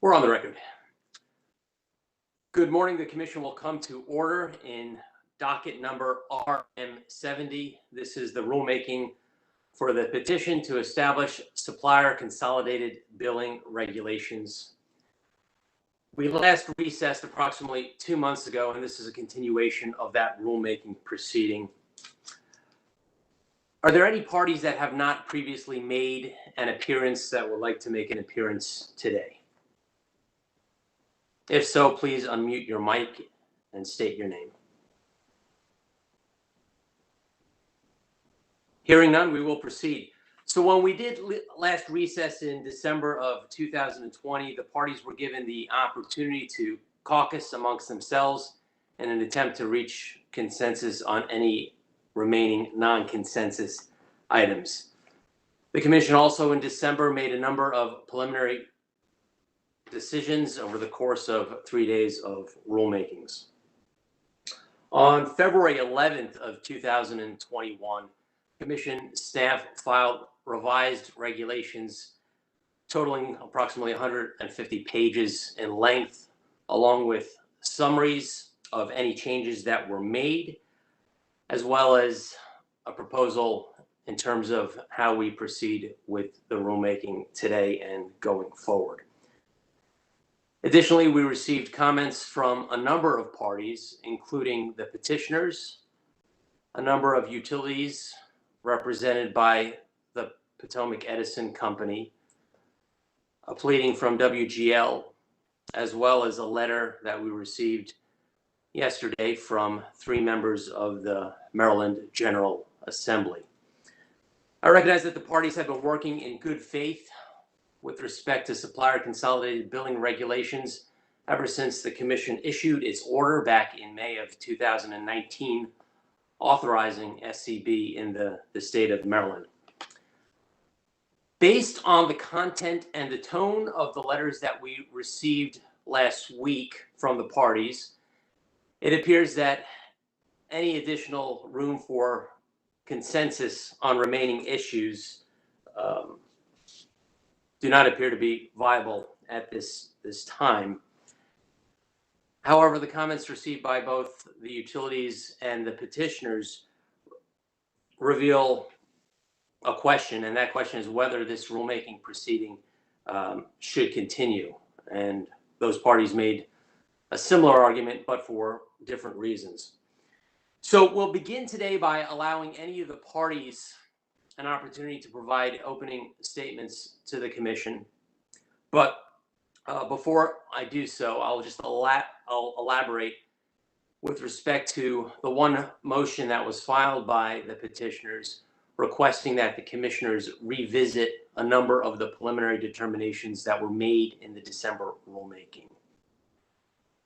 We're on the record. Good morning. The commission will come to order in docket number RM70. This is the rulemaking for the petition to establish supplier consolidated billing regulations. We last recessed approximately 2 months ago, and this is a continuation of that rulemaking proceeding. Are there any parties that have not previously made an appearance that would like to make an appearance today? If so, please unmute your mic and state your name. Hearing none, we will proceed. So when we did last recess in December of 2020, the parties were given the opportunity to caucus amongst themselves in an attempt to reach consensus on any remaining non-consensus items. The commission also in December made a number of preliminary decisions over the course of 3 days of rulemakings. On February 11th of 2021, commission staff filed revised regulations totaling approximately 150 pages in length, along with summaries of any changes that were made, as well as a proposal in terms of how we proceed with the rulemaking today and going forward. Additionally, we received comments from a number of parties, including the petitioners, a number of utilities represented by the Potomac Edison Company, a pleading from WGL, as well as a letter that we received yesterday from 3 members of the Maryland General Assembly. I recognize that the parties have been working in good faith with respect to supplier consolidated billing regulations ever since the commission issued its order back in May of 2019 authorizing SCB in the state of Maryland. Based on the content and the tone of the letters that we received last week from the parties, it appears that any additional room for consensus on remaining issues do not appear to be viable at this time. However, the comments received by both the utilities and the petitioners reveal a question, and that question is whether this rulemaking proceeding should continue. And those parties made a similar argument, but for different reasons. So we'll begin today by allowing any of the parties an opportunity to provide opening statements to the commission. But before I do so, I'll elaborate with respect to the one motion that was filed by the petitioners requesting that the commissioners revisit a number of the preliminary determinations that were made in the December rulemaking.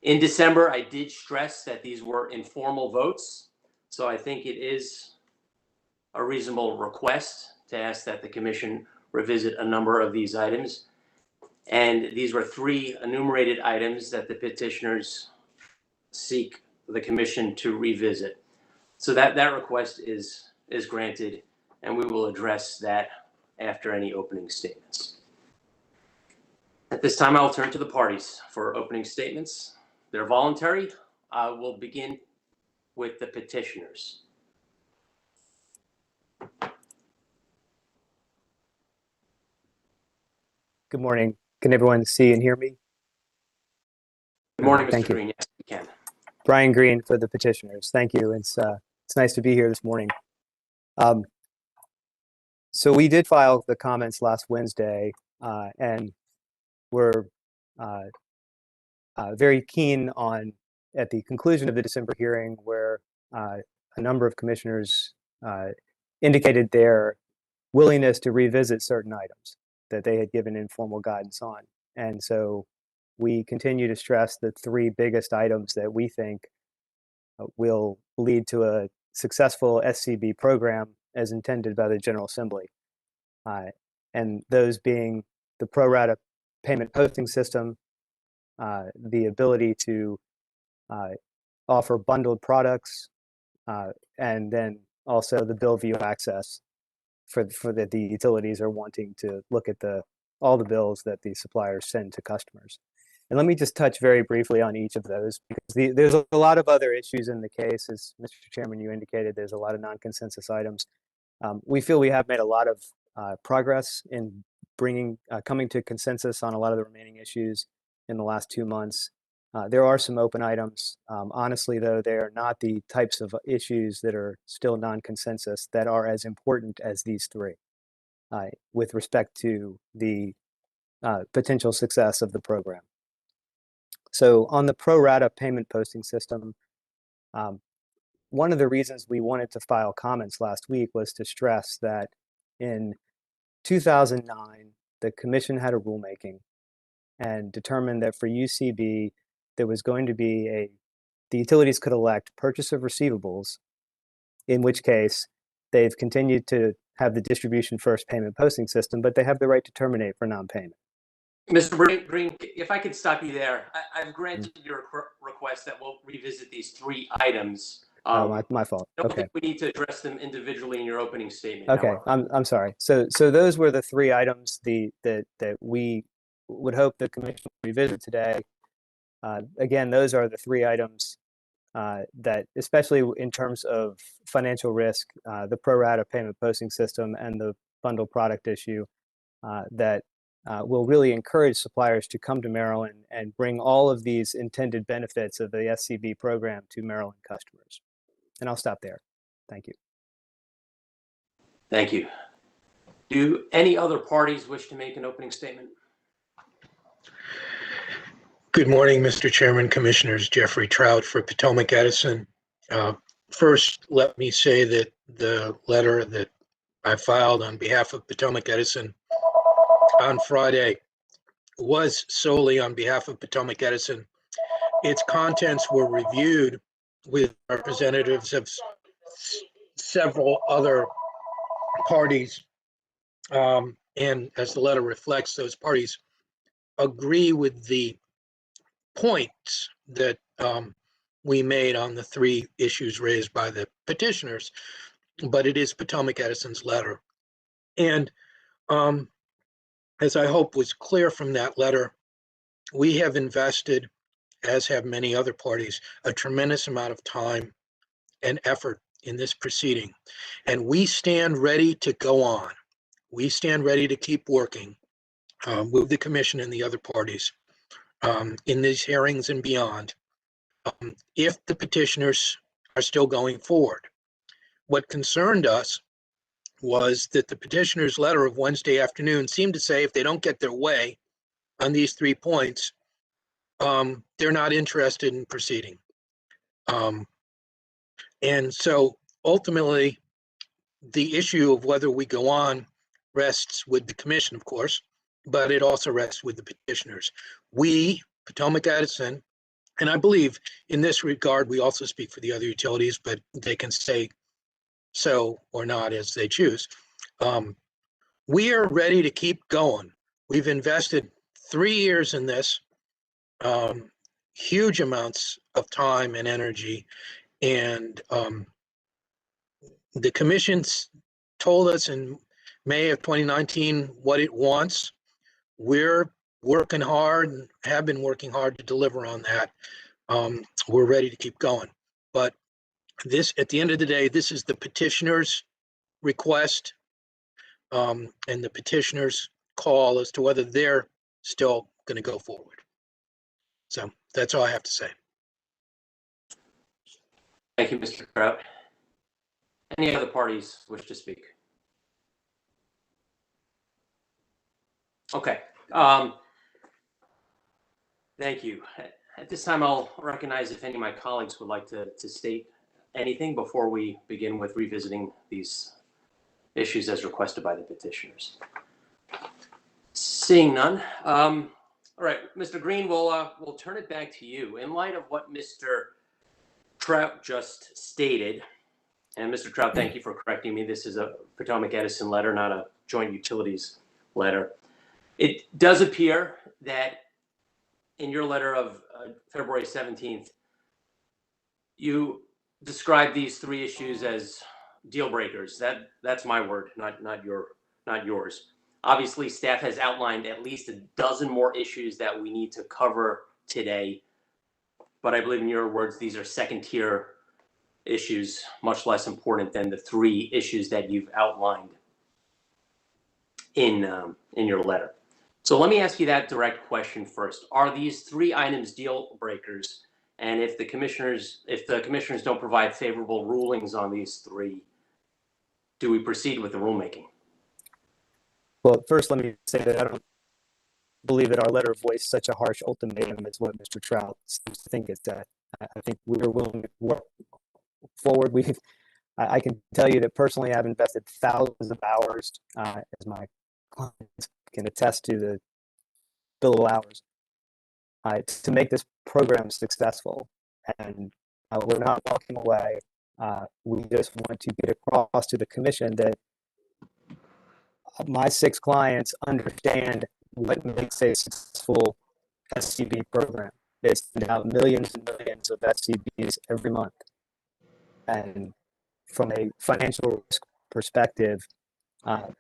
In December, I did stress that these were informal votes, so I think it is a reasonable request to ask that the commission revisit a number of these items. And these were 3 enumerated items that the petitioners seek the commission to revisit. So that request is granted, and we will address that after any opening statements. At this time, I will turn to the parties for opening statements. They're voluntary. I will begin with the petitioners. Good morning. Can everyone see and hear me? Good morning, Mr. Thank you. Green. Yes, you can. Brian Green for the petitioners. Thank you. It's nice to be here this morning. So we did file the comments last Wednesday, and we're very keen on, at the conclusion of the December hearing, where a number of commissioners indicated their willingness to revisit certain items that they had given informal guidance on. And so we continue to stress the 3 biggest items that we think will lead to a successful SCB program as intended by the General Assembly. And those being the pro rata payment posting system, the ability to offer bundled products, and then also the bill view access for the utilities are wanting to look at the all the bills that the suppliers send to customers. And let me just touch very briefly on each of those, because there's a lot of other issues in the case. As Mr. Chairman, you indicated, there's a lot of non-consensus items. We feel we have made a lot of progress in coming to consensus on a lot of the remaining issues in the last 2 months. There are some open items. Honestly, though, they are not the types of issues that are still non-consensus that are as important as these three with respect to the potential success of the program. So on the pro rata payment posting system, one of the reasons we wanted to file comments last week was to stress that in 2009, the commission had a rulemaking and determined that for UCB, there was going to be the utilities could elect purchase of receivables, in which case they've continued to have the distribution first payment posting system, but they have the right to terminate for non-payment. Mr. Green, if I could stop you there, I've granted your request that we'll revisit these three items. My fault. I don't Okay. think we need to address them individually in your opening statement. Okay, I'm sorry. So those were the three items that we would hope the commission will revisit today. Again, those are the three items that, especially in terms of financial risk, the pro rata payment posting system and the bundle product issue, that will really encourage suppliers to come to Maryland and bring all of these intended benefits of the SCB program to Maryland customers. And I'll stop there. Thank you. Thank you. Do any other parties wish to make an opening statement? Good morning, Mr. Chairman, Commissioners. Jeffrey Trout for Potomac Edison. First, let me say that the letter that I filed on behalf of Potomac Edison on Friday was solely on behalf of Potomac Edison. Its contents were reviewed with representatives of several other parties. And as the letter reflects, those parties agree with the points that we made on the three issues raised by the petitioners, but it is Potomac Edison's letter. And as I hope was clear from that letter, we have invested, as have many other parties, a tremendous amount of time and effort in this proceeding. And we stand ready to go on. We stand ready to keep working with the commission and the other parties in these hearings and beyond, if the petitioners are still going forward. What concerned us was that the petitioner's letter of Wednesday afternoon seemed to say if they don't get their way on these 3 points, they're not interested in proceeding. And so ultimately, the issue of whether we go on rests with the commission, of course, but it also rests with the petitioners. We, Potomac Edison, and I believe in this regard, we also speak for the other utilities, but they can say so or not as they choose. We are ready to keep going. We've invested 3 years in this, huge amounts of time and energy, and the commission's told us in May of 2019 what it wants. We're working hard and have been working hard to deliver on that. We're ready to keep going. But this, at the end of the day, this is the petitioner's request and the petitioner's call as to whether they're still going to go forward. So that's all I have to say. Thank you, Mr. Trout. Any other parties wish to speak? Okay. Thank you. At this time, I'll recognize if any of my colleagues would like to state anything before we begin with revisiting these issues as requested by the petitioners. Seeing none. All right, Mr. Green, we'll turn it back to you. In light of what Mr. Trout just stated, and Mr. Trout, thank you for correcting me. This is a Potomac Edison letter, not a joint utilities letter. It does appear that in your letter of February 17th, you described these 3 issues as deal breakers. That's my word, not yours. Obviously, staff has outlined at least a dozen more issues that we need to cover today. But I believe in your words, these are second tier issues, much less important than the 3 issues that you've outlined in your letter. So let me ask you that direct question first. Are these 3 items deal breakers? And if the commissioners don't provide favorable rulings on these 3, do we proceed with the rulemaking? Well, first, let me say that I don't believe that our letter voiced such a harsh ultimatum as what Mr. Trout seems to think it's that. I think we were willing to work forward. I can tell you that personally, I've invested thousands of hours, as my clients can attest to the billable hours, to make this program successful. And we're not walking away. We just want to get across to the commission that my 6 clients understand what makes a successful SCB program. They send out millions and millions of SCBs every month. And from a financial risk perspective,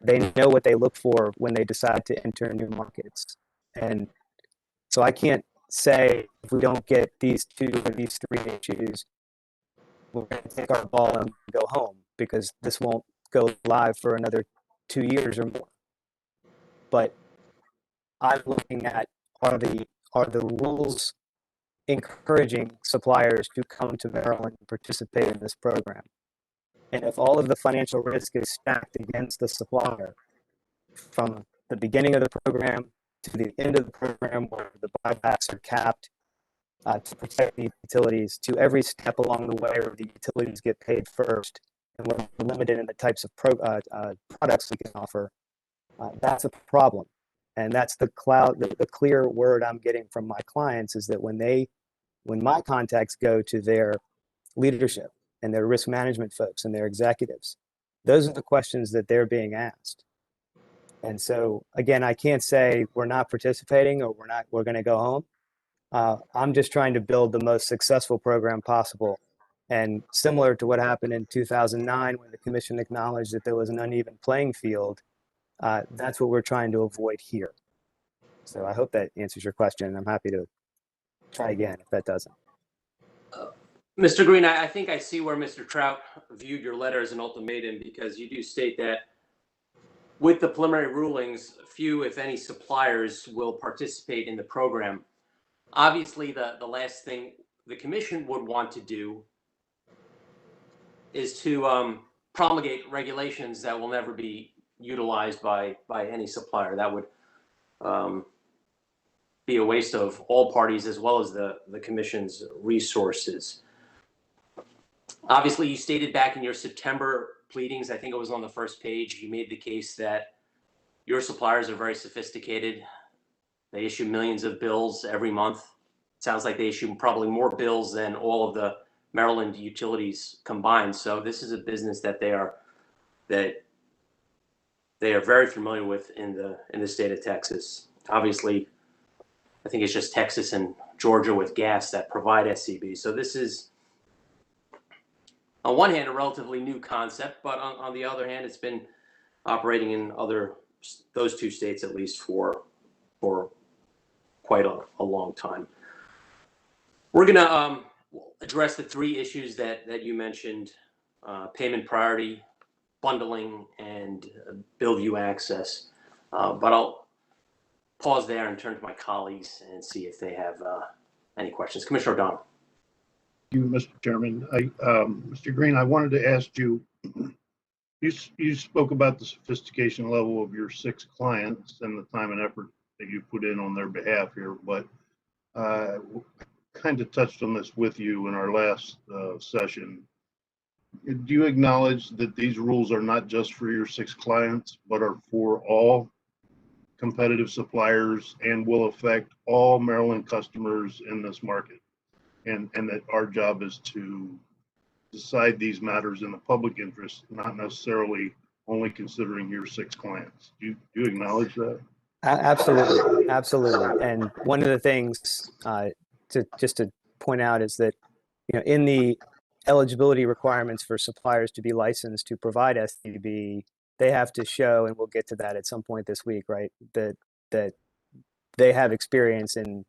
they know what they look for when they decide to enter new markets. And so I can't say if we don't get these 2 or these 3 issues, we're going to take our ball and go home, because this won't go live for another 2 years or more. But I'm looking at, are the rules encouraging suppliers to come to Maryland and participate in this program? And if all of the financial risk is stacked against the supplier from the beginning of the program to the end of the program, where the buybacks are capped to protect the utilities, to every step along the way where the utilities get paid first, and we're limited in the types of products we can offer, that's a problem. And that's the clear word I'm getting from my clients, is that when my contacts go to their leadership and their risk management folks and their executives, those are the questions that they're being asked. And so, again, I can't say we're not participating or we're going to go home. I'm just trying to build the most successful program possible. And similar to what happened in 2009, when the commission acknowledged that there was an uneven playing field, that's what we're trying to avoid here. So I hope that answers your question. I'm happy to try again if that doesn't. Mr. Green, I think I see where Mr. Trout viewed your letter as an ultimatum, because you do state that with the preliminary rulings, few, if any, suppliers will participate in the program. Obviously, the last thing the commission would want to do is to promulgate regulations that will never be utilized by any supplier. That would be a waste of all parties, as well as the commission's resources. Obviously, you stated back in your September pleadings, I think it was on the first page, you made the case that your suppliers are very sophisticated. They issue millions of bills every month. It sounds like they issue probably more bills than all of the Maryland utilities combined. So this is a business that they are very familiar with in the state of Texas. Obviously, I think it's just Texas and Georgia with gas that provide SCB. So this is, on one hand, a relatively new concept, but on the other hand, it's been operating in those 2 states at least for quite a long time. We're going to address the 3 issues that you mentioned: payment priority, bundling, and bill view access. But I'll pause there and turn to my colleagues and see if they have any questions. Commissioner O'Donnell. Thank you, Mr. Chairman. Mr. Green, I wanted to ask you, you spoke about the sophistication level of your 6 clients and the time and effort that you put in on their behalf here, but kind of touched on this with you in our last session. Do you acknowledge that these rules are not just for your 6 clients, but are for all competitive suppliers and will affect all Maryland customers in this market? And that our job is to decide these matters in the public interest, not necessarily only considering your 6 clients. Do you acknowledge that? Absolutely, absolutely. And one of the things to point out is that, in the eligibility requirements for suppliers to be licensed to provide SCB, they have to show, and we'll get to that at some point this week, right? That they have experience in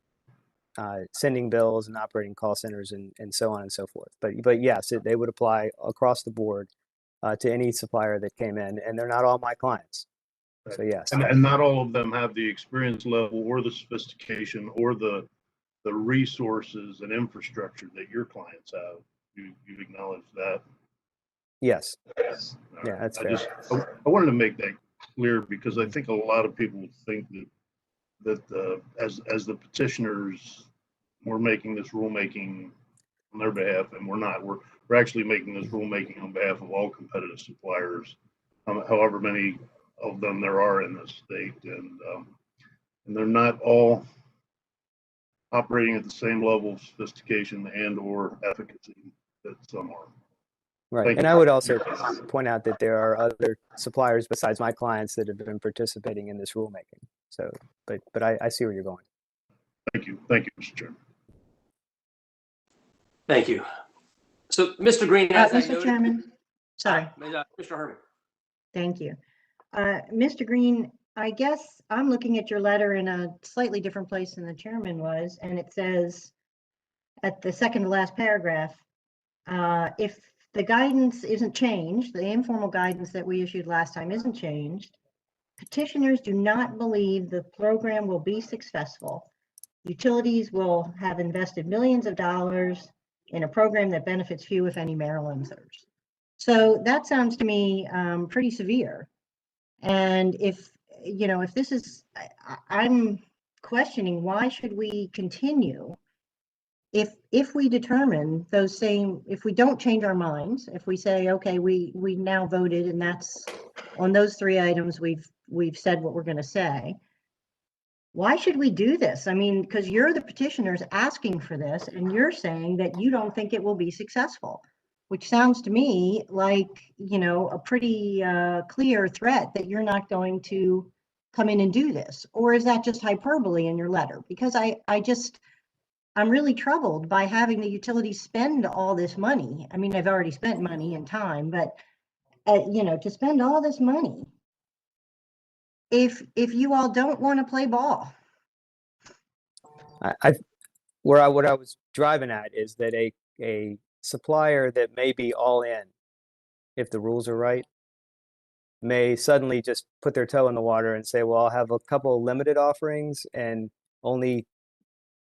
sending bills and operating call centers and so on and so forth. But yes, they would apply across the board to any supplier that came in, and they're not all my clients. So yes. And not all of them have the experience level or the sophistication or the resources and infrastructure that your clients have. You acknowledge that? Yes. Yes. Yeah, that's fair. I wanted to make that clear because I think a lot of people think that as the petitioners, we're making this rulemaking on their behalf, and we're not. We're actually making this rulemaking on behalf of all competitive suppliers, however many of them there are in this state, and they're not all operating at the same level of sophistication and or efficacy that some are. Right. Thank And you. I would also point out that there are other suppliers besides my clients that have been participating in this rulemaking. So, but I see where you're going. Thank you, Mr. Chairman. Thank you. So, Mr. Green, as I Mr. noted, Chairman, sorry, Mr. Herman. thank you. Mr. Green, I guess I'm looking at your letter in a slightly different place than the chairman was, and it says at the second to last paragraph, if the guidance isn't changed, the informal guidance that we issued last time isn't changed, petitioners do not believe the program will be successful. Utilities will have invested millions of dollars in a program that benefits few, if any, Marylanders. So that sounds to me pretty severe. And if this is, I'm questioning, why should we continue if we determine those same, if we don't change our minds, if we say, okay, we now voted and that's on those 3 items, we've said what we're going to say. Why should we do this? I mean, because you're the petitioners asking for this and you're saying that you don't think it will be successful, which sounds to me like, a pretty clear threat that you're not going to come in and do this. Or is that just hyperbole in your letter? Because I'm really troubled by having the utilities spend all this money. I mean, I've already spent money and time, but to spend all this money if you all don't want to play ball. What I was driving at is that a supplier that may be all in, if the rules are right, may suddenly just put their toe in the water and say, well, I'll have a couple of limited offerings and only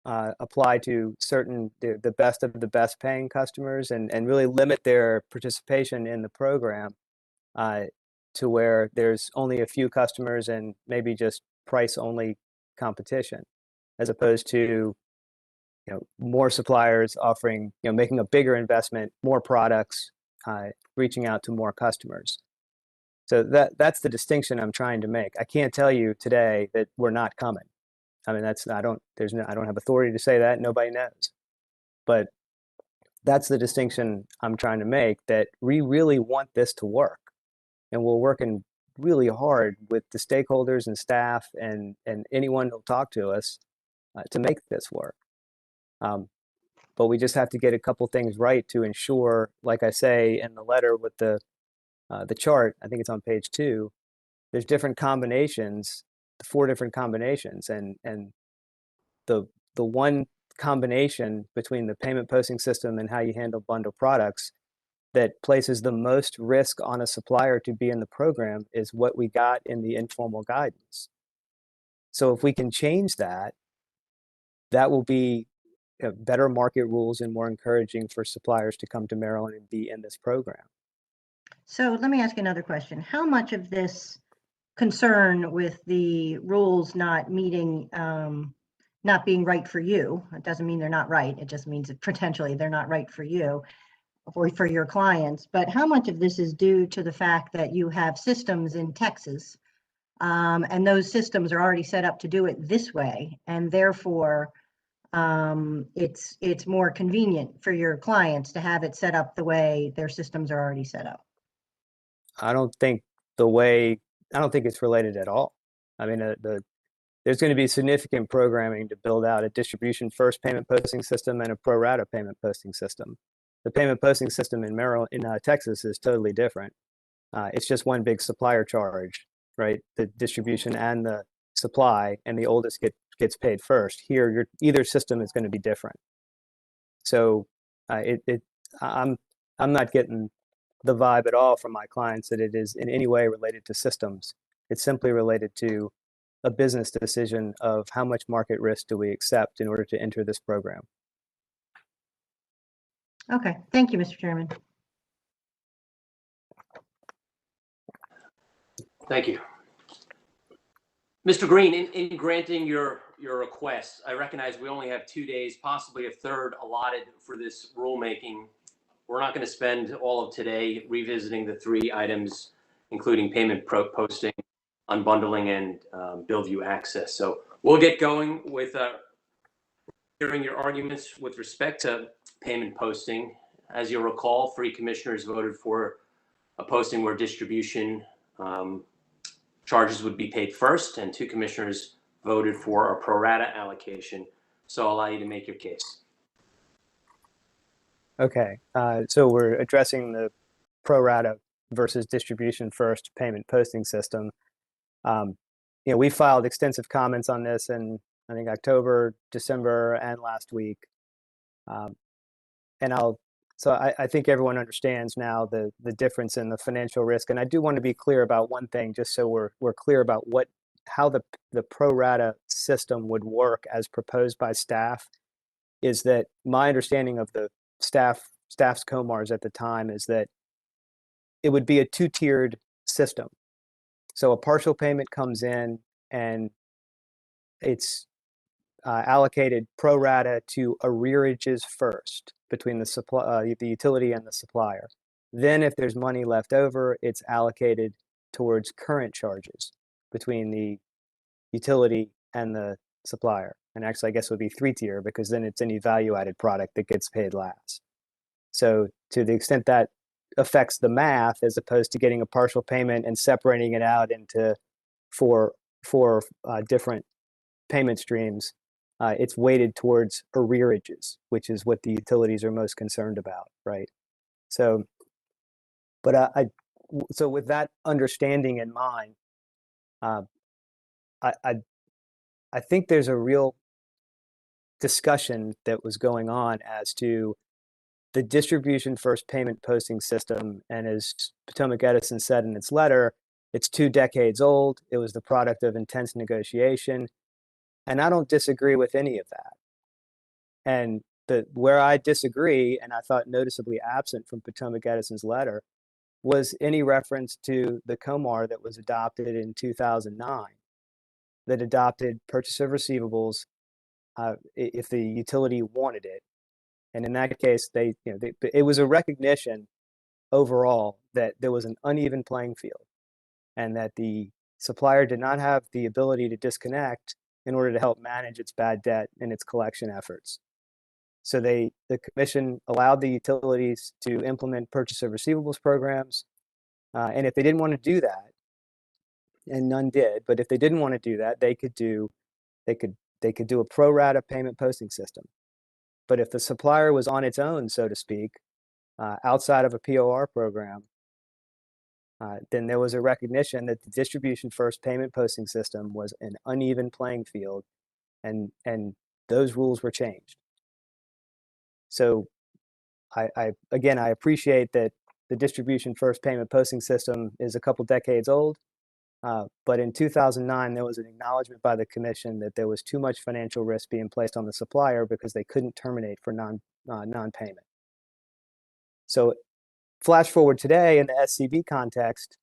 apply to the best of the best paying customers and really limit their participation in the program to where there's only a few customers and maybe just price only competition, as opposed to more suppliers offering, making a bigger investment, more products, reaching out to more customers. So that's the distinction I'm trying to make. I can't tell you today that we're not coming. I mean, I don't have authority to say that. Nobody knows. But that's the distinction I'm trying to make, that we really want this to work. And we're working really hard with the stakeholders and staff and anyone who'll talk to us to make this work. But we just have to get a couple things right to ensure, like I say in the letter with the chart, I think it's on page 2, there's different combinations, 4 different combinations, and the one combination between the payment posting system and how you handle bundle products that places the most risk on a supplier to be in the program is what we got in the informal guidance. So if we can change that, that will be better market rules and more encouraging for suppliers to come to Maryland and be in this program. So let me ask you another question. How much of this concern with the rules not meeting, not being right for you, it doesn't mean they're not right, it just means that potentially they're not right for you or for your clients, but how much of this is due to the fact that you have systems in Texas and those systems are already set up to do it this way, and therefore it's more convenient for your clients to have it set up the way their systems are already set up? I don't think it's related at all. I mean, there's going to be significant programming to build out a distribution first payment posting system and a pro rata payment posting system. The payment posting system in Texas is totally different. It's just one big supplier charge, right? The distribution and the supply, and the oldest gets paid first. Here, either system is going to be different. So I'm not getting the vibe at all from my clients that it is in any way related to systems. It's simply related to a business decision of how much market risk do we accept in order to enter this program. Okay, thank you, Mr. Chairman. Thank you. Mr. Green, in granting your request, I recognize we only have 2 days, possibly a third allotted for this rulemaking. We're not going to spend all of today revisiting the 3 items, including payment posting, unbundling, and bill view access. So we'll get going with hearing your arguments with respect to payment posting. As you'll recall, 3 commissioners voted for a posting where distribution charges would be paid first, and 2 commissioners voted for a pro rata allocation. So I'll allow you to make your case. Okay, so we're addressing the pro rata versus distribution first payment posting system. We filed extensive comments on this in, I think, October, December, and last week. So I think everyone understands now the difference in the financial risk. And I do want to be clear about one thing, just so we're clear about how the pro rata system would work as proposed by staff, is that my understanding of the staff's COMARs at the time is that it would be a 2-tiered system. So a partial payment comes in and it's allocated pro rata to arrearages first between the utility and the supplier. Then if there's money left over, it's allocated towards current charges between the utility and the supplier. And actually, I guess it would be 3-tier, because then it's any value-added product that gets paid last. So to the extent that affects the math, as opposed to getting a partial payment and separating it out into four different payment streams, it's weighted towards arrearages, which is what the utilities are most concerned about, right? So, so with that understanding in mind, I think there's a real discussion that was going on as to the distribution first payment posting system. And as Potomac Edison said in its letter, it's 2 decades old. It was the product of intense negotiation. And I don't disagree with any of that. And where I disagree, and I thought noticeably absent from Potomac Edison's letter, was any reference to the COMAR that was adopted in 2009, that adopted purchase of receivables if the utility wanted it. And in that case, it was a recognition overall that there was an uneven playing field, and that the supplier did not have the ability to disconnect in order to help manage its bad debt and its collection efforts. So the commission allowed the utilities to implement purchase of receivables programs. And if they didn't want to do that, and none did, but if they didn't want to do that, they could do a pro rata payment posting system. But if the supplier was on its own, so to speak, outside of a POR program, then there was a recognition that the distribution first payment posting system was an uneven playing field, and those rules were changed. So I appreciate that the distribution first payment posting system is a couple decades old, but in 2009, there was an acknowledgement by the commission that there was too much financial risk being placed on the supplier because they couldn't terminate for non-payment. So flash forward today in the SCB context,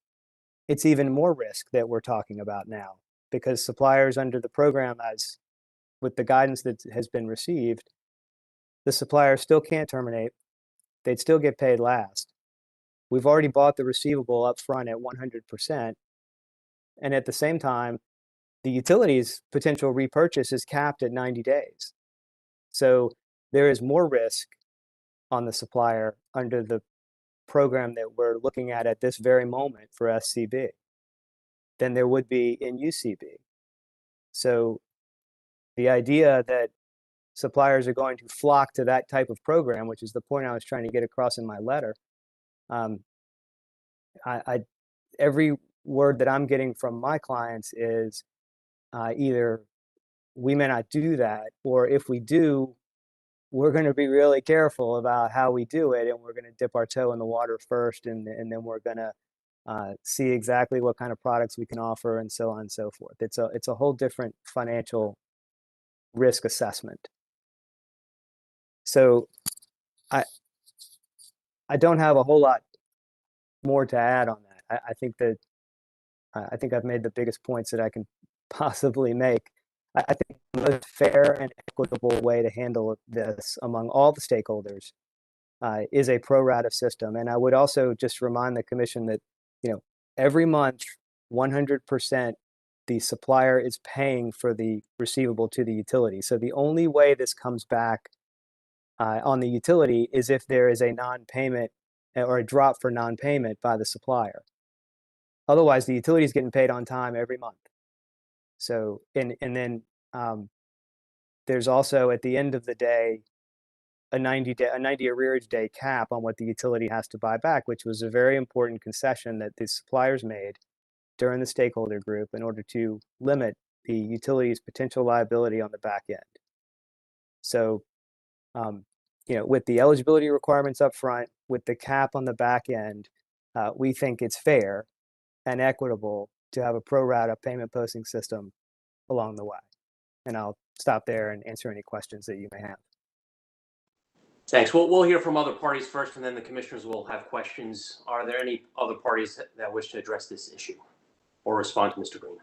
it's even more risk that we're talking about now, because suppliers under the program, as with the guidance that has been received, the supplier still can't terminate. They'd still get paid last. We've already bought the receivable up front at 100%. And at the same time, the utility's potential repurchase is capped at 90 days. So there is more risk on the supplier under the program that we're looking at this very moment for SCB than there would be in UCB. So the idea that suppliers are going to flock to that type of program, which is the point I was trying to get across in my letter, every word that I'm getting from my clients is either we may not do that, or if we do, we're going to be really careful about how we do it, and we're going to dip our toe in the water first, and then we're going to see exactly what kind of products we can offer, and so on and so forth. It's a whole different financial risk assessment. So I don't have a whole lot more to add on that. I think that I think I've made the biggest points that I can possibly make. I think the most fair and equitable way to handle this among all the stakeholders is a pro rata system. And I would also just remind the commission that, every month, 100% the supplier is paying for the receivable to the utility. So the only way this comes back on the utility is if there is a non-payment or a drop for non-payment by the supplier. Otherwise, the utility is getting paid on time every month. So, and then there's also, at the end of the day, a 90 arrearage day cap on what the utility has to buy back, which was a very important concession that the suppliers made during the stakeholder group in order to limit the utility's potential liability on the back end. So, with the eligibility requirements up front, with the cap on the back end, we think it's fair and equitable to have a pro rata payment posting system along the way. And I'll stop there and answer any questions that you may have. Thanks. We'll hear from other parties first, and then the commissioners will have questions. Are there any other parties that wish to address this issue or respond to Mr. Green?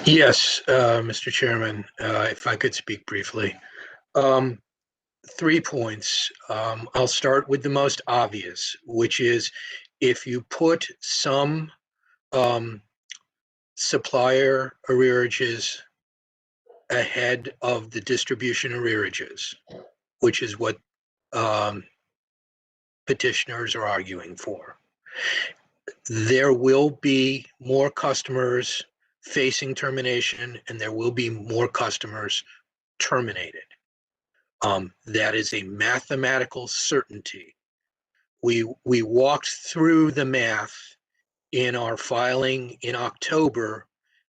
Yes, Mr. Chairman, if I could speak briefly. 3 points. I'll start with the most obvious, which is if you put some supplier arrearages ahead of the distribution arrearages, which is what petitioners are arguing for, there will be more customers facing termination, and there will be more customers terminated. That is a mathematical certainty. We walked through the math in our filing in October,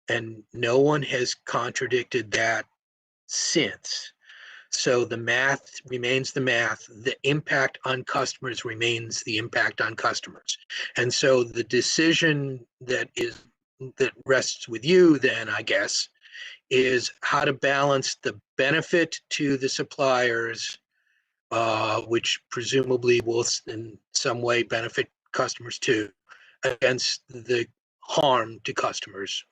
and no one has contradicted that since. So the math remains the math. The impact on customers remains the impact on customers. And so the decision that rests with you then, I guess, is how to balance the benefit to the suppliers, which presumably will in some way benefit customers too, against the harm to customers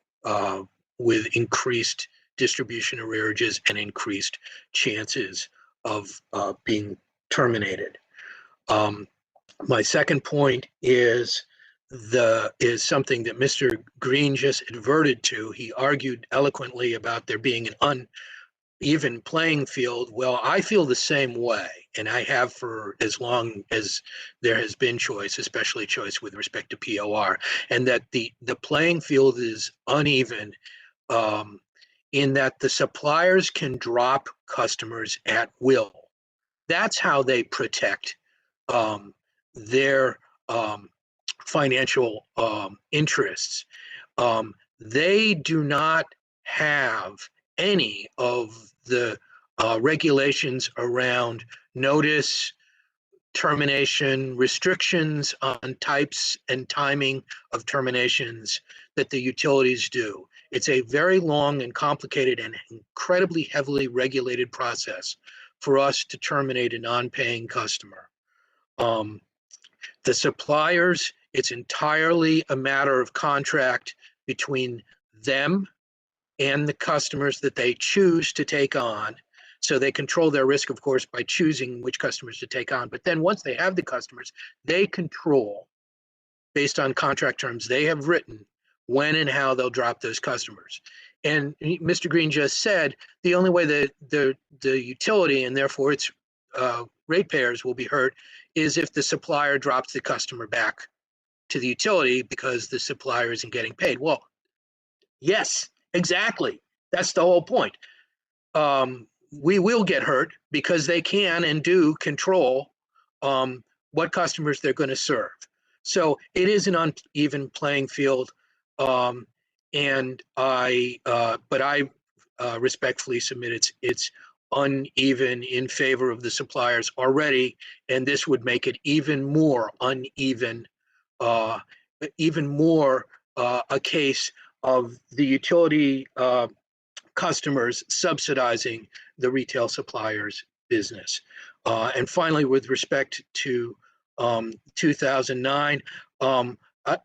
with increased distribution arrearages and increased chances of being terminated. My second point is something that Mr. Green just adverted to. He argued eloquently about there being an uneven playing field. Well, I feel the same way, and I have for as long as there has been choice, especially choice with respect to POR, and that the playing field is uneven in that the suppliers can drop customers at will. That's how they protect their financial interests. They do not have any of the regulations around notice, termination, restrictions on types and timing of terminations that the utilities do. It's a very long and complicated and incredibly heavily regulated process for us to terminate a non-paying customer. The suppliers, it's entirely a matter of contract between them and the customers that they choose to take on. So they control their risk, of course, by choosing which customers to take on. But then once they have the customers, they control, based on contract terms they have written, when and how they'll drop those customers. And Mr. Green just said the only way that the utility and therefore its ratepayers will be hurt is if the supplier drops the customer back to the utility because the supplier isn't getting paid. Well, yes, exactly. That's the whole point. We will get hurt because they can and do control what customers they're going to serve. So it is an uneven playing field. And but I respectfully submit it's uneven in favor of the suppliers already, and this would make it even more uneven, even more a case of the utility customers subsidizing the retail suppliers' business. And finally, with respect to 2009,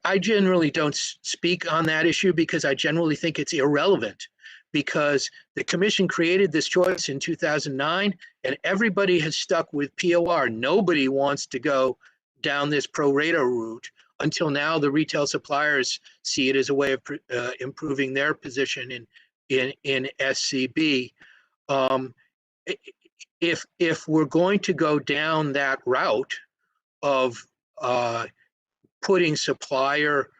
I generally don't speak on that issue because I generally think it's irrelevant, because the commission created this choice in 2009 and everybody has stuck with POR. Nobody wants to go down this pro rata route. Until now, the retail suppliers see it as a way of improving their position in SCB. If we're going to go down that route of putting supplier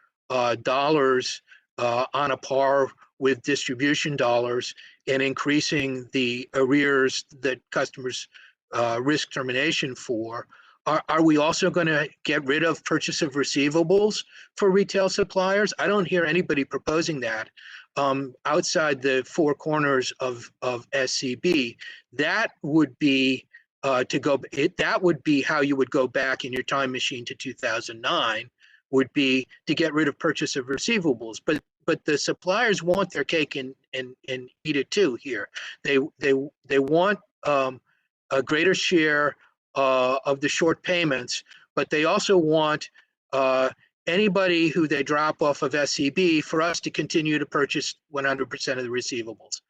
dollars on a par with distribution dollars and increasing the arrears that customers risk termination for, are we also going to get rid of purchase of receivables for retail suppliers? I don't hear anybody proposing that outside the four corners of SCB. That would be that would be how you would go back in your time machine to 2009, would be to get rid of purchase of receivables. But the suppliers want their cake and eat it too here. They want a greater share of the short payments, but they also want anybody who they drop off of SCB for us to continue to purchase 100% of the receivables.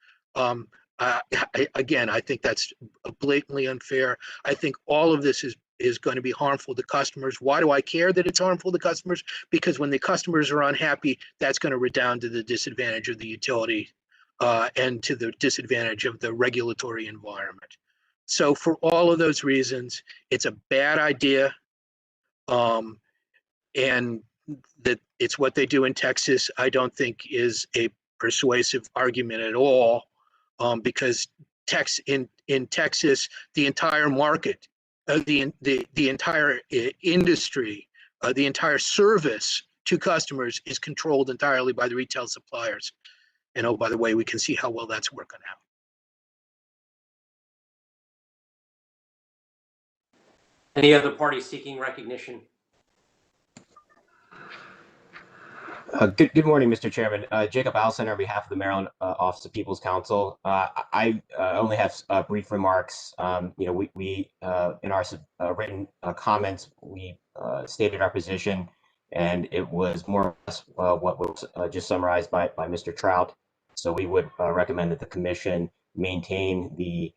Again, I think that's blatantly unfair. I think all of this is going to be harmful to customers. Why do I care that it's harmful to customers? Because when the customers are unhappy, that's going to redound to the disadvantage of the utility and to the disadvantage of the regulatory environment. So for all of those reasons, it's a bad idea. And that it's what they do in Texas, I don't think is a persuasive argument at all, because in Texas, the entire market, the entire industry, the entire service to customers is controlled entirely by the retail suppliers. And oh, by the way, we can see how well that's working out. Any other parties seeking recognition? Good morning, Mr. Chairman. Jacob Allison on behalf of the Maryland Office of People's Counsel. I only have brief remarks. We in our written comments, we stated our position, and it was more or less what was just summarized by Mr. Trout. So we would recommend that the commission maintain the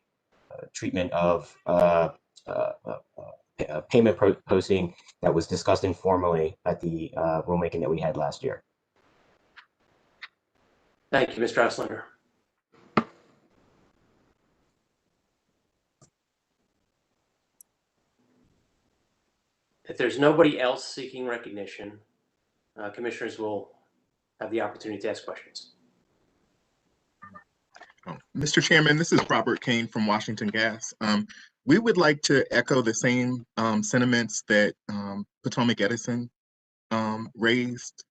treatment of payment posting that was discussed informally at the rulemaking that we had last year. Thank you, Mr. Auslander. If there's nobody else seeking recognition, commissioners will have the opportunity to ask questions. Mr. Chairman, this is Robert Kane from Washington Gas. We would like to echo the same sentiments that Potomac Edison raised.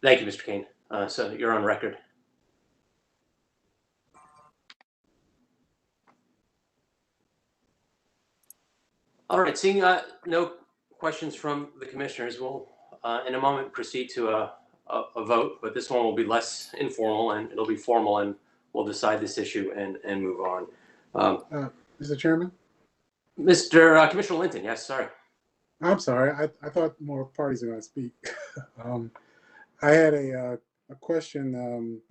Thank you, Mr. Kane. So you're on record. All right, seeing no questions from the commissioners, we'll in a moment proceed to a vote, but this one will be less informal and it'll be formal, and we'll decide this issue and move on. Mr. Chairman? Mr. Commissioner Linton, yes, sorry. I'm sorry, I thought more parties were going to speak. I had a question.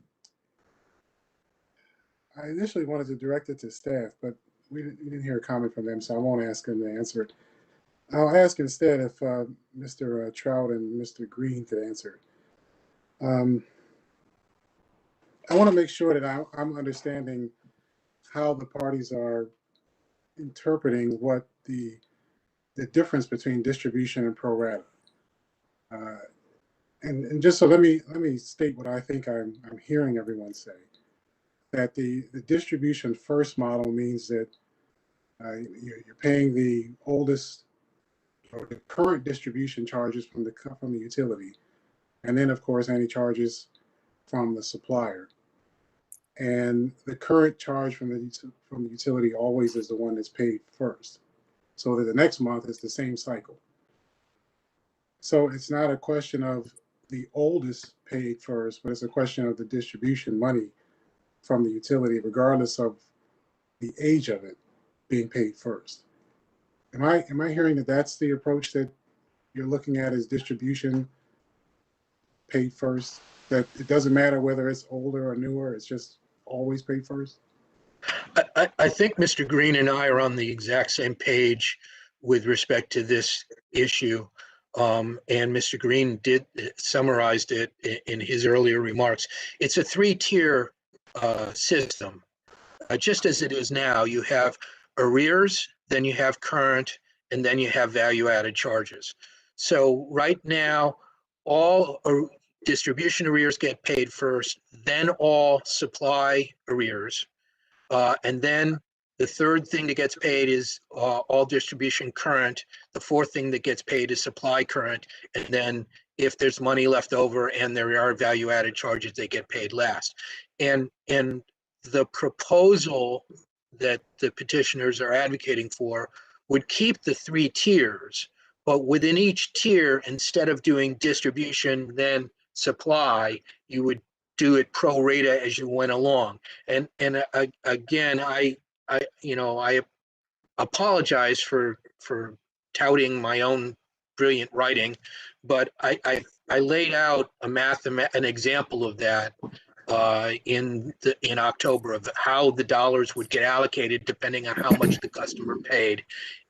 I initially wanted to direct it to staff, but we didn't hear a comment from them, so I won't ask them to answer it. I'll ask instead if Mr. Trout and Mr. Green could answer it. I want to make sure that I'm understanding how the parties are interpreting what the difference between distribution and pro rata. And just so let me state what I think I'm hearing everyone say. That the distribution first model means that you're paying the oldest or the current distribution charges from the utility, and then of course any charges from the supplier. And the current charge from the utility always is the one that's paid first, so that the next month is the same cycle. So it's not a question of the oldest paid first, but it's a question of the distribution money from the utility, regardless of the age of it, being paid first. Am I hearing that that's the approach that you're looking at, is distribution paid first? That it doesn't matter whether it's older or newer, it's just always paid first? I think Mr. Green and I are on the exact same page with respect to this issue. And Mr. Green summarized it in his earlier remarks. It's a three-tier system. Just as it is now, you have arrears, then you have current, and then you have value-added charges. So right now, all distribution arrears get paid first, then all supply arrears. And then the third thing that gets paid is all distribution current. The fourth thing that gets paid is supply current. And then if there's money left over and there are value-added charges, they get paid last. And the proposal that the petitioners are advocating for would keep the three tiers, but within each tier, instead of doing distribution, then supply, you would do it pro rata as you went along. And again, I apologize for touting my own brilliant writing, but I laid out an example of that in October, of how the dollars would get allocated depending on how much the customer paid.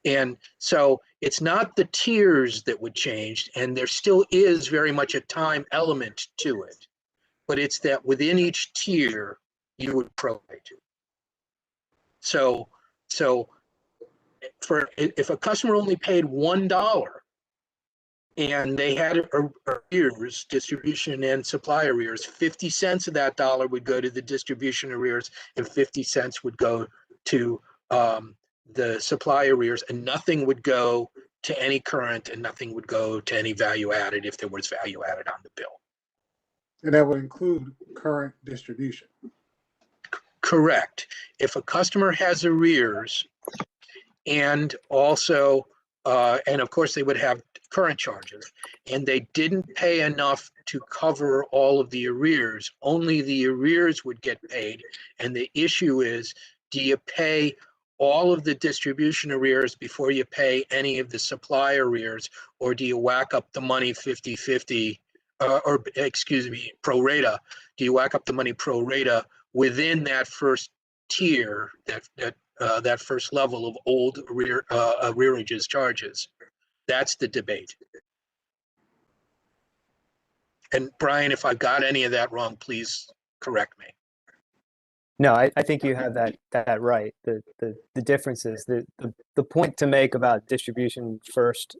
And so it's not the tiers that would change, and there still is very much a time element to it, but it's that within each tier you would prorate. So if a customer only paid $1 and they had arrears, distribution and supply arrears, 50 cents of that dollar would go to the distribution arrears and 50 cents would go to the supply arrears, and nothing would go to any current and nothing would go to any value added if there was value added on the bill. And that would include current distribution. Correct. If a customer has arrears and also, and of course they would have current charges, and they didn't pay enough to cover all of the arrears, only the arrears would get paid. And the issue is, do you pay all of the distribution arrears before you pay any of the supply arrears, or do you whack up the money 50-50, or excuse me, pro rata? Do you whack up the money pro rata within that first tier, that first level of old arrearages charges? That's the debate. And Brian, if I've got any of that wrong, please correct me. No, I think you have that right. The difference is the point to make about distribution first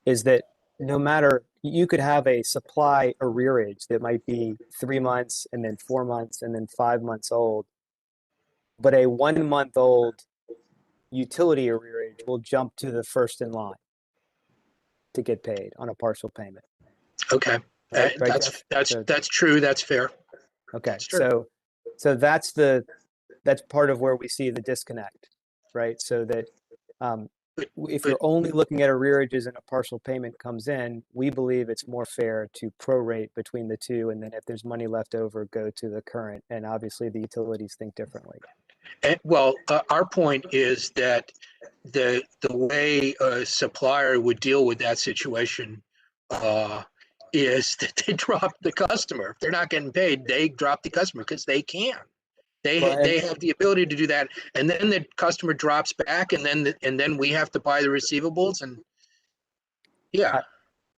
is that no matter, you could have a supply arrearage that might be 3 months and then 4 months and then 5 months old, but a 1 month old utility arrearage will jump to the first in line to get paid on a partial payment. Okay, Right, that's true. That's fair. Okay, Sure. so that's part of where we see the disconnect, right? So that if you're only looking at arrearages and a partial payment comes in, we believe it's more fair to prorate between the two, and then if there's money left over, go to the current. And obviously the utilities think differently. And, well, our point is that the way a supplier would deal with that situation is that they drop the customer. If they're not getting paid, they drop the customer because they can. They have the ability to do that, and then the customer drops back, and then we have to buy the receivables, and yeah.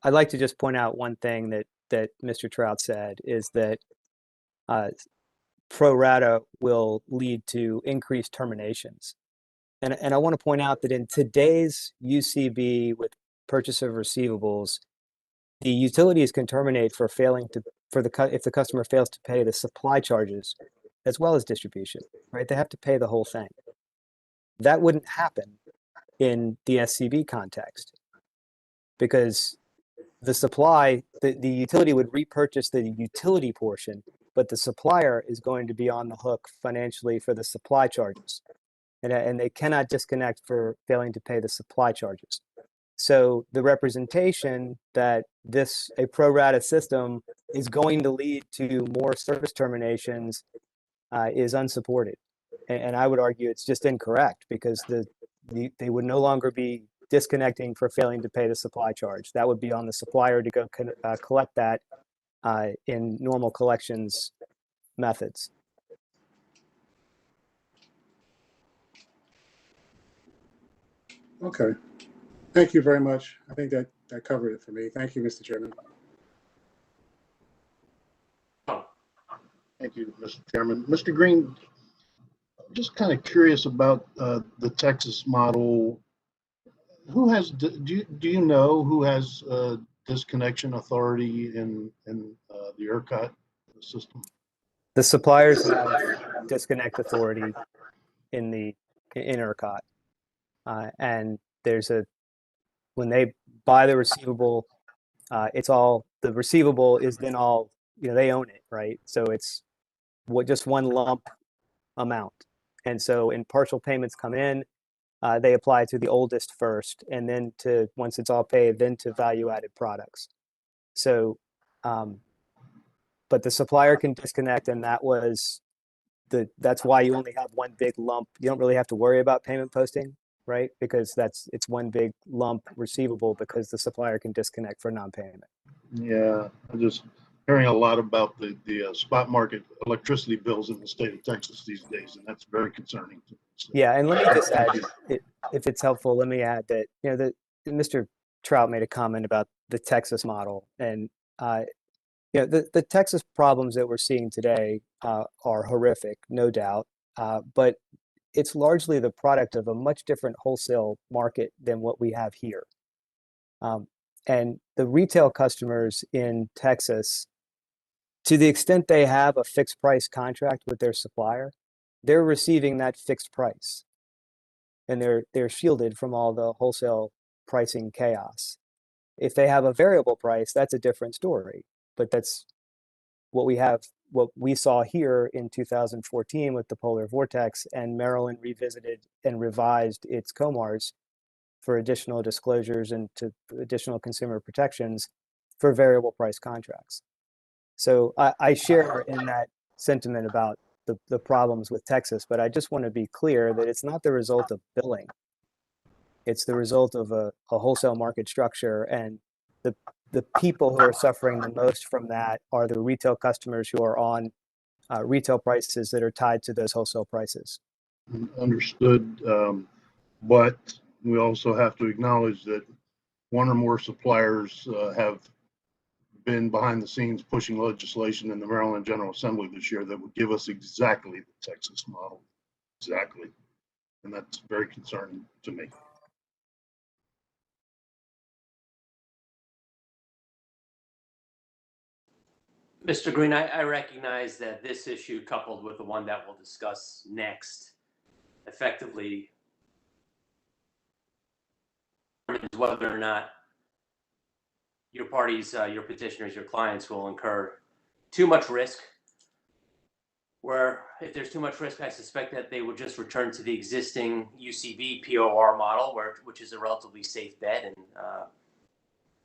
I'd like to just point out one thing that Mr. Trout said is that pro rata will lead to increased terminations, and I want to point out that in today's UCB with purchase of receivables, the utilities can terminate for failing to if the customer fails to pay the supply charges as well as distribution, right? They have to pay the whole thing. That wouldn't happen in the SCB context, because the supply, the utility would repurchase the utility portion, but the supplier is going to be on the hook financially for the supply charges. And they cannot disconnect for failing to pay the supply charges. So the representation that a pro rata system is going to lead to more service terminations is unsupported. And I would argue it's just incorrect, because they would no longer be disconnecting for failing to pay the supply charge. That would be on the supplier to go collect that in normal collections methods. Okay. Thank you very much. I think that covered it for me. Thank you, Mr. Chairman. Thank you, Mr. Chairman. Mr. Green, just kind of curious about the Texas model. Who has, do you know who has disconnection authority in the ERCOT system? The suppliers have disconnect authority in ERCOT. And when they buy the receivable, the receivable is then all, they own it, right? So it's just one lump amount. And so when partial payments come in, they apply to the oldest first, and then once it's all paid, then to value-added products. So, but the supplier can disconnect, and that's why you only have one big lump. You don't really have to worry about payment posting, right? Because it's one big lump receivable, because the supplier can disconnect for non-payment. Yeah, I'm just hearing a lot about the spot market electricity bills in the state of Texas these days, and that's very concerning to me. So, yeah, and let me just add, if it's helpful, let me add that Mr. Trout made a comment about the Texas model, and the Texas problems that we're seeing today are horrific, no doubt, but it's largely the product of a much different wholesale market than what we have here. And the retail customers in Texas, to the extent they have a fixed price contract with their supplier, they're receiving that fixed price, and they're shielded from all the wholesale pricing chaos. If they have a variable price, that's a different story. But that's what we saw here in 2014 with the polar vortex, and Maryland revisited and revised its COMARs for additional disclosures and to additional consumer protections for variable price contracts. So I share in that sentiment about the problems with Texas, but I just want to be clear that it's not the result of billing. It's the result of a wholesale market structure, and the people who are suffering the most from that are the retail customers who are on retail prices that are tied to those wholesale prices. Understood. But we also have to acknowledge that one or more suppliers have been behind the scenes pushing legislation in the Maryland General Assembly this year that would give us exactly the Texas model. Exactly. And that's very concerning to me. Mr. Green, I recognize that this issue, coupled with the one that we'll discuss next, effectively determines whether or not your parties, your petitioners, your clients will incur too much risk. Where if there's too much risk, I suspect that they would just return to the existing UCB POR model, which is a relatively safe bet and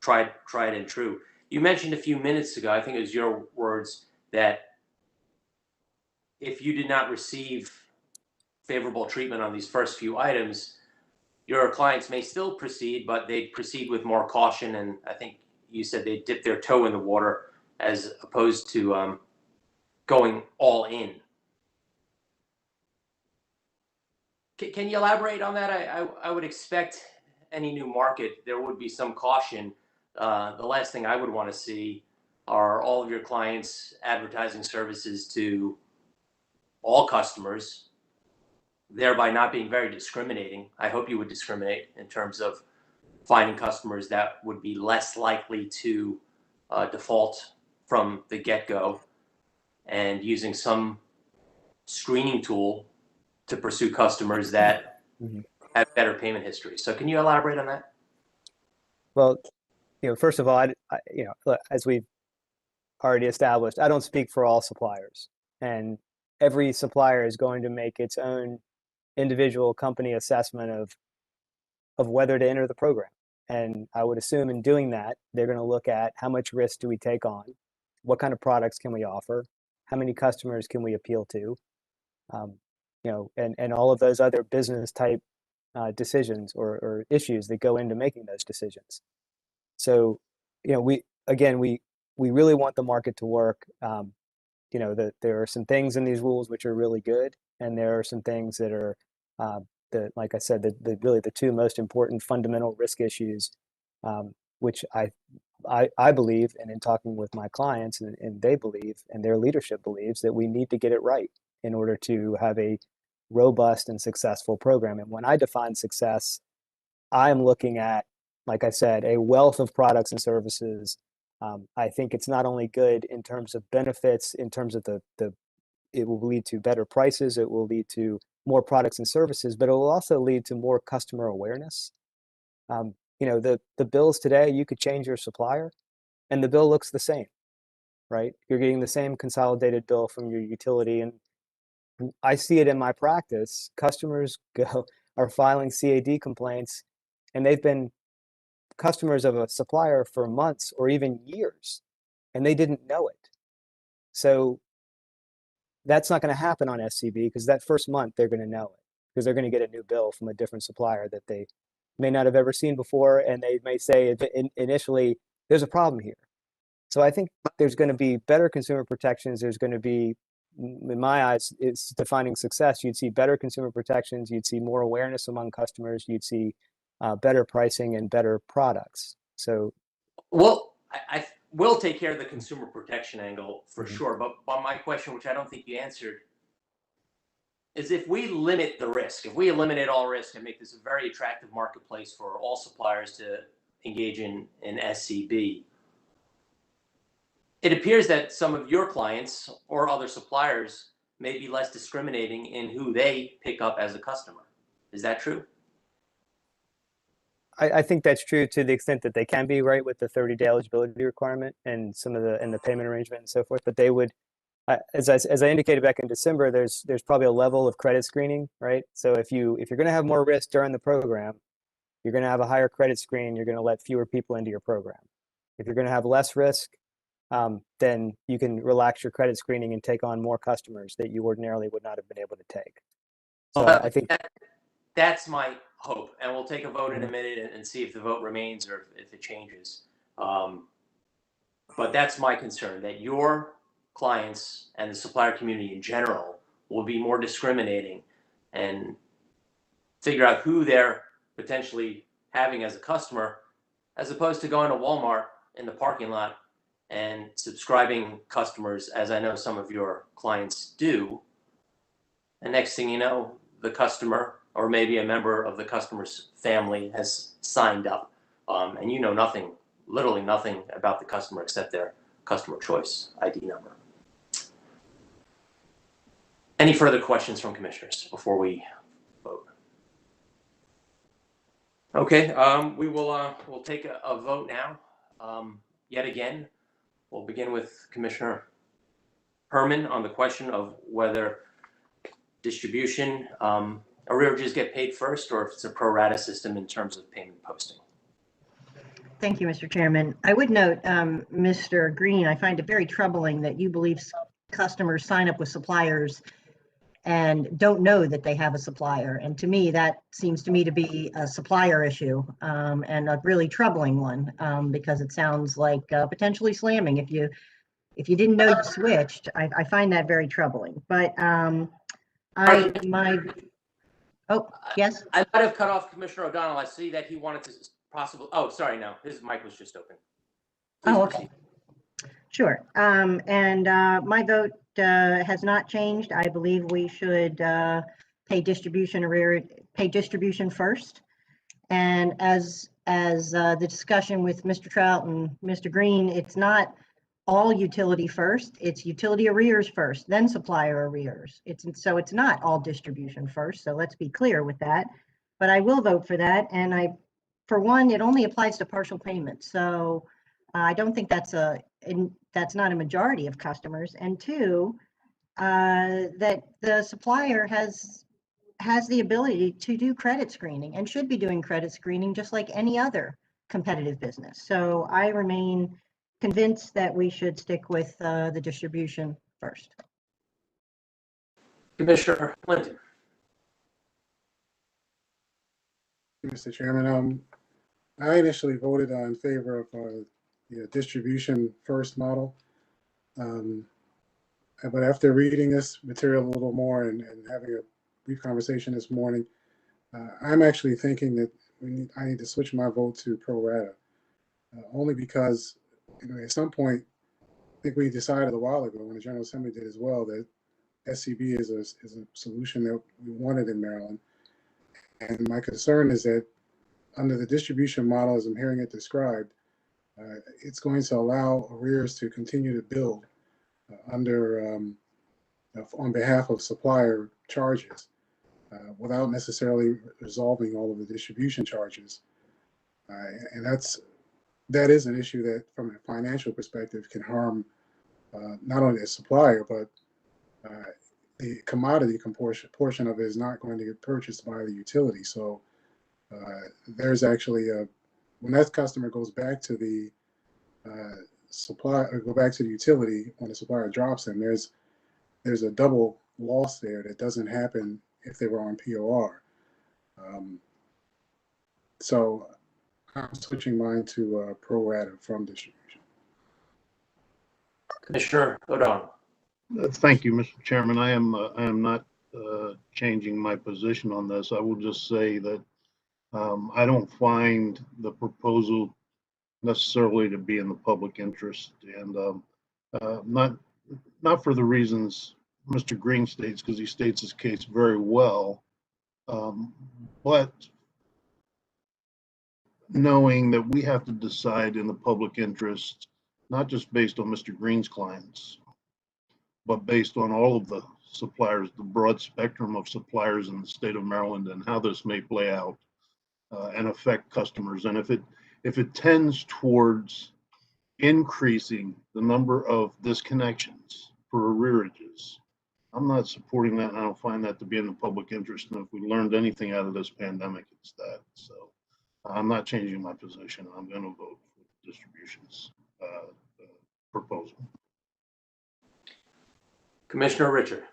tried and true. You mentioned a few minutes ago, I think it was your words, that if you did not receive favorable treatment on these first few items, your clients may still proceed, but they'd proceed with more caution. And I think you said they dip their toe in the water as opposed to going all in. Can you elaborate on that? I would expect any new market, there would be some caution. The last thing I would want to see are all of your clients advertising services to all customers, thereby not being very discriminating. I hope you would discriminate in terms of finding customers that would be less likely to default from the get-go, and using some screening tool to pursue customers that have better payment history. So can you elaborate on that? Well, first of all, as we've already established, I don't speak for all suppliers, and every supplier is going to make its own individual company assessment of whether to enter the program. And I would assume in doing that, they're going to look at how much risk do we take on, what kind of products can we offer, how many customers can we appeal to, and all of those other business type decisions or issues that go into making those decisions. So, we really want the market to work. There are some things in these rules which are really good, and there are some things that are, like I said, really the two most important fundamental risk issues, which I believe, and in talking with my clients, and they believe, and their leadership believes, that we need to get it right in order to have a robust and successful program. And when I define success, I'm looking at, like I said, a wealth of products and services. I think it's not only good in terms of benefits, in terms of it will lead to better prices, it will lead to more products and services, but it will also lead to more customer awareness. The bills today, you could change your supplier and the bill looks the same, right? You're getting the same consolidated bill from your utility. And I see it in my practice. Customers are filing CAD complaints, and they've been customers of a supplier for months or even years, and they didn't know it. So that's not going to happen on SCB, because that first month they're going to know it, because they're going to get a new bill from a different supplier that they may not have ever seen before, and they may say initially, there's a problem here. So I think there's going to be better consumer protections. There's going to be, in my eyes, it's defining success. You'd see better consumer protections. You'd see more awareness among customers. You'd see better pricing and better products. So, well, I will take care of the consumer protection angle for sure. But my question, which I don't think you answered, is if we limit the risk, if we eliminate all risk and make this a very attractive marketplace for all suppliers to engage in SCB, it appears that some of your clients or other suppliers may be less discriminating in who they pick up as a customer. Is that true? I think that's true to the extent that they can be, right, with the 30-day eligibility requirement and some of the payment arrangement and so forth. But they would, as I indicated back in December, there's probably a level of credit screening, right? So if you're going to have more risk during the program, you're going to have a higher credit screen. You're going to let fewer people into your program. If you're going to have less risk, then you can relax your credit screening and take on more customers that you ordinarily would not have been able to take. So I think that's my hope, and we'll take a vote in a minute and see if the vote remains or if it changes. But that's my concern, that your clients and the supplier community in general will be more discriminating and figure out who they're potentially having as a customer, as opposed to going to Walmart in the parking lot and subscribing customers, as I know some of your clients do. And next thing you know, the customer, or maybe a member of the customer's family, has signed up, and you know nothing, literally nothing about the customer except their customer choice ID number. Any further questions from commissioners before we vote? Okay, we'll take a vote now. Yet again, we'll begin with Commissioner Herman on the question of whether distribution arrearages get paid first, or if it's a pro rata system in terms of payment posting. Thank you, Mr. Chairman. I would note, Mr. Green, I find it very troubling that you believe customers sign up with suppliers and don't know that they have a supplier. And to me, that seems to me to be a supplier issue, and a really troubling one, because it sounds like potentially slamming. If you didn't know you switched, I find that very troubling. But yes? I might have cut off Commissioner O'Donnell. I see that he wanted to possibly, oh, sorry, no, his mic was just open. Please okay. proceed. Sure. And my vote has not changed. I believe we should pay distribution first. And as the discussion with Mr. Trout and Mr. Green, it's not all utility first. It's utility arrears first, then supplier arrears. It's not all distribution first. So let's be clear with that. but I will vote for that. And for one, it only applies to partial payments. So I don't think that's not a majority of customers. And two, that the supplier has the ability to do credit screening and should be doing credit screening just like any other competitive business. So I remain convinced that we should stick with the distribution first. Commissioner Linton. Mr. Chairman, I initially voted in favor of the distribution first model. But after reading this material a little more and having a brief conversation this morning, I'm actually thinking that I need to switch my vote to pro rata, only because at some point, I think we decided a while ago when the General Assembly did as well that SCB is a solution that we wanted in Maryland. And my concern is that under the distribution model, as I'm hearing it described, it's going to allow arrears to continue to build on behalf of supplier charges without necessarily resolving all of the distribution charges. And that is an issue that from a financial perspective can harm not only the supplier, but the commodity portion of it is not going to get purchased by the utility. So there's actually when that customer goes back to the utility, when the supplier drops them, there's a double loss there that doesn't happen if they were on POR. So I'm switching mine to pro rata from distribution. Commissioner O'Donnell. Thank you, Mr. Chairman. I am not changing my position on this. I will just say that I don't find the proposal necessarily to be in the public interest, and not for the reasons Mr. Green states, because he states his case very well, but knowing that we have to decide in the public interest, not just based on Mr. Green's clients, but based on all of the suppliers, the broad spectrum of suppliers in the state of Maryland, and how this may play out and affect customers. And if it tends towards increasing the number of disconnections for arrearages, I'm not supporting that, and I don't find that to be in the public interest. And if we learned anything out of this pandemic, it's that. So I'm not changing my position. I'm going to vote for the distributions proposal. Commissioner Richard.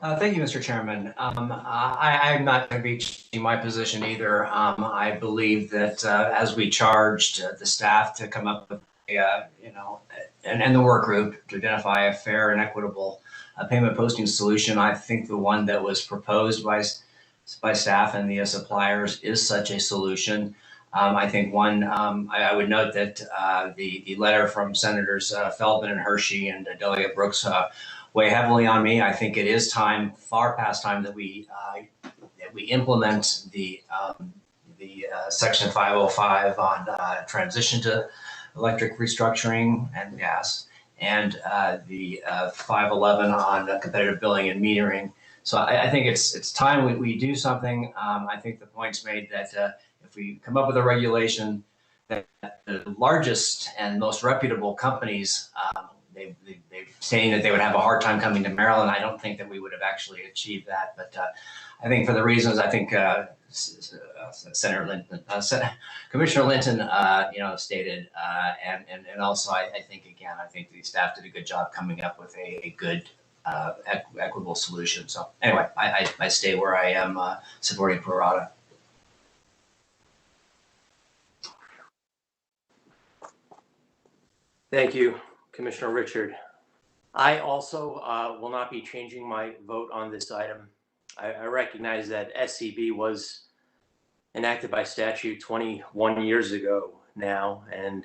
Thank you, Mr. Chairman. I'm not going to be changing my position either. I believe that as we charged the staff to come up with and the work group to identify a fair and equitable payment posting solution, I think the one that was proposed by staff and the suppliers is such a solution. I think I would note that the letter from Senators Feldman and Hershey and Delegate Brooks weigh heavily on me. I think it is time, far past time, that we implement the Section 505 on transition to electric restructuring and gas, and the 511 on competitive billing and metering. So I think it's time we do something. I think the point's made that if we come up with a regulation that the largest and most reputable companies, they're saying that they would have a hard time coming to Maryland. I don't think that we would have actually achieved that. But I think for the reasons I think Senator Linton, Commissioner Linton, stated, and also I think the staff did a good job coming up with a good equitable solution. So anyway, I stay where I am, supporting pro rata. Thank you, Commissioner Richard. I also will not be changing my vote on this item. I recognize that SCB was enacted by statute 21 years ago now, and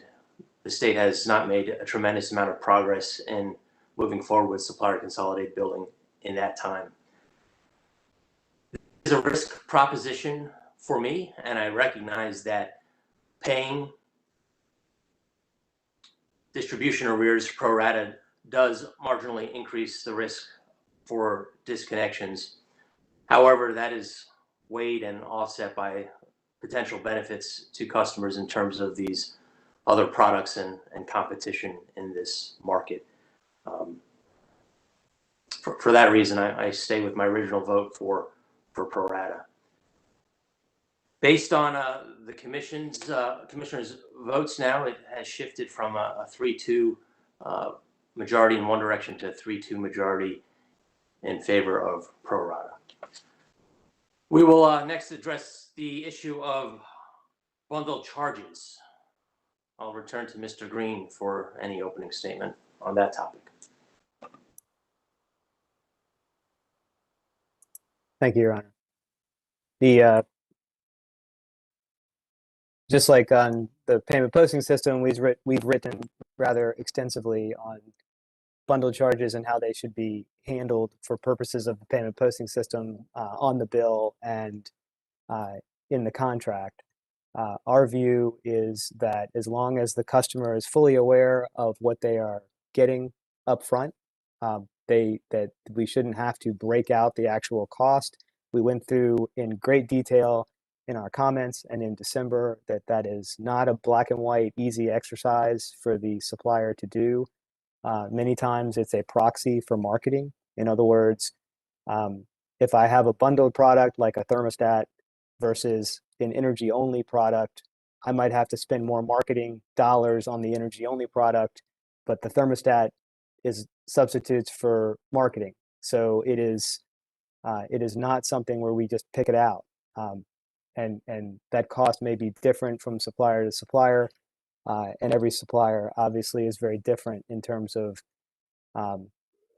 the state has not made a tremendous amount of progress in moving forward with supplier consolidated billing in that time. It's a risk proposition for me, and I recognize that paying distribution arrears pro rata does marginally increase the risk for disconnections. However, that is weighed and offset by potential benefits to customers in terms of these other products and competition in this market. For that reason, I stay with my original vote for pro rata. Based on the commissioners' votes now, it has shifted from a 3-2 majority in one direction to a 3-2 majority in favor of pro rata. We will next address the issue of bundled charges. I'll return to Mr. Green for any opening statement on that topic. Thank you, Your Honor. Just like on the payment posting system, we've written rather extensively on bundled charges and how they should be handled for purposes of the payment posting system on the bill and in the contract. Our view is that as long as the customer is fully aware of what they are getting up front, that we shouldn't have to break out the actual cost. We went through in great detail in our comments and in December that is not a black and white easy exercise for the supplier to do. Many times it's a proxy for marketing. In other words, if I have a bundled product like a thermostat versus an energy only product, I might have to spend more marketing dollars on the energy only product, but the thermostat is substitutes for marketing. So it is not something where we just pick it out. And that cost may be different from supplier to supplier, and every supplier obviously is very different in terms of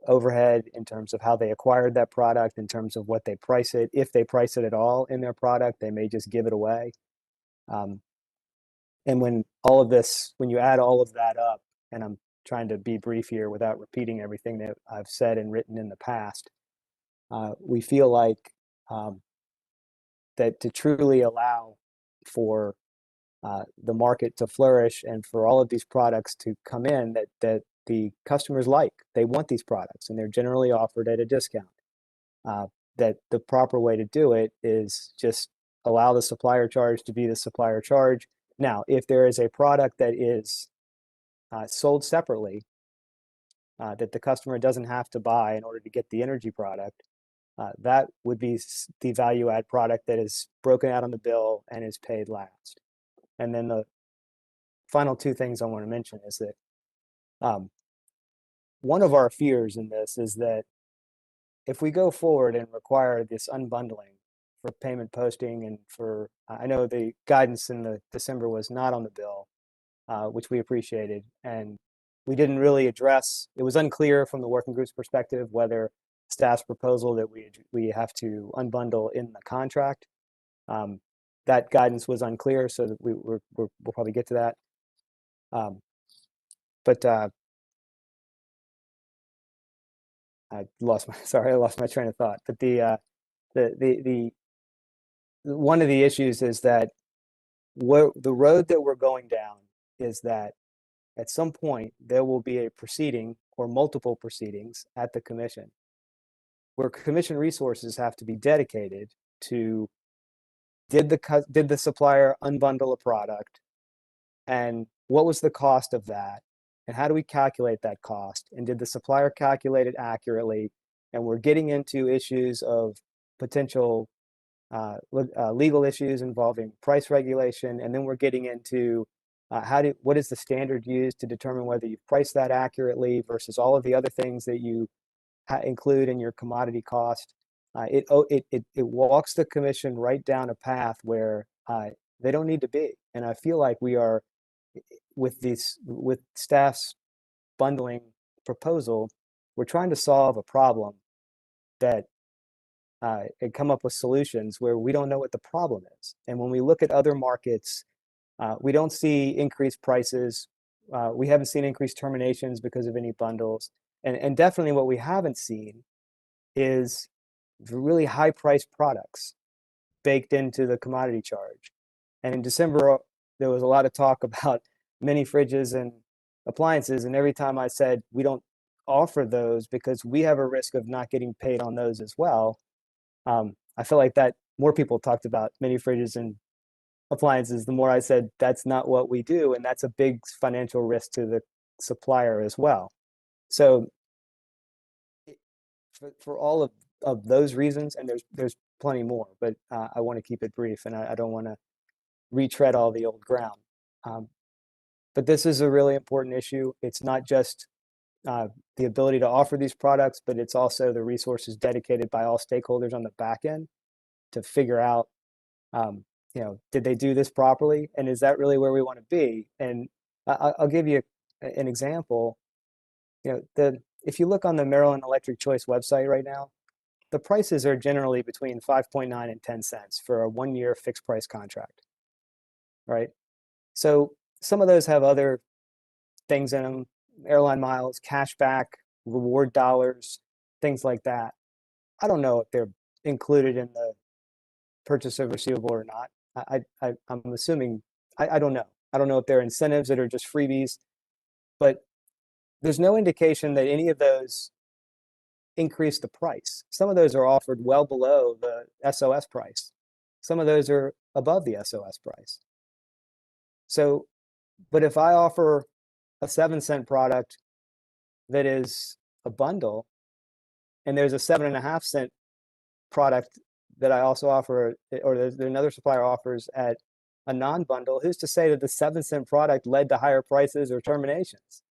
overhead, in terms of how they acquired that product, in terms of what they price it. If they price it at all in their product, they may just give it away. And when you add all of that up, and I'm trying to be brief here without repeating everything that I've said and written in the past, we feel like that to truly allow for the market to flourish and for all of these products to come in that the customers like, they want these products and they're generally offered at a discount, that the proper way to do it is just allow the supplier charge to be the supplier charge. Now, if there is a product that is sold separately, that the customer doesn't have to buy in order to get the energy product, that would be the value add product that is broken out on the bill and is paid last. And then the final two things I want to mention is that one of our fears in this is that if we go forward and require this unbundling for payment posting and for, I know the guidance in the December was not on the bill, which we appreciated. And we didn't really address, it was unclear from the working group's perspective whether staff's proposal that we have to unbundle in the contract. That guidance was unclear, so that we'll probably get to that. But I lost my train of thought. But the one of the issues is that the road that we're going down is that at some point there will be a proceeding or multiple proceedings at the commission where commission resources have to be dedicated to did the supplier unbundle a product, and what was the cost of that, and how do we calculate that cost, and did the supplier calculate it accurately? And we're getting into issues of potential legal issues involving price regulation, and then we're getting into what is the standard used to determine whether you've priced that accurately versus all of the other things that you include in your commodity cost. It walks the commission right down a path where they don't need to be. And I feel like we are, with staff's bundling proposal, we're trying to solve a problem that and come up with solutions where we don't know what the problem is. And when we look at other markets, we don't see increased prices. We haven't seen increased terminations because of any bundles. And definitely what we haven't seen is really high priced products baked into the commodity charge. And in December, there was a lot of talk about mini fridges and appliances. And every time I said, we don't offer those because we have a risk of not getting paid on those as well, I feel like that more people talked about mini fridges and appliances, the more I said that's not what we do, and that's a big financial risk to the supplier as well. So for all of those reasons, and there's plenty more, but I want to keep it brief, and I don't want to retread all the old ground. But this is a really important issue. It's not just the ability to offer these products, but it's also the resources dedicated by all stakeholders on the back end to figure out, did they do this properly? And is that really where we want to be? And I'll give you an example. If you look on the Maryland Electric Choice website right now, the prices are generally between 5.9 and 10 cents for a 1-year fixed price contract, right? So some of those have other things in them, airline miles, cashback, reward dollars, things like that. I don't know if they're included in the purchase of receivable or not. I'm assuming, I don't know. I don't know if they're incentives that are just freebies, but there's no indication that any of those increase the price. Some of those are offered well below the SOS price. Some of those are above the SOS price. So, but if I offer a 7-cent product that is a bundle, and there's a 7.5-cent product that I also offer, or there's another supplier offers at a non-bundle, who's to say that the 7-cent product led to higher prices or terminations?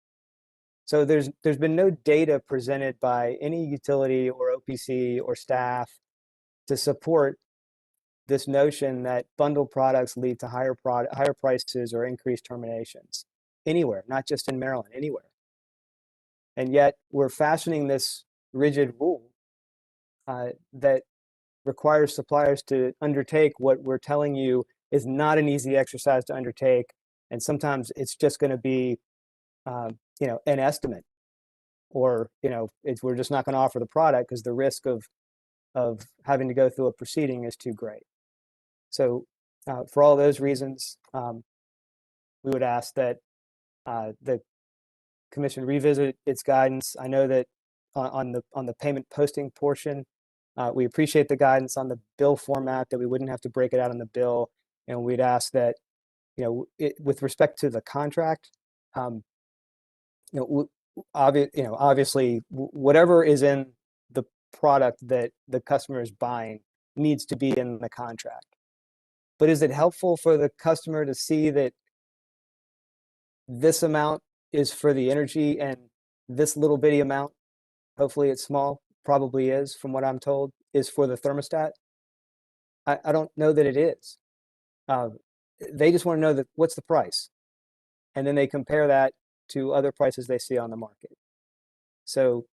So there's been no data presented by any utility or OPC or staff to support this notion that bundled products lead to higher prices or increased terminations anywhere, not just in Maryland, anywhere. And yet we're fashioning this rigid rule that requires suppliers to undertake what we're telling you is not an easy exercise to undertake. And sometimes it's just going to be an estimate, or we're just not going to offer the product because the risk of having to go through a proceeding is too great. So for all those reasons, we would ask that the Commission revisit its guidance. I know that on the payment posting portion, we appreciate the guidance on the bill format, that we wouldn't have to break it out on the bill, and we'd ask that with respect to the contract, obviously whatever is in the product that the customer is buying needs to be in the contract. But is it helpful for the customer to see that this amount is for the energy and this little bitty amount, hopefully it's small, probably is from what I'm told, is for the thermostat? I don't know that it is. They just want to know that what's the price, and then they compare that to other prices they see on the market. So,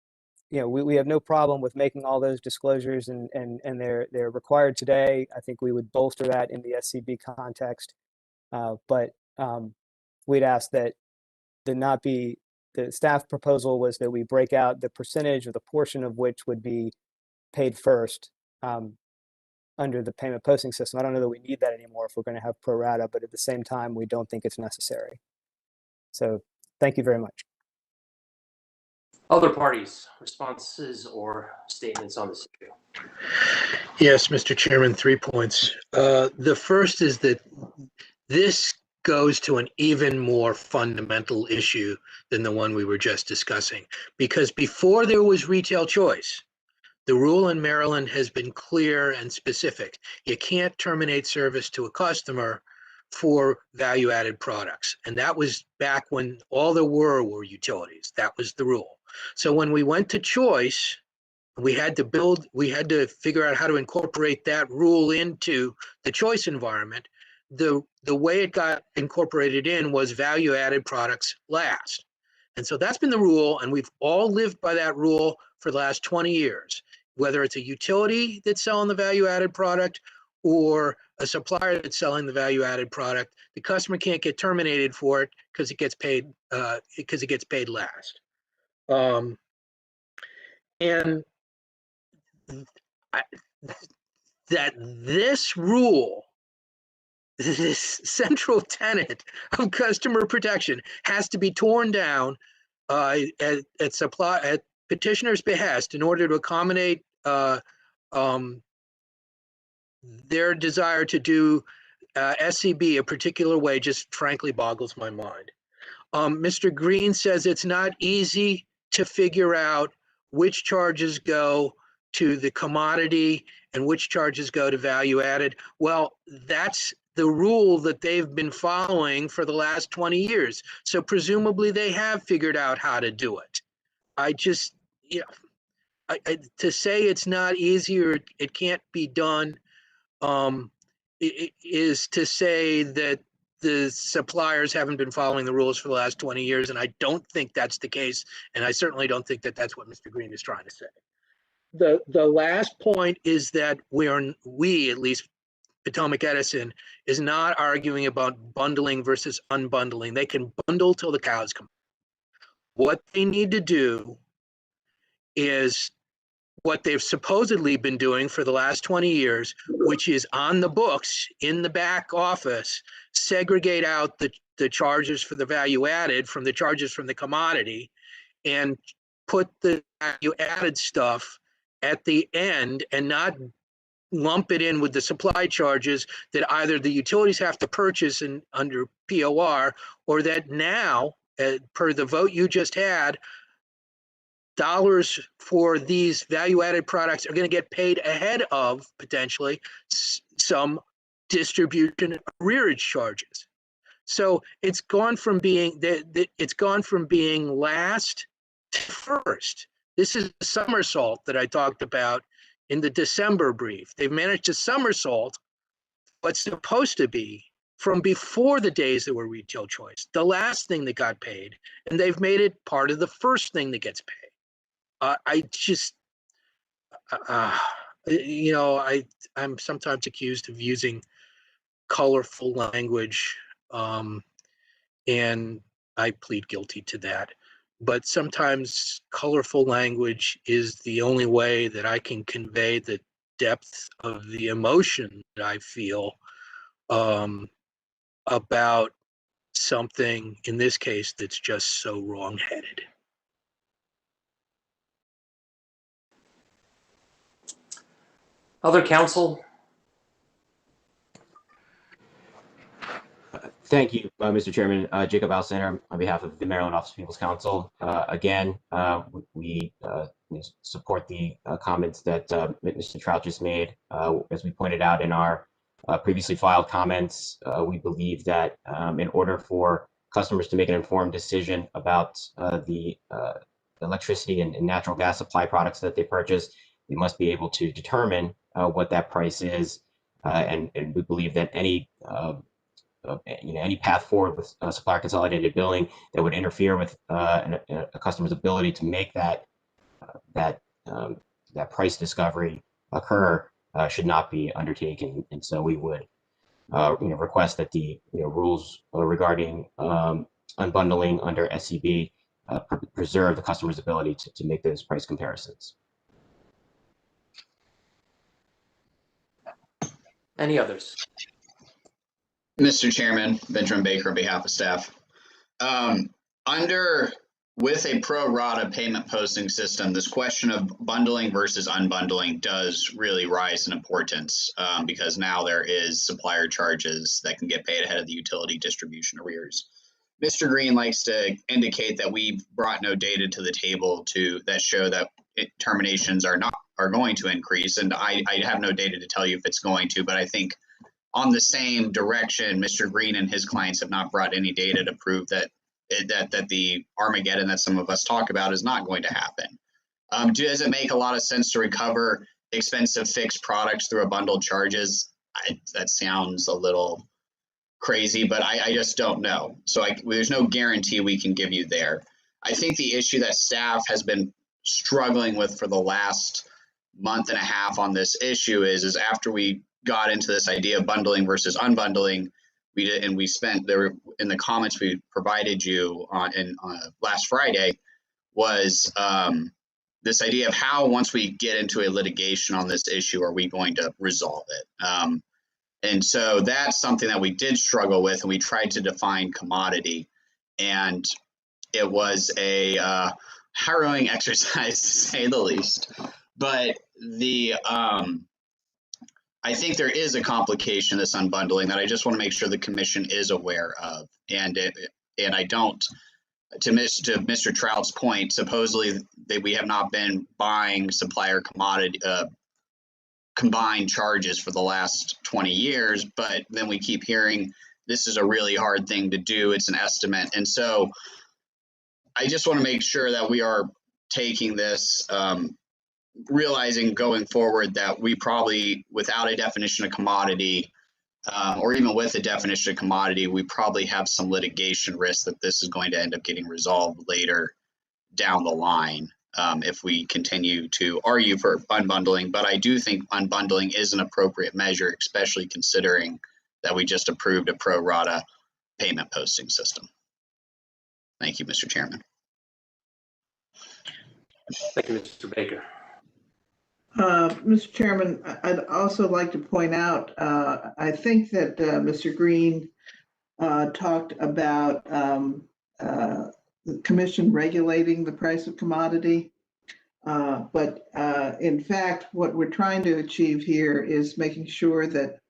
we have no problem with making all those disclosures, and they're required today. I think we would bolster that in the SCB context, but we'd ask that the staff proposal was that we break out the percentage or the portion of which would be paid first under the payment posting system. I don't know that we need that anymore if we're going to have pro rata, but at the same time, we don't think it's necessary. So thank you very much. Other parties, responses or statements on this issue? Yes, Mr. Chairman, 3 points. The first is that this goes to an even more fundamental issue than the one we were just discussing, because before there was retail choice, the rule in Maryland has been clear and specific. You can't terminate service to a customer for value-added products. And that was back when all there were utilities. That was the rule. So when we went to choice, we had to figure out how to incorporate that rule into the choice environment. The way it got incorporated in was value-added products last. And so that's been the rule, and we've all lived by that rule for the last 20 years. Whether it's a utility that's selling the value-added product or a supplier that's selling the value-added product, the customer can't get terminated for it because it gets paid last. And that this rule, this central tenet of customer protection, has to be torn down at petitioner's behest in order to accommodate their desire to do SCB a particular way just frankly boggles my mind. Mr. Green says it's not easy to figure out which charges go to the commodity and which charges go to value added. Well, that's the rule that they've been following for the last 20 years. So presumably they have figured out how to do it. I just, you know, to say it's not easy or it can't be done is to say that the suppliers haven't been following the rules for the last 20 years. And I don't think that's the case. And I certainly don't think that that's what Mr. Green is trying to say. The last point is that we, at least Potomac Edison, is not arguing about bundling versus unbundling. They can bundle till the cows come. What they need to do is what they've supposedly been doing for the last 20 years, which is on the books in the back office, segregate out the charges for the value added from the charges from the commodity and put the value added stuff at the end and not lump it in with the supply charges that either the utilities have to purchase under POR or that now, per the vote you just had, dollars for these value-added products are going to get paid ahead of potentially some distribution arrearage charges. So it's gone from being last to first. This is the somersault that I talked about in the December brief. They've managed to somersault what's supposed to be from before the days that were retail choice, the last thing that got paid, and they've made it part of the first thing that gets paid. I just, you know, I'm sometimes accused of using colorful language, and I plead guilty to that. But sometimes colorful language is the only way that I can convey the depth of the emotion that I feel about something, in this case, that's just so wrong-headed. Other counsel? Thank you, Mr. Chairman. Jacob Alcenter on behalf of the Maryland Office of People's Counsel. Again, we support the comments that Mr. Trout just made. As we pointed out in our previously filed comments, we believe that in order for customers to make an informed decision about the electricity and natural gas supply products that they purchase, they must be able to determine what that price is. And we believe that any path forward with supplier consolidated billing that would interfere with a customer's ability to make that price discovery occur should not be undertaken. And so we would request that the rules regarding unbundling under SCB preserve the customer's ability to make those price comparisons. Any others? Mr. Chairman, Benjamin Baker on behalf of staff. With a pro rata payment posting system, this question of bundling versus unbundling does really rise in importance because now there is supplier charges that can get paid ahead of the utility distribution arrears. Mr. Green likes to indicate that we've brought no data to the table that show that terminations are going to increase, and I have no data to tell you if it's going to, but I think on the same direction, Mr. Green and his clients have not brought any data to prove that the Armageddon that some of us talk about is not going to happen. Does it make a lot of sense to recover expensive fixed products through a bundled charges? That sounds a little crazy, but I just don't know. So there's no guarantee we can give you there. I think the issue that staff has been struggling with for the last month and a half on this issue is after we got into this idea of bundling versus unbundling, we spent there in the comments we provided you on last Friday was this idea of how once we get into a litigation on this issue are we going to resolve it, and so that's something that we did struggle with, and we tried to define commodity, and it was a harrowing exercise to say the least. But I think there is a complication, this unbundling, that I just want to make sure the commission is aware of. And I don't, to Mr. Trout's point, supposedly that we have not been buying supplier commodity combined charges for the last 20 years, but then we keep hearing this is a really hard thing to do. It's an estimate. And so I just want to make sure that we are taking this, realizing going forward that we probably, without a definition of commodity, or even with a definition of commodity, we probably have some litigation risk that this is going to end up getting resolved later down the line if we continue to argue for unbundling. But I do think unbundling is an appropriate measure, especially considering that we just approved a pro rata payment posting system. Thank you, Mr. Chairman. Thank you, Mr. Baker. Mr. Chairman, I'd also like to point out, I think that Mr. Green talked about the commission regulating the price of commodity. But in fact, what we're trying to achieve here is making sure that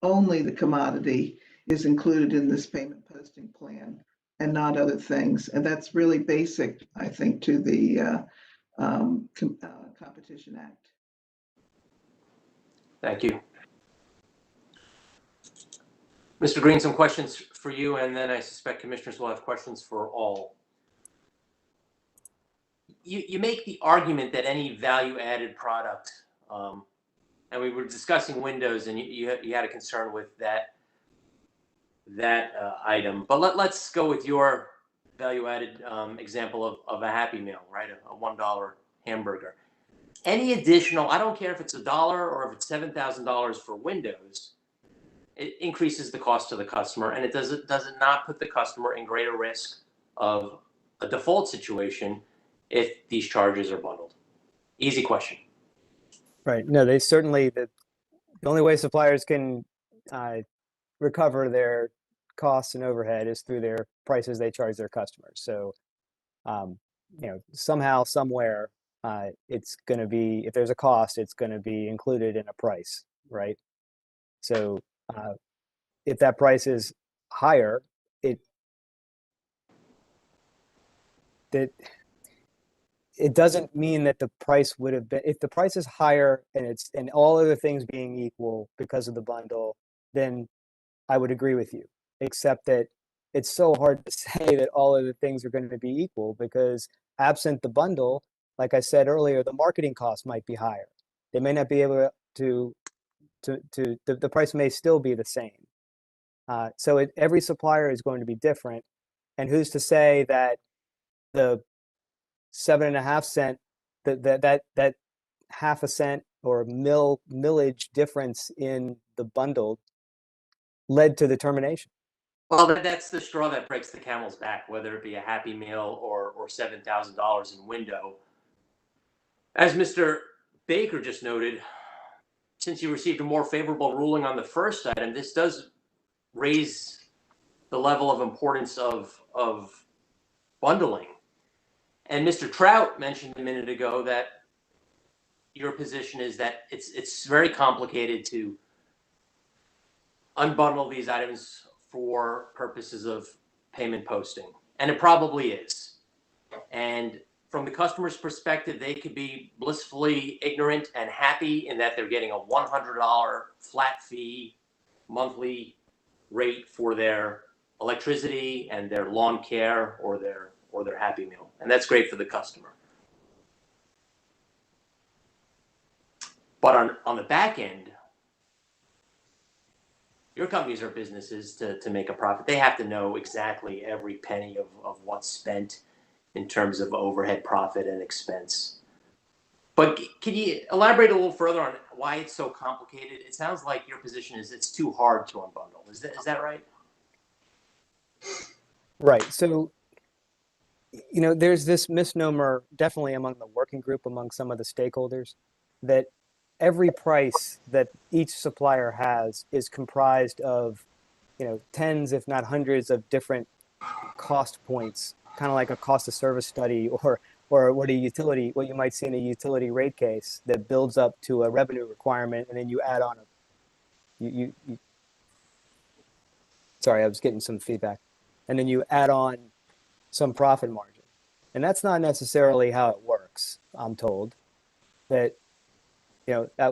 only the commodity is included in this payment posting plan and not other things. And that's really basic, I think, to the Competition Act. Thank you. Mr. Green, some questions for you, and then I suspect commissioners will have questions for all. You make the argument that any value-added product, and we were discussing windows, and you had a concern with that item. But let's go with your value-added example of a Happy Meal, right? A $1 hamburger. Any additional, I don't care if it's $1 or if it's $7,000 for windows, it increases the cost to the customer, and does it not put the customer in greater risk of a default situation if these charges are bundled? Easy question. Right. No, they certainly, the only way suppliers can recover their costs and overhead is through their prices they charge their customers. So, somehow, somewhere, it's going to be, if there's a cost, it's going to be included in a price, right? So if that price is higher, it doesn't mean that the price would have been, if the price is higher and all other things being equal because of the bundle, then I would agree with you, except that it's so hard to say that all other things are going to be equal, because absent the bundle, like I said earlier, the marketing costs might be higher. They may not be able to the price may still be the same. So every supplier is going to be different. And who's to say that the 7.5 cent, that half a cent or millage difference in the bundle led to the termination? Well, that's the straw that breaks the camel's back, whether it be a Happy Meal or $7,000 in window. As Mr. Baker just noted, since you received a more favorable ruling on the first item, this does raise the level of importance of bundling. And Mr. Trout mentioned a minute ago that your position is that it's very complicated to unbundle these items for purposes of payment posting. And it probably is. And from the customer's perspective, they could be blissfully ignorant and happy in that they're getting a $100 flat fee monthly rate for their electricity and their lawn care or their Happy Meal. And that's great for the customer. But on the back end, your companies are businesses to make a profit. They have to know exactly every penny of what's spent in terms of overhead, profit, and expense. But can you elaborate a little further on why it's so complicated? It sounds like your position is it's too hard to unbundle. Is that right? Right. So, there's this misnomer, definitely among the working group, among some of the stakeholders, that every price that each supplier has is comprised of, tens, if not hundreds, of different cost points, kind of like a cost of service study or or what you might see in a utility rate case that builds up to a revenue requirement, and then you add on sorry, I was getting some feedback, and then you add on some profit margin, and that's not necessarily how it works. I'm told that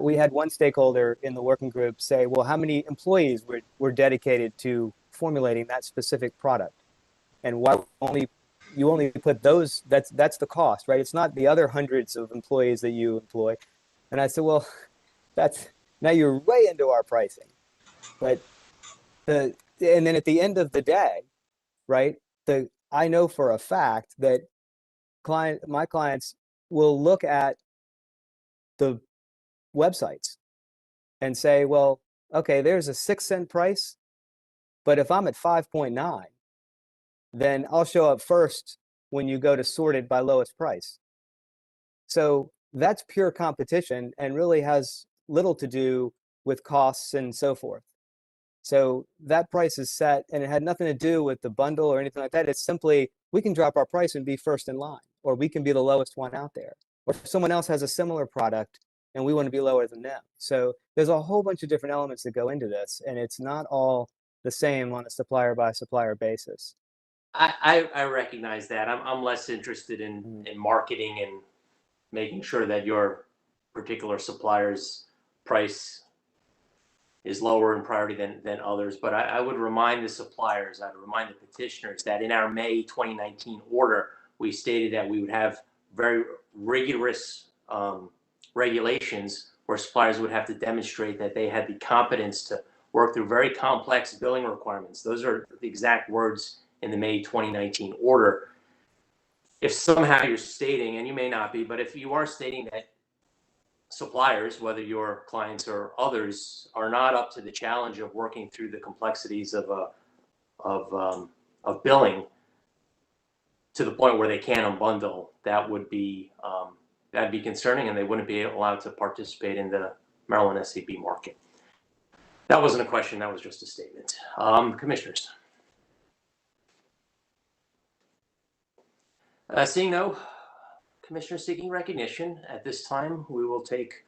we had one stakeholder in the working group say, well, how many employees were dedicated to formulating that specific product, and why you only put those, that's the cost, right? It's not the other hundreds of employees that you employ. And I said, well, now you're way into our pricing. But and then at the end of the day, right, I know for a fact that my clients will look at the websites and say, well, okay, there's a 6-cent price, but if I'm at 5.9, then I'll show up first when you go to sorted by lowest price. So that's pure competition and really has little to do with costs and so forth. So that price is set, and it had nothing to do with the bundle or anything like that. It's simply, we can drop our price and be first in line, or we can be the lowest one out there. Or if someone else has a similar product and we want to be lower than them. So there's a whole bunch of different elements that go into this, and it's not all the same on a supplier by supplier basis. I recognize that. I'm less interested in marketing and making sure that your particular supplier's price is lower in priority than others. But I would remind the suppliers, I'd remind the petitioners that in our May 2019 order, we stated that we would have very rigorous regulations where suppliers would have to demonstrate that they had the competence to work through very complex billing requirements. Those are the exact words in the May 2019 order. If somehow you're stating, and you may not be, but if you are stating that suppliers, whether your clients or others, are not up to the challenge of working through the complexities of billing to the point where they can't unbundle, that would be that'd be concerning, and they wouldn't be allowed to participate in the Maryland SCB market. That wasn't a question, that was just a statement. Commissioners. Seeing no commissioners seeking recognition, at this time, we will take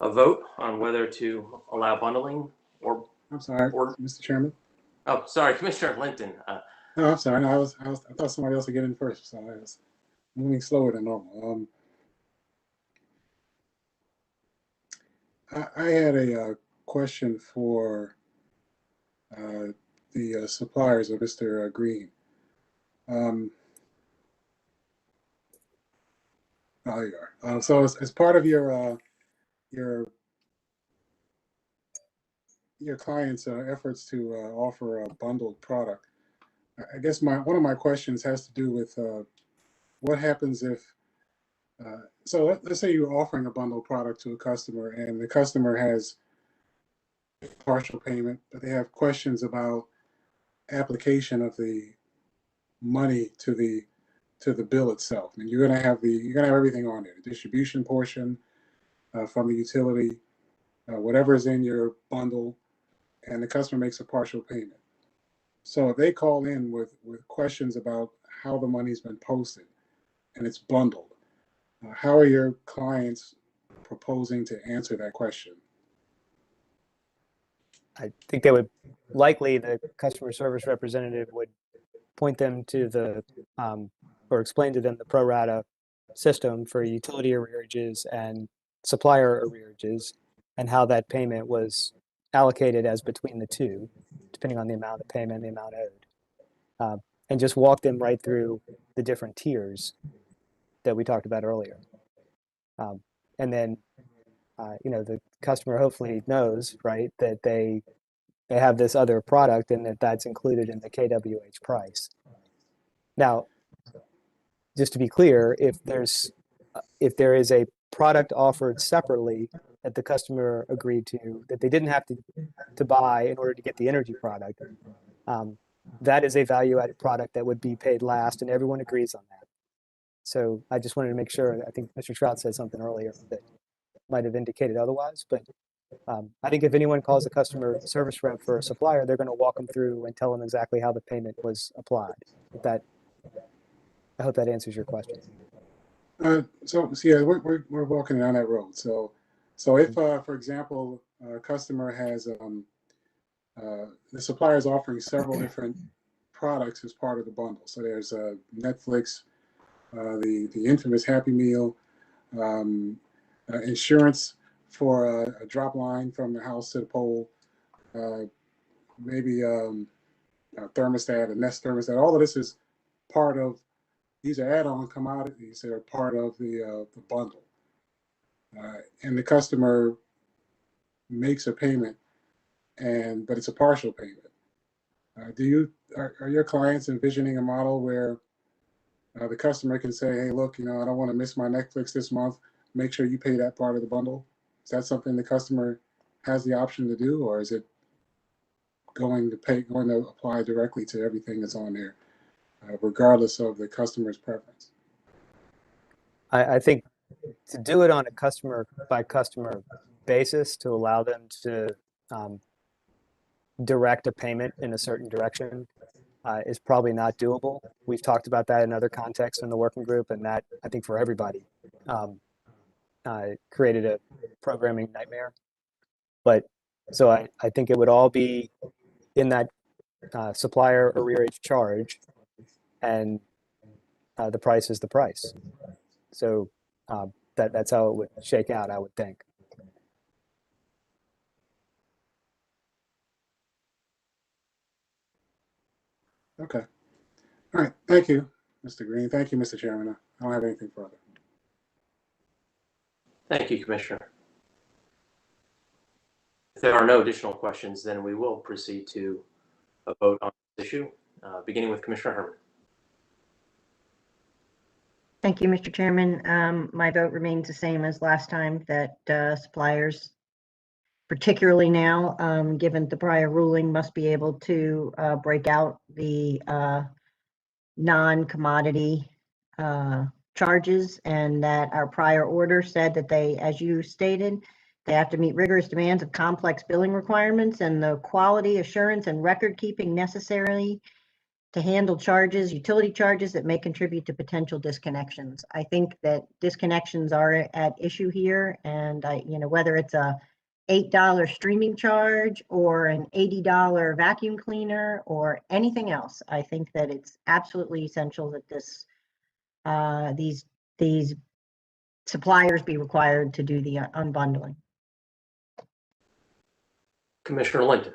a vote on whether to allow bundling or. I'm sorry, Mr. Chairman. Oh, sorry, Commissioner Linton. No, I'm sorry. No, I thought somebody else would get in first, so I was moving slower than normal. I had a question for the suppliers of Mr. Green. Oh, you are. So as part of your clients' efforts to offer a bundled product, I guess one of my questions has to do with what happens if. So let's say you're offering a bundled product to a customer, and the customer has partial payment, but they have questions about application of the money to the bill itself. And you're gonna have everything on there: the distribution portion from the utility, whatever is in your bundle, and the customer makes a partial payment. So if they call in with questions about how the money's been posted and it's bundled, how are your clients proposing to answer that question? I think they would likely, the customer service representative would point them to or explain to them the pro rata system for utility arrearages and supplier arrearages, and how that payment was allocated as between the two, depending on the amount of payment and the amount owed, and just walk them right through the different tiers that we talked about earlier. And then, the customer hopefully knows, right, that they have this other product and that's included in the KWH price. Now, just to be clear, if there is a product offered separately that the customer agreed to, that they didn't have to buy in order to get the energy product, that is a value-added product that would be paid last, and everyone agrees on that. So I just wanted to make sure. I think Mr. Trout said something earlier that might have indicated otherwise, but I think if anyone calls a customer service rep for a supplier, they're going to walk them through and tell them exactly how the payment was applied. I hope that answers your question. So yeah, we're walking down that road. So if, for example, a customer has, the supplier is offering several different products as part of the bundle. So there's Netflix, the infamous Happy Meal, um, insurance for a drop line from the house to the pole, uh, maybe a thermostat, a Nest thermostat. All of this is part of, these are add-on commodities that are part of the bundle. And the customer makes a payment, but it's a partial payment. Are your clients envisioning a model where the customer can say, "Hey, look, I don't want to miss my Netflix this month. Make sure you pay that part of the bundle"? Is that something the customer has the option to do, or is it going to apply directly to everything that's on there, regardless of the customer's preference? I think to do it on a customer by customer basis to allow them to direct a payment in a certain direction is probably not doable. We've talked about that in other contexts in the working group, and that, I think, for everybody created a programming nightmare. But so I think it would all be in that supplier arrearage charge, and the price is the price. So that's how it would shake out, I would think. Okay. All right. Thank you, Mr. Green. Thank you, Mr. Chairman. I don't have anything further. Thank you, Commissioner. If there are no additional questions, then we will proceed to a vote on this issue, beginning with Commissioner Herman. Thank you, Mr. Chairman. My vote remains the same as last time, that suppliers, particularly now, given the prior ruling, must be able to break out the non-commodity charges, and that our prior order said that they, as you stated, they have to meet rigorous demands of complex billing requirements and the quality assurance and record keeping necessary to handle charges, utility charges that may contribute to potential disconnections. I think that disconnections are at issue here, and whether it's a $8 streaming charge or an $80 vacuum cleaner or anything else, I think that it's absolutely essential that these suppliers be required to do the unbundling. Commissioner Linton.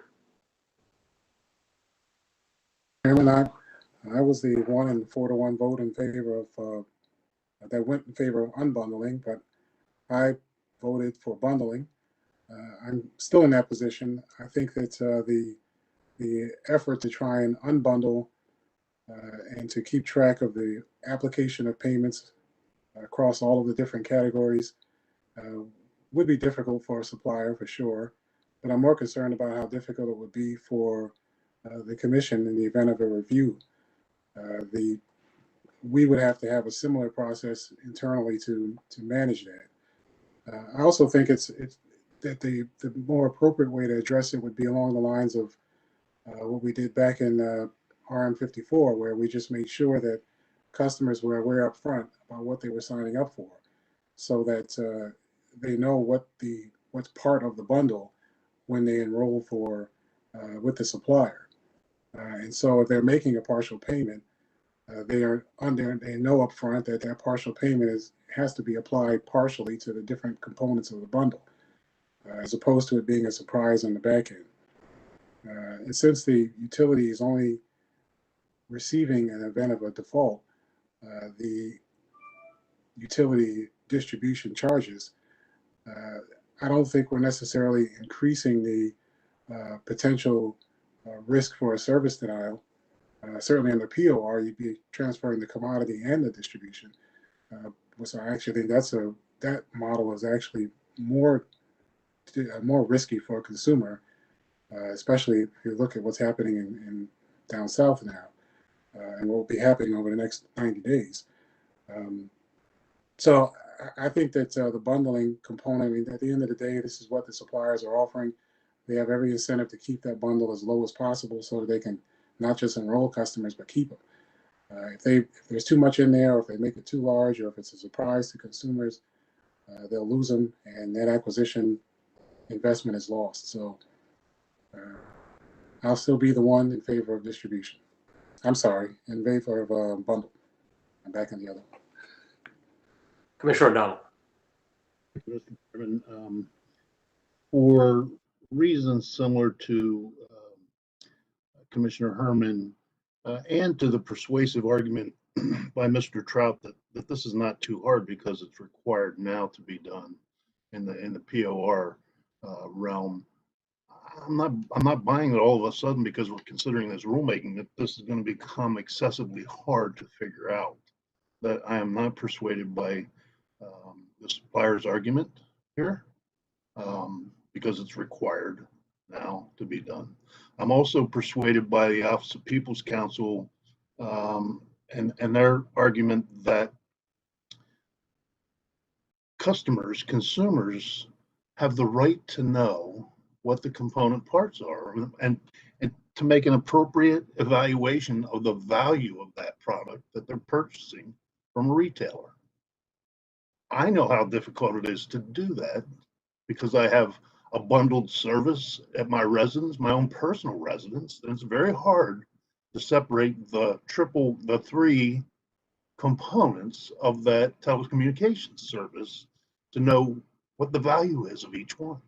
Chairman, I was the 1 and 4-1 vote in favor of that went in favor of unbundling, but I voted for bundling. I'm still in that position. I think that the effort to try and unbundle and to keep track of the application of payments across all of the different categories would be difficult for a supplier for sure, but I'm more concerned about how difficult it would be for the commission in the event of a review. We would have to have a similar process internally to manage that. I also think it's that the more appropriate way to address it would be along the lines of what we did back in RM54, where we just made sure that customers were aware up front about what they were signing up for, so that they know what's part of the bundle when they enroll for with the supplier. And so if they're making a partial payment, they know up front that that partial payment has to be applied partially to the different components of the bundle, as opposed to it being a surprise on the back end. And since the utility is only receiving an event of a default, the utility distribution charges, I don't think we're necessarily increasing the potential risk for a service denial. Certainly in the POR, you'd be transferring the commodity and the distribution. So I actually think that model is actually more risky for a consumer, especially if you look at what's happening in down south now, and what will be happening over the next 90 days. So I think that the bundling component, I mean, at the end of the day, this is what the suppliers are offering. They have every incentive to keep that bundle as low as possible so that they can not just enroll customers, but keep them. If there's too much in there, or if they make it too large, or if it's a surprise to consumers, they'll lose them, and that acquisition investment is lost. So I'll still be the one in favor of distribution. I'm sorry, in favor of bundle. I'm back on the other one. Commissioner O'Donnell. Mr. Chairman, for reasons similar to Commissioner Herman and to the persuasive argument by Mr. Trout that this is not too hard because it's required now to be done in the POR realm. I'm not buying it all of a sudden because we're considering this rulemaking that this is going to become excessively hard to figure out. That I am not persuaded by the supplier's argument here because it's required now to be done. I'm also persuaded by the Office of People's Counsel and their argument that consumers have the right to know what the component parts are and to make an appropriate evaluation of the value of that product that they're purchasing from a retailer. I know how difficult it is to do that because I have a bundled service at my residence, my own personal residence, and it's very hard to separate the three components of that telecommunications service to know what the value is of each one.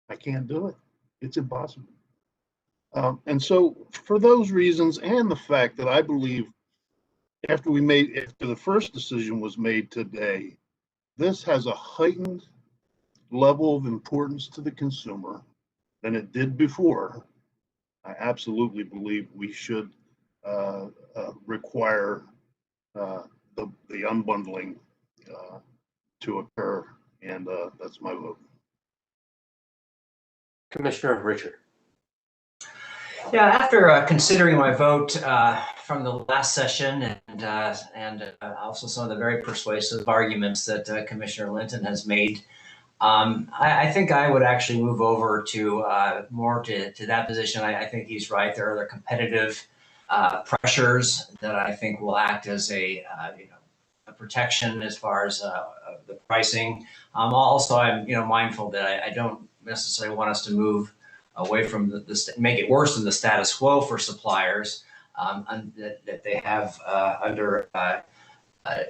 I can't do it. It's impossible. And so for those reasons and the fact that I believe after the first decision was made today, this has a heightened level of importance to the consumer than it did before. I absolutely believe we should require the unbundling to occur, and that's my vote. Commissioner Richard. Yeah, after considering my vote from the last session and also some of the very persuasive arguments that Commissioner Linton has made, I think I would actually move over to more to that position. I think he's right. There are other competitive pressures that I think will act as a protection as far as the pricing. Also, I'm mindful that I don't necessarily want us to move away from make it worse than the status quo for suppliers that they have under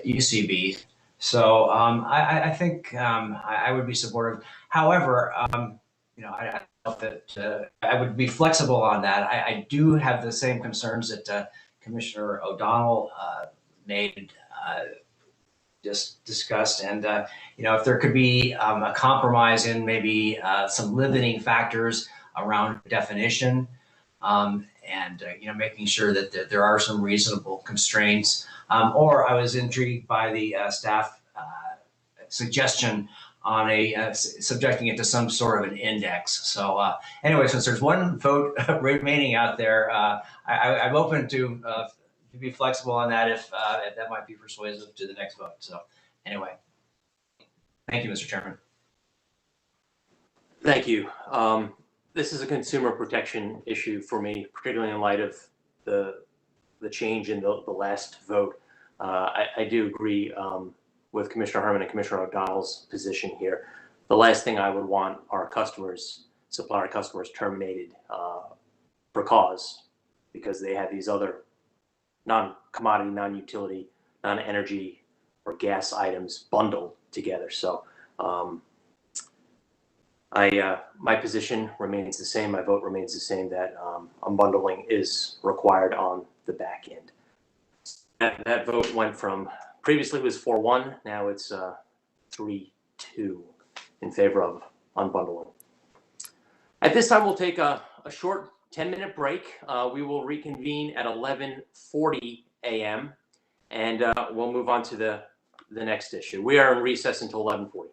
UCB. So I think I would be supportive. However, I don't know that I would be flexible on that. I do have the same concerns that Commissioner O'Donnell made just discussed, and if there could be a compromise in maybe some limiting factors around definition, and making sure that there are some reasonable constraints. Or I was intrigued by the staff suggestion on subjecting it to some sort of an index. So anyway, since there's one vote remaining out there, I'm open to be flexible on that if that might be persuasive to the next vote. So anyway, thank you, Mr. Chairman. Thank you. This is a consumer protection issue for me, particularly in light of the change in the last vote. I do agree with Commissioner Herman and Commissioner O'Donnell's position here. The last thing I would want our supplier customers terminated for cause because they have these other non-commodity, non-utility, non-energy or gas items bundled together. So my position remains the same. My vote remains the same that unbundling is required on the back end. That vote went from previously was 4-1. Now it's 3-2 in favor of unbundling. At this time, we'll take a short 10-minute break. We will reconvene at 11:40 a.m. and we'll move on to the next issue. We are in recess until 11:40.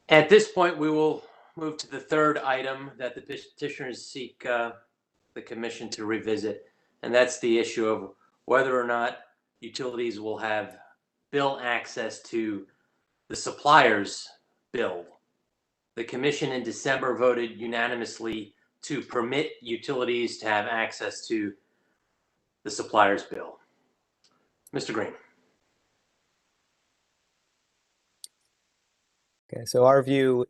At this point, we will move to the third item that the petitioners seek the commission to revisit, and that's the issue of whether or not utilities will have bill access to the supplier's bill. The commission in December voted unanimously to permit utilities to have access to the supplier's bill. Mr. Green. Okay, so our view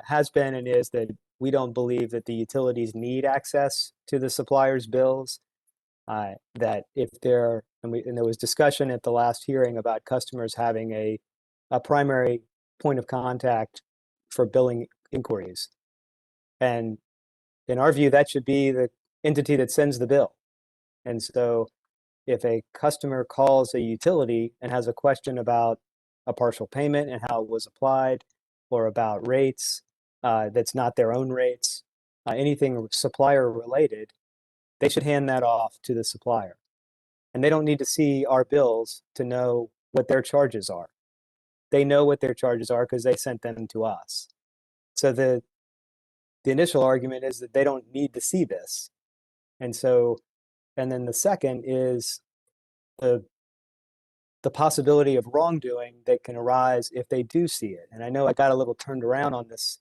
has been and is that we don't believe that the utilities need access to the supplier's bills. That if there, and there was discussion at the last hearing about customers having a primary point of contact for billing inquiries. And in our view, that should be the entity that sends the bill. And so if a customer calls a utility and has a question about a partial payment and how it was applied, or about rates that's not their own rates, anything supplier related, they should hand that off to the supplier. And they don't need to see our bills to know what their charges are. They know what their charges are because they sent them to us. So the initial argument is that they don't need to see this. And so, and then the second is the possibility of wrongdoing that can arise if they do see it. And I know I got a little turned around on this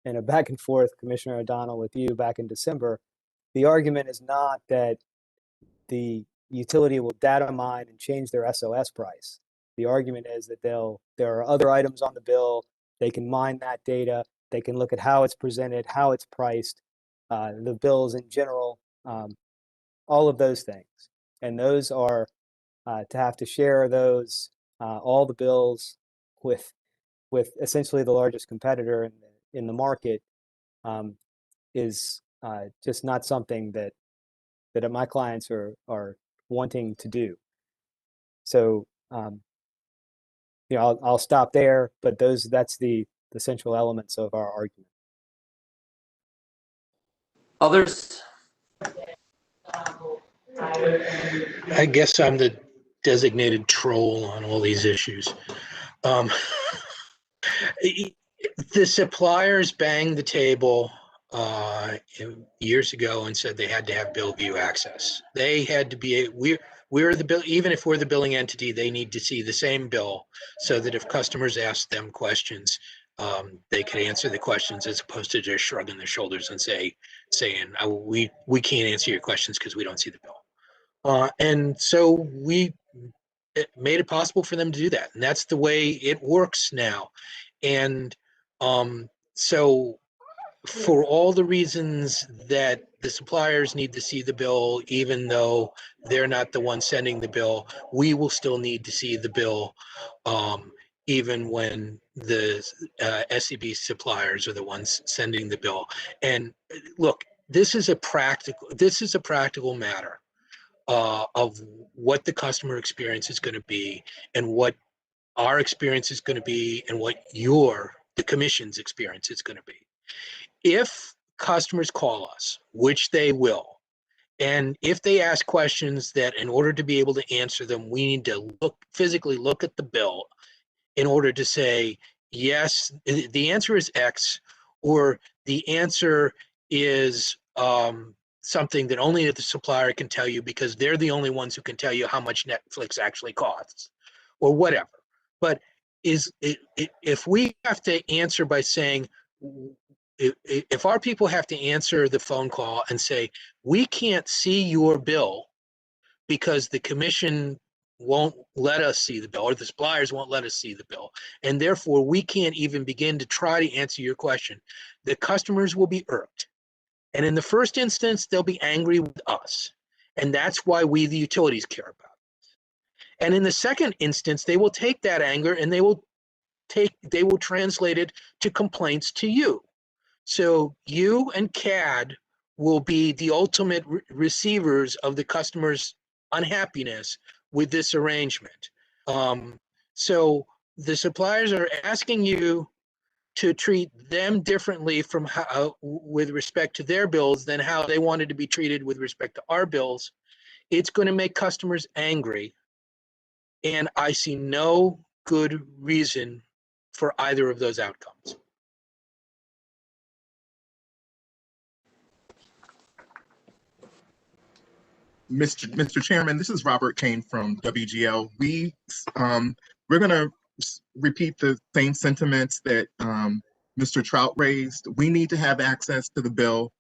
in a back and forth, Commissioner O'Donnell, with you back in December. The argument is not that the utility will data mine and change their SOS price. The argument is that there are other items on the bill. They can mine that data. They can look at how it's presented, how it's priced, the bills in general, all of those things. And those are to have to share those, all the bills with essentially the largest competitor in the market is just not something that my clients are wanting to do. So I'll stop there, but that's the central elements of our argument. Others? I guess I'm the designated troll on all these issues. The suppliers banged the table years ago and said they had to have bill view access. They had to be, we're the bill, even if we're the billing entity, they need to see the same bill so that if customers ask them questions, they can answer the questions as opposed to just shrugging their shoulders and saying, we can't answer your questions because we don't see the bill. And so it made it possible for them to do that. And that's the way it works now. And so for all the reasons that the suppliers need to see the bill, even though they're not the one sending the bill, we will still need to see the bill, even when the SCB suppliers are the ones sending the bill. And look, this is a practical matter of what the customer experience is going to be and what our experience is going to be and what the commission's experience is going to be. If customers call us, which they will, and if they ask questions that in order to be able to answer them, we need to physically look at the bill in order to say, yes, the answer is X, or the answer is something that only the supplier can tell you because they're the only ones who can tell you how much Netflix actually costs, or whatever. But if we have to answer by saying, if our people have to answer the phone call and say, we can't see your bill because the commission won't let us see the bill, or the suppliers won't let us see the bill, and therefore we can't even begin to try to answer your question, the customers will be irked. And in the first instance, they'll be angry with us. And that's why we, the utilities, care about it. And in the second instance, they will take that anger and they will translate it to complaints to you. So you and CAD will be the ultimate receivers of the customer's unhappiness with this arrangement. So the suppliers are asking you to treat them differently from with respect to their bills than how they wanted to be treated with respect to our bills. It's going to make customers angry. And I see no good reason for either of those outcomes. Mr. Chairman, this is Robert Kane from WGL. We're going to repeat the same sentiments that Mr. Trout raised. We need to have access to the bill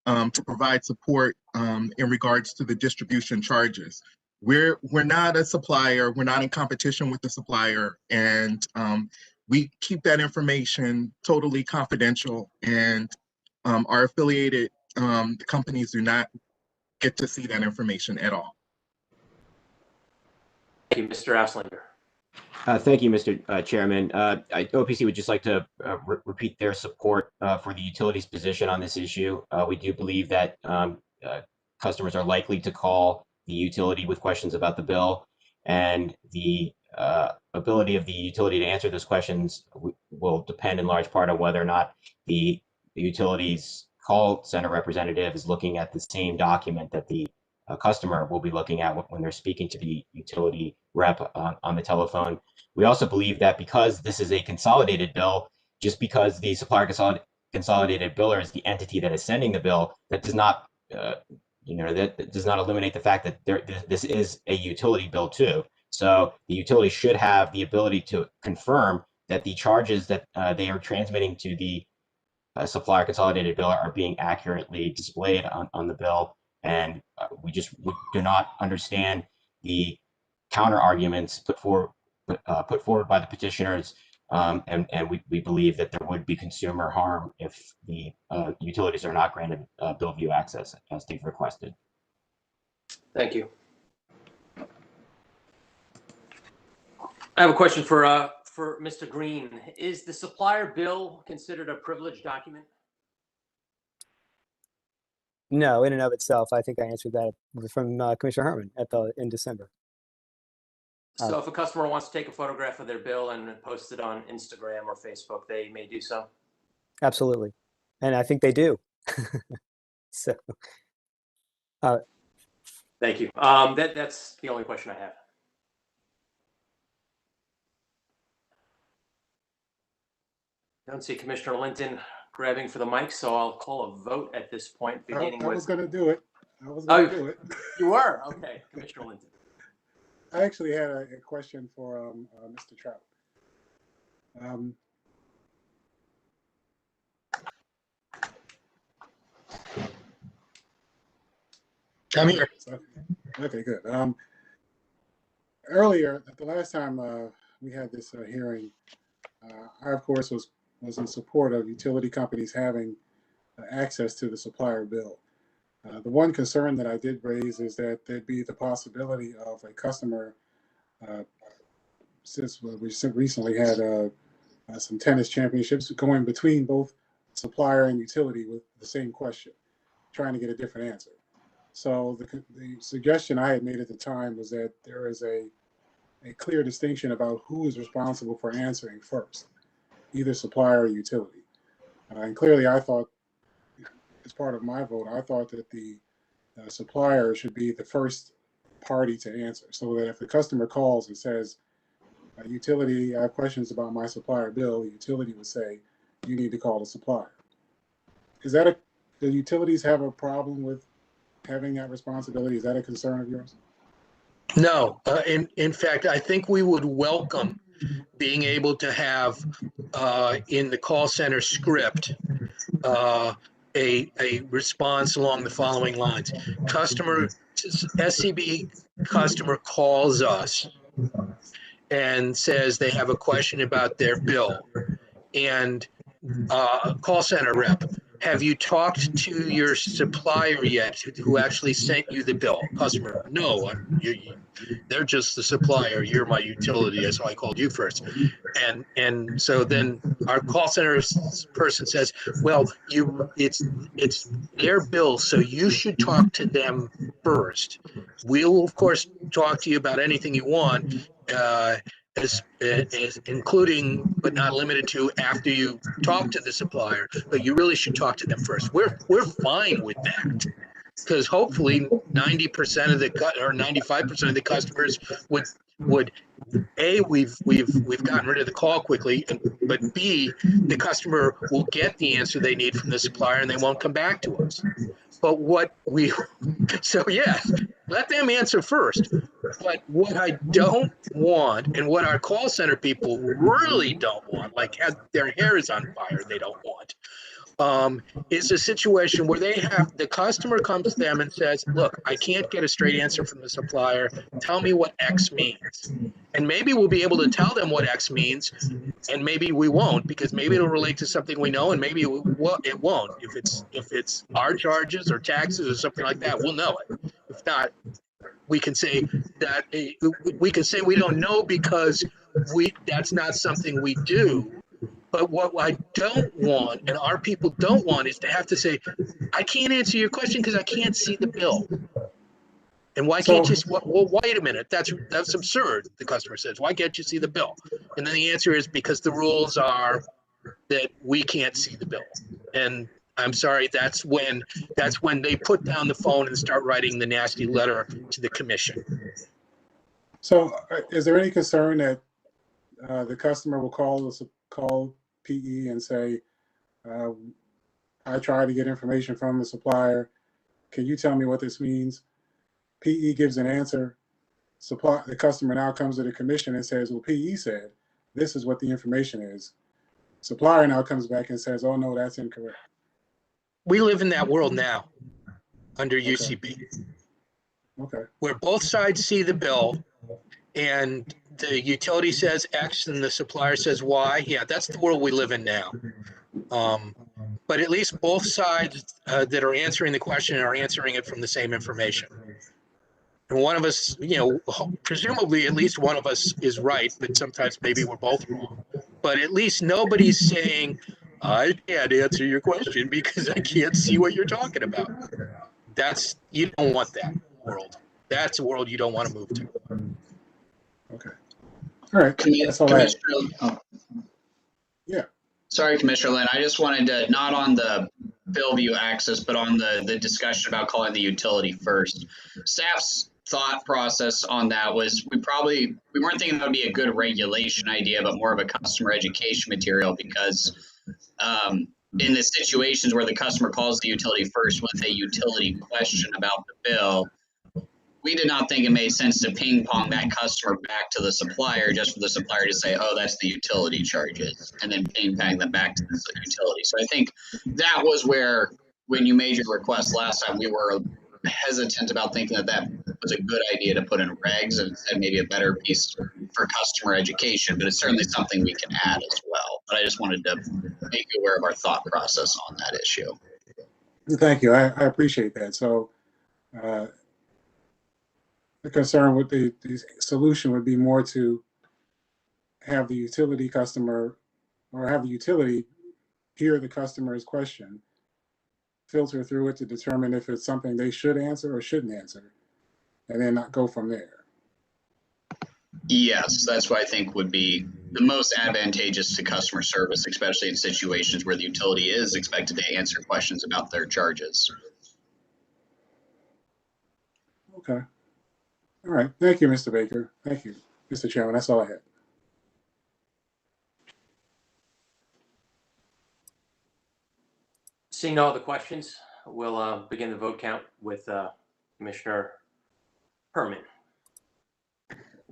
to provide support in regards to the distribution charges. We're not a supplier. We're not in competition with the supplier, and we keep that information totally confidential. And our affiliated companies do not get to see that information at all. Thank you, Mr. Auslinger. Thank you, Mr. Chairman. OPC would just like to repeat their support for the utilities position on this issue. We do believe that customers are likely to call the utility with questions about the bill, and the ability of the utility to answer those questions will depend in large part on whether or not the utility's call center representative is looking at the same document that the customer will be looking at when they're speaking to the utility rep on the telephone. We also believe that because this is a consolidated bill, just because the supplier consolidated biller is the entity that is sending the bill, that does not, that does not eliminate the fact that this is a utility bill too. So the utility should have the ability to confirm that the charges that they are transmitting to the supplier consolidated bill are being accurately displayed on the bill. And we do not understand the counter arguments put forward by the petitioners, and we believe that there would be consumer harm if the utilities are not granted bill view access as they've requested. Thank you. I have a question for Mr. Green. Is the supplier bill considered a privileged document? No, in and of itself, I think I answered that from Commissioner Herman in December. So if a customer wants to take a photograph of their bill and post it on Instagram or Facebook, they may do so? Absolutely. And I think they do. So. Thank you. That's the only question I have. I don't see Commissioner Linton grabbing for the mic, so I'll call a vote at this point, beginning with... I was going to do it. Do it. You were? Okay, Commissioner Linton. I actually had a question for Mr. Trout. I'm here. Okay, good. Earlier, the last time we had this hearing, I, of course, was in support of utility companies having access to the supplier bill. The one concern that I did raise is that there'd be the possibility of a customer, since we recently had some tennis championships, going between both supplier and utility with the same question, trying to get a different answer. So the suggestion I had made at the time was that there is a clear distinction about who is responsible for answering first, either supplier or utility. And clearly I thought, as part of my vote, I thought that the supplier should be the first party to answer, so that if the customer calls and says, utility, I have questions about my supplier bill, the utility would say, you need to call the supplier. Is that do utilities have a problem with having that responsibility? Is that a concern of yours? No, in fact, I think we would welcome being able to have in the call center script a response along the following lines. SCB customer calls us and says they have a question about their bill, and call center rep, have you talked to your supplier yet who actually sent you the bill? Customer, no, they're just the supplier. You're my utility, so I called you first. And so then our call center person says, well, it's their bill, so you should talk to them first. We'll of course talk to you about anything you want, as including but not limited to after you talk to the supplier, but you really should talk to them first. We're fine with that, because hopefully 90% of the or 95% of the customers would A, we've gotten rid of the call quickly, but B, the customer will get the answer they need from the supplier and they won't come back to us. But so yeah, Let them answer first. But what I don't want, and what our call center people really don't want, like have their hair is on fire, they don't want, is a situation where the customer comes to them and says, look, I can't get a straight answer from the supplier. Tell me what X means. And maybe we'll be able to tell them what X means, and maybe we won't, because maybe it'll relate to something we know, and maybe it won't. If it's our charges or taxes or something like that, we'll know it. If not, we can say that we don't know because that's not something we do. But what I don't want, and our people don't want, is to have to say, I can't answer your question because I can't see the bill. And why can't you? Well, wait a minute. That's absurd. The customer says, why can't you see the bill? And then the answer is because the rules are that we can't see the bill. And I'm sorry, that's when they put down the phone and start writing the nasty letter to the commission. So is there any concern that the customer will call PE and say, I tried to get information from the supplier. Can you tell me what this means? PE gives an answer. The customer now comes to the commission and says, well, PE said, this is what the information is. Supplier now comes back and says, oh, no, that's incorrect. We live in that world now under UCB. Okay. Where both sides see the bill and the utility says X and the supplier says Y. Yeah, that's the world we live in now. But at least both sides that are answering the question are answering it from the same information. And one of us, presumably at least one of us is right, but sometimes maybe we're both wrong. But at least nobody's saying, I can't answer your question because I can't see what you're talking about. You don't want that world. That's a world you don't want to move to. Okay. All right. That's all right. Yeah. Sorry, Commissioner Lynn. I just wanted to, not on the bill view access, but on the discussion about calling the utility first. Staff's thought process on that was we weren't thinking that would be a good regulation idea, but more of a customer education material, because in the situations where the customer calls the utility first with a utility question about the bill, we did not think it made sense to ping pong that customer back to the supplier just for the supplier to say, oh, that's the utility charges, and then ping pong them back to the utility. So I think that was where, when you made your request last time, we were hesitant about thinking that was a good idea to put in regs, and instead maybe a better piece for customer education, but it's certainly something we can add as well. But I just wanted to make you aware of our thought process on that issue. Thank you. I appreciate that. So the concern with the solution would be more to have the utility customer, or have the utility hear the customer's question, filter through it to determine if it's something they should answer or shouldn't answer, and then not go from there. Yes, that's what I think would be the most advantageous to customer service, especially in situations where the utility is expected to answer questions about their charges. Okay. All right. Thank you, Mr. Baker. Thank you, Mr. Chairman. That's all I had. Seeing no other questions, we'll begin the vote count with Commissioner Herman.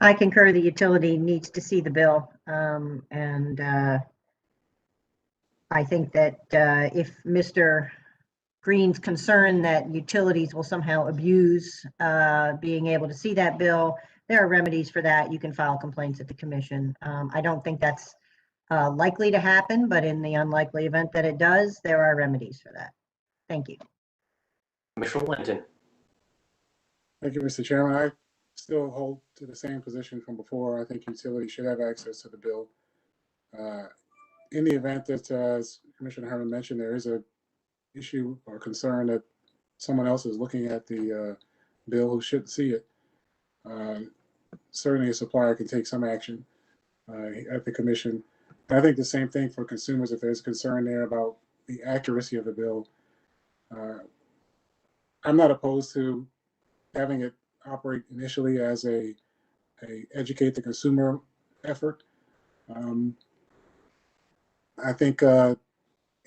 I concur the utility needs to see the bill. And I think that if Mr. Green's concerned that utilities will somehow abuse being able to see that bill, there are remedies for that. You can file complaints at the commission. I don't think that's likely to happen, but in the unlikely event that it does, there are remedies for that. Thank you. Commissioner Linton. Thank you, Mr. Chairman. I still hold to the same position from before. I think utilities should have access to the bill. In the event that, as Commissioner Herman mentioned, there is a issue or concern that someone else is looking at the bill who shouldn't see it, certainly a supplier can take some action at the commission. I think the same thing for consumers. If there's concern there about the accuracy of the bill, I'm not opposed to having it operate initially as a educate the consumer effort. I think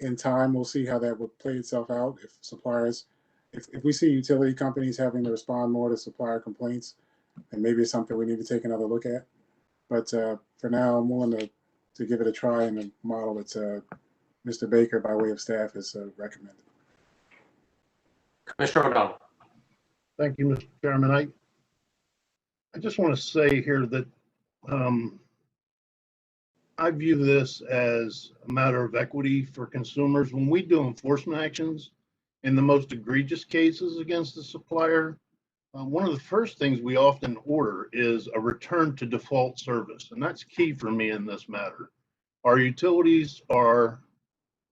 in time we'll see how that would play itself out. If suppliers if we see utility companies having to respond more to supplier complaints, then maybe it's something we need to take another look at. But for now, I'm willing to give it a try in the model that Mr. Baker, by way of staff, has recommended. Commissioner O'Donnell. Thank you, Mr. Chairman. I just want to say here that I view this as a matter of equity for consumers. When we do enforcement actions in the most egregious cases against the supplier, one of the first things we often order is a return to default service. And that's key for me in this matter. Our utilities are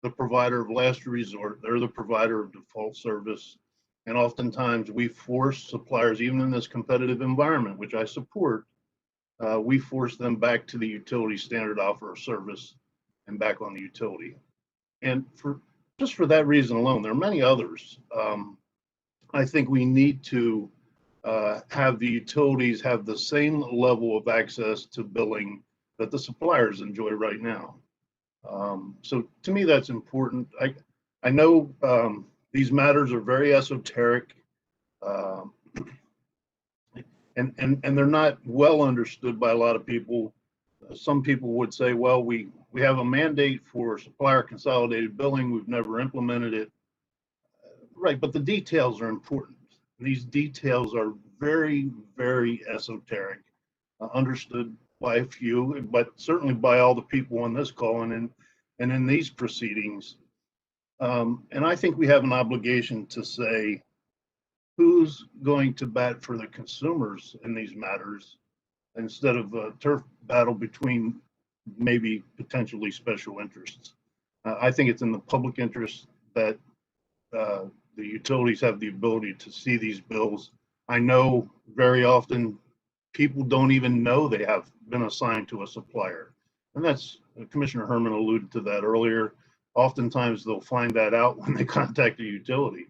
the provider of last resort. They're the provider of default service. And oftentimes we force suppliers, even in this competitive environment, which I support, we force them back to the utility standard offer of service and back on the utility. And just for that reason alone, there are many others. I think we need to have the utilities have the same level of access to billing that the suppliers enjoy right now. So to me, that's important. I know these matters are very esoteric, and they're not well understood by a lot of people. Some people would say, well, we have a mandate for supplier consolidated billing. We've never implemented it. Right, but the details are important. These details are very, very esoteric, understood by a few, but certainly by all the people on this call and in these proceedings. And I think we have an obligation to say who's going to bat for the consumers in these matters instead of a turf battle between maybe potentially special interests. I think it's in the public interest that the utilities have the ability to see these bills. I know very often people don't even know they have been assigned to a supplier. And that's, Commissioner Herman alluded to that earlier. Oftentimes they'll find that out when they contact the utility.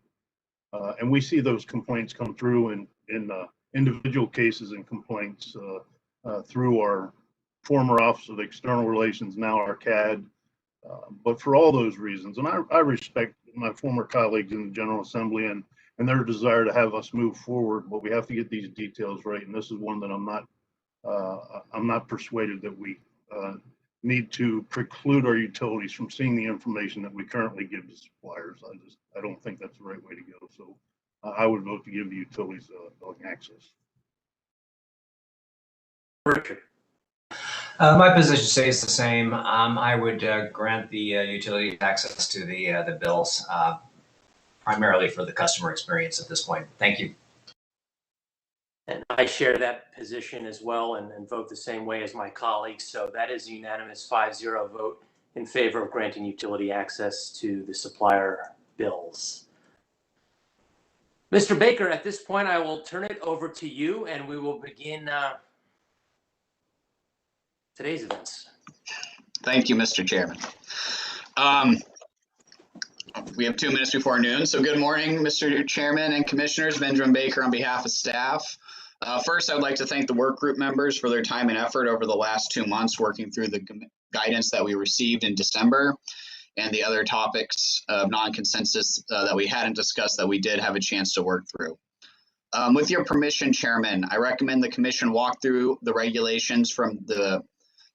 And we see those complaints come through in individual cases and complaints through our former Office of External Relations, now our CAD. But for all those reasons, and I respect my former colleagues in the General Assembly and their desire to have us move forward, but we have to get these details right. And this is one that I'm not persuaded that we need to preclude our utilities from seeing the information that we currently give to suppliers. I don't think that's the right way to go. So I would vote to give the utilities billing access. Richard. My position stays the same. I would grant the utility access to the bills, primarily for the customer experience at this point. Thank you. And I share that position as well and vote the same way as my colleagues. So that is a unanimous 5-0 vote in favor of granting utility access to the supplier bills. Mr. Baker, at this point, I will turn it over to you and we will begin today's events. Thank you, Mr. Chairman. We have 2 minutes before noon. So good morning, Mr. Chairman and Commissioners. Benjamin Baker on behalf of staff. First, I would like to thank the work group members for their time and effort over the last 2 months working through the guidance that we received in December and the other topics of non-consensus that we hadn't discussed that we did have a chance to work through. With your permission, Chairman, I recommend the Commission walk through the regulations from the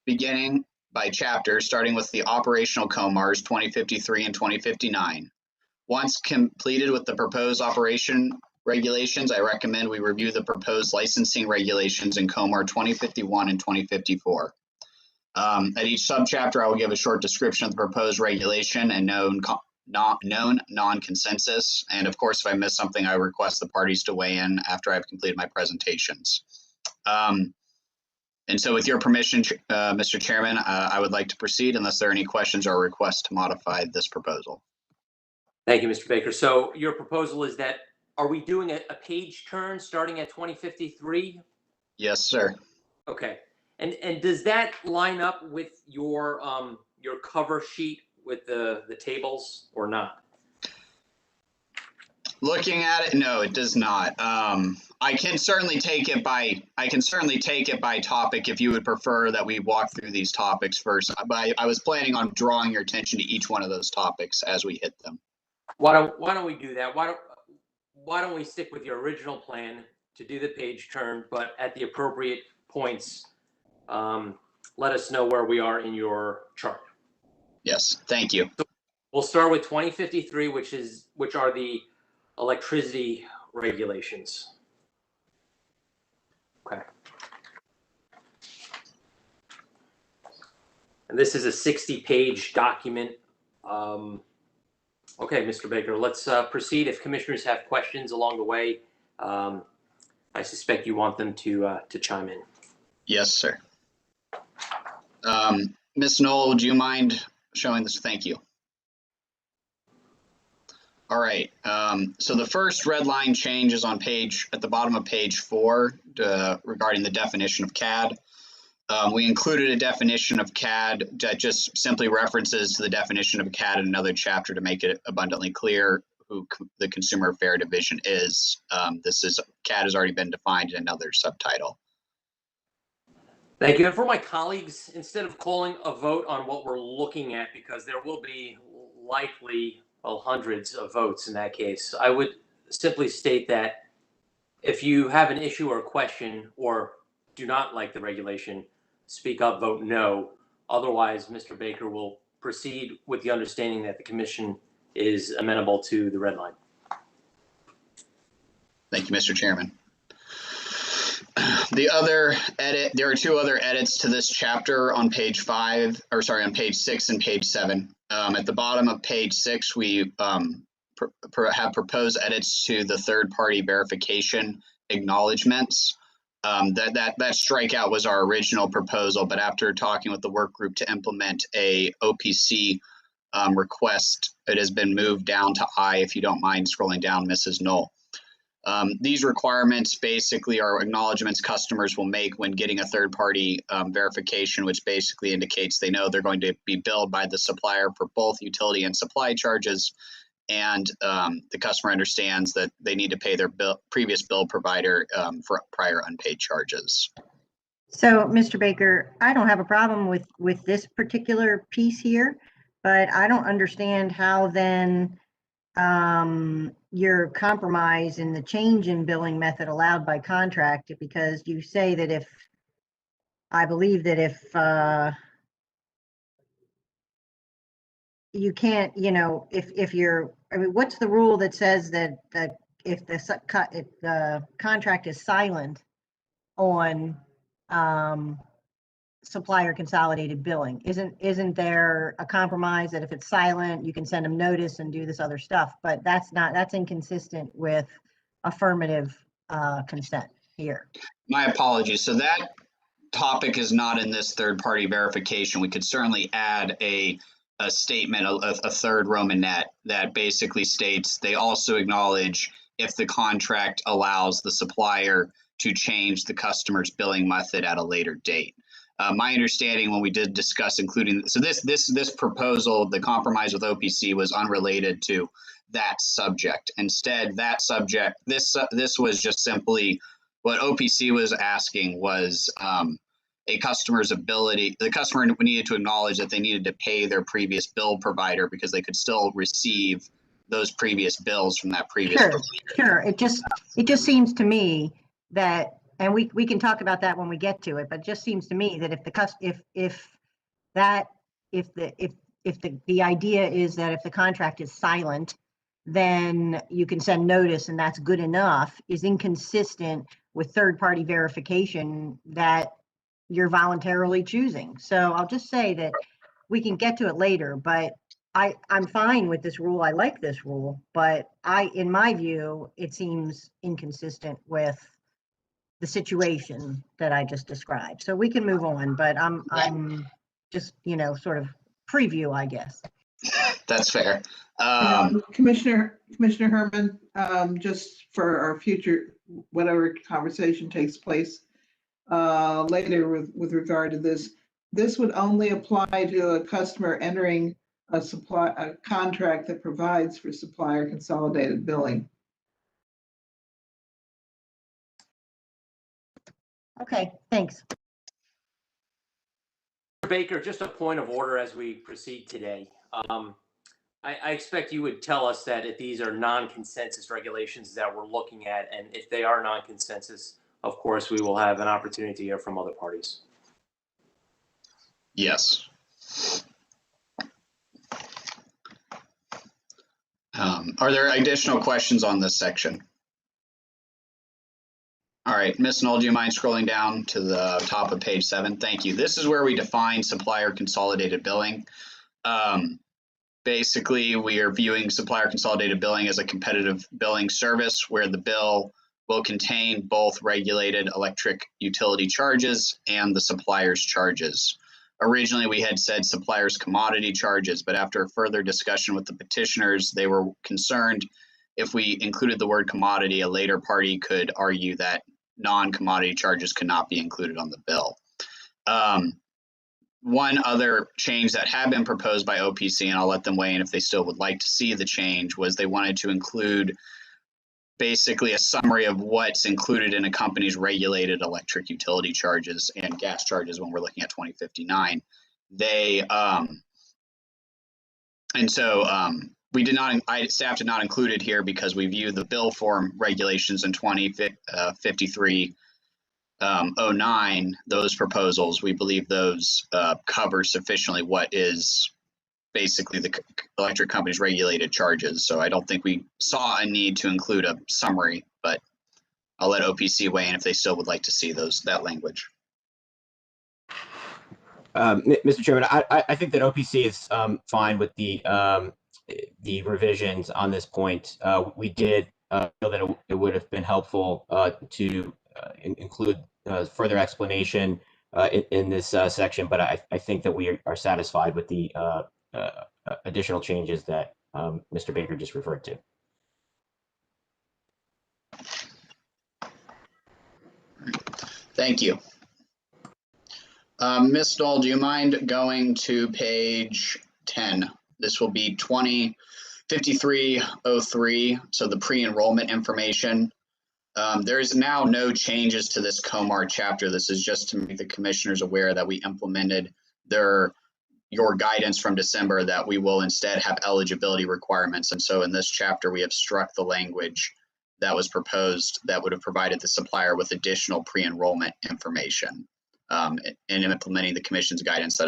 beginning by chapter, starting with the operational COMARs 2053 and 2059. Once completed with the proposed operation regulations, I recommend we review the proposed licensing regulations in COMAR 2051 and 2054. At each subchapter, I will give a short description of the proposed regulation and known non-consensus. And of course, if I miss something, I request the parties to weigh in after I've completed my presentations. And so with your permission, Mr. Chairman, I would like to proceed unless there are any questions or requests to modify this proposal. Thank you, Mr. Baker. So your proposal is that, are we doing a page turn starting at 2053? Yes, sir. Okay. And does that line up with your cover sheet with the tables or not? Looking at it, no, it does not. I can certainly take it by topic if you would prefer that we walk through these topics first. But I was planning on drawing your attention to each one of those topics as we hit them. Why don't we do that? why don't we stick with your original plan to do the page turn, but at the appropriate points, let us know where we are in your chart. Yes, thank you. We'll start with 2053, which are the electricity regulations. Okay. And this is a 60-page document. Okay, Mr. Baker, let's proceed. If commissioners have questions along the way, I suspect you want them to chime in. Yes, sir. Ms. Knoll, do you mind showing this? Thank you. All right. So the first red line change is on at the bottom of page 4 regarding the definition of CAD. We included a definition of CAD that just simply references the definition of CAD in another chapter to make it abundantly clear who the Consumer Affairs Division is. CAD has already been defined in another subtitle. Thank you. And for my colleagues, instead of calling a vote on what we're looking at, because there will be likely hundreds of votes in that case, I would simply state that if you have an issue or a question or do not like the regulation, speak up, vote no. Otherwise, Mr. Baker will proceed with the understanding that the commission is amenable to the red line. Thank you, Mr. Chairman. The other edit, there are 2 other edits to this chapter on page 6 and page 7. At the bottom of page 6, we have proposed edits to the third-party verification acknowledgements. That strikeout was our original proposal, but after talking with the work group to implement a OPC request, it has been moved down to I, if you don't mind scrolling down, Mrs. Knoll. These requirements basically are acknowledgements customers will make when getting a third-party verification, which basically indicates they know they're going to be billed by the supplier for both utility and supply charges, and the customer understands that they need to pay their previous bill provider for prior unpaid charges. So, Mr. Baker, I don't have a problem with this particular piece here, but I don't understand how then your compromise in the change in billing method allowed by contract, because you say that if you can't, if you're, what's the rule that says that if the contract is silent on supplier consolidated billing, isn't there a compromise that if it's silent, you can send them notice and do this other stuff? But that's inconsistent with affirmative consent here. My apologies. So that topic is not in this third-party verification. We could certainly add a statement, a third Romanette that basically states they also acknowledge if the contract allows the supplier to change the customer's billing method at a later date. My understanding when we did discuss including, so this proposal, the compromise with OPC, was unrelated to that subject. Instead, that subject, this was just simply what OPC was asking was a customer's ability, the customer needed to acknowledge that they needed to pay their previous bill provider because they could still receive those previous bills from that previous Sure, provider. sure. It just seems to me that, and we can talk about that when we get to it, but it just seems to me that if the idea is that if the contract is silent, then you can send notice and that's good enough, is inconsistent with third-party verification that you're voluntarily choosing. So I'll just say that we can get to it later, but I'm fine with this rule. I like this rule, but in my view, it seems inconsistent with the situation that I just described. So we can move on, but I'm just, sort of preview, I guess. That's fair. Commissioner Herman, just for our future, whatever conversation takes place later with regard to this would only apply to a customer entering a contract that provides for supplier consolidated billing. Okay, thanks. Baker, just a point of order as we proceed today. I expect you would tell us that if these are non-consensus regulations that we're looking at, and if they are non-consensus, of course, we will have an opportunity to hear from other parties. Yes. Are there additional questions on this section? All right, Ms. Knoll, do you mind scrolling down to the top of page 7? Thank you. This is where we define supplier consolidated billing. Basically, we are viewing supplier consolidated billing as a competitive billing service where the bill will contain both regulated electric utility charges and the supplier's charges. Originally, we had said supplier's commodity charges, but after further discussion with the petitioners, they were concerned if we included the word commodity, a later party could argue that non-commodity charges could not be included on the bill. One other change that had been proposed by OPC, and I'll let them weigh in if they still would like to see the change, was they wanted to include basically a summary of what's included in a company's regulated electric utility charges and gas charges when we're looking at 2059. Staff did not include it here because we view the bill form regulations in 2053-09, those proposals, we believe those cover sufficiently what is basically the electric company's regulated charges. So I don't think we saw a need to include a summary, but I'll let OPC weigh in if they still would like to see that language. Mr. Chairman, I think that OPC is fine with the revisions on this point. We did feel that it would have been helpful to include further explanation in this section, but I think that we are satisfied with the additional changes that Mr. Baker just referred to. Thank you. Ms. Stoll, do you mind going to page 10? This will be 2053-03, so the pre-enrollment information. There is now no changes to this COMAR chapter. This is just to make the commissioners aware that we implemented your guidance from December that we will instead have eligibility requirements. And so in this chapter, we have struck the language that was proposed that would have provided the supplier with additional pre-enrollment information. In implementing the commission's guidance that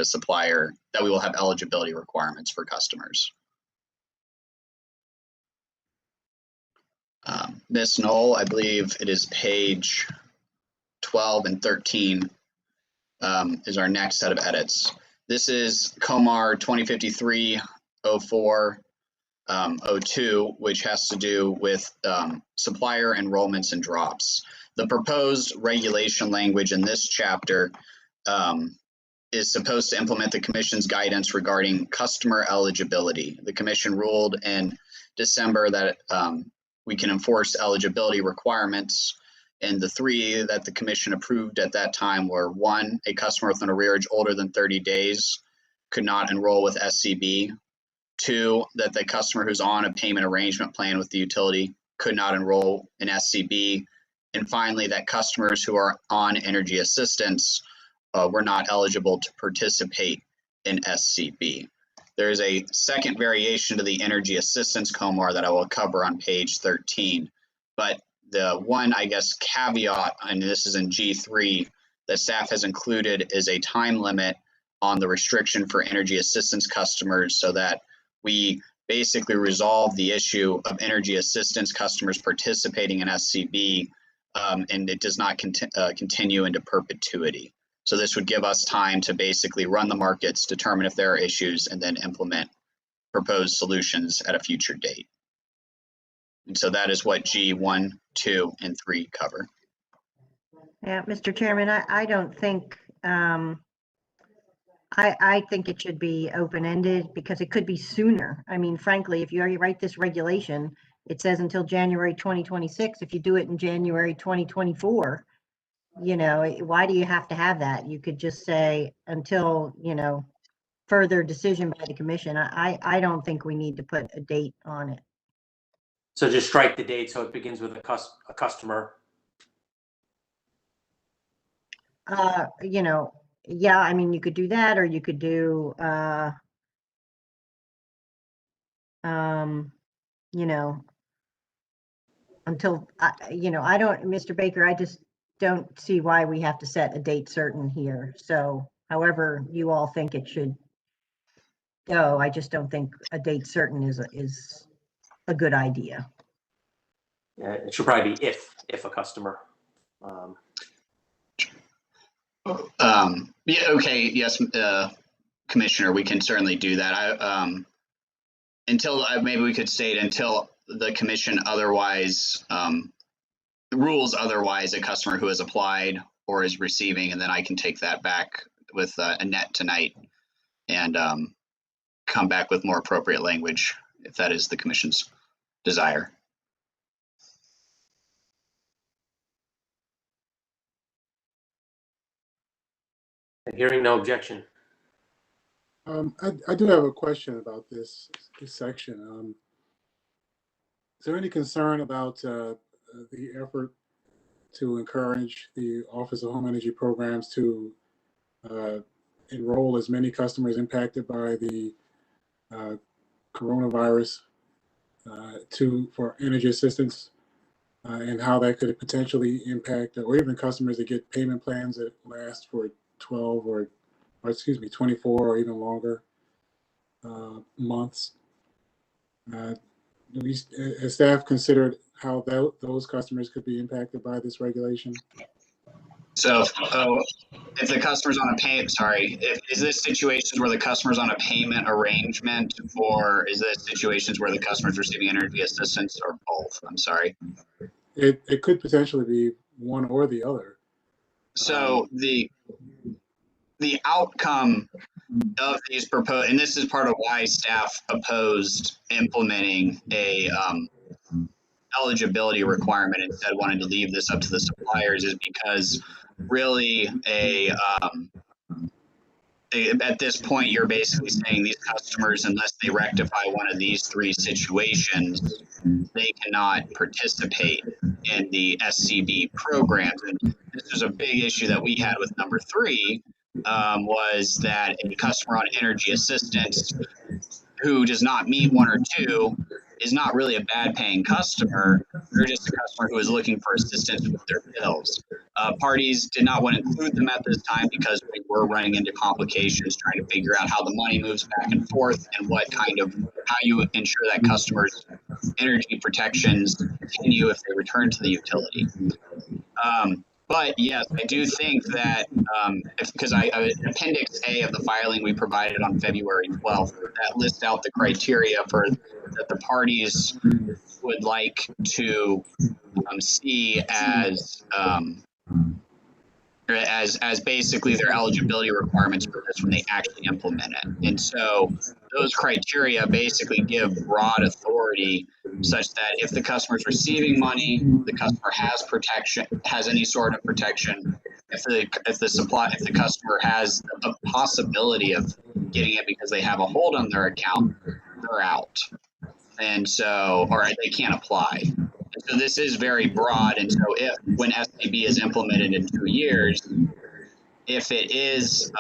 we will have eligibility requirements for customers. Ms. Knoll, I believe it is page 12 and 13 is our next set of edits. This is COMAR 2053-04-02, which has to do with supplier enrollments and drops. The proposed regulation language in this chapter is supposed to implement the Commission's guidance regarding customer eligibility. The Commission ruled in December that we can enforce eligibility requirements, and the three that the Commission approved at that time were: 1, a customer with an arrearage older than 30 days could not enroll with SCB. 2, that the customer who's on a payment arrangement plan with the utility could not enroll in SCB. And finally, that customers who are on energy assistance were not eligible to participate in SCB. There is a second variation to the energy assistance COMAR that I will cover on page 13. But the one, I guess, caveat, and this is in G3, that staff has included is a time limit on the restriction for energy assistance customers so that we basically resolve the issue of energy assistance customers participating in SCB, and it does not continue into perpetuity. So this would give us time to basically run the markets, determine if there are issues, and then implement proposed solutions at a future date. And so that is what G1, 2, and 3 cover. Yeah, Mr. Chairman, I don't think, I think it should be open-ended because it could be sooner. I mean, frankly, if you already write this regulation, it says until January 2026. If you do it in January 2024, why do you have to have that? You could just say until, further decision by the commission. I don't think we need to put a date on it. So just strike the date so it begins with a customer. Yeah, I mean, you could do that, or you could do, you know, until, I don't, Mr. Baker, I just don't see why we have to set a date certain here. So however you all think it should go, I just don't think a date certain is a good idea. It should probably be if a customer. Yeah, okay, yes, Commissioner, we can certainly do that. Until maybe we could state until the commission otherwise rules otherwise, a customer who has applied or is receiving, and then I can take that back with Annette tonight and come back with more appropriate language if that is the commission's desire. Hearing no objection. I do have a question about this section. Is there any concern about the effort to encourage the Office of Home Energy Programs to enroll as many customers impacted by the coronavirus for energy assistance, and how that could potentially impact, or even customers that get payment plans that last for 12 or 24 or even longer months? Has staff considered how those customers could be impacted by this regulation? So, if the customer's on a is this situations where the customer's on a payment arrangement, or is this situations where the customer's receiving energy assistance, or both? I'm sorry. It could potentially be one or the other. So the outcome of these proposed, and this is part of why staff opposed implementing a eligibility requirement, instead wanted to leave this up to the suppliers, is because really at this point, you're basically saying these customers, unless they rectify one of these three situations, they cannot participate in the SCB programs. And this is a big issue that we had with number 3, was that a customer on energy assistance who does not meet 1 or 2 is not really a bad paying customer. They're just a customer who is looking for assistance with their bills. Parties did not want to include them at this time because we were running into complications trying to figure out how the money moves back and forth and how you ensure that customers' energy protections continue if they return to the utility. But yes, I do think that because Appendix A of the filing we provided on February 12th, that lists out the criteria that the parties would like to see as basically their eligibility requirements for this when they actually implement it. And so those criteria basically give broad authority such that if the customer is receiving money, the customer has any sort of protection. If the customer has a possibility of getting it because they have a hold on their account, they're out. And so, or they can't apply. And so this is very broad. And so when SCB is implemented in 2 years, if it is,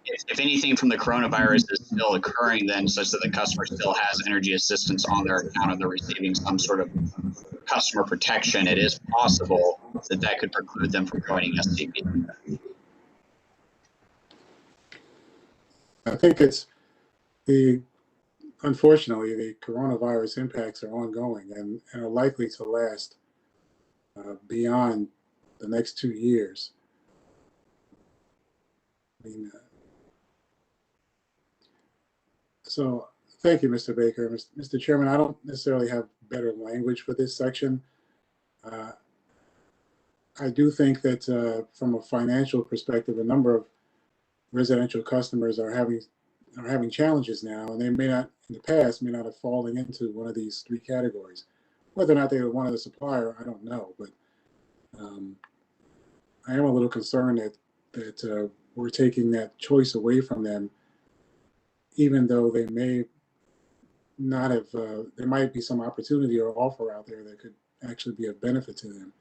if anything from the coronavirus is still occurring, then such that the customer still has energy assistance on their account and they're receiving some sort of customer protection, it is possible that could preclude them from joining SCB. I think unfortunately, the coronavirus impacts are ongoing and are likely to last beyond the next 2 years. I mean, so thank you, Mr. Baker. Mr. Chairman, I don't necessarily have better language for this section. I do think that from a financial perspective, a number of residential customers are having challenges now, and they may not, in the past, may not have fallen into one of these 3 categories. Whether or not they were one of the supplier, I don't know, but I am a little concerned that we're taking that choice away from them, even though they may not have, there might be some opportunity or offer out there that could actually be of benefit to them.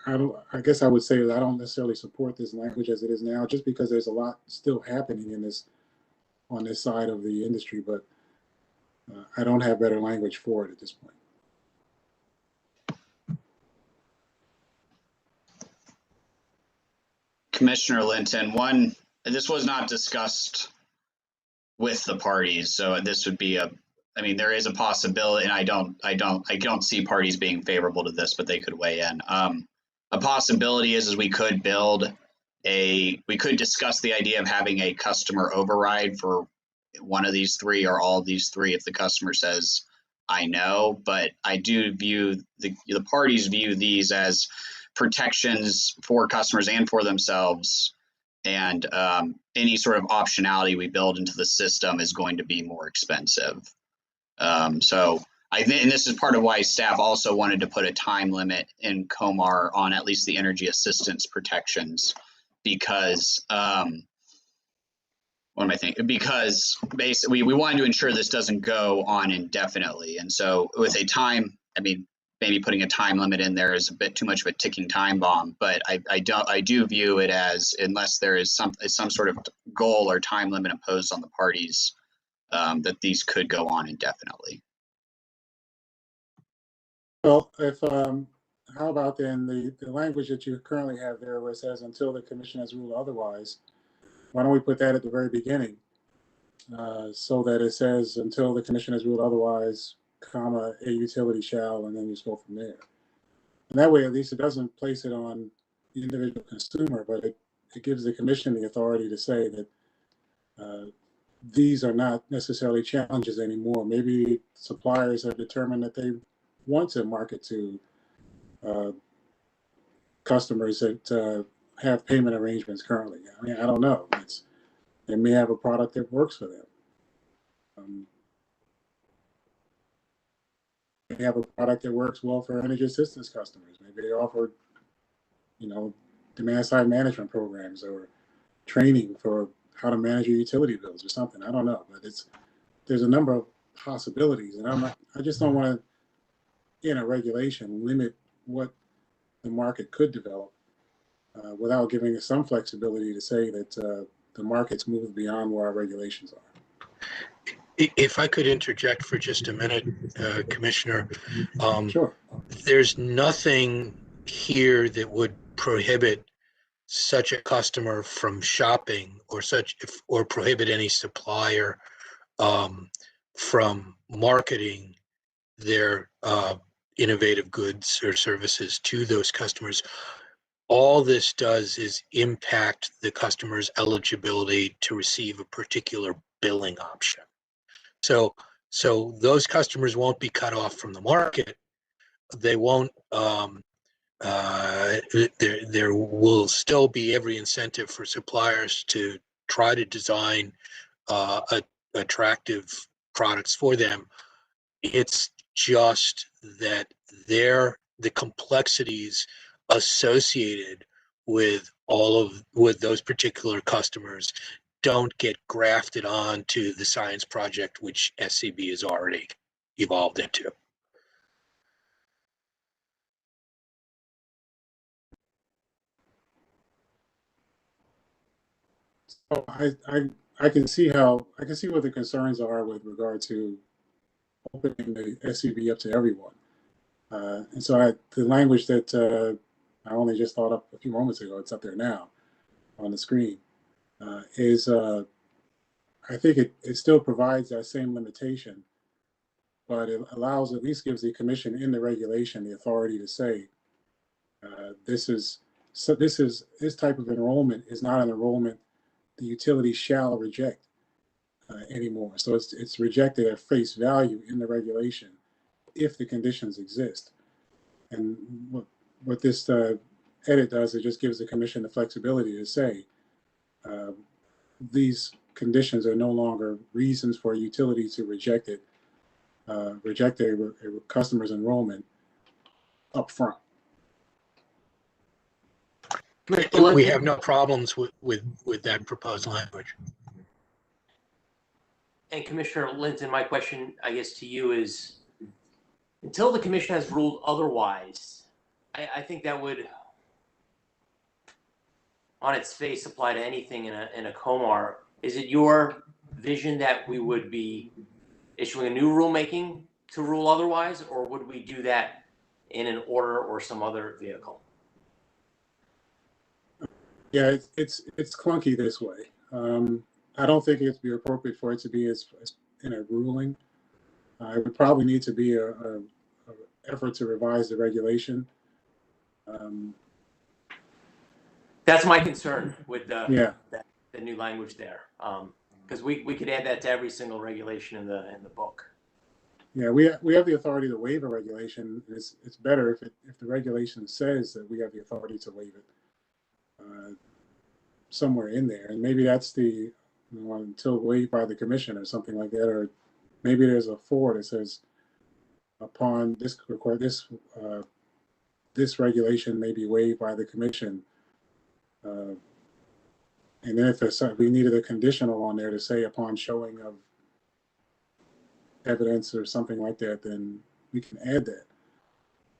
I guess I would say that I don't necessarily support this language as it is now, just because there's a lot still happening in this on this side of the industry, but I don't have better language for it at this point. Commissioner Linton, this was not discussed with the parties, so this would be I mean, there is a possibility, and I don't see parties being favorable to this, but they could weigh in. A possibility is we could discuss the idea of having a customer override for one of these three or all of these three if the customer says, I know, but I do view the parties view these as protections for customers and for themselves. And any sort of optionality we build into the system is going to be more expensive. So I think, and this is part of why staff also wanted to put a time limit in COMAR on at least the energy assistance protections, because what am I thinking? Because basically we wanted to ensure this doesn't go on indefinitely. And so with a time, I mean, maybe putting a time limit in there is a bit too much of a ticking time bomb, but I do view it as, unless there is some sort of goal or time limit imposed on the parties, that these could go on indefinitely. Well, if how about then the language that you currently have there where it says until the commission has ruled otherwise, why don't we put that at the very beginning, so that it says until the commission has ruled otherwise, comma, a utility shall, and then you just go from there. And that way, at least it doesn't place it on the individual consumer, but it gives the commission the authority to say that these are not necessarily challenges anymore. Maybe suppliers have determined that they want to market to customers that have payment arrangements currently. I mean, I don't know. They may have a product that works for them. They have a product that works well for energy assistance customers. Maybe they offer, demand side management programs or training for how to manage your utility bills or something. I don't know, but there's a number of possibilities, and I just don't want to, in a regulation, limit what the market could develop without giving us some flexibility to say that the market's moved beyond where our regulations are. If I could interject for just a minute, Commissioner, Sure. There's nothing here that would prohibit such a customer from shopping or prohibit any supplier from marketing their innovative goods or services to those customers. All this does is impact the customer's eligibility to receive a particular billing option. So those customers won't be cut off from the market. They won't. There will still be every incentive for suppliers to try to design attractive products for them. It's just that the complexities associated with with those particular customers don't get grafted onto the science project which SCB has already evolved into. So I can see what the concerns are with regard to opening the SCB up to everyone. And so the language that I only just thought up a few moments ago, it's up there now on the screen, is I think it still provides that same limitation, but it allows, at least gives the commission in the regulation the authority to say this type of enrollment is not an enrollment the utility shall reject anymore. So it's rejected at face value in the regulation if the conditions exist. And what this edit does, it just gives the commission the flexibility to say these conditions are no longer reasons for a utility to reject a customer's enrollment up front. We have no problems with that proposed language. And Commissioner Linton, my question, I guess, to you is, until the commission has ruled otherwise, I think that would on its face apply to anything in a COMAR. Is it your vision that we would be issuing a new rulemaking to rule otherwise, or would we do that in an order or some other vehicle? Yeah, it's clunky this way. I don't think it'd be appropriate for it to be as in a ruling. It would probably need to be a effort to revise the regulation. That's my concern with Yeah. the new language there, because we could add that to every single regulation in the book. Yeah, we have the authority to waive a regulation. It's better if the regulation says that we have the authority to waive it somewhere in there, and maybe that's the until waived by the commission or something like that, or maybe there's a 4 that says upon this record this regulation may be waived by the commission. And then if there's we needed a conditional on there to say upon showing of evidence or something like that, then we can add that.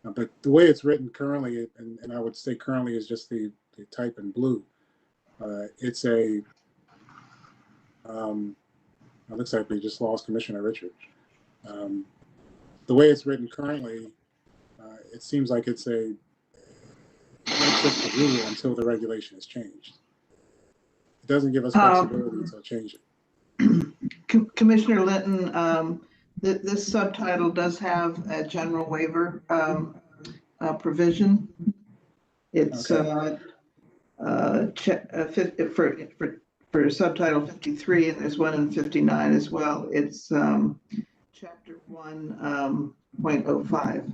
But the way it's written currently, and I would say currently is just the type in blue. It's a, it looks like we just lost Commissioner Richard. The way it's written currently, it seems like it's a just a rule until the regulation is changed. It doesn't give us flexibility to change it. Commissioner Linton, this subtitle does have a general waiver provision. It's Okay. for subtitle 53, and there's one in 59 as well. It's chapter 1.05.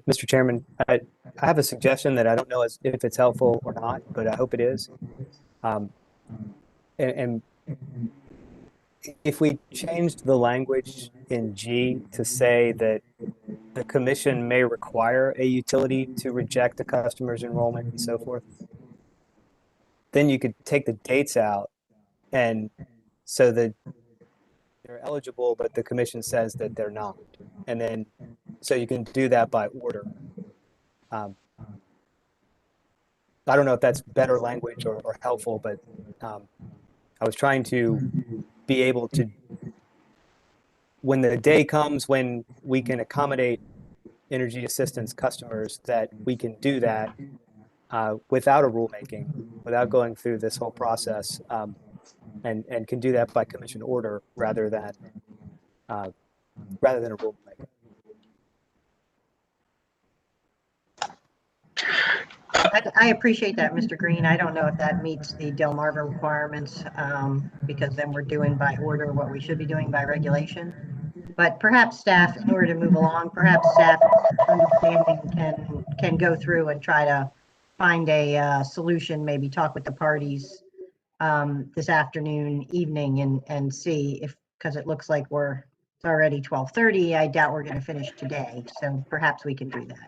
Mr. Chairman, I have a suggestion that I don't know if it's helpful or not, but I hope it is. And if we changed the language in G to say that the commission may require a utility to reject a customer's enrollment and so forth, then you could take the dates out, and so that they're eligible, but the commission says that they're not. And then, so you can do that by order. I don't know if that's better language or helpful, but I was trying to be able to, when the day comes when we can accommodate energy assistance customers, that we can do that without a rulemaking, without going through this whole process, and can do that by commission order rather than a rulemaking. I appreciate that, Mr. Green. I don't know if that meets the Delmarva requirements, because then we're doing by order what we should be doing by regulation. But perhaps staff, in order to move along, perhaps staff understanding can go through and try to find a solution, maybe talk with the parties this afternoon, evening, and see if, because it looks like it's already 12:30. I doubt we're going to finish today. So perhaps we can do that.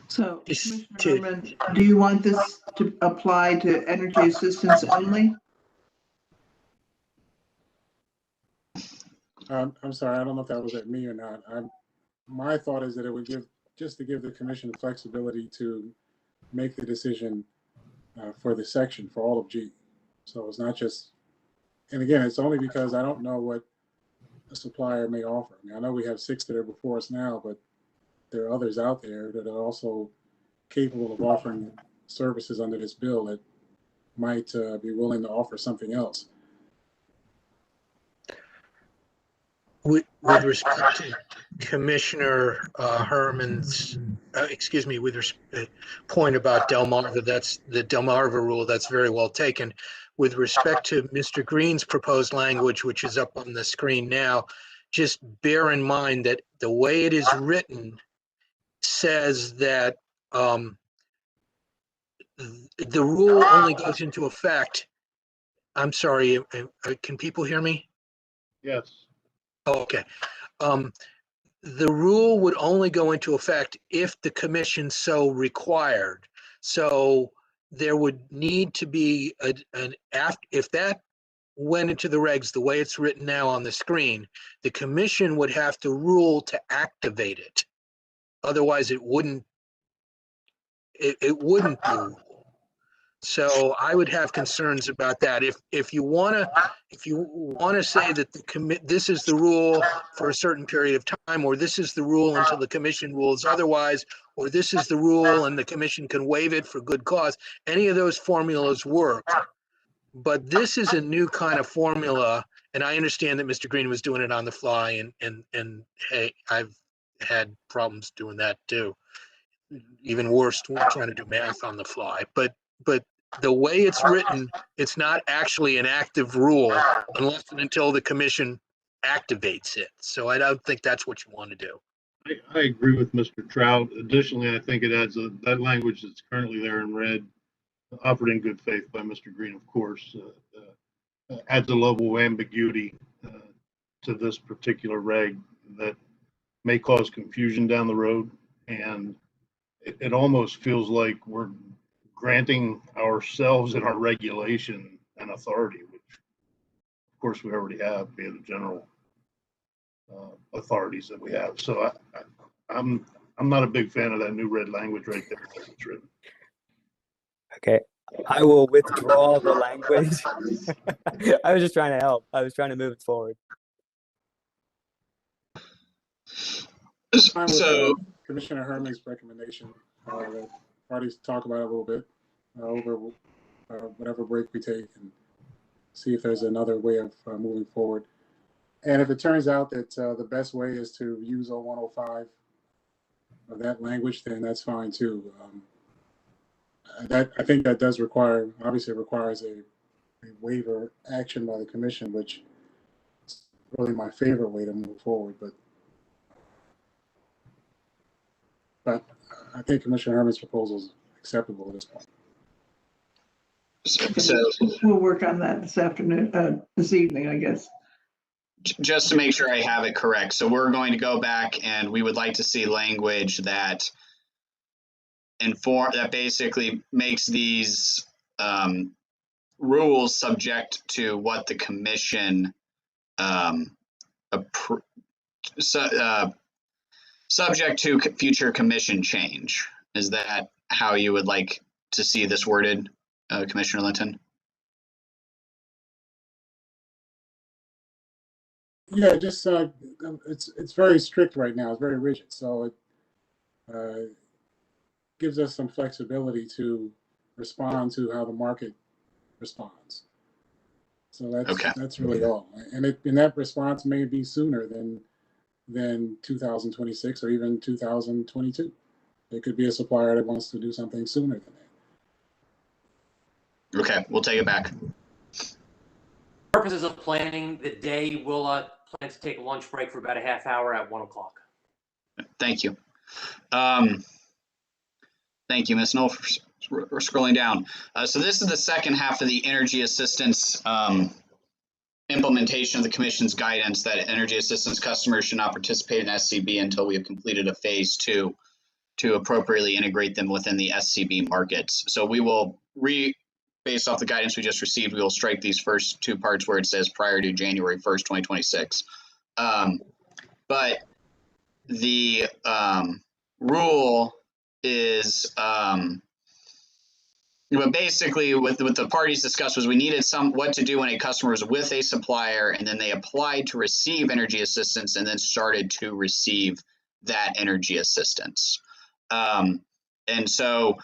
So, Commissioner Herman, do you want this to apply to energy assistance only? I'm sorry, I don't know if that was at me or not. My thought is that it would give the commission flexibility to make the decision for the section for all of G. So it's not just, and again, it's only because I don't know what a supplier may offer. I mean, I know we have 6 that are before us now, but there are others out there that are also capable of offering services under this bill that might be willing to offer something else. With respect to Commissioner Herman's, with point about Delmarva, that's the Delmarva rule, that's very well taken. With respect to Mr. Green's proposed language, which is up on the screen now, just bear in mind that the way it is written says that the rule only goes into effect. I'm sorry, can people hear me? Yes. Oh, okay. the rule would only go into effect if the commission so required. So there would need to be if that went into the regs the way it's written now on the screen, the commission would have to rule to activate it. Otherwise, it wouldn't be a rule. So I would have concerns about that. If you wanna say that this is the rule for a certain period of time, or this is the rule until the commission rules otherwise, or this is the rule and the commission can waive it for good cause, any of those formulas work. But this is a new kind of formula, and I understand that Mr. Green was doing it on the fly, and hey, I've had problems doing that too. Even worse, trying to do math on the fly. But the way it's written, it's not actually an active rule unless and until the commission activates it. So I don't think that's what you want to do. I agree with Mr. Trout. Additionally, I think it adds that language that's currently there in red, offered in good faith by Mr. Green, of course, adds a level of ambiguity to this particular reg that may cause confusion down the road. And it almost feels like we're granting ourselves in our regulation an authority, which of course we already have via the general authorities that we have. So I'm not a big fan of that new red language right there as it's written. Okay, I will withdraw the language. I was just trying to help. I was trying to move it forward. Fine with Commissioner Herman's recommendation. The parties talk about it a little bit over whatever break we take and see if there's another way of moving forward. And if it turns out that the best way is to use 0105 of that language, then that's fine too. I think that does require, obviously it requires a waiver action by the commission, which is really my favorite way to move forward. But I think Commissioner Herman's proposal is acceptable at this point. So We'll work on that this afternoon, this evening, I guess. just to make sure I have it correct. So we're going to go back and we would like to see language that basically makes these rules subject to what the commission subject to future commission change. Is that how you would like to see this worded, Commissioner Linton? Yeah, just it's very strict right now. It's very rigid, so it gives us some flexibility to respond to how the market responds. So that's really all. And that response may be sooner than 2026 or even 2022. It could be a supplier that wants to do something sooner than that. Okay, we'll take it back. Purposes of planning, the day will plan to take a lunch break for about a half hour at 1 o'clock. Thank you. Thank you, Ms. Knoll, for scrolling down. So this is the second half of the energy assistance implementation of the Commission's guidance that energy assistance customers should not participate in SCB until we have completed a phase 2 to appropriately integrate them within the SCB markets. So we will based off the guidance we just received, we will strike these first two parts where it says prior to January 1st, 2026. But the rule is, but basically what the parties discussed was we needed what to do when a customer is with a supplier and then they applied to receive energy assistance and then started to receive that energy assistance. And so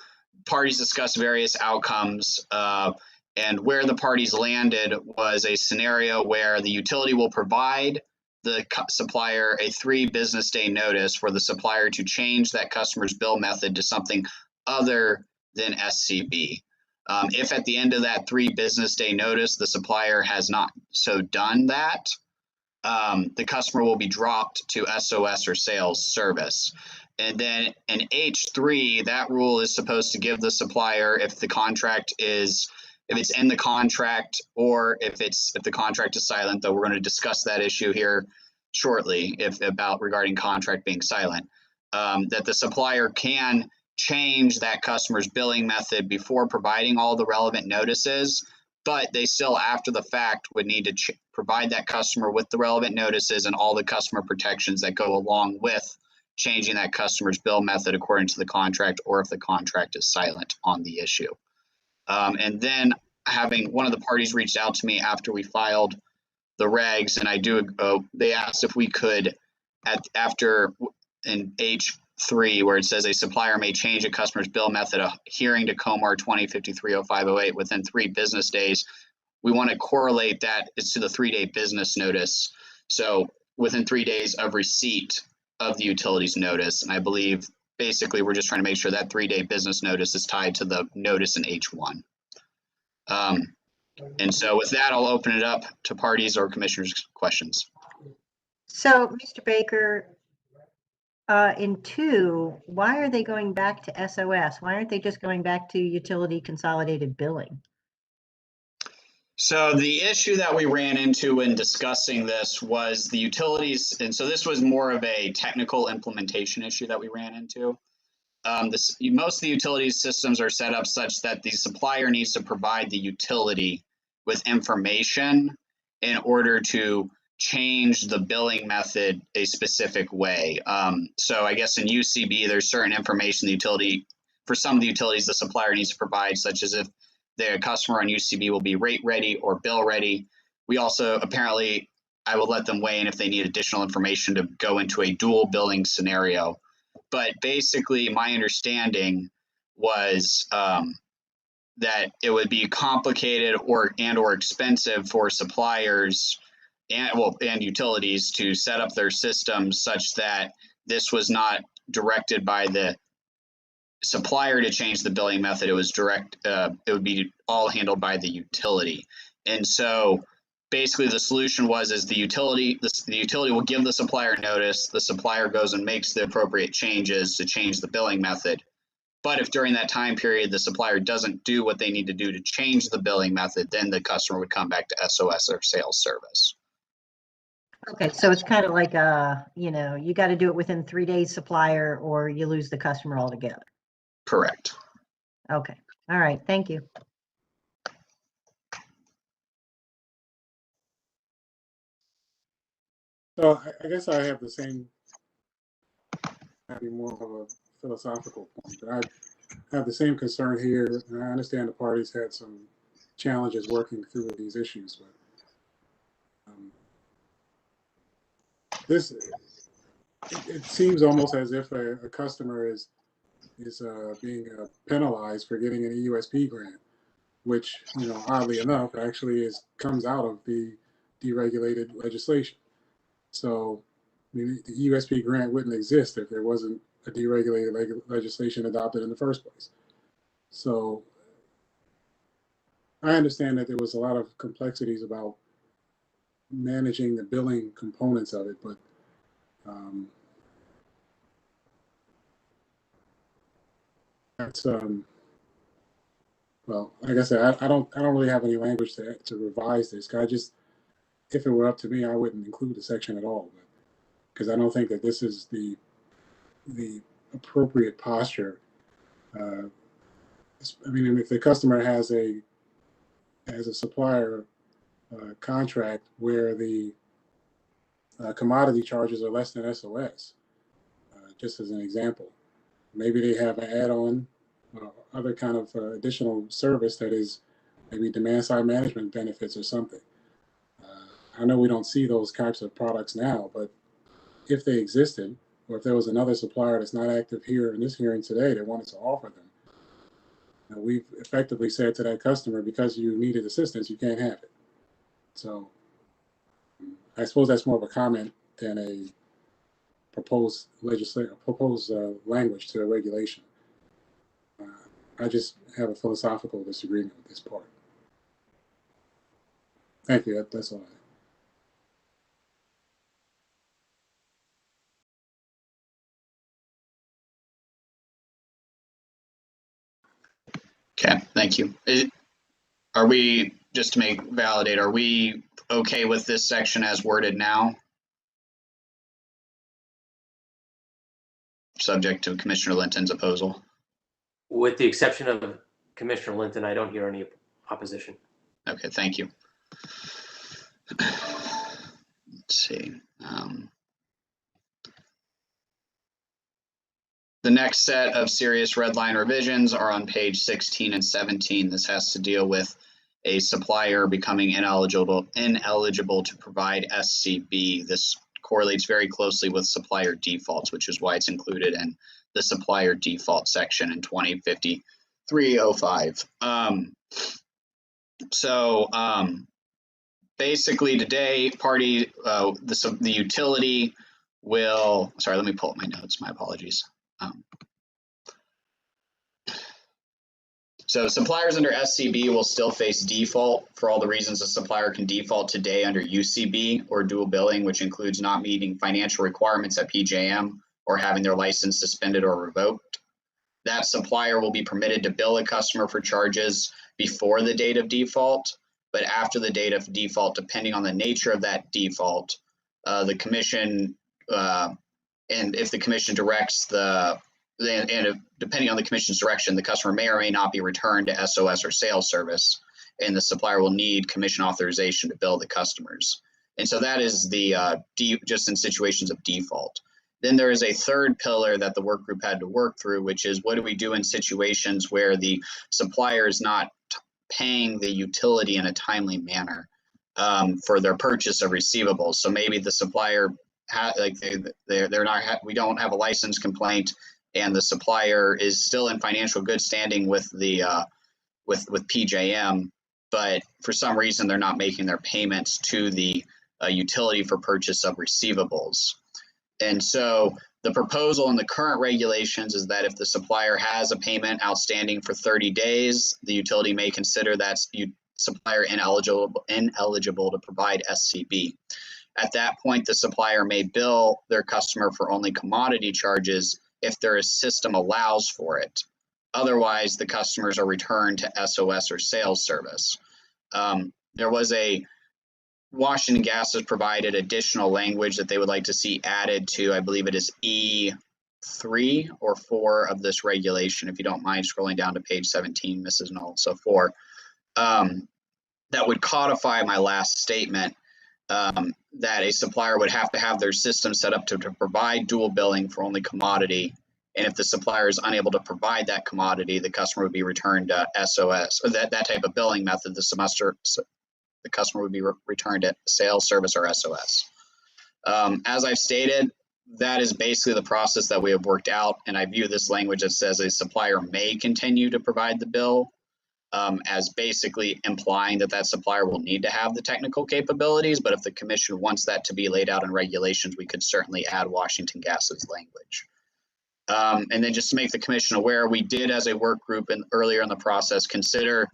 parties discussed various outcomes, and where the parties landed was a scenario where the utility will provide the supplier a 3 business day notice for the supplier to change that customer's bill method to something other than SCB. If at the end of that 3 business day notice, the supplier has not so done that, the customer will be dropped to SOS or sales service. And then in H3, that rule is supposed to give the supplier, if the contract is, if it's in the contract or if the contract is silent, though we're going to discuss that issue here shortly, if about regarding contract being silent, that the supplier can change that customer's billing method before providing all the relevant notices, but they still, after the fact, would need to provide that customer with the relevant notices and all the customer protections that go along with changing that customer's bill method according to the contract, or if the contract is silent on the issue. And then having one of the parties reached out to me after we filed the regs, and they asked if we could, after in H3, where it says a supplier may change a customer's bill method adhering to COMAR 2053-0508 within 3 business days. We want to correlate that to the 3-day business notice. So within 3 days of receipt of the utilities notice. And I believe basically we're just trying to make sure that 3-day business notice is tied to the notice in H1. And so with that, I'll open it up to parties or commissioners' questions. So, Mr. Baker, in 2, why are they going back to SOS? Why aren't they just going back to utility consolidated billing? So the issue that we ran into in discussing this was the utilities, and so this was more of a technical implementation issue that we ran into. Most of the utility systems are set up such that the supplier needs to provide the utility with information in order to change the billing method a specific way. So I guess in UCB, there's certain information the utility, for some of the utilities, the supplier needs to provide, such as if the customer on UCB will be rate ready or bill ready. We also, apparently, I will let them weigh in if they need additional information to go into a dual billing scenario. But basically, my understanding was that it would be complicated or expensive for suppliers and utilities to set up their systems such that this was not directed by the supplier to change the billing method. It was it would be all handled by the utility. And so basically the solution is the utility will give the supplier notice, the supplier goes and makes the appropriate changes to change the billing method. But if during that time period the supplier doesn't do what they need to do to change the billing method, then the customer would come back to SOS or sales service. Okay, so it's kind of like you got to do it within 3 days, supplier, or you lose the customer altogether. Correct. Okay, all right, thank you. So I guess I have the same, maybe more of a philosophical point, but I have the same concern here, and I understand the parties had some challenges working through these issues, but it seems almost as if a customer is being penalized for getting an EUSP grant, which, oddly enough, actually comes out of the deregulated legislation. So, I mean, the EUSP grant wouldn't exist if there wasn't a deregulated legislation adopted in the first place. So, I understand that there was a lot of complexities about managing the billing components of it, but that's well, like I said, I don't really have any language to revise this. If it were up to me, I wouldn't include the section at all, because I don't think that this is the appropriate posture. I mean, if the customer has a supplier contract where the commodity charges are less than SOS, just as an example, maybe they have an add-on, other kind of additional service that is maybe demand side management benefits or something. I know we don't see those types of products now, but if they existed, or if there was another supplier that's not active here in this hearing today that wanted to offer them, we've effectively said to that customer, because you needed assistance, you can't have it. So I suppose that's more of a comment than a proposed language to a regulation. I just have a philosophical disagreement with this part. Thank you. That's all I have. Okay, thank you. Are we, just to validate, are we okay with this section as worded now? subject to Commissioner Linton's opposal. With the exception of Commissioner Linton, I don't hear any opposition. Okay, thank you. Let's see. The next set of serious red line revisions are on page 16 and 17. This has to deal with a supplier becoming ineligible to provide SCB. This correlates very closely with supplier defaults, which is why it's included in the supplier default section in 2053-05. Basically today, the utility will, sorry, let me pull up my notes, my apologies. So suppliers under SCB will still face default for all the reasons a supplier can default today under UCB or dual billing, which includes not meeting financial requirements at PJM or having their license suspended or revoked. That supplier will be permitted to bill a customer for charges before the date of default, but after the date of default, depending on the nature of that default, the commission, and if the commission directs depending on the commission's direction, the customer may or may not be returned to SOS or sales service, and the supplier will need commission authorization to bill the customers. And so that is the just in situations of default. Then there is a third pillar that the work group had to work through, which is what do we do in situations where the supplier is not paying the utility in a timely manner for their purchase of receivables. So maybe the supplier we don't have a license complaint, and the supplier is still in financial good standing with the with PJM, but for some reason they're not making their payments to the utility for purchase of receivables. And so the proposal in the current regulations is that if the supplier has a payment outstanding for 30 days, the utility may consider that supplier ineligible to provide SCB. At that point, the supplier may bill their customer for only commodity charges if their system allows for it. Otherwise, the customers are returned to SOS or sales service. There was a Washington Gas has provided additional language that they would like to see added to, I believe it is E3 or 4 of this regulation, if you don't mind scrolling down to page 17, Mrs. Knoll, so 4. That would codify my last statement, that a supplier would have to have their system set up to provide dual billing for only commodity. And if the supplier is unable to provide that commodity, the customer would be returned to SOS, or that type of billing method, the customer would be returned to sales service or SOS. As I've stated, that is basically the process that we have worked out. And I view this language that says a supplier may continue to provide the bill as basically implying that that supplier will need to have the technical capabilities. But if the commission wants that to be laid out in regulations, we could certainly add Washington Gas's language. And then just to make the commission aware, we did as a work group earlier in the process consider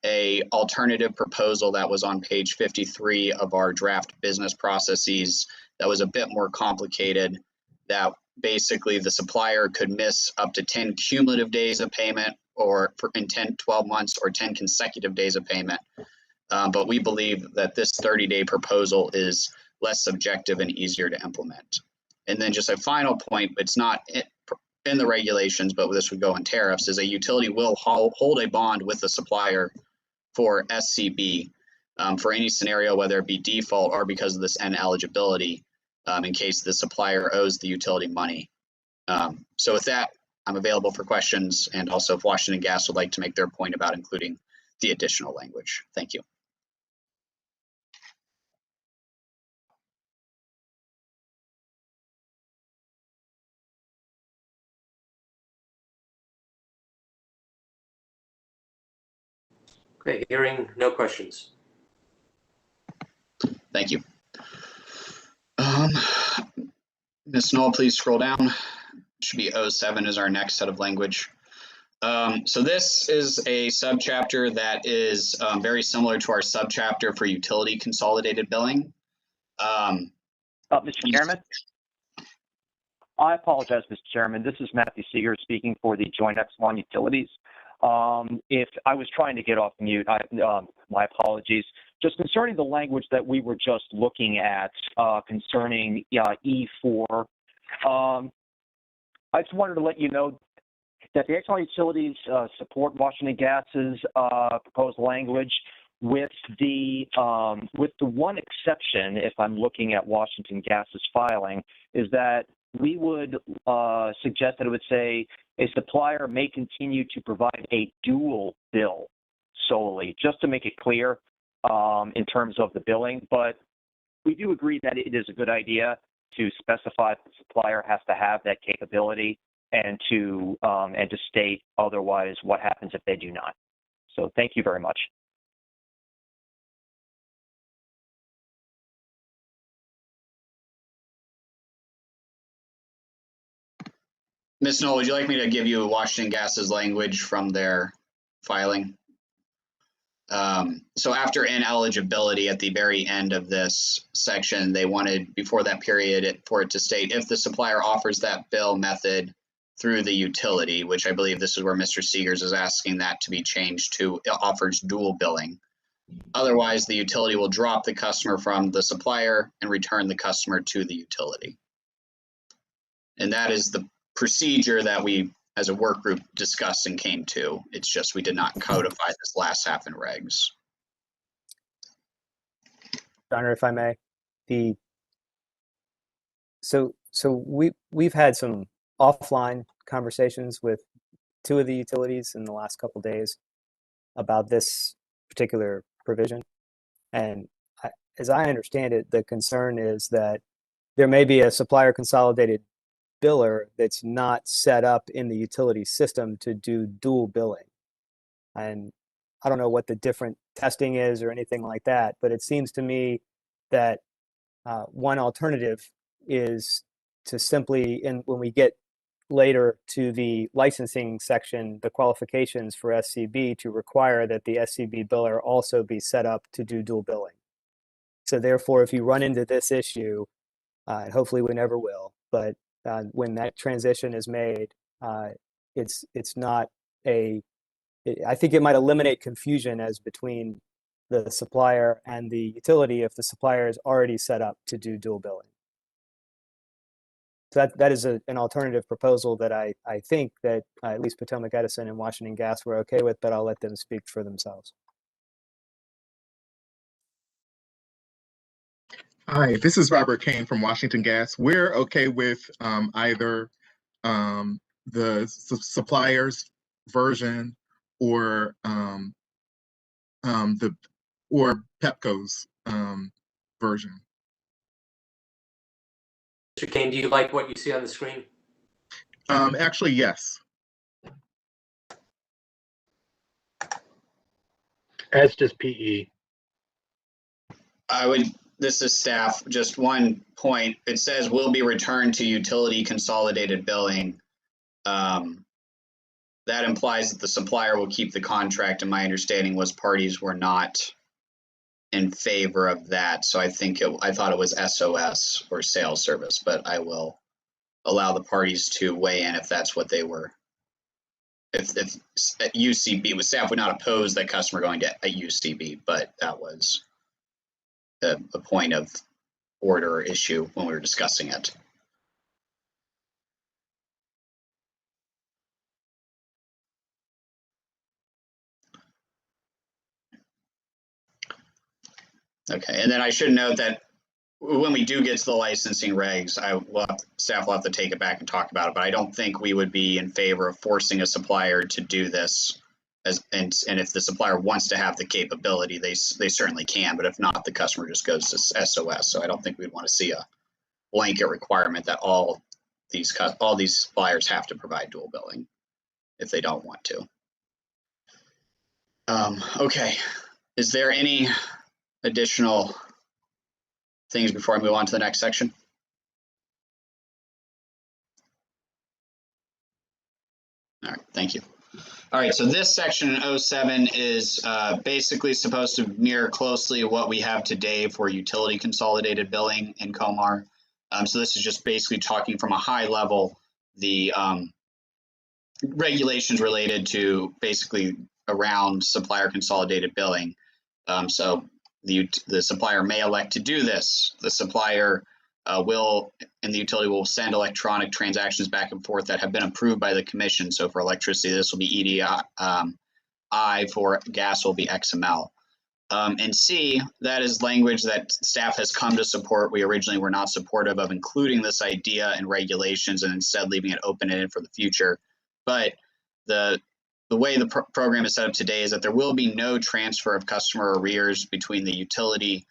a alternative proposal that was on page 53 of our draft business processes that was a bit more complicated, that basically the supplier could miss up to 10 cumulative days of payment or in 12 months or 10 consecutive days of payment. But we believe that this 30-day proposal is less subjective and easier to implement. And then just a final point, it's not in the regulations, but this would go in tariffs, is a utility will hold a bond with the supplier for SCB for any scenario, whether it be default or because of this ineligibility, in case the supplier owes the utility money. So with that, I'm available for questions, and also if Washington Gas would like to make their point about including the additional language. Thank you. Okay, hearing no questions. Thank you. Ms. Knoll, please scroll down. Should be 07 is our next set of language. So this is a subchapter that is very similar to our subchapter for utility consolidated billing. Mr. Chairman? I apologize, Mr. Chairman. This is Matthew Seeger speaking for the Joint Exelon Utilities. If I was trying to get off mute, my apologies. Just concerning the language that we were just looking at concerning E4, I just wanted to let you know that the Exxon Utilities support Washington Gas's proposed language with the one exception, if I'm looking at Washington Gas's filing, is that we would suggest that it would say a supplier may continue to provide a dual bill solely, just to make it clear in terms of the billing. But we do agree that it is a good idea to specify that the supplier has to have that capability and to state otherwise what happens if they do not. So thank you very much. Ms. Knoll, would you like me to give you Washington Gas's language from their filing? So after ineligibility at the very end of this section, they wanted before that period for it to state if the supplier offers that bill method through the utility, which I believe this is where Mr. Seegers is asking that to be changed to offers dual billing. Otherwise, the utility will drop the customer from the supplier and return the customer to the utility. And that is the procedure that we as a work group discussed and came to. It's just we did not codify this last half in regs. Honor, if I may, so we've had some offline conversations with two of the utilities in the last couple of days about this particular provision, and as I understand it, the concern is that there may be a supplier consolidated biller that's not set up in the utility system to do dual billing. And I don't know what the different testing is or anything like that, but it seems to me that one alternative is to simply, when we get later to the licensing section, the qualifications for SCB, to require that the SCB biller also be set up to do dual billing. So therefore, if you run into this issue, and hopefully we never will, but when that transition is made, it's not a. I think it might eliminate confusion as between the supplier and the utility if the supplier is already set up to do dual billing. So that is an alternative proposal that I think that at least Potomac Edison and Washington Gas were okay with, but I'll let them speak for themselves. Hi, this is Robert Kane from Washington Gas. We're okay with either the supplier's version or PEPCO's version. Mr. Kane, do you like what you see on the screen? Actually, yes. As does PE. This is staff, just one point. It says will be returned to utility consolidated billing. That implies that the supplier will keep the contract, and my understanding was parties were not in favor of that. So I thought it was SOS or sales service, but I will allow the parties to weigh in if that's what they were. If at UCB, with staff would not oppose that customer going to a UCB, but that was a point of order or issue when we were discussing it. Okay, and then I should note that when we do get to the licensing regs, staff will have to take it back and talk about it, but I don't think we would be in favor of forcing a supplier to do this. And if the supplier wants to have the capability, they certainly can, but if not, the customer just goes to SOS. So I don't think we'd want to see a blanket requirement that all these suppliers have to provide dual billing if they don't want to. Okay, is there any additional things before I move on to the next section? All right, thank you. All right, so this section in 07 is basically supposed to mirror closely what we have today for utility consolidated billing in COMAR. So this is just basically talking from a high level, the regulations related to basically around supplier consolidated billing. So the supplier may elect to do this. The supplier and the utility will send electronic transactions back and forth that have been approved by the commission. So for electricity, this will be EDI. For gas will be XML. And C, that is language that staff has come to support. We originally were not supportive of including this idea in regulations and instead leaving it open-ended for the future. But the way the program is set up today is that there will be no transfer of customer arrears between the utility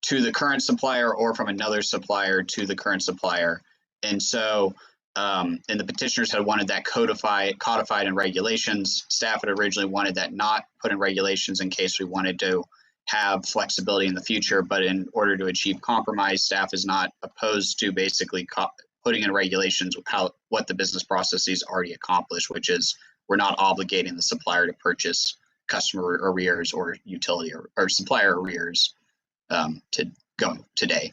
to the current supplier or from another supplier to the current supplier. And so, and the petitioners had wanted that codified in regulations. Staff had originally wanted that not put in regulations in case we wanted to have flexibility in the future. But in order to achieve compromise, staff is not opposed to basically putting in regulations what the business processes already accomplished, which is we're not obligating the supplier to purchase customer arrears or utility or supplier arrears to go today.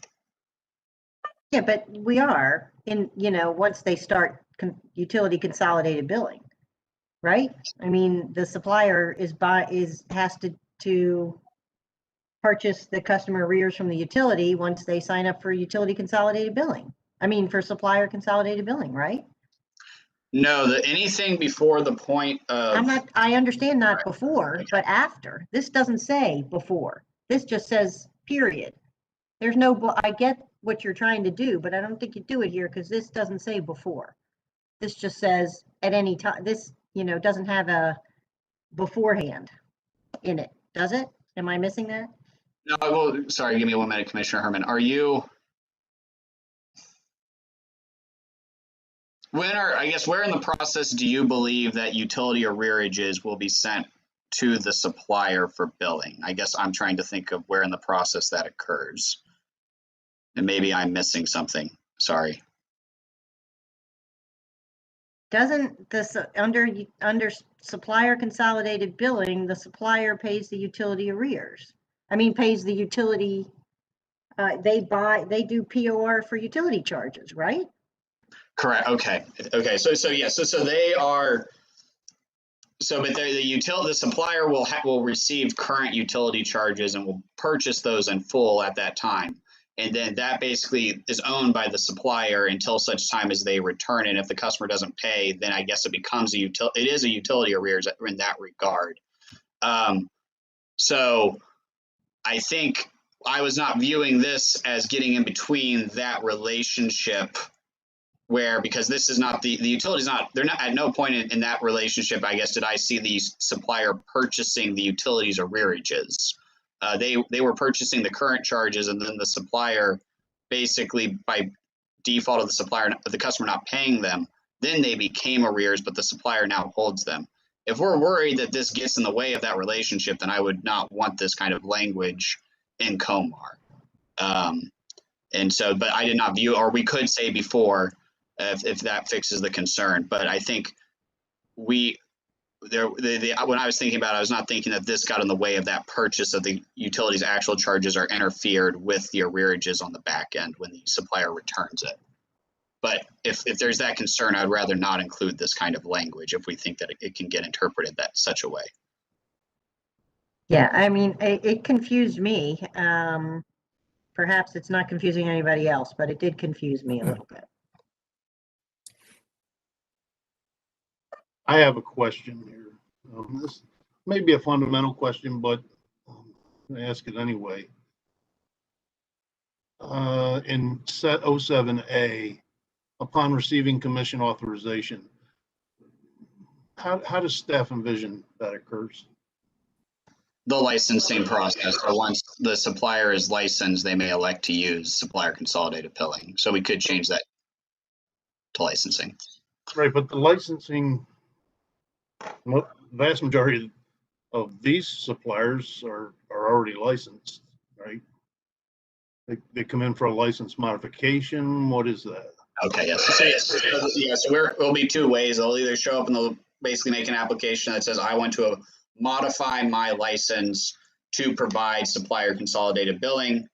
Yeah, but we are in, once they start utility consolidated billing, right? I mean, the supplier has to purchase the customer arrears from the utility once they sign up for utility consolidated billing. I mean, for supplier consolidated billing, right? No, anything before the point of. I understand not before, okay, but after. This doesn't say before. This just says period. There's no, I get what you're trying to do, but I don't think you do it here because this doesn't say before. This just says at any time. This, doesn't have a beforehand in it, does it? Am I missing that? No, well, sorry, give me 1 minute, Commissioner Herman. Where in the process do you believe that utility arrearages will be sent to the supplier for billing? I guess I'm trying to think of where in the process that occurs. And maybe I'm missing something. Sorry. Doesn't this under supplier consolidated billing, the supplier pays the utility arrears? I mean, pays the utility. They do POR for utility charges, right? Correct. Okay. So yeah. So they are. So, but the supplier will receive current utility charges and will purchase those in full at that time. And then that basically is owned by the supplier until such time as they return. And if the customer doesn't pay, then I guess it becomes it is a utility arrears in that regard. So I think I was not viewing this as getting in between that relationship because this is not the utility's not, they're not at no point in that relationship, I guess, did I see the supplier purchasing the utilities arrearages. They were purchasing the current charges, and then the supplier basically by default of the customer not paying them, then they became arrears, but the supplier now holds them. If we're worried that this gets in the way of that relationship, then I would not want this kind of language in COMAR. And so, but I did not view, or we could say before, if that fixes the concern. But I think when I was thinking about it, I was not thinking that this got in the way of that purchase of the utility's actual charges or interfered with the arrearages on the back end when the supplier returns it. But if there's that concern, I'd rather not include this kind of language if we think that it can get interpreted that such a way. Yeah, I mean, it confused me. Perhaps it's not confusing anybody else, but it did confuse me a little bit. I have a question here. This may be a fundamental question, but I'm going to ask it anyway. In set 07A, upon receiving commission authorization, how does staff envision that occurs? The licensing process. So once the supplier is licensed, they may elect to use supplier consolidated billing. So we could change that to licensing. Right, but the licensing, vast majority of these suppliers are already licensed, right? They come in for a license modification. What is that? Okay, yes. So it'll be two ways. They'll either show up and they'll basically make an application that says, I want to modify my license to provide supplier consolidated billing.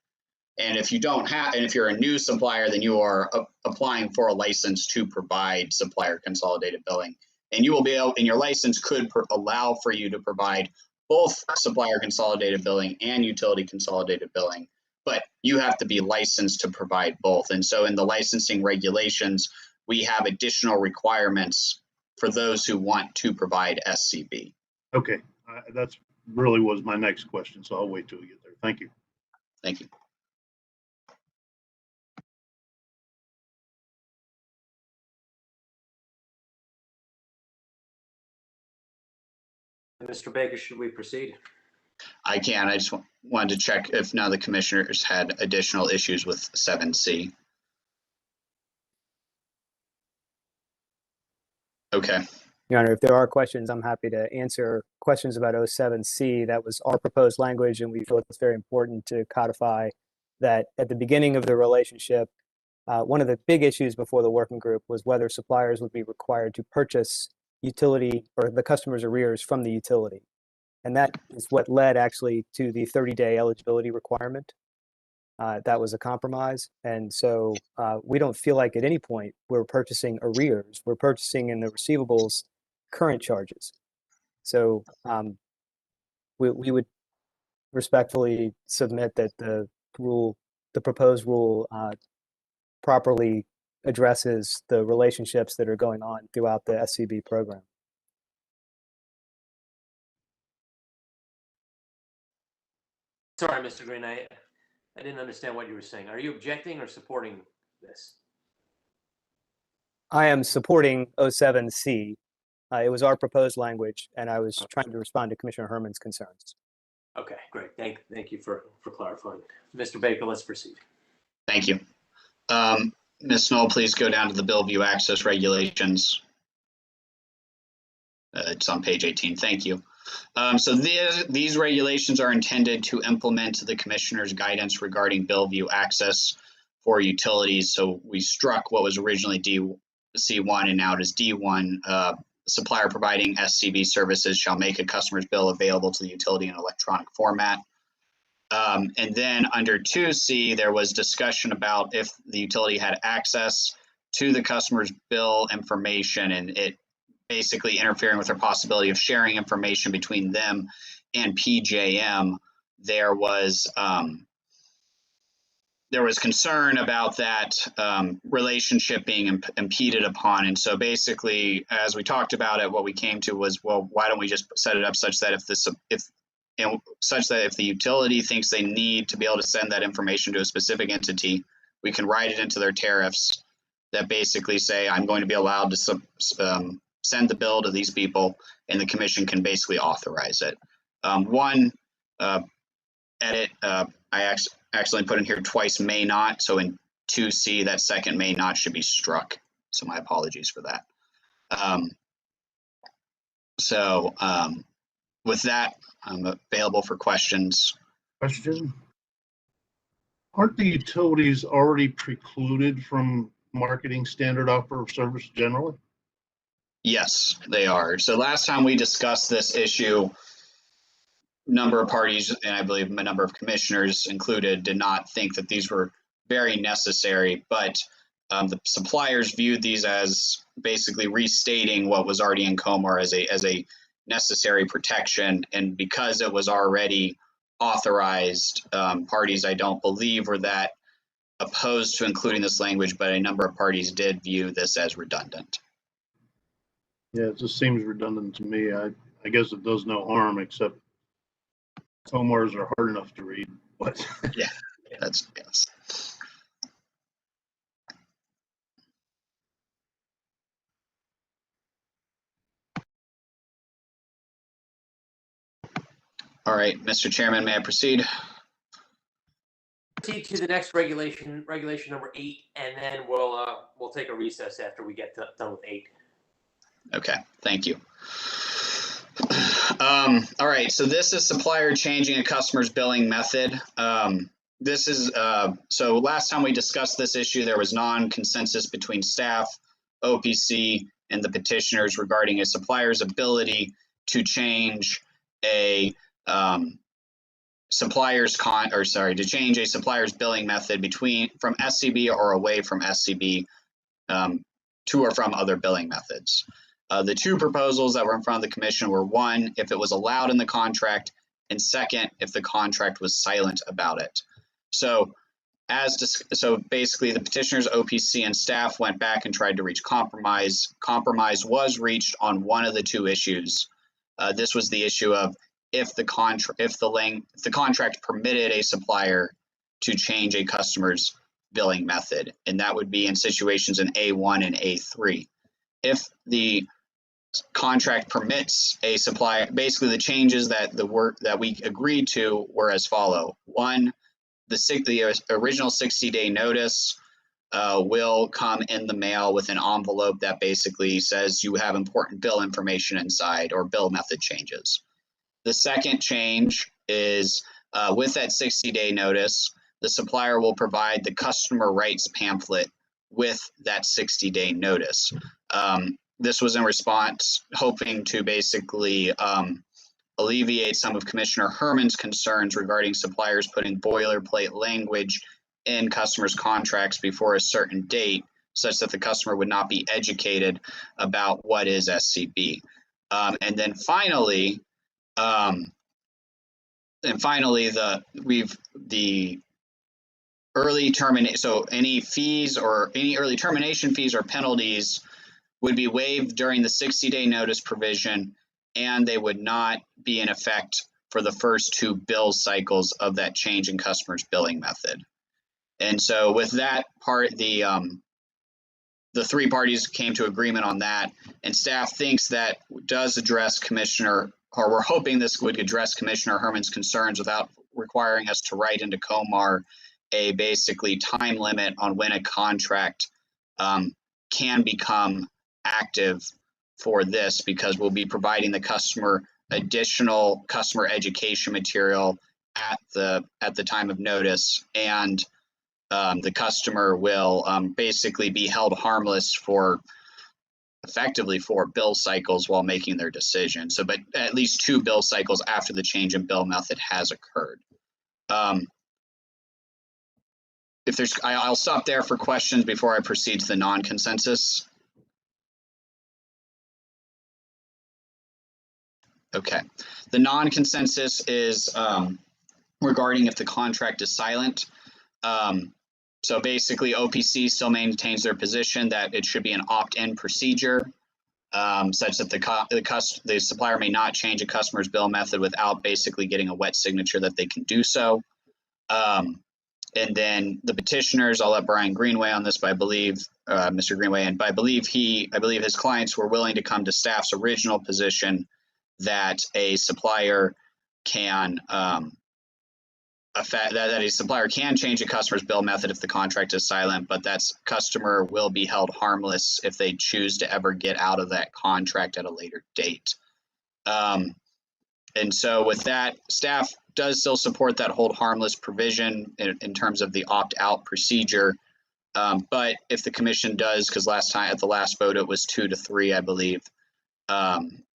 And if you don't have, and if you're a new supplier, then you are applying for a license to provide supplier consolidated billing. And you will be able, and your license could allow for you to provide both supplier consolidated billing and utility consolidated billing. but you have to be licensed to provide both. And so in the licensing regulations, we have additional requirements for those who want to provide SCB. Okay, that's really was my next question, so I'll wait till we get there. Thank you. Thank you. Mr. Baker, should we proceed? I can. I just wanted to check if none of the commissioners had additional issues with 7C. Okay. Your Honor, if there are questions, I'm happy to answer questions about 07C. That was our proposed language, and we feel it's very important to codify that at the beginning of the relationship, one of the big issues before the working group was whether suppliers would be required to purchase utility or the customer's arrears from the utility. And that is what led actually to the 30-day eligibility requirement. That was a compromise. And so we don't feel like at any point we're purchasing arrears. We're purchasing in the receivables current charges. So we would respectfully submit that the proposed rule properly addresses the relationships that are going on throughout the SCB program. Sorry, Mr. Green, I didn't understand what you were saying. Are you objecting or supporting this? I am supporting 07C. It was our proposed language, and I was trying to respond to Commissioner Herman's concerns. Okay, great. Thank you for clarifying. Mr. Baker, let's proceed. Thank you. Ms. Knoll, please go down to the Billview access regulations. It's on page 18. Thank you. So these regulations are intended to implement the commissioner's guidance regarding Billview access for utilities. So we struck what was originally C1 and now it is D1. Supplier providing SCB services shall make a customer's bill available to the utility in electronic format. And then under 2C, there was discussion about if the utility had access to the customer's bill information and it basically interfering with their possibility of sharing information between them and PJM. There was concern about that relationship being impeded upon. And so basically, as we talked about it, what we came to was, well, why don't we just set it up such that if the utility thinks they need to be able to send that information to a specific entity, we can write it into their tariffs that basically say, I'm going to be allowed to send the bill to these people, and the commission can basically authorize it. One edit, I actually put in here twice may not. So in 2C, that second may not should be struck. So my apologies for that. With that, I'm available for questions. Question. Aren't the utilities already precluded from marketing standard offer of service generally? Yes, they are. So last time we discussed this issue, number of parties, and I believe a number of commissioners included, did not think that these were very necessary, but the suppliers viewed these as basically restating what was already in COMAR as a necessary protection. And because it was already authorized, parties I don't believe were that opposed to including this language, but a number of parties did view this as redundant. Yeah, it just seems redundant to me. I guess it does no harm, except COMARs are hard enough to read. But yeah, that's yes. All right, Mr. Chairman, may I proceed? Proceed to the next regulation number 8, and then we'll take a recess after we get done with 8. Okay, thank you. All right, so this is supplier changing a customer's billing method. This is so last time we discussed this issue, there was non-consensus between staff, OPC, and the petitioners regarding a supplier's ability to change a supplier's billing method from SCB or away from SCB to or from other billing methods. The two proposals that were in front of the commission were, one, if it was allowed in the contract, and second, if the contract was silent about it. So so basically the petitioners, OPC, and staff went back and tried to reach compromise. Compromise was reached on one of the two issues. This was the issue of if the contract permitted a supplier to change a customer's billing method, and that would be in situations in A1 and A3. If the contract permits a supplier, basically the changes that we agreed to were as follow. One, the original 60-day notice will come in the mail with an envelope that basically says you have important bill information inside or bill method changes. The second change is with that 60-day notice, the supplier will provide the customer rights pamphlet with that 60-day notice. This was in response, hoping to basically alleviate some of Commissioner Herman's concerns regarding suppliers putting boilerplate language in customers' contracts before a certain date, such that the customer would not be educated about what is SCB. And then finally, the early termination. So any fees or any early termination fees or penalties would be waived during the 60-day notice provision, and they would not be in effect for the first 2 bill cycles of that change in customer's billing method. And so with that part, the 3 parties came to agreement on that, and staff thinks that does address we're hoping this would address Commissioner Herman's concerns without requiring us to write into COMAR a basically time limit on when a contract can become active for this, because we'll be providing the customer additional customer education material at the time of notice, and the customer will basically be held harmless for effectively 4 bill cycles while making their decision. So, but at least 2 bill cycles after the change in bill method has occurred. I'll stop there for questions before I proceed to the non-consensus. Okay, the non-consensus is regarding if the contract is silent. So basically, OPC still maintains their position that it should be an opt-in procedure, such that the supplier may not change a customer's bill method without basically getting a wet signature that they can do so. And then the petitioners, I'll let Brian Greenway on this, but I believe Mr. Greenway, and I believe his clients were willing to come to staff's original position that a supplier can that a supplier can change a customer's bill method if the contract is silent, but that customer will be held harmless if they choose to ever get out of that contract at a later date. And so with that, staff does still support that hold harmless provision in terms of the opt-out procedure. But if the commission does, because last time at the last vote, it was 2-3, I believe,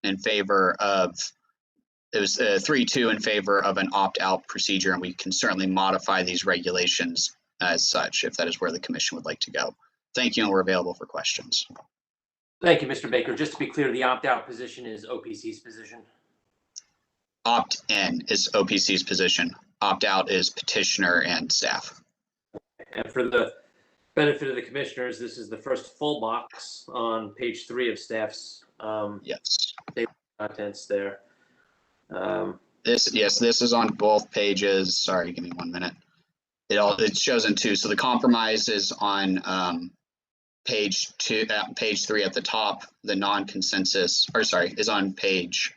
in favor of, it was 3-2 in favor of an opt-out procedure, and we can certainly modify these regulations as such if that is where the commission would like to go. Thank you, and we're available for questions. Thank you, Mr. Baker. Just to be clear, the opt-out position is OPC's position? Opt-in is OPC's position. Opt-out is petitioner and staff. And for the benefit of the commissioners, this is the first full box on page 3 of staff's yes. contents there. This is on both pages. Sorry, give me 1 minute. It shows in 2. So the compromise is on page 2, page 3 at the top. The non-consensus, or sorry, is on page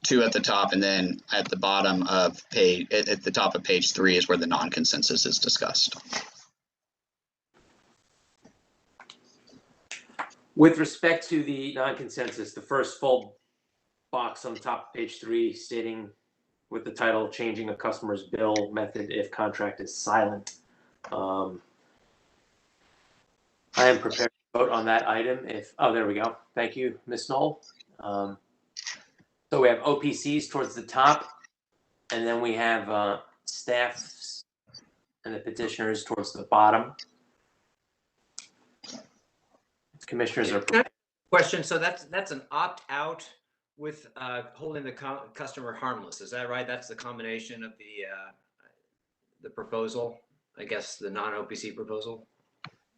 2 at the top, and then at the bottom of page, at the top of page 3 is where the non-consensus is discussed. With respect to the non-consensus, the first full box on the top of page 3 stating with the title "Changing a Customer's Bill Method If Contract is Silent." I am prepared to vote on that item if, oh, there we go. Thank you, Ms. Knoll. So we have OPCs towards the top, and then we have staffs and the petitioners towards the bottom. Commissioners are question. So that's an opt-out with holding the customer harmless, is that right? That's the combination of the proposal, I guess, the non-OPC proposal?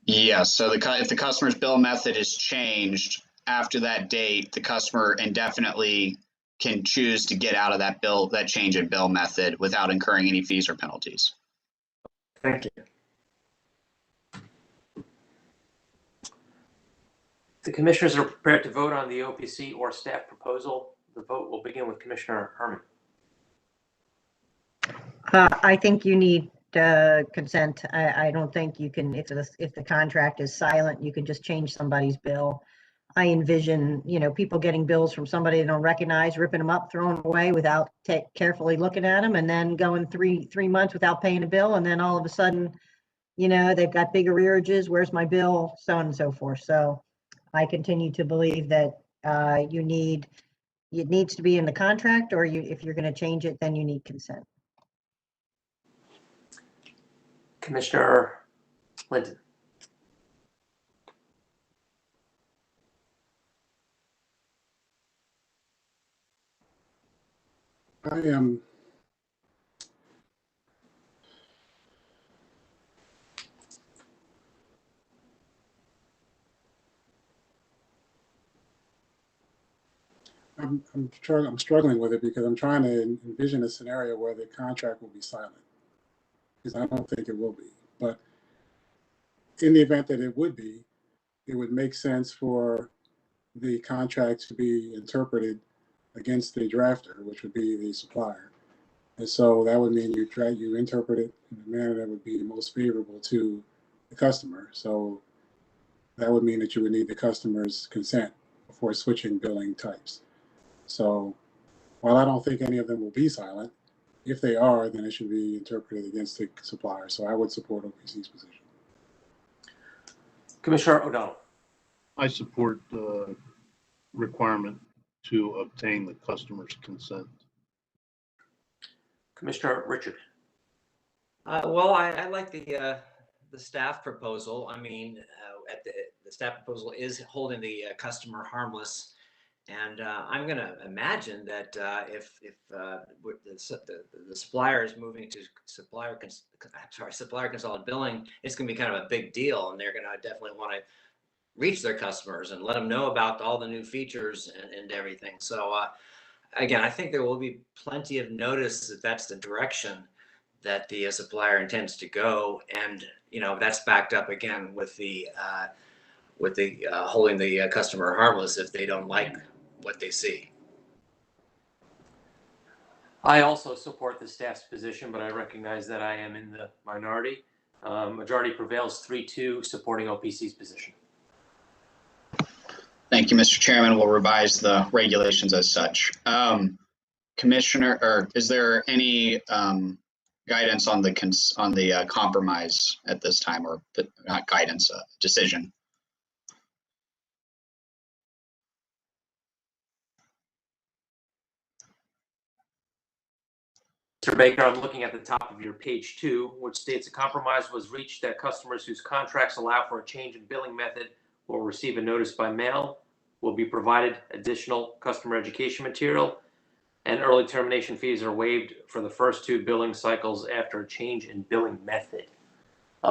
Yes, so if the customer's bill method is changed after that date, the customer indefinitely can choose to get out of that change in bill method without incurring any fees or penalties. Thank you. The commissioners are prepared to vote on the OPC or staff proposal. The vote will begin with Commissioner Herman. I think you need consent. I don't think you can, if the contract is silent, you can just change somebody's bill. I envision, people getting bills from somebody they don't recognize, ripping them up, throwing them away without carefully looking at them, and then going three months without paying a bill, and then all of a sudden, they've got big arrearages. Where's my bill? So on and so forth. So I continue to believe that it needs to be in the contract, or if you're going to change it, then you need consent. Commissioner Linton. I am I'm struggling with it because I'm trying to envision a scenario where the contract will be silent, because I don't think it will be. But in the event that it would be, it would make sense for the contract to be interpreted against the drafter, which would be the supplier. And so that would mean you interpret it in a manner that would be most favorable to the customer. So that would mean that you would need the customer's consent before switching billing types. So while I don't think any of them will be silent, if they are, then it should be interpreted against the supplier. So I would support OPC's position. Commissioner O'Donnell. I support the requirement to obtain the customer's consent. Commissioner Richard. Well, I like the staff proposal. I mean, the staff proposal is holding the customer harmless, and I'm going to imagine that if the supplier is moving to supplier consolidated billing, it's going to be kind of a big deal, and they're going to definitely want to reach their customers and let them know about all the new features and everything. So again, I think there will be plenty of notice that that's the direction that the supplier intends to go, and that's backed up again with the holding the customer harmless if they don't like what they see. I also support the staff's position, but I recognize that I am in the minority. Majority prevails 3-2, supporting OPC's position. Thank you, Mr. Chairman. We'll revise the regulations as such. Commissioner, or is there any guidance on the compromise at this time, or not guidance, decision? Mr. Baker, I'm looking at the top of your page 2, which states a compromise was reached that customers whose contracts allow for a change in billing method will receive a notice by mail, will be provided additional customer education material, and early termination fees are waived for the first 2 billing cycles after a change in billing method.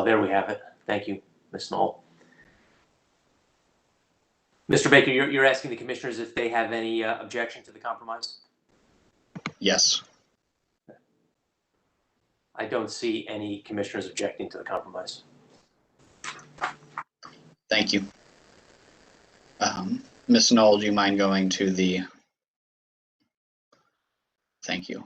There we have it. Thank you, Ms. Knoll. Mr. Baker, you're asking the commissioners if they have any objection to the compromise? Yes. I don't see any commissioners objecting to the compromise. Thank you. Ms. Knoll, do you mind going to the... Thank you.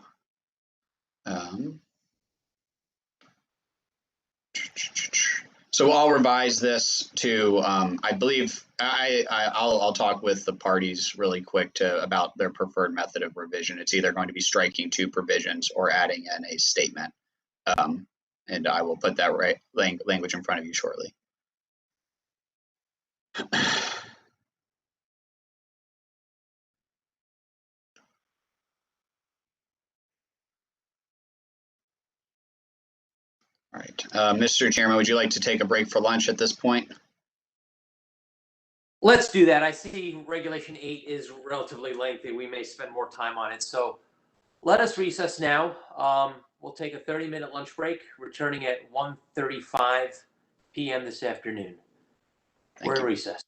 So I'll revise this to, I believe, I'll talk with the parties really quick about their preferred method of revision. It's either going to be striking 2 provisions or adding in a statement. And I will put that language in front of you shortly. All right, Mr. Chairman, would you like to take a break for lunch at this point? Let's do that. I see Regulation 8 is relatively lengthy. We may spend more time on it. So let us recess now. We'll take a 30-minute lunch break, returning at 1:35 p.m. this afternoon. We're in recess.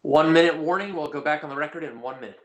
1 minute warning. We'll go back on the record in 1 minute.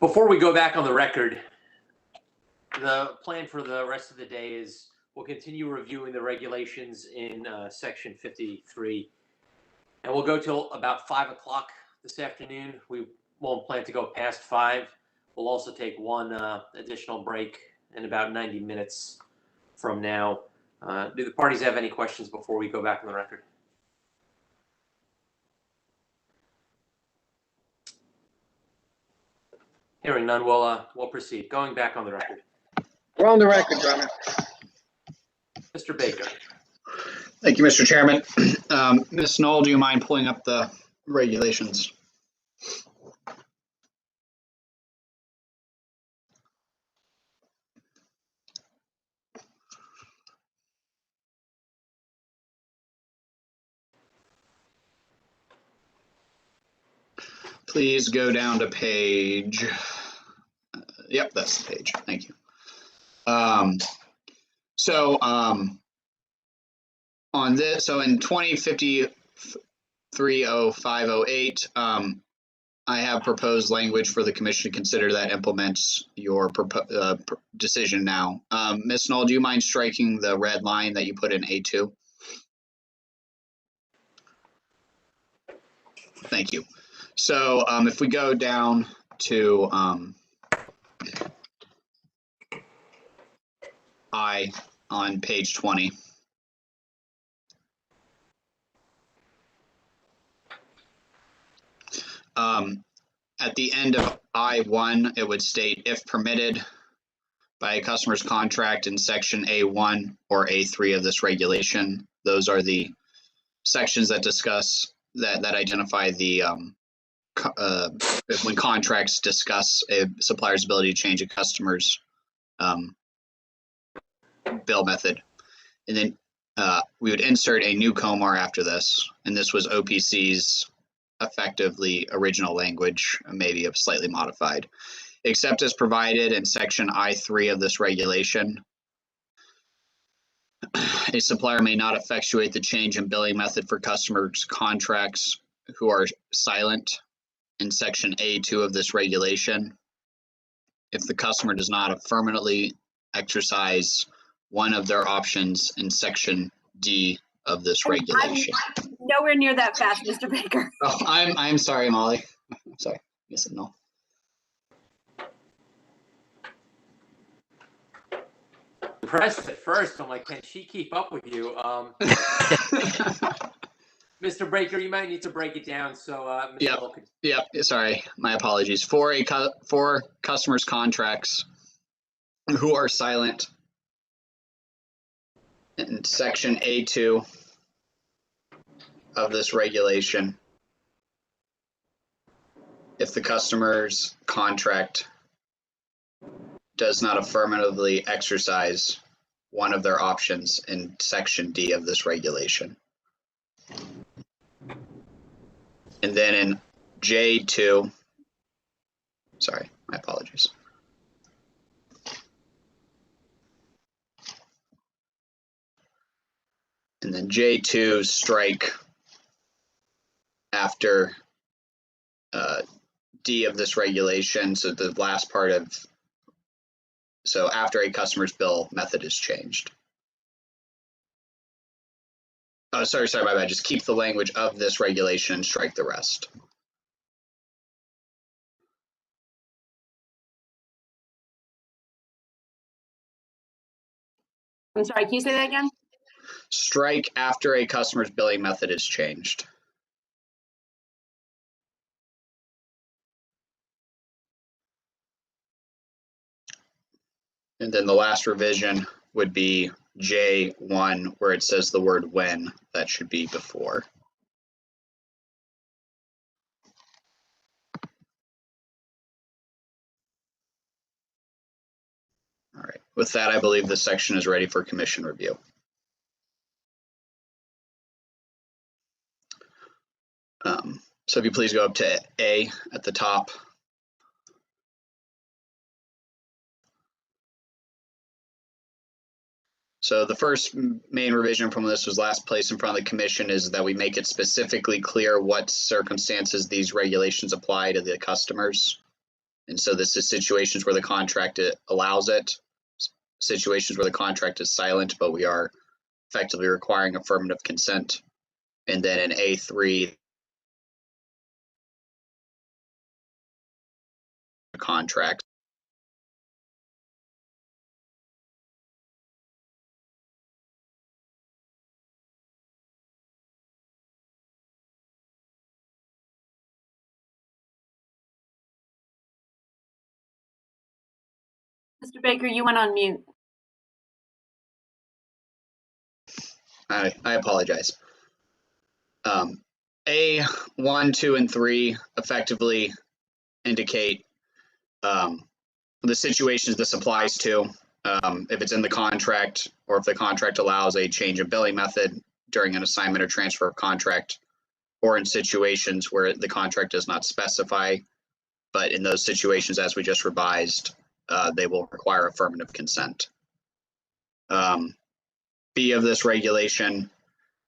Before we go back on the record, the plan for the rest of the day is we'll continue reviewing the regulations in section 53, and we'll go till about 5 o'clock this afternoon. We won't plan to go past 5. We'll also take one additional break in about 90 minutes from now. Do the parties have any questions before we go back on the record? Hearing none, we'll proceed. Going back on the record. We're on the record, Your Honor. Mr. Baker. Thank you, Mr. Chairman. Ms. Knoll, do you mind pulling up the regulations? Please go down to page, yep, that's the page, thank you. On this, so in 2053-0508, I have proposed language for the commission to consider that implements your decision now. Ms. Knoll, do you mind striking the red line that you put in A2? Thank you. So if we go down to I on page 20. At the end of I1, it would state, if permitted by a customer's contract in section A1 or A3 of this regulation. Those are the sections that discuss, that identify the when contracts discuss a supplier's ability to change a customer's bill method. And then we would insert a new COMAR after this, and this was OPC's effectively original language, maybe slightly modified. Except as provided in section I3 of this regulation, a supplier may not effectuate the change in billing method for customers' contracts who are silent in section A2 of this regulation if the customer does not affirmatively exercise one of their options in section D of this regulation. I'm nowhere near that fast, Mr. Baker. Oh, I'm sorry, Molly. I'm sorry. Yes and no. Impressed at first. I'm like, can she keep up with you? Mr. Baker, you might need to break it down so Yep. Sorry, my apologies. For customers' contracts who are silent in section A2 of this regulation, if the customer's contract does not affirmatively exercise one of their options in section D of this regulation. And then in J2, sorry, My apologies. And then J2, strike after D of this regulation. So the last part of, so after a customer's bill method is changed. Oh, sorry, my bad. Just keep the language of this regulation and strike the rest. I'm sorry, can you say that again? Strike after a customer's billing method is changed. And then the last revision would be J1, where it says the word when. That should be before. All right. With that, I believe this section is ready for commission review. So if you please go up to A at the top. So the first main revision from this was last placed in front of the commission is that we make it specifically clear what circumstances these regulations apply to the customers. And so this is situations where the contract allows it, situations where the contract is silent, but we are effectively requiring affirmative consent. And then in A3, contract. Mr. Baker, you went on mute. I apologize. A1, 2, and 3 effectively indicate the situations this applies to. If it's in the contract or if the contract allows a change of billing method during an assignment or transfer of contract, or in situations where the contract does not specify, but in those situations, as we just revised, they will require affirmative consent. B of this regulation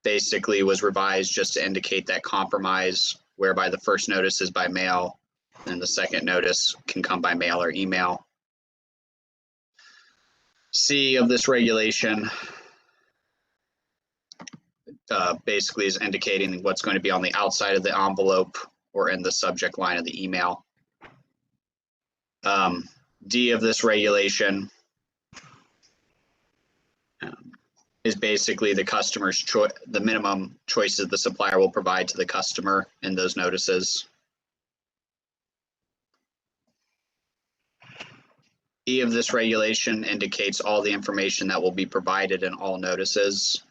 basically was revised just to indicate that compromise, whereby the first notice is by mail and the second notice can come by mail or email. C of this regulation basically is indicating what's going to be on the outside of the envelope or in the subject line of the email. D of this regulation is basically the customer's choice, the minimum choices the supplier will provide to the customer in those notices. E of this regulation indicates all the information that will be provided in all notices.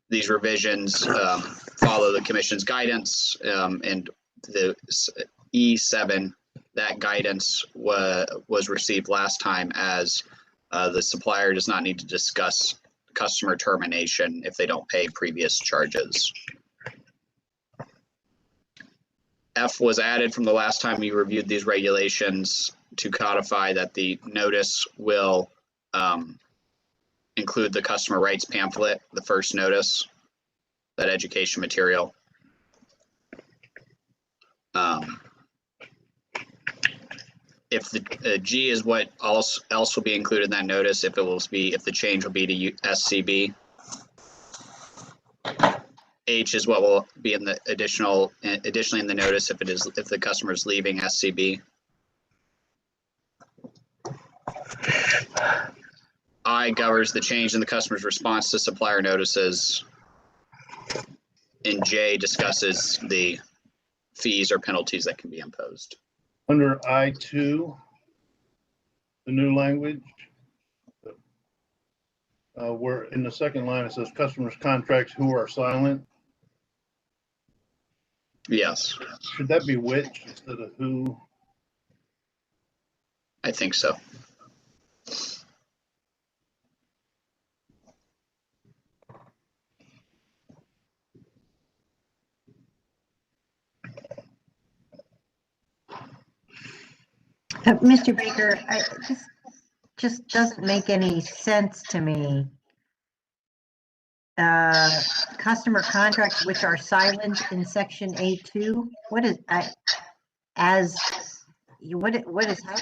These revisions follow the Commission's guidance, and the E7, that guidance was received last time as the supplier does not need to discuss customer termination if they don't pay previous charges. F was added from the last time we reviewed these regulations to codify that the notice will include the customer rights pamphlet, the first notice, that education material. If the G is what else will be included in that notice, if the change will be to SCB. H is what will be in the additionally in the notice if the customer is leaving SCB. I governs the change in the customer's response to supplier notices. And J discusses the fees or penalties that can be imposed. Under I2, the new language, where in the second line it says customers' contracts who are silent. Yes. Should that be which instead of who? I think so. Mr. Baker, this just doesn't make any sense to me. Customer contracts which are silent in section A2. What is how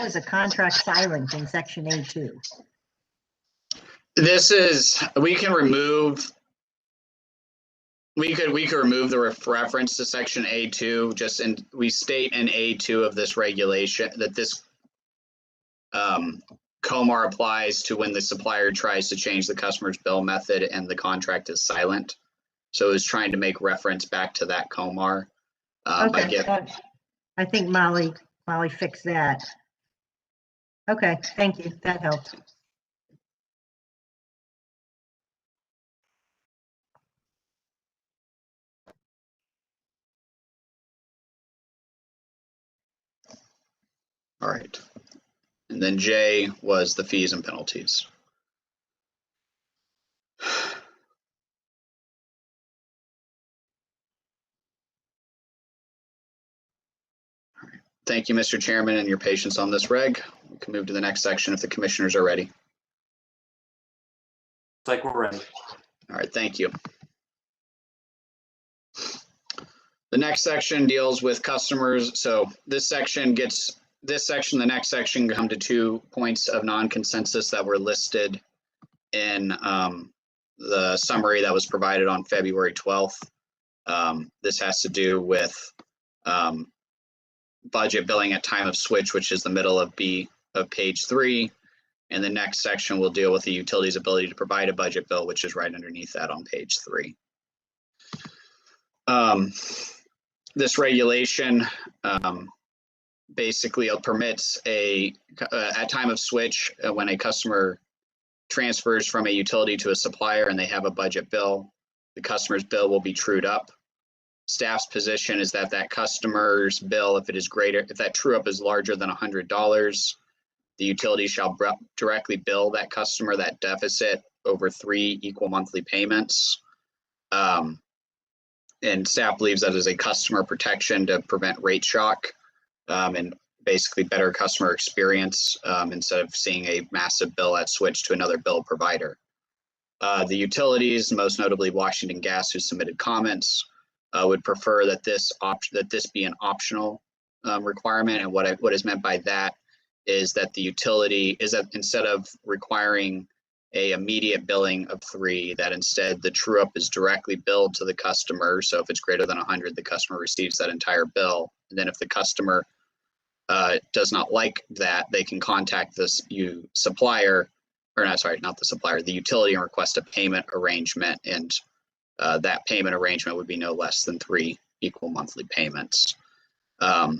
is a contract silent in section A2? This is, we could remove the reference to section A2, just in, we state in A2 of this regulation that this COMAR applies to when the supplier tries to change the customer's bill method and the contract is silent. So it's trying to make reference back to that COMAR. Okay, I think Molly fixed that. Okay, thank you. That helped. All right. And then J was the fees and penalties. Thank you, Mr. Chairman, and your patience on this reg. We can move to the next section if the commissioners are ready. It's like we're ready. All right, thank you. The next section deals with customers. So the next section come to 2 points of non-consensus that were listed in the summary that was provided on February 12th. This has to do with budget billing at time of switch, which is the middle of B of page 3. And the next section will deal with the utility's ability to provide a budget bill, which is right underneath that on page 3. This regulation basically permits at time of switch, when a customer transfers from a utility to a supplier and they have a budget bill, the customer's bill will be trued up. Staff's position is that that customer's bill, if that true up is larger than $100, the utility shall directly bill that customer that deficit over 3 equal monthly payments. And staff believes that is a customer protection to prevent rate shock and basically better customer experience instead of seeing a massive bill at switch to another bill provider. The utilities, most notably Washington Gas, who submitted comments, would prefer that this be an optional requirement. And what is meant by that is that the utility is that instead of requiring a immediate billing of 3, that instead the true up is directly billed to the customer. So if it's greater than 100, the customer receives that entire bill. And then if the customer does not like that, they can contact this supplier, or not, sorry, not the supplier, the utility, and request a payment arrangement. And that payment arrangement would be no less than 3 equal monthly payments. I'll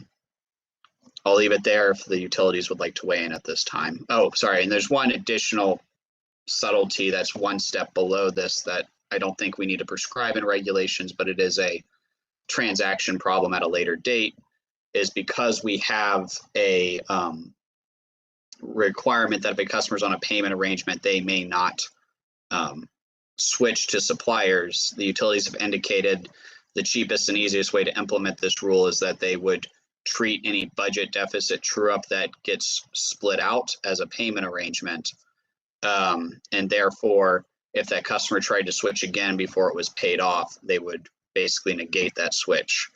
leave it there if the utilities would like to weigh in at this time. Oh, sorry, and there's one additional subtlety that's one step below this that I don't think we need to prescribe in regulations, but it is a transaction problem at a later date, is because we have a requirement that if a customer's on a payment arrangement, they may not switch to suppliers. The utilities have indicated the cheapest and easiest way to implement this rule is that they would treat any budget deficit true up that gets split out as a payment arrangement. And therefore, if that customer tried to switch again before it was paid off, they would basically negate that switch.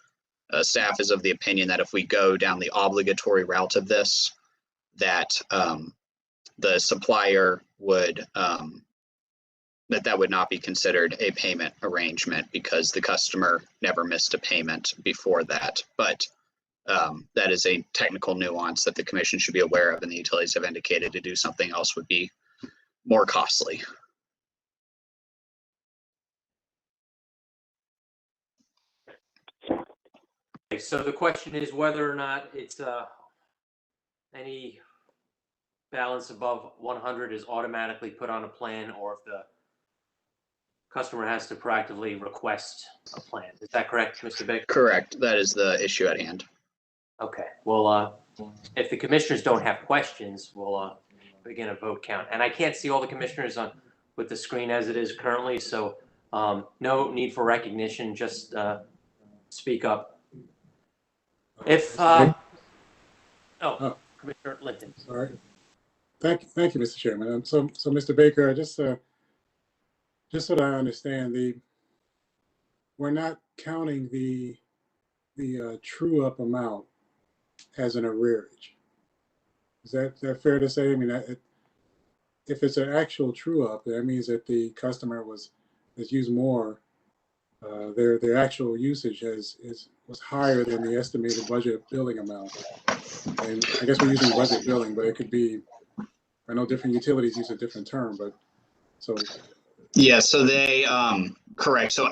Staff is of the opinion that if we go down the obligatory route of this, that the supplier would, that would not be considered a payment arrangement because the customer never missed a payment before that. But that is a technical nuance that the commission should be aware of, and the utilities have indicated to do something else would be more costly. Okay, so the question is whether or not it's any balance above 100 is automatically put on a plan, or if the customer has to proactively request a plan. Is that correct, Mr. Baker? Correct. That is the issue at hand. Okay. Well, if the commissioners don't have questions, we'll begin a vote count. And I can't see all the commissioners with the screen as it is currently, so no need for recognition. Just speak up. If Commissioner Linton. All right. Thank you, Mr. Chairman. So Mr. Baker, just so that I understand, we're not counting the true up amount as an arrearage. Is that fair to say? I mean, if it's an actual true up, that means that the customer has used more. Their actual usage was higher than the estimated budget billing amount. And I guess we're using budget billing, but it could be, I know different utilities use a different term, but so. Yeah, so they, correct. So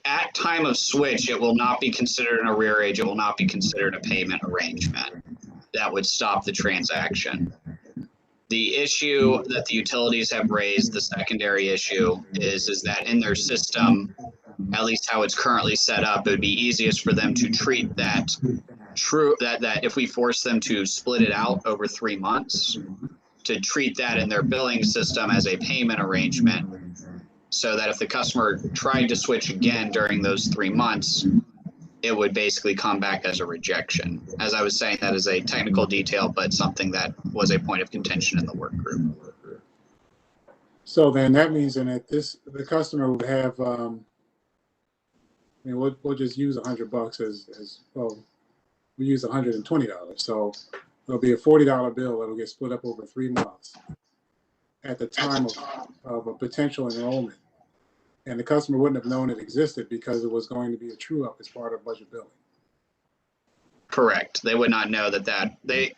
at time of switch, it will not be considered an arrearage. It will not be considered a payment arrangement. That would stop the transaction. The issue that the utilities have raised, the secondary issue, is that in their system, at least how it's currently set up, it would be easiest for them to treat that that if we force them to split it out over 3 months, to treat that in their billing system as a payment arrangement, so that if the customer tried to switch again during those 3 months, it would basically come back as a rejection. As I was saying, that is a technical detail, but something that was a point of contention in the work group. So then that means that the customer would have, I mean, we'll just use $100 as well. We use $120, so it'll be a $40 bill that'll get split up over 3 months at the time of a potential enrollment. And the customer wouldn't have known it existed because it was going to be a true up as part of budget billing. Correct. They would not know that they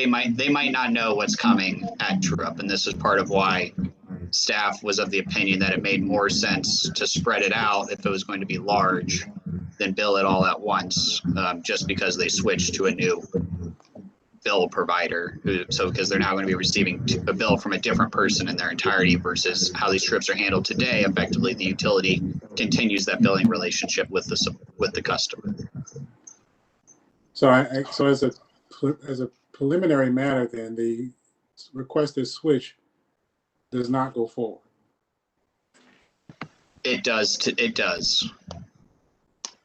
might not know what's coming at true up, and this is part of why staff was of the opinion that it made more sense to spread it out if it was going to be large than bill it all at once, just because they switched to a new bill provider. Because they're now going to be receiving a bill from a different person in their entirety versus how these trips are handled today. Effectively, the utility continues that billing relationship with the customer. So so as a preliminary matter, then the requested switch does not go forward. It does.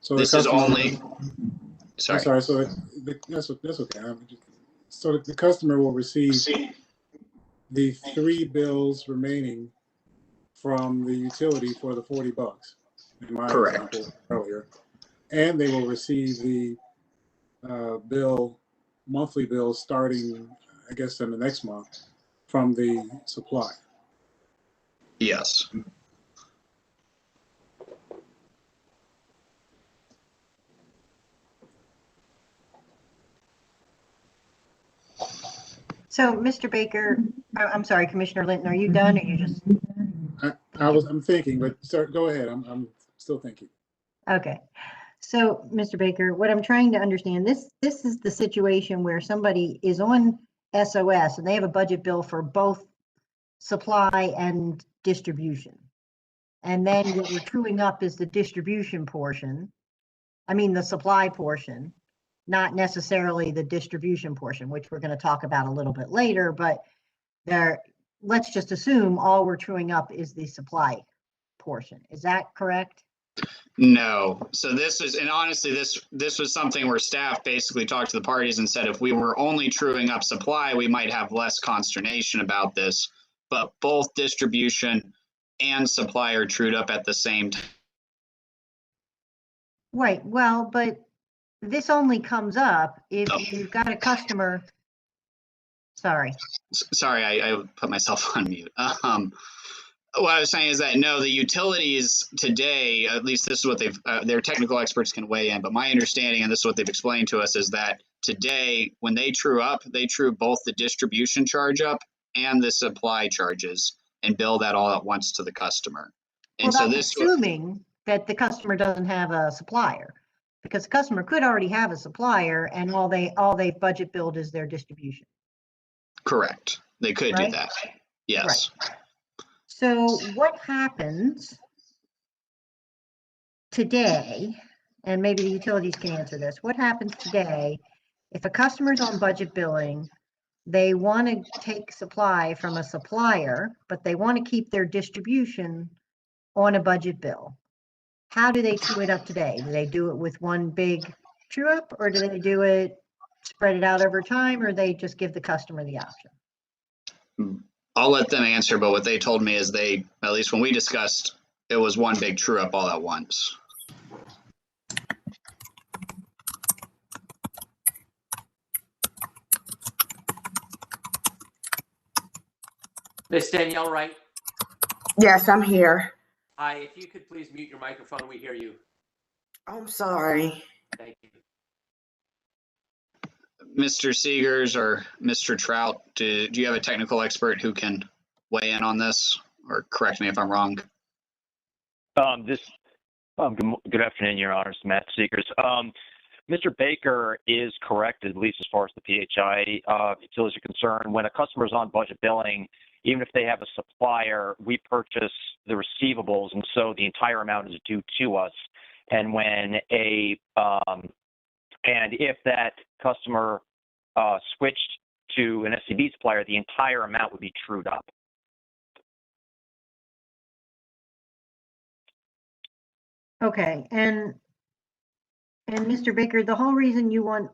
So this is only. Sorry. I'm sorry. So that's okay. So the customer will receive the 3 bills remaining from the utility for the $40 in my example earlier, and they will receive the monthly bill starting, I guess, in the next month from the supplier. Yes. So, Mr. Baker, I'm sorry, Commissioner Linton, are you done, or you just? I'm thinking, but go ahead. I'm still thinking. Okay. So, Mr. Baker, what I'm trying to understand, this is the situation where somebody is on SOS and they have a budget bill for both supply and distribution. And then what we're truing up is the distribution portion. I mean, the supply portion, not necessarily the distribution portion, which we're going to talk about a little bit later, but let's just assume all we're truing up is the supply portion. Is that correct? No. So this is, and honestly, this was something where staff basically talked to the parties and said if we were only truing up supply, we might have less consternation about this. But both distribution and supply are trued up at the same time. Right. Well, but this only comes up if you've got a customer. Sorry. Sorry, I put myself on mute. What I was saying is that no, the utilities today, at least this is what their technical experts can weigh in, but my understanding, and this is what they've explained to us, is that today, when they true up, they true both the distribution charge up and the supply charges and bill that all at once to the customer. And well, so that's assuming that the customer doesn't have a supplier, because the customer could already have a supplier and all they budget billed is their distribution. Correct. They could do that. Yes. Right. So what happens today, and maybe the utilities can answer this, what happens today if a customer's on budget billing, they want to take supply from a supplier, but they want to keep their distribution on a budget bill? How do they true it up today? Do they do it with one big true up, or do they do it spread it out over time, or they just give the customer the option? I'll let them answer, but what they told me is they, at least when we discussed, it was one big true up all at once. Miss Danielle Wright. Yes, I'm here. Hi, if you could please mute your microphone, we hear you. I'm sorry. Thank you. Mr. Seegers or Mr. Trout, do you have a technical expert who can weigh in on this or correct me if I'm wrong? Good afternoon, Your Honors. Matt Seegers. Mr. Baker is correct, at least as far as the PHI utilities are concerned. When a customer is on budget billing, even if they have a supplier, we purchase the receivables, and so the entire amount is due to us. And when and if that customer switched to an SCB supplier, the entire amount would be trued up. Okay, and Mr. Baker, the whole reason you want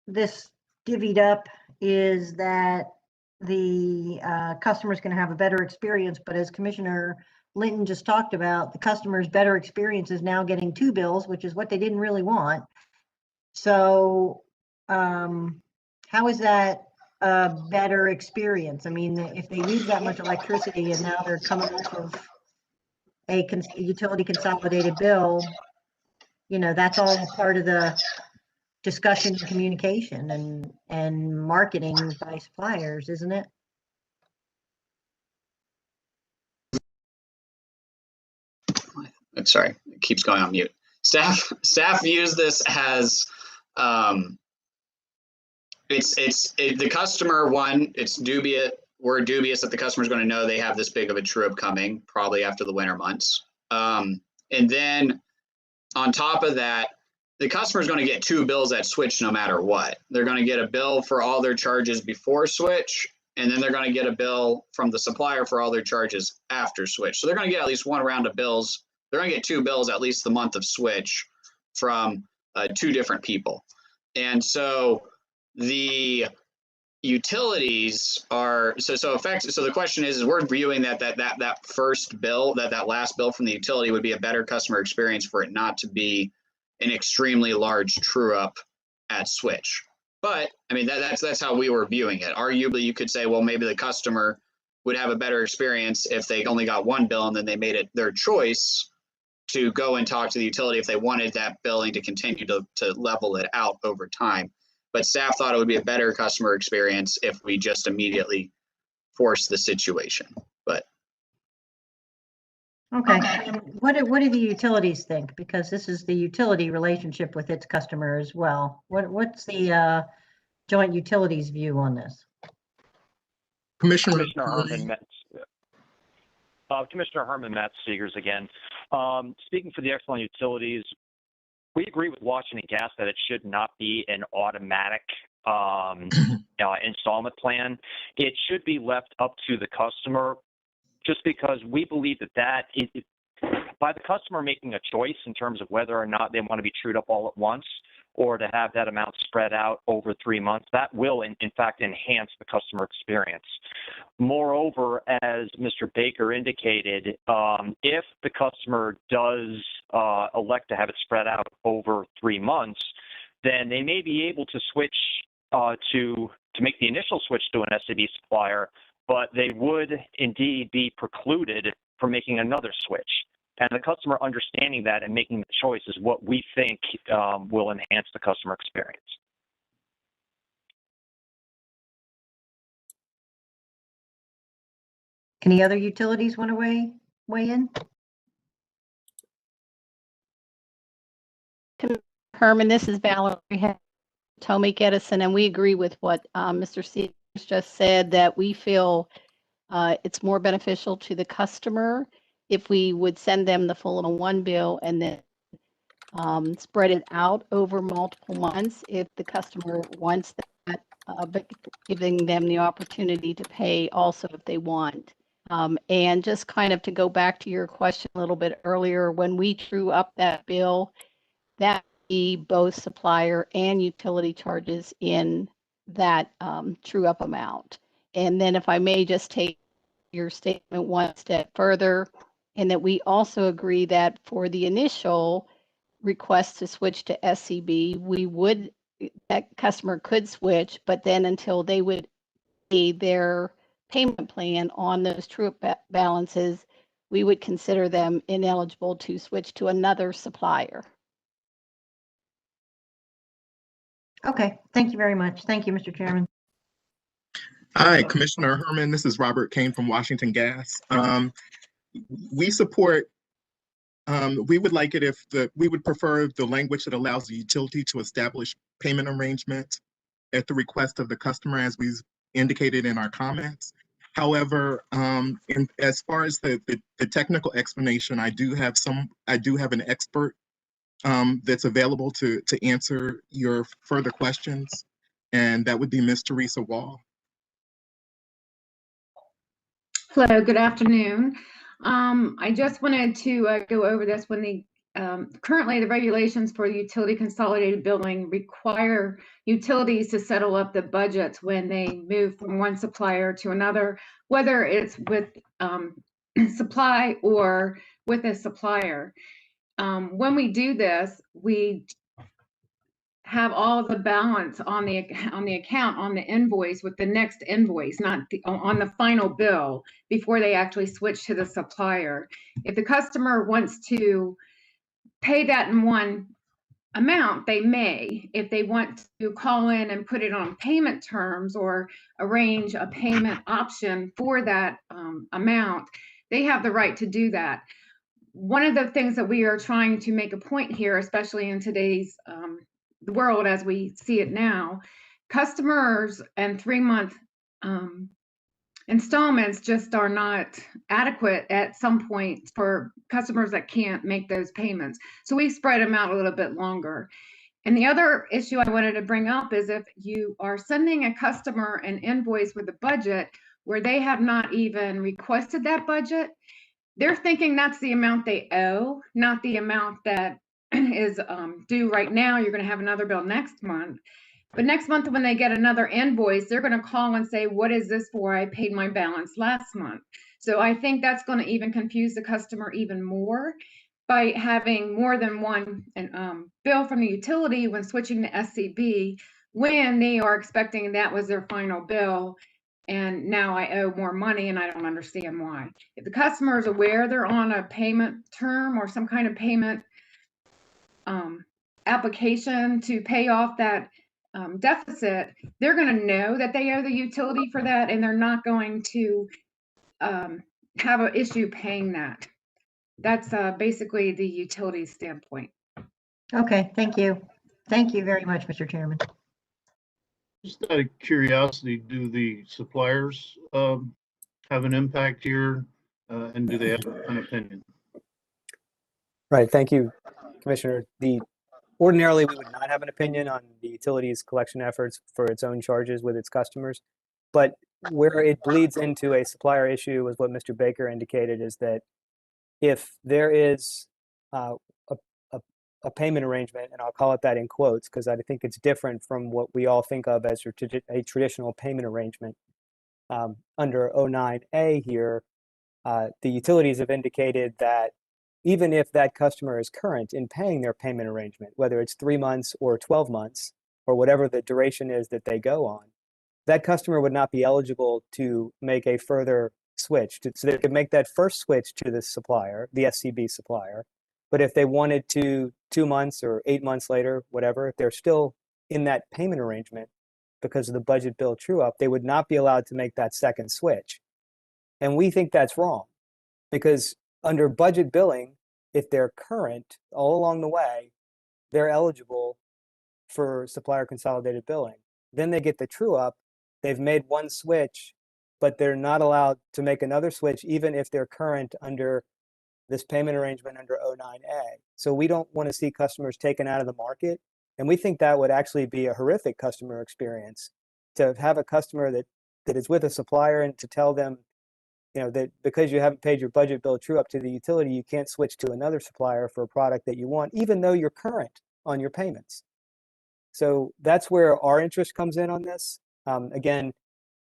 this divvied up is that the customer's going to have a better experience, but as Commissioner Linton just talked about, the customer's better experience is now getting 2 bills, which is what they didn't really want. So how is that a better experience? I mean, if they use that much electricity and now they're coming off of a utility consolidated bill, you know, that's all part of the discussion and communication and marketing by suppliers, isn't it? Sorry, it keeps going on mute. Staff views this as the customer one. It's dubious. We're dubious that the customer is going to know they have this big of a true up coming, probably after the winter months. And then on top of that, the customer is going to get 2 bills at switch no matter what. They're going to get a bill for all their charges before switch, and then they're going to get a bill from the supplier for all their charges after switch. So they're going to get at least 1 round of bills. They're going to get 2 bills at least the month of switch from 2 different people. And so the utilities are so the question is we're viewing that first bill, that last bill from the utility would be a better customer experience for it not to be an extremely large true up at switch. But I mean that's how we were viewing it. Arguably you could say, well, maybe the customer would have a better experience if they only got 1 bill and then they made it their choice to go and talk to the utility if they wanted that billing to continue to level it out over time. But staff thought it would be a better customer experience if we just immediately force the situation. But Okay. What do the utilities think? Because this is the utility relationship with its customer as well. What's the joint utilities view on this? Commissioner Herman, Matt Seegers again. Speaking for the Exelon Utilities, we agree with Washington Gas that it should not be an automatic installment plan. It should be left up to the customer, just because we believe that is, by the customer making a choice in terms of whether or not they want to be trued up all at once or to have that amount spread out over 3 months, that will in fact enhance the customer experience. Moreover, as Mr. Baker indicated, if the customer does elect to have it spread out over 3 months, then they may be able to switch to make the initial switch to an SCB supplier, but they would indeed be precluded from making another switch. And the customer understanding that and making the choice is what we think will enhance the customer experience. Any other utilities want to weigh in? Herman, this is Valerie Potomac Edison, and we agree with what Mr. Seegers just said, that we feel it's more beneficial to the customer if we would send them the full 1 bill and then spread it out over multiple months if the customer wants that, but giving them the opportunity to pay also if they want. And just kind of to go back to your question a little bit earlier, when we true up that bill, that be both supplier and utility charges in that true up amount. And then if I may just take your statement one step further, and that we also agree that for the initial request to switch to SCB, that customer could switch, but then until they would pay their payment plan on those true up balances, we would consider them ineligible to switch to another supplier. Okay, thank you very much. Thank you, Mr. Chairman. Hi, Commissioner Herman. This is Robert Kane from Washington Gas. We support, we would like it if we would prefer the language that allows the utility to establish payment arrangement at the request of the customer, as we've indicated in our comments. However, as far as the technical explanation, I do have an expert that's available to answer your further questions, and that would be Ms. Teresa Wall. Hello, good afternoon. I just wanted to go over this. When currently the regulations for utility consolidated billing require utilities to settle up the budgets when they move from one supplier to another, whether it's with supply or with a supplier. When we do this, we have all the balance on the account on the invoice with the next invoice, not on the final bill, before they actually switch to the supplier. If the customer wants to pay that in one amount, they may. If they want to call in and put it on payment terms or arrange a payment option for that amount, they have the right to do that. One of the things that we are trying to make a point here, especially in today's world as we see it now, customers and 3-month installments just are not adequate at some point for customers that can't make those payments. So we spread them out a little bit longer. And the other issue I wanted to bring up is if you are sending a customer an invoice with a budget where they have not even requested that budget, they're thinking that's the amount they owe, not the amount that is due right now. You're going to have another bill next month. But next month, when they get another invoice, they're going to call and say, what is this for? I paid my balance last month. So I think that's going to even confuse the customer even more by having more than one bill from the utility when switching to SCB, when they are expecting that was their final bill. And now I owe more money and I don't understand why. If the customer is aware they're on a payment term or some kind of payment application to pay off that deficit, they're going to know that they owe the utility for that, and they're not going to have an issue paying that. That's basically the utility standpoint. Okay, thank you. Thank you very much, Mr. Chairman. Just out of curiosity, do the suppliers have an impact here, and do they have an opinion? Right, thank you, Commissioner. Ordinarily, we would not have an opinion on the utility's collection efforts for its own charges with its customers, but where it bleeds into a supplier issue, as what Mr. Baker indicated, is that if there is a payment arrangement, and I'll call it that in quotes because I think it's different from what we all think of as a traditional payment arrangement. Under 09A here, the utilities have indicated that even if that customer is current in paying their payment arrangement, whether it's 3 months or 12 months, or whatever the duration is that they go on, that customer would not be eligible to make a further switch. So they could make that first switch to the supplier, the SCB supplier. But if they wanted to 2 months or 8 months later, whatever, if they're still in that payment arrangement because of the budget bill true up, they would not be allowed to make that second switch. And we think that's wrong because under budget billing, if they're current all along the way, they're eligible for supplier consolidated billing. Then they get the true up. They've made one switch, but they're not allowed to make another switch even if they're current under this payment arrangement under 09A. So we don't want to see customers taken out of the market. And we think that would actually be a horrific customer experience to have a customer that is with a supplier and to tell them, that because you haven't paid your budget bill true up to the utility, you can't switch to another supplier for a product that you want, even though you're current on your payments. So that's where our interest comes in on this. Again,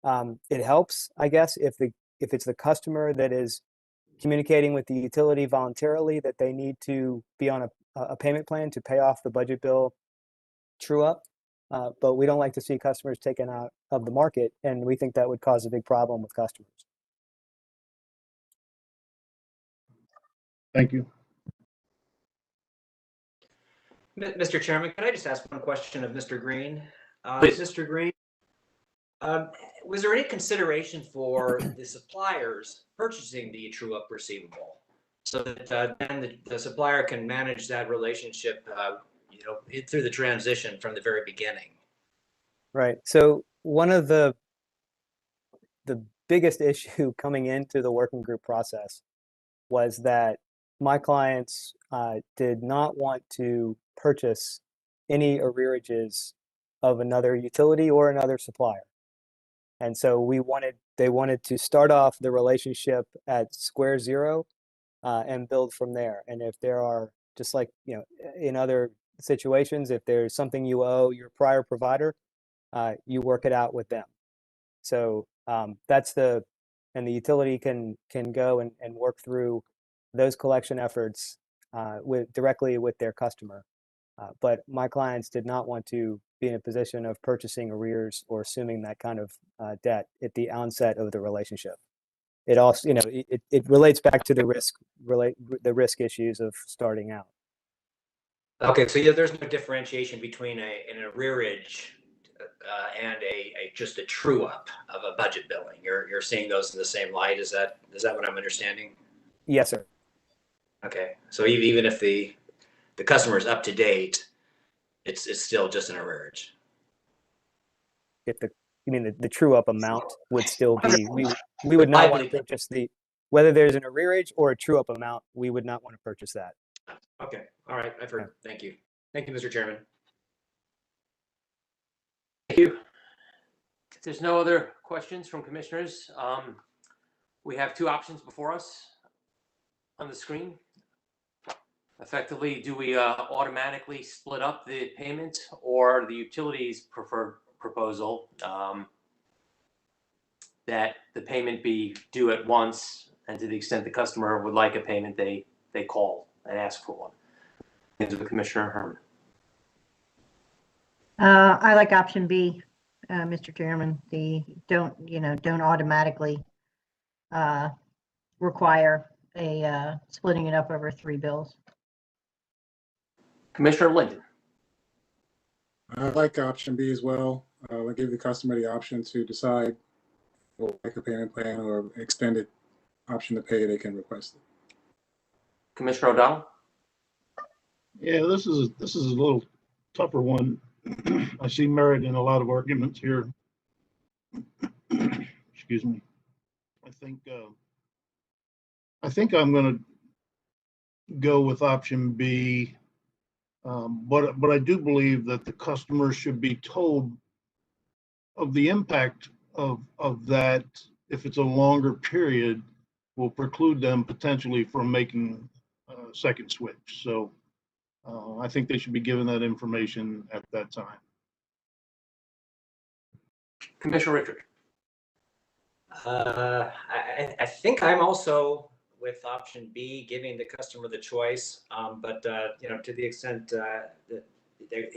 it helps, I guess, if it's the customer that is communicating with the utility voluntarily that they need to be on a payment plan to pay off the budget bill true up. But we don't like to see customers taken out of the market, and we think that would cause a big problem with customers. Thank you. Mr. Chairman, could I just ask one question of Mr. Green? Please. Mr. Green, was there any consideration for the suppliers purchasing the true-up receivable so that then the supplier can manage that relationship, through the transition from the very beginning? Right. So one of the biggest issue coming into the working group process was that my clients did not want to purchase any arrearages of another utility or another supplier. And so they wanted to start off the relationship at square zero and build from there. And if there are, just like, in other situations, if there's something you owe your prior provider, you work it out with them. So and the utility can go and work through those collection efforts directly with their customer. But my clients did not want to be in a position of purchasing arrears or assuming that kind of debt at the onset of the relationship. It also, it relates back to the risk issues of starting out. Okay, so there's no differentiation between an arrearage and just a true up of a budget billing. You're seeing those in the same light. Is that what I'm understanding? Yes, sir. Okay, so even if the customer is up to date, it's still just an arrearage. You mean the true up amount would still be, we would not want to purchase whether there's an arrearage or a true up amount, we would not want to purchase that. Okay, all right, I've heard. Thank you. Thank you, Mr. Chairman. Thank you. If there's no other questions from commissioners, we have two options before us on the screen. Effectively, do we automatically split up the payment, or the utilities preferred proposal that the payment be due at once, and to the extent the customer would like a payment, they call and ask for one? Commissioner Herman. I like option B, Mr. Chairman. Don't automatically require splitting it up over 3 bills. Commissioner Linden. I like option B as well. I give the customer the option to decide like a payment plan or extended option to pay, they can request it. Commissioner O'Donnell. Yeah, this is a little tougher one. I see merit in a lot of arguments here. Excuse me. I think I'm going to go with option B, but I do believe that the customer should be told of the impact of that. If it's a longer period, will preclude them potentially from making a second switch. So I think they should be given that information at that time. Commissioner Richard. I think I'm also with option B, giving the customer the choice. But to the extent that the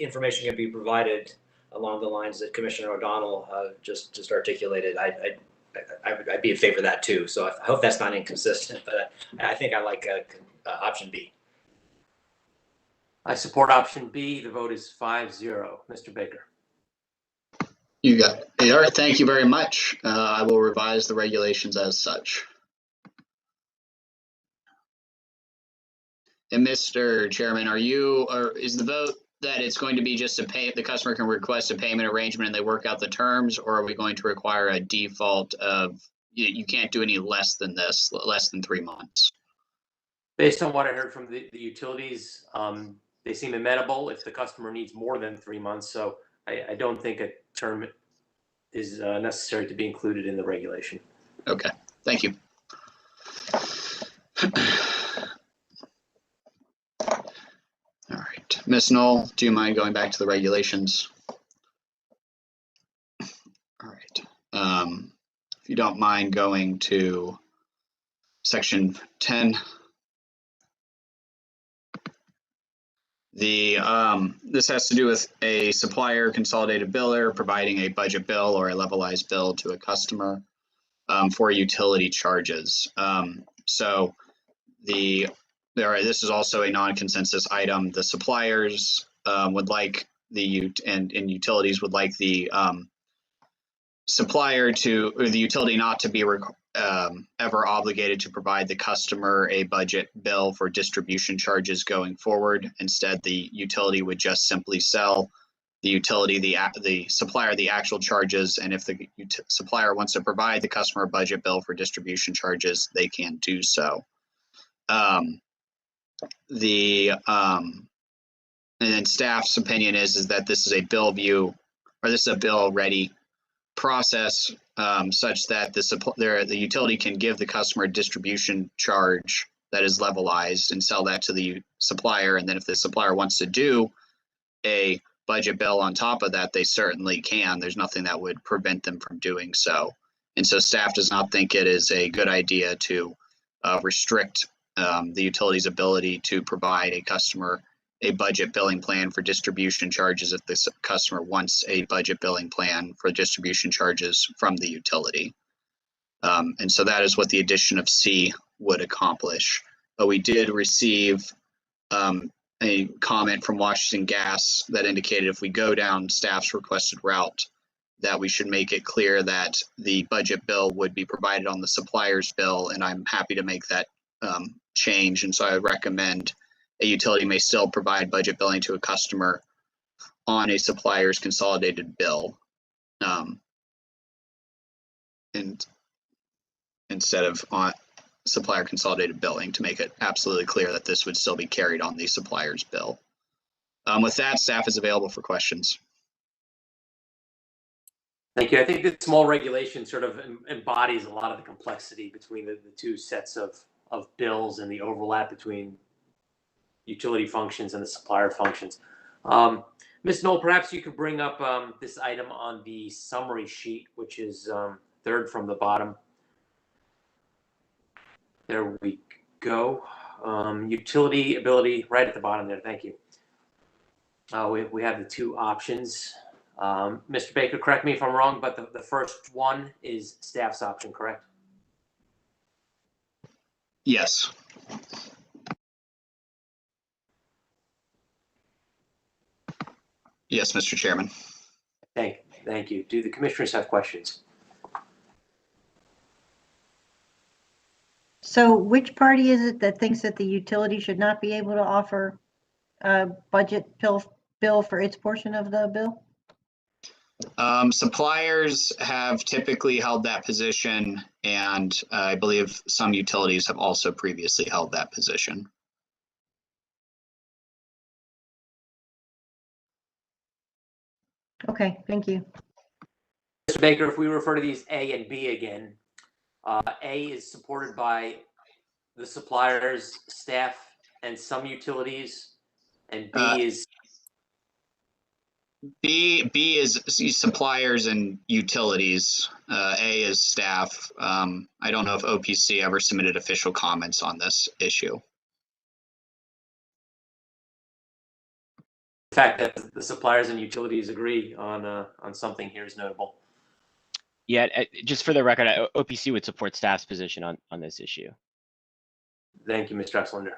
information can be provided along the lines that Commissioner O'Donnell just articulated, I'd be in favor of that too. So I hope that's not inconsistent, but I think I like option B. I support option B. The vote is 5-0. Mr. Baker. You got it. All right, thank you very much. I will revise the regulations as such. And Mr. Chairman, is the vote that it's going to be just the customer can request a payment arrangement and they work out the terms, or are we going to require a default of you can't do any less than this, less than 3 months? Based on what I heard from the utilities, they seem amenable if the customer needs more than 3 months. So I don't think a term is necessary to be included in the regulation. Okay, thank you. All right. Ms. Knoll, do you mind going back to the regulations? All right. If you don't mind going to section 10. This has to do with a supplier consolidated biller providing a budget bill or a levelized bill to a customer for utility charges. So this is also a non-consensus item. The suppliers would like and utilities would like the supplier to, or the utility not to be ever obligated to provide the customer a budget bill for distribution charges going forward. Instead, the utility would just simply sell the utility, the supplier, the actual charges, and if the supplier wants to provide the customer a budget bill for distribution charges, they can do so. And then staff's opinion is that this is a bill view, or this is a bill ready process such that the utility can give the customer a distribution charge that is levelized and sell that to the supplier. And then if the supplier wants to do a budget bill on top of that, they certainly can. There's nothing that would prevent them from doing so. And so staff does not think it is a good idea to restrict the utility's ability to provide a customer a budget billing plan for distribution charges if the customer wants a budget billing plan for distribution charges from the utility. And so that is what the addition of C would accomplish. But we did receive a comment from Washington Gas that indicated if we go down staff's requested route, that we should make it clear that the budget bill would be provided on the supplier's bill, and I'm happy to make that change. And so I recommend a utility may still provide budget billing to a customer on a supplier's consolidated bill, and instead of on supplier consolidated billing, to make it absolutely clear that this would still be carried on the supplier's bill. With that, staff is available for questions. Thank you. I think this small regulation sort of embodies a lot of the complexity between the two sets of bills and the overlap between utility functions and the supplier functions. Ms. Knoll, perhaps you could bring up this item on the summary sheet, which is third from the bottom. There we go. Utility ability right at the bottom there. Thank you. We have the two options. Mr. Baker, correct me if I'm wrong, but the first one is staff's option, correct? Yes. Yes, Mr. Chairman. Thank you. Do the commissioners have questions? So which party is it that thinks that the utility should not be able to offer a budget bill for its portion of the bill? Suppliers have typically held that position, and I believe some utilities have also previously held that position. Okay, thank you. Mr. Baker, if we refer to these A and B again, A is supported by the suppliers, staff, and some utilities, and B is B is suppliers and utilities. A is staff. I don't know if OPC ever submitted official comments on this issue. The fact that the suppliers and utilities agree on something here is notable. Yeah, just for the record, OPC would support staff's position on this issue. Thank you, Mr. Exlander.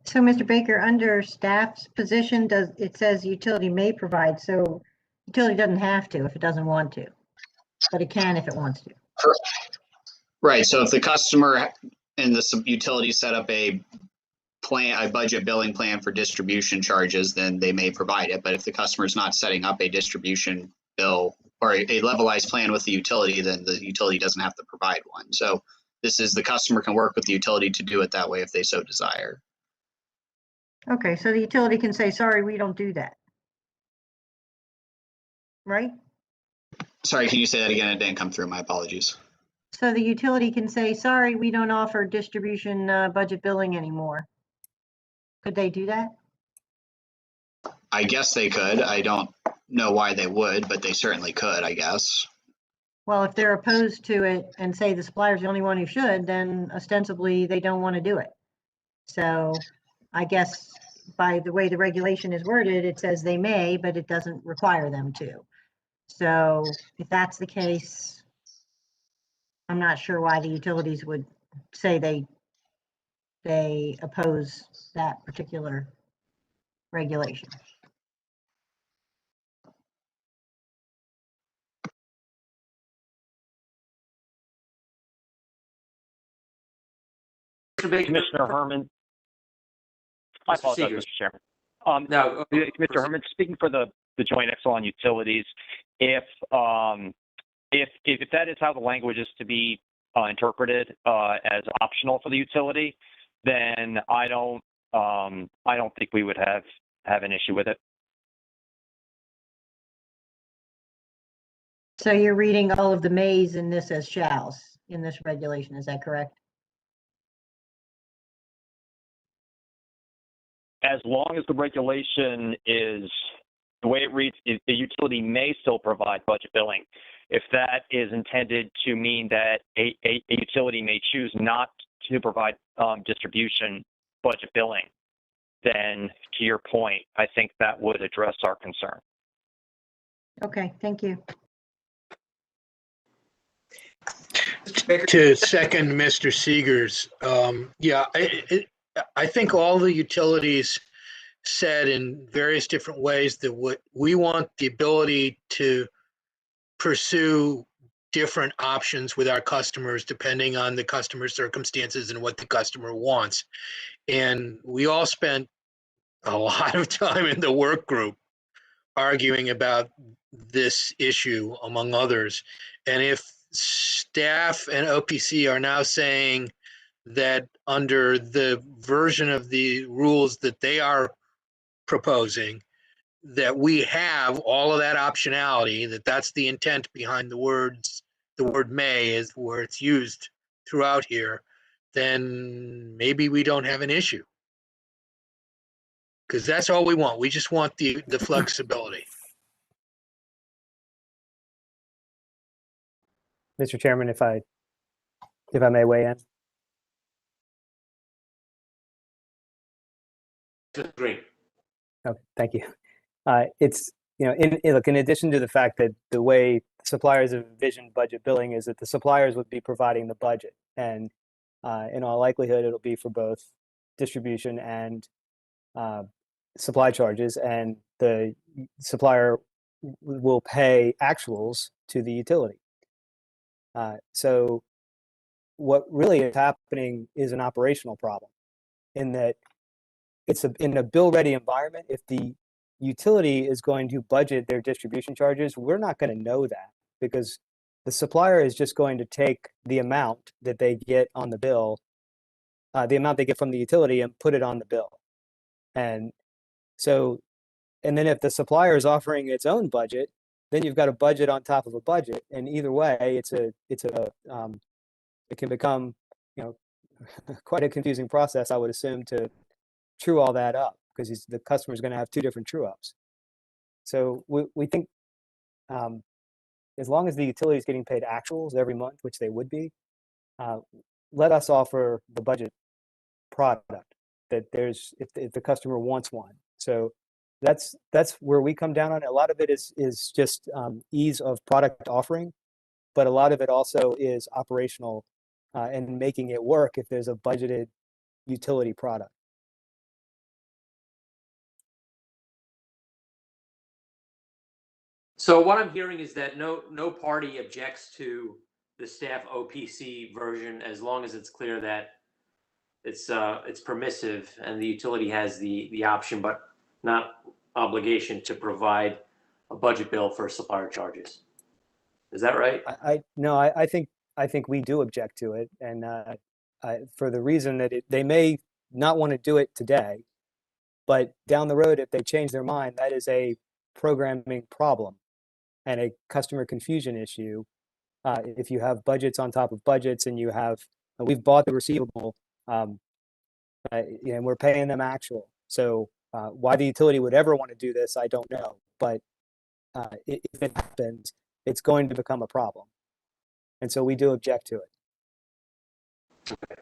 So, Mr. Baker, under staff's position, it says utility may provide, so utility doesn't have to if it doesn't want to, but it can if it wants to. Right. So if the customer and the utility set up a budget billing plan for distribution charges, then they may provide it. But if the customer is not setting up a distribution bill or a levelized plan with the utility, then the utility doesn't have to provide one. So this is, the customer can work with the utility to do it that way if they so desire. Okay, so the utility can say, sorry, we don't do that. right? Sorry, can you say that again? It didn't come through. My apologies. So the utility can say, sorry, we don't offer distribution budget billing anymore. Could they do that? I guess they could. I don't know why they would, but they certainly could, I guess. Well, if they're opposed to it and say the supplier's the only one who should, then ostensibly they don't want to do it. So I guess by the way the regulation is worded, it says they may, but it doesn't require them to. So if that's the case, I'm not sure why the utilities would say they oppose that particular regulation. Commissioner Herman. I apologize, Seegers. Mr. Chairman. No, Mr. Herman, speaking for the joint Exelon utilities, if that is how the language is to be interpreted as optional for the utility, then I don't think we would have an issue with it. So you're reading all of the mays in this as shalls in this regulation, is that correct? As long as the regulation is the way it reads, the utility may still provide budget billing. If that is intended to mean that a utility may choose not to provide distribution budget billing, then to your point, I think that would address our concern. Okay, thank you. To second Mr. Seegers, yeah, I think all the utilities said in various different ways that what we want the ability to pursue different options with our customers depending on the customer circumstances and what the customer wants. And we all spent a lot of time in the work group arguing about this issue, among others. And if staff and OPC are now saying that under the version of the rules that they are proposing, that we have all of that optionality, that's the intent behind the word may is where it's used throughout here, then maybe we don't have an issue. Because that's all we want. We just want the flexibility. Mr. Chairman, if I may weigh in. Green. Okay, thank you. It's, look, in addition to the fact that the way suppliers have envisioned budget billing is that the suppliers would be providing the budget, and in all likelihood, it'll be for both distribution and supply charges, and the supplier will pay actuals to the utility. So what really is happening is an operational problem in that it's in a bill-ready environment. If the utility is going to budget their distribution charges, we're not going to know that because the supplier is just going to take the amount that they get on the bill, the amount they get from the utility, and put it on the bill. And so, and then if the supplier is offering its own budget, then you've got a budget on top of a budget. And either way, it can become, quite a confusing process, I would assume, to true all that up because the customer is going to have two different true ups. So we think as long as the utility is getting paid actuals every month, which they would be, let us offer the budget product that if the customer wants one. So that's where we come down on it. A lot of it is just ease of product offering, but a lot of it also is operational and making it work if there's a budgeted utility product. So what I'm hearing is that no party objects to the staff OPC version as long as it's clear that it's permissive and the utility has the option but not obligation to provide a budget bill for supplier charges. Is that right? I think we do object to it, and for the reason that they may not want to do it today, but down the road, if they change their mind, that is a programming problem. and a customer confusion issue. If you have budgets on top of budgets and you have, we've bought the receivable, and we're paying them actual. So why the utility would ever want to do this, I don't know. But if it happens, it's going to become a problem. And so we do object to it.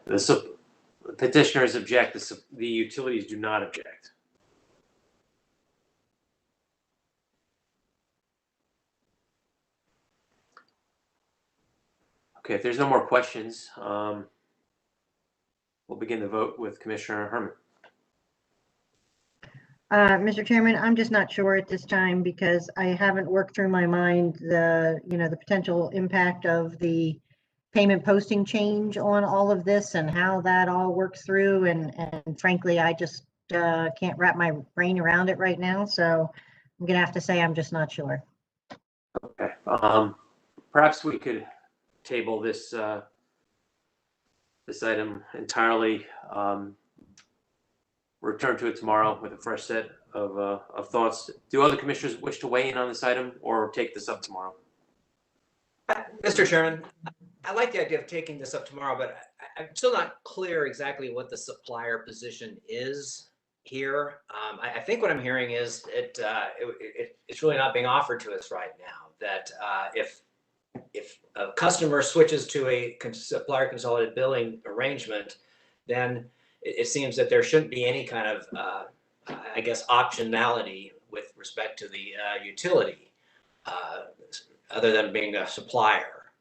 The petitioners object, the utilities do not object. Okay, if there's no more questions, we'll begin the vote with Commissioner Herman. Mr. Chairman, I'm just not sure at this time because I haven't worked through my mind the potential impact of the payment posting change on all of this and how that all works through. And frankly, I just can't wrap my brain around it right now. So I'm gonna have to say I'm just not sure. Okay, perhaps we could table this this item entirely. Return to it tomorrow with a fresh set of thoughts. Do other commissioners wish to weigh in on this item or take this up tomorrow? Mr. Chairman, I like the idea of taking this up tomorrow, but I'm still not clear exactly what the supplier position is here. I think what I'm hearing is it's really not being offered to us right now. That if a customer switches to a supplier consolidated billing arrangement, then it seems that there shouldn't be any kind of, I guess, optionality with respect to the utility, other than being a supplier.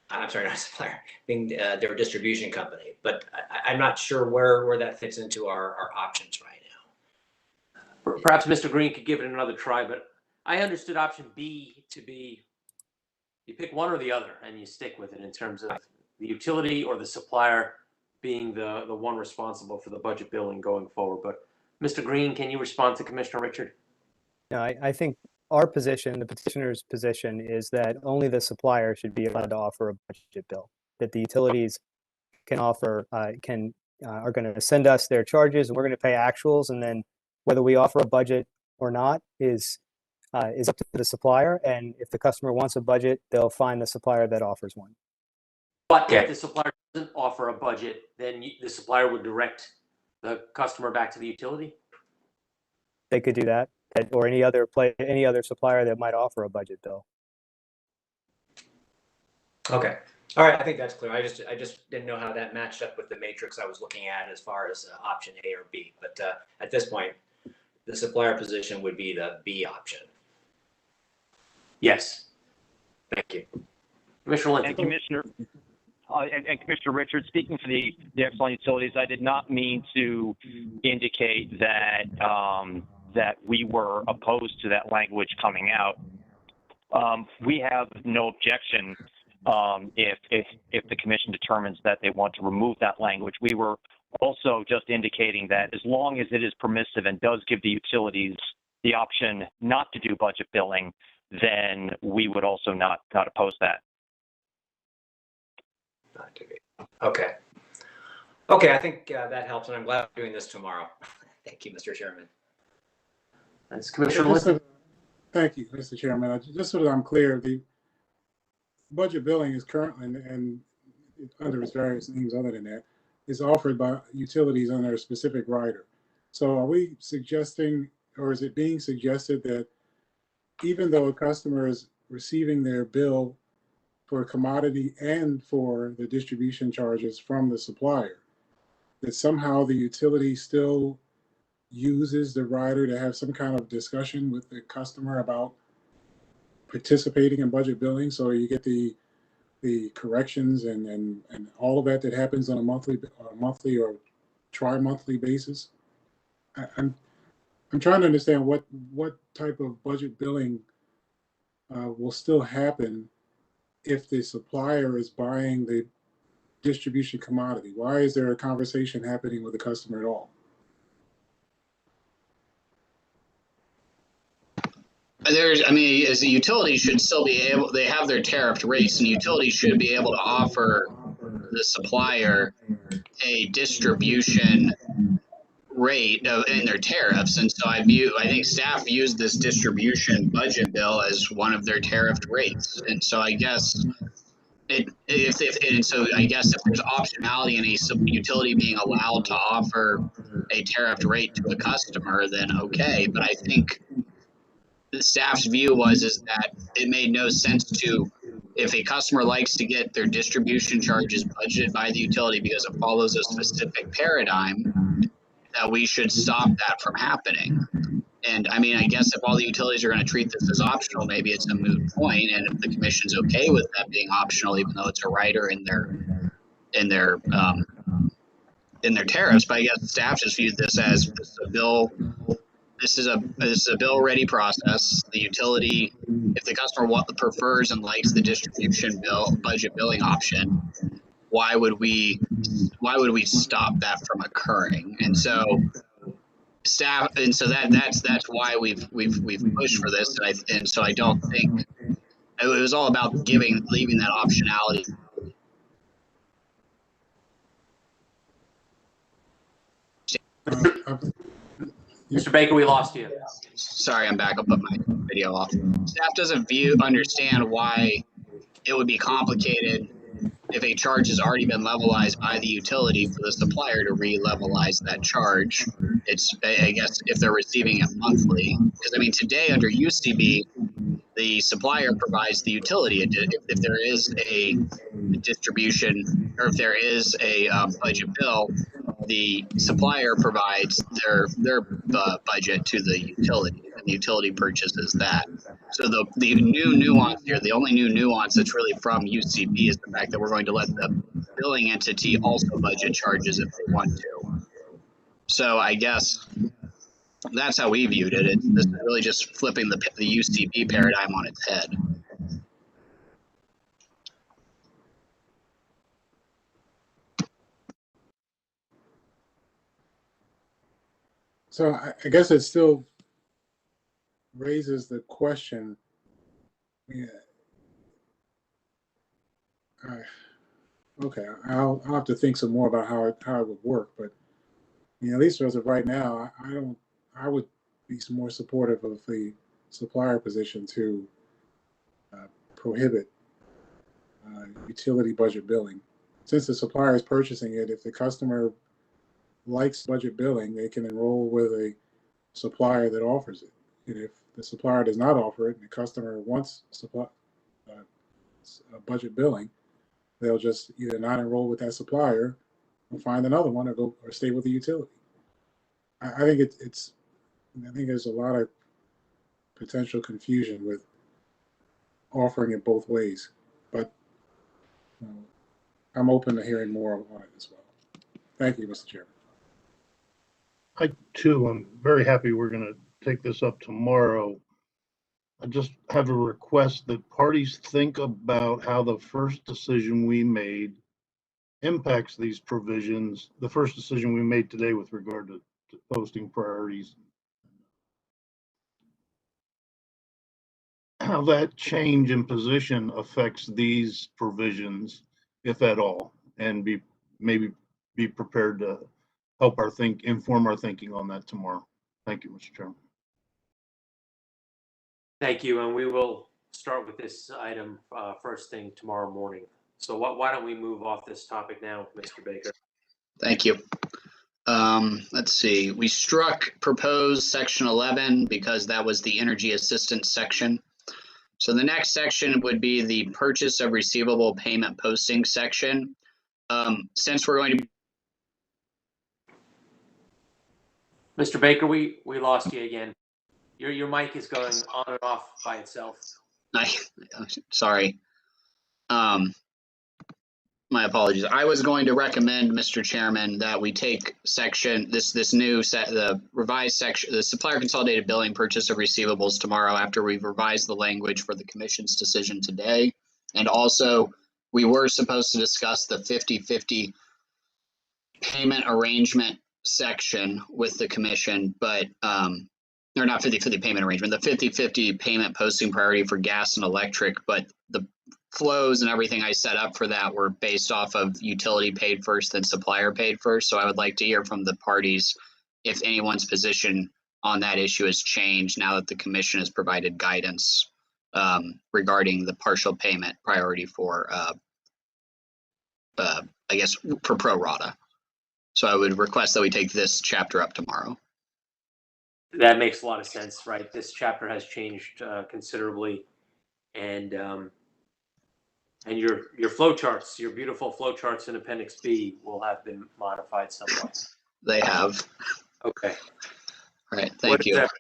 I'm sorry, not a supplier, being their distribution company. But I'm not sure where that fits into our options right now. Perhaps Mr. Green could give it another try, but I understood option B to be you pick one or the other and you stick with it in terms of the utility or the supplier being the one responsible for the budget billing going forward. But Mr. Green, can you respond to Commissioner Richard? No, I think our position, the petitioner's position, is that only the supplier should be allowed to offer a budget bill. That the utilities can offer, are going to send us their charges, and we're going to pay actuals, and then whether we offer a budget or not is up to the supplier. And if the customer wants a budget, they'll find the supplier that offers one. But if the supplier doesn't offer a budget, then the supplier would direct the customer back to the utility? They could do that, or any other supplier that might offer a budget bill. Okay. All right. I think that's clear. I just didn't know how that matched up with the matrix I was looking at as far as option A or B. But at this point, the supplier position would be the B option. Yes. Thank you. Commissioner Linton. And Commissioner Richard, speaking for the Exelon Utilities, I did not mean to indicate that that we were opposed to that language coming out. We have no objection if the commission determines that they want to remove that language. We were also just indicating that as long as it is permissive and does give the utilities the option not to do budget billing, then we would also not oppose that. Okay. Okay, I think that helps, and I'm glad we're doing this tomorrow. Thank you, Mr. Chairman. That's Commissioner Linton. Thank you, Mr. Chairman. Just so that I'm clear, the budget billing is currently, and under its various names other than that, is offered by utilities under a specific rider. So are we suggesting, or is it being suggested that even though a customer is receiving their bill for a commodity and for the distribution charges from the supplier, that somehow the utility still uses the rider to have some kind of discussion with the customer about participating in budget billing, so you get the corrections and all of that happens on a monthly or tri-monthly basis? I'm trying to understand what type of budget billing will still happen if the supplier is buying the distribution commodity. Why is there a conversation happening with the customer at all? As the utility should still be able, they have their tariffed rates, and utilities should be able to offer the supplier a distribution rate in their tariffs. And so I think staff views this distribution budget bill as one of their tariffed rates. And so I guess and so I guess if there's optionality in a utility being allowed to offer a tariffed rate to a customer, then okay. But I think the staff's view is that it made no sense to, if a customer likes to get their distribution charges budgeted by the utility because it follows a specific paradigm, that we should stop that from happening. And I mean, I guess if all the utilities are going to treat this as optional, maybe it's a moot point. And if the commission's okay with that being optional, even though it's a rider in their tariffs, but I guess staff just viewed this as a bill. This is a bill ready process. The utility, if the customer prefers and likes the distribution budget billing option, why would we stop that from occurring? And so staff, and so that's why we've pushed for this. And so I don't think it was all about leaving that optionality. Mr. Baker, we lost you. Sorry, I'm back. I'll put my video off. Staff doesn't understand why it would be complicated if a charge has already been levelized by the utility for the supplier to re-levelize that charge. It's, I guess, if they're receiving it monthly, because I mean, today under UCB, the supplier provides the utility. If there is a distribution, or if there is a budget bill, the supplier provides their budget to the utility, and the utility purchases that. So the new nuance here, the only new nuance that's really from UCB is the fact that we're going to let the billing entity also budget charges if they want to. So I guess that's how we viewed it. This is really just flipping the UCB paradigm on its head. So I guess it still raises the question. Yeah. Okay, I'll have to think some more about how it would work, but at least as of right now, I would be more supportive of the supplier position to prohibit utility budget billing. Since the supplier is purchasing it, if the customer likes budget billing, they can enroll with a supplier that offers it. And if the supplier does not offer it and the customer wants budget billing, they'll just either not enroll with that supplier or find another one or stay with the utility. I think I think there's a lot of potential confusion with offering it both ways, but I'm open to hearing more on it as well. Thank you, Mr. Chairman. I too am very happy we're going to take this up tomorrow. I just have a request that parties think about how the first decision we made impacts these provisions. The first decision we made today with regard to posting priorities, how that change in position affects these provisions, if at all, and maybe be prepared to help inform our thinking on that tomorrow. Thank you, Mr. Chairman. Thank you, and we will start with this item first thing tomorrow morning. So why don't we move off this topic now, Mr. Baker? Thank you. Let's see. We struck proposed section 11 because that was the energy assistance section. So the next section would be the purchase of receivable payment posting section. Since we're going to Mr. Baker, we lost you again. Your mic is going on and off by itself. Sorry. My apologies. I was going to recommend, Mr. Chairman, that we take this new set, the revised section, the supplier consolidated billing purchase of receivables tomorrow after we've revised the language for the commission's decision today. And also, we were supposed to discuss the 50-50 payment arrangement section with the commission, but or not 50-50 payment arrangement, the 50-50 payment posting priority for gas and electric, but the flows and everything I set up for that were based off of utility paid first, then supplier paid first. So I would like to hear from the parties if anyone's position on that issue has changed now that the commission has provided guidance regarding the partial payment priority for, I guess, for pro rata. So I would request that we take this chapter up tomorrow. That makes a lot of sense, right? This chapter has changed considerably, and your flow charts, your beautiful flow charts in Appendix B, will have been modified somewhat. They have. Okay. All right. Thank you. That?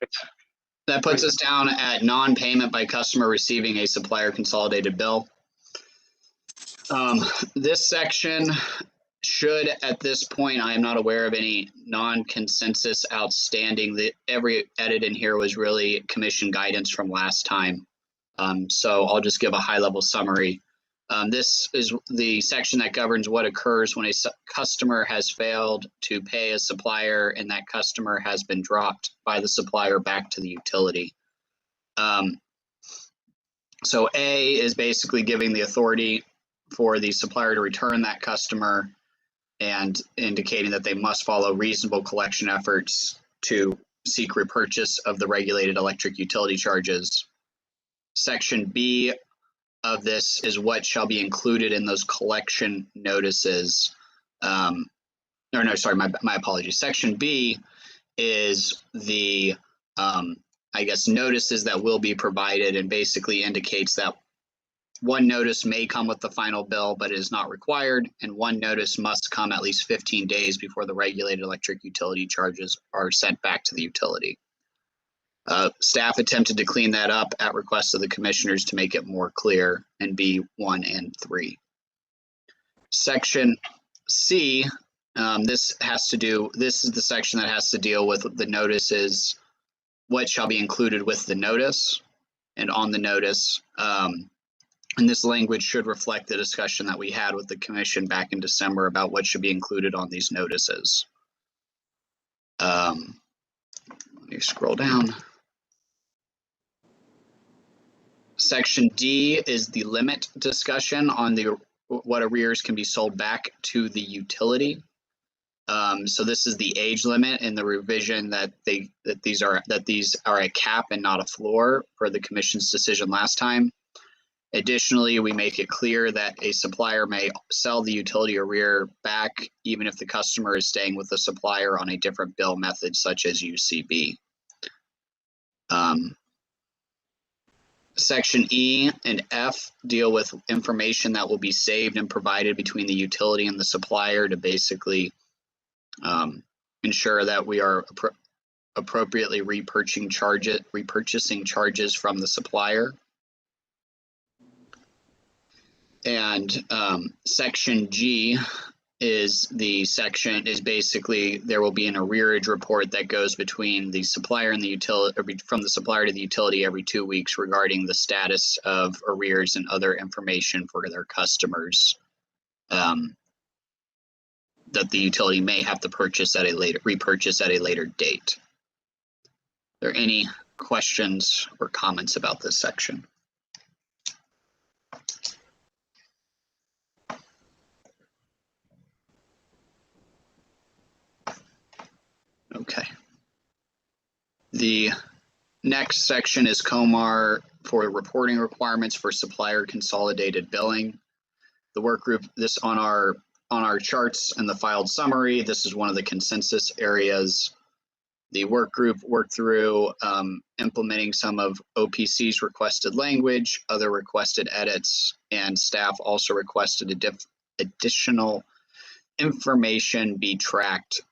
That puts us down at non-payment by customer receiving a supplier consolidated bill. This section should, at this point, I am not aware of any non-consensus outstanding. Every edit in here was really commission guidance from last time. So I'll just give a high-level summary. This is the section that governs what occurs when a customer has failed to pay a supplier and that customer has been dropped by the supplier back to the utility. So A is basically giving the authority for the supplier to return that customer and indicating that they must follow reasonable collection efforts to seek repurchase of the regulated electric utility charges. Section B of this is what shall be included in those collection notices. My apologies. Section B is the, I guess, notices that will be provided, and basically indicates that one notice may come with the final bill, but it is not required, and one notice must come at least 15 days before the regulated electric utility charges are sent back to the utility. Staff attempted to clean that up at request of the commissioners to make it more clear in B1 and 3. Section C, this is the section that has to deal with the notices, what shall be included with the notice and on the notice. And this language should reflect the discussion that we had with the commission back in December about what should be included on these notices. Let me scroll down. Section D is the limit discussion on what arrears can be sold back to the utility. So this is the age limit and the revision that these are a cap and not a floor for the commission's decision last time. Additionally, we make it clear that a supplier may sell the utility arrear back even if the customer is staying with the supplier on a different bill method, such as UCB. Section E and F deal with information that will be saved and provided between the utility and the supplier to basically ensure that we are appropriately repurchasing charges from the supplier. And section G is basically there will be an arrearage report that goes between the supplier and the utility, or from the supplier to the utility every 2 weeks regarding the status of arrears and other information for their customers that the utility may have to repurchase at a later date. Are there any questions or comments about this section? Okay. The next section is COMAR for reporting requirements for supplier consolidated billing. The work group, this on our charts and the filed summary, this is one of the consensus areas. The work group worked through implementing some of OPC's requested language, other requested edits, and staff also requested additional information be tracked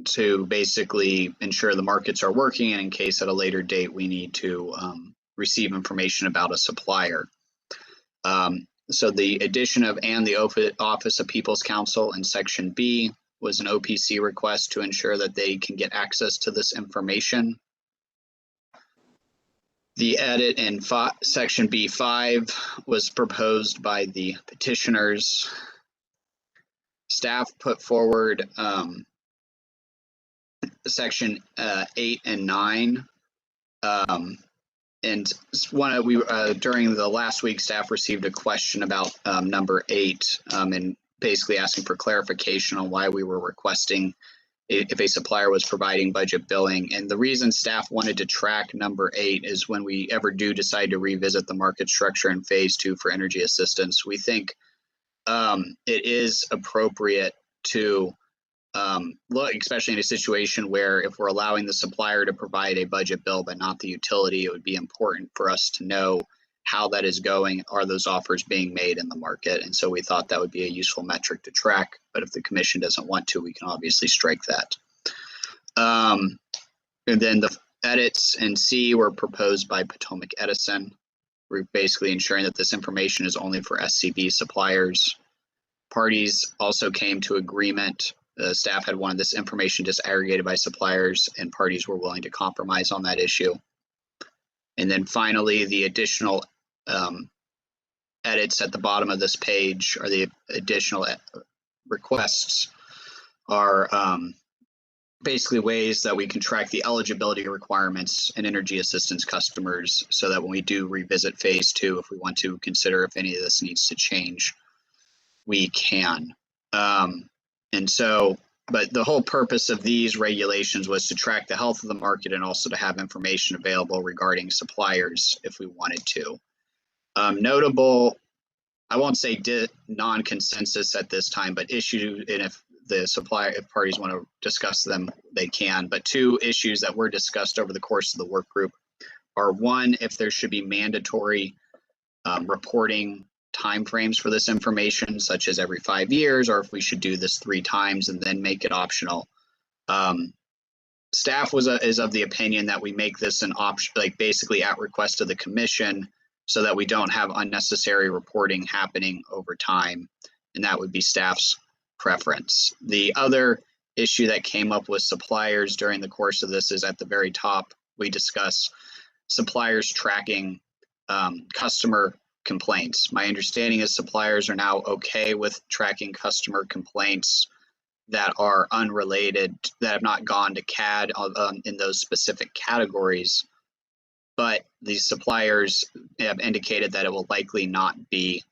to basically ensure the markets are working, and in case at a later date we need to receive information about a supplier. So the addition of "and the Office of People's Counsel" in Section B was an OPC request to ensure that they can get access to this information. The edit in Section B5 was proposed by the petitioners. Staff put forward Section 8 and 9, and during the last week, staff received a question about number 8, and basically asking for clarification on why we were requesting if a supplier was providing budget billing. And the reason staff wanted to track number 8 is when we ever do decide to revisit the market structure in phase 2 for energy assistance, we think it is appropriate to look, especially in a situation where if we're allowing the supplier to provide a budget bill but not the utility, it would be important for us to know how that is going. Are those offers being made in the market? And so we thought that would be a useful metric to track. But if the commission doesn't want to, we can obviously strike that. And then the edits in C were proposed by Potomac Edison. We're basically ensuring that this information is only for SCB suppliers. Parties also came to agreement. The staff had wanted this information disaggregated by suppliers, and parties were willing to compromise on that issue. And then finally, the additional edits at the bottom of this page, or the additional requests, are basically ways that we can track the eligibility requirements and energy assistance customers, so that when we do revisit phase 2, if we want to consider if any of this needs to change, we can. And so, but the whole purpose of these regulations was to track the health of the market and also to have information available regarding suppliers if we wanted to. Notable, I won't say non-consensus at this time, but issue, and if parties want to discuss them, they can. But 2 issues that were discussed over the course of the work group are, 1, if there should be mandatory reporting timeframes for this information, such as every 5 years, or if we should do this 3 times and then make it optional. Staff is of the opinion that we make this an option, like basically at request of the commission, so that we don't have unnecessary reporting happening over time, and that would be staff's preference. The other issue that came up with suppliers during the course of this is at the very top. We discuss suppliers tracking customer complaints. My understanding is suppliers are now okay with tracking customer complaints that are unrelated, that have not gone to CAD in those specific categories, but these suppliers have indicated that it will likely not be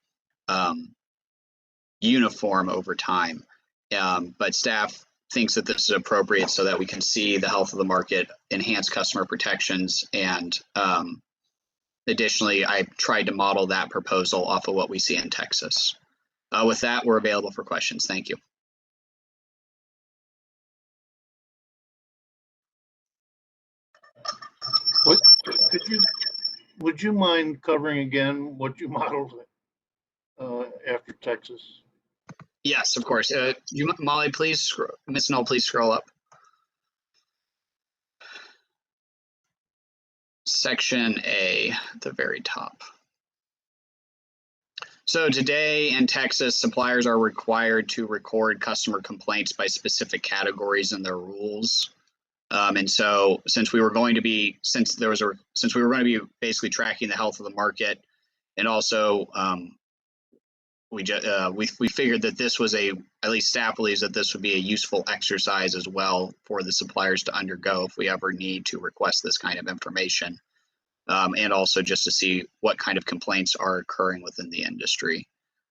uniform over time. But staff thinks that this is appropriate so that we can see the health of the market, enhance customer protections, and additionally, I tried to model that proposal off of what we see in Texas. With that, we're available for questions. Thank you. Would you mind covering again what you modeled after Texas? Yes, of course. Molly, please, Ms. Knoll, please scroll up. Section A at the very top. So today in Texas, suppliers are required to record customer complaints by specific categories in their rules. And so since we were going to be basically tracking the health of the market, and also we figured that this was at least staff believes that this would be a useful exercise as well for the suppliers to undergo if we ever need to request this kind of information. And also just to see what kind of complaints are occurring within the industry.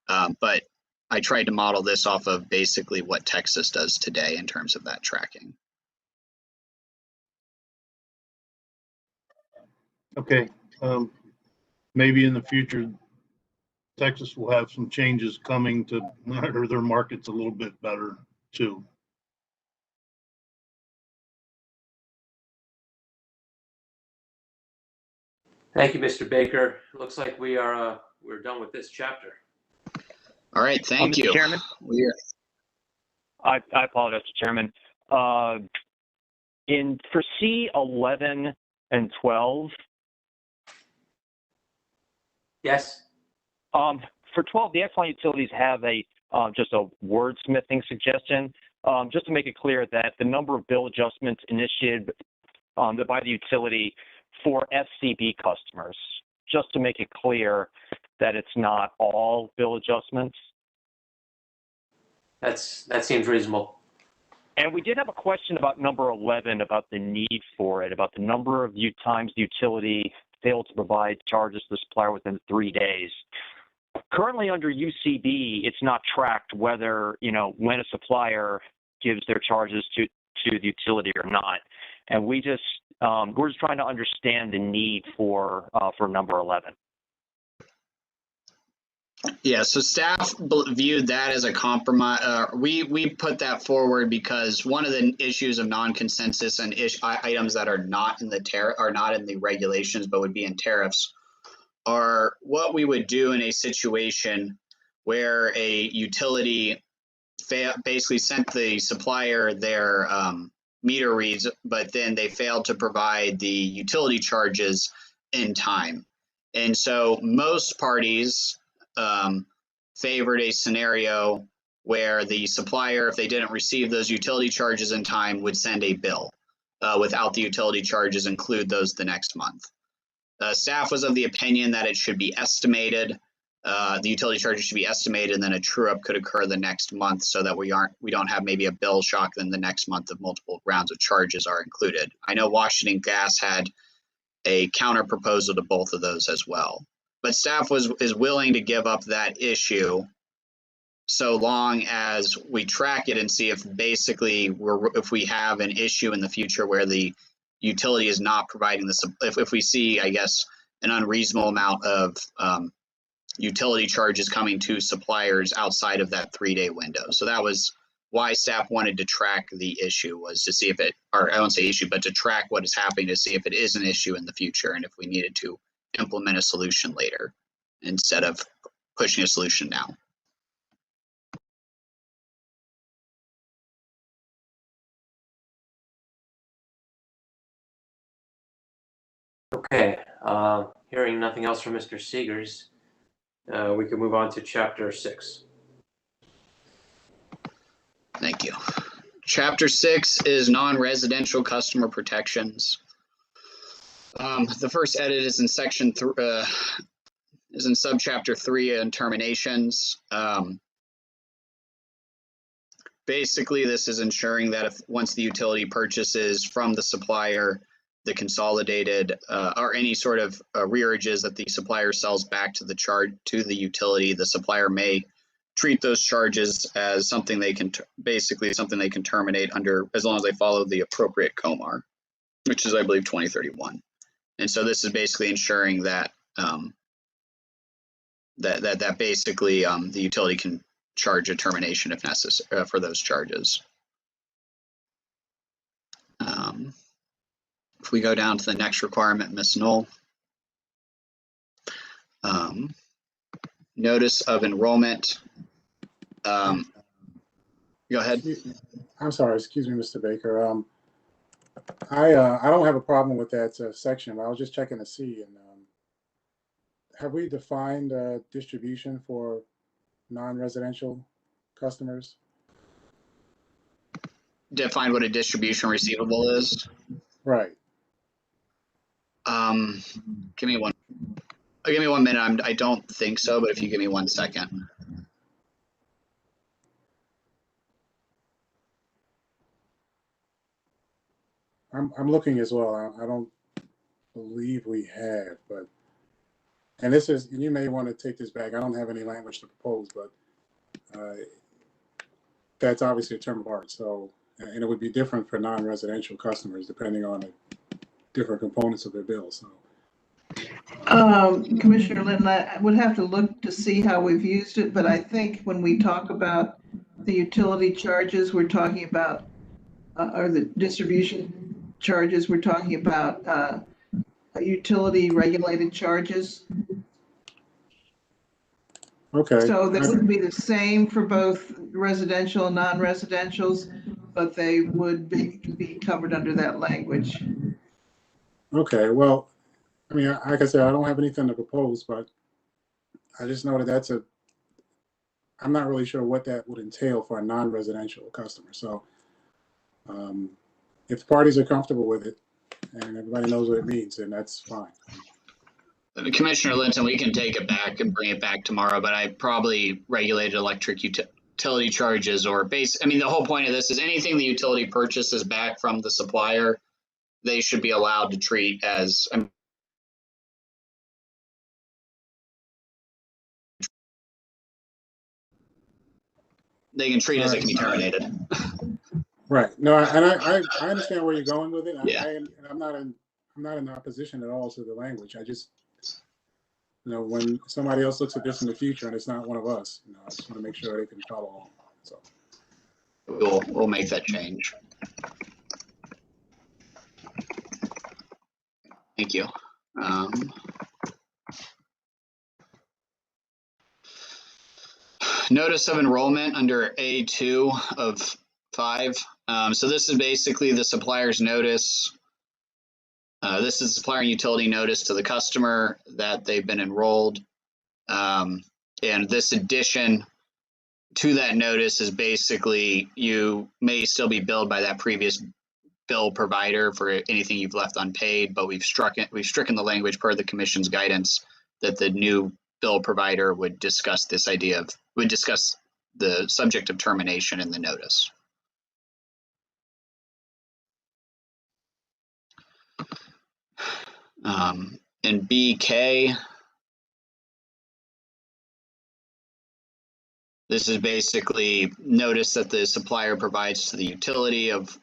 But I tried to model this off of basically what Texas does today in terms of that tracking. Okay, maybe in the future, Texas will have some changes coming to monitor their markets a little bit better too. Thank you, Mr. Baker. Looks like we're done with this chapter. All right, thank you. Mr. Chairman? I apologize, Mr. Chairman. For C11 and 12. Yes. For 12, the Exelon utilities have just a wordsmithing suggestion, just to make it clear that the number of bill adjustments initiated by the utility for SCB customers, just to make it clear that it's not all bill adjustments. That seems reasonable. And we did have a question about number 11, about the need for it, about the number of times the utility failed to provide charges to the supplier within 3 days. Currently under UCB, it's not tracked whether, when a supplier gives their charges to to the utility or not. And we're just trying to understand the need for number 11. Yeah, so staff viewed that as a compromise. We put that forward because one of the issues of non-consensus and items that are not in the regulations but would be in tariffs are what we would do in a situation where a utility basically sent the supplier their meter reads, but then they failed to provide the utility charges in time. And so most parties favored a scenario where the supplier, if they didn't receive those utility charges in time, would send a bill without the utility charges, include those the next month. Staff was of the opinion that it should be estimated. The utility charges should be estimated, and then a true up could occur the next month, so that we don't have maybe a bill shock. Then the next month of multiple rounds of charges are included. I know Washington Gas had a counter proposal to both of those as well. But staff is willing to give up that issue so long as we track it and see if basically if we have an issue in the future where the utility is not providing if we see, I guess, an unreasonable amount of utility charges coming to suppliers outside of that 3-day window. So that was why staff wanted to track the issue, was to see if it, or I won't say issue, but to track what is happening to see if it is an issue in the future and if we needed to implement a solution later instead of pushing a solution now. Okay, hearing nothing else from Mr. Seegers, we can move on to Chapter 6. Thank you. Chapter 6 is non-residential customer protections. The first edit is in section is in subchapter 3 on terminations. Basically, this is ensuring that if once the utility purchases from the supplier the consolidated or any sort of rearages that the supplier sells back to the utility, the supplier may treat those charges as something they can something they can terminate under, as long as they follow the appropriate COMAR, which is, I believe, 2031. And so this is basically ensuring that that basically the utility can charge a termination if necessary for those charges. If we go down to the next requirement, Ms. Knoll, notice of enrollment. Go ahead. I'm sorry, excuse me, Mr. Baker. I don't have a problem with that section. I was just checking to see, and have we defined distribution for non-residential customers? Define what a distribution receivable is? Right. Give me one minute. I don't think so, but if you give me 1 second. I'm looking as well. I don't believe we have, but, and this is, you may want to take this back. I don't have any language to propose, but that's obviously a term of art. So, and it would be different for non-residential customers depending on the different components of their bill. So, Commissioner Linton, I would have to look to see how we've used it, but I think when we talk about the utility charges, we're talking about, or the distribution charges, we're talking about utility regulated charges. okay. So that would be the same for both residential and non-residentials, but they would be covered under that language. Okay, well, I mean, like I said, I don't have anything to propose, but I just know that I'm not really sure what that would entail for a non-residential customer. So if the parties are comfortable with it and everybody knows what it means, then that's fine. Commissioner Linton, we can take it back and bring it back tomorrow, but I probably regulated electric utility charges or I mean, the whole point of this is anything the utility purchases back from the supplier, they should be allowed to treat as, they can treat as it can be terminated. Right. No, I understand where you're going with it. Yeah. I'm not in opposition at all to the language. I just, when somebody else looks at this in the future and it's not one of us, I just want to make sure they can follow along. So We'll make that change. Thank you. Notice of enrollment under A2 of 5. So this is basically the supplier's notice. This is supplier and utility notice to the customer that they've been enrolled. And this addition to that notice is basically you may still be billed by that previous bill provider for anything you've left unpaid, but we've stricken the language per the commission's guidance that the new bill provider would discuss the subject of termination in the notice. In BK, this is basically notice that the supplier provides to the utility of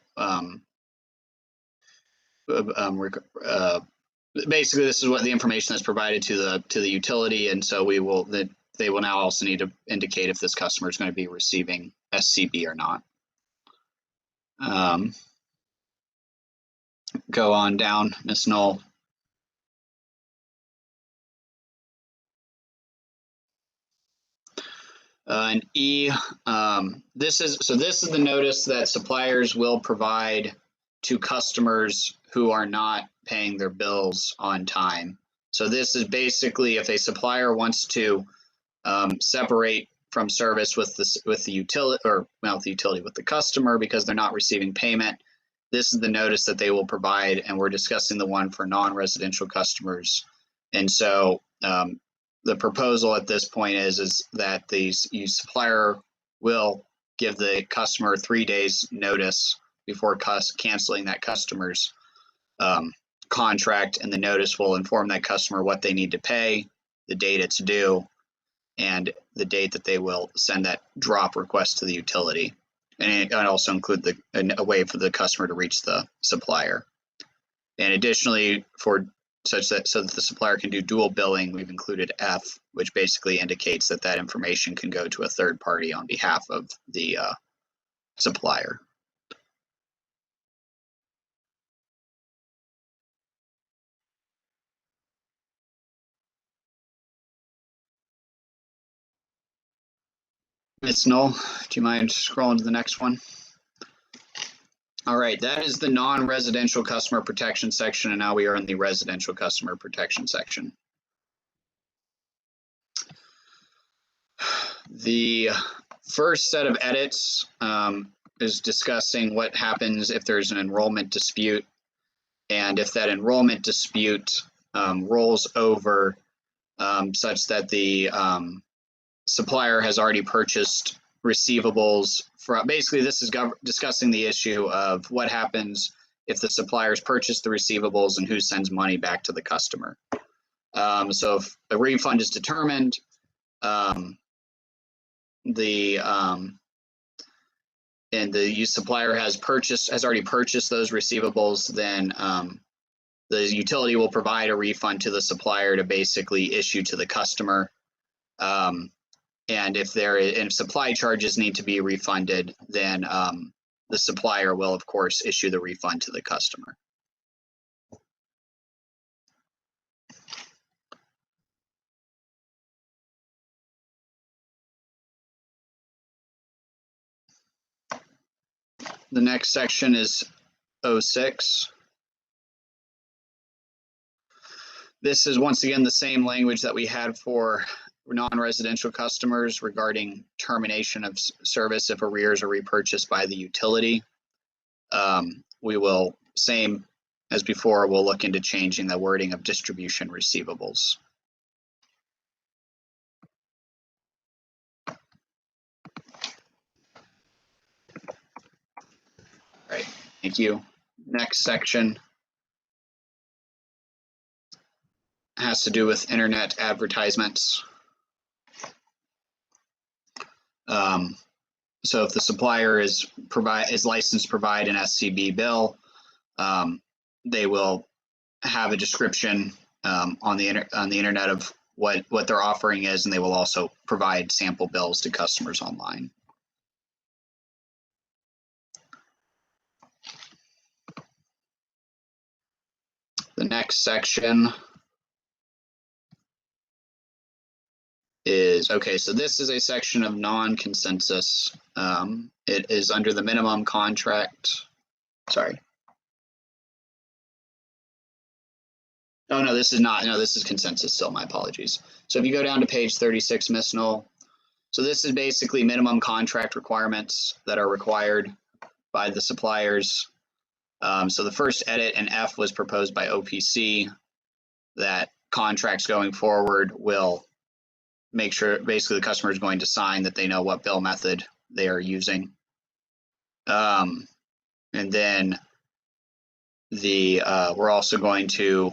basically this is what the information that's provided to the utility, and so they will now also need to indicate if this customer is going to be receiving SCB or not. Go on down, Ms. Knoll. And E, this is the notice that suppliers will provide to customers who are not paying their bills on time. So this is basically if a supplier wants to separate from service with the utility, or not with the utility, with the customer because they're not receiving payment. This is the notice that they will provide, and we're discussing the one for non-residential customers. And so the proposal at this point is that the supplier will give the customer 3 days notice before canceling that customer's contract, and the notice will inform that customer what they need to pay, the date it's due, and the date that they will send that drop request to the utility. And it also include a way for the customer to reach the supplier. And additionally, so that the supplier can do dual billing, we've included F, which basically indicates that information can go to a third party on behalf of the supplier. Ms. Knoll, do you mind scrolling to the next one? All right, that is the non-residential customer protection section, and now we are in the residential customer protection section. The first set of edits is discussing what happens if there's an enrollment dispute, and if that enrollment dispute rolls over such that the supplier has already purchased receivables. Basically, this is discussing the issue of what happens if the suppliers purchase the receivables and who sends money back to the customer. So if a refund is determined, and the supplier has already purchased those receivables, then the utility will provide a refund to the supplier to basically issue to the customer. And if supply charges need to be refunded, then the supplier will, of course, issue the refund to the customer. The next section is 06. This is once again the same language that we had for non-residential customers regarding termination of service if arrears are repurchased by the utility. We will, same as before, we'll look into changing the wording of distribution receivables. All right, thank you. Next section has to do with internet advertisements. So if the supplier is licensed to provide an SCB bill, they will have a description on the internet of what their offering is, and they will also provide sample bills to customers online. The next section is, okay, so this is a section of non-consensus. It is under the minimum contract. Sorry. Oh, no, this is not. No, this is consensus still. My apologies. So if you go down to page 36, Ms. Knoll, so this is basically minimum contract requirements that are required by the suppliers. So the first edit in F was proposed by OPC, that contracts going forward will make sure basically the customer is going to sign that they know what bill method they are using. And then we're also going to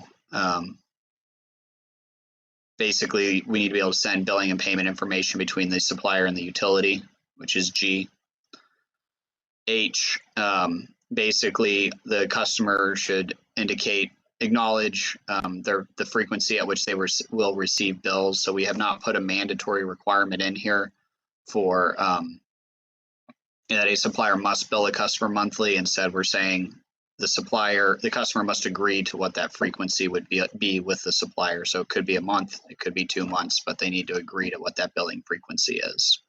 basically, we need to be able to send billing and payment information between the supplier and the utility, which is G. H, basically the customer should acknowledge the frequency at which they will receive bills. So we have not put a mandatory requirement in here for that a supplier must bill a customer monthly. Instead, we're saying the customer must agree to what that frequency would be with the supplier. So it could be a month, it could be 2 months, but they need to agree to what that billing frequency is.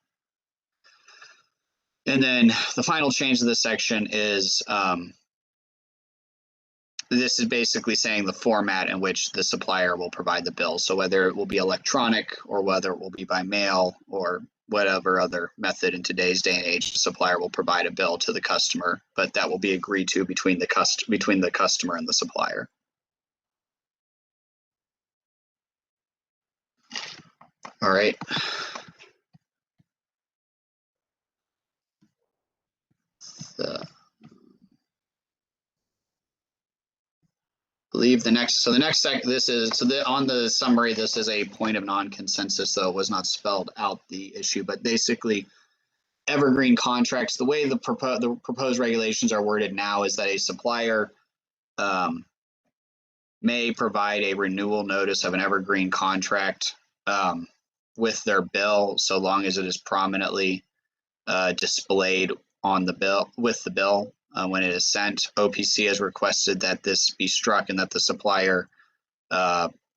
And then the final change to this section is this is basically saying the format in which the supplier will provide the bill. So whether it will be electronic or whether it will be by mail or whatever other method in today's day and age, the supplier will provide a bill to the customer, but that will be agreed to between the customer and the supplier. All right. Believe the next on the summary, this is a point of non-consensus, though it was not spelled out the issue, but basically evergreen contracts, the way the proposed regulations are worded now is that a supplier may provide a renewal notice of an evergreen contract with their bill, so long as it is prominently displayed on the bill with the bill when it is sent. OPC has requested that this be struck and that the supplier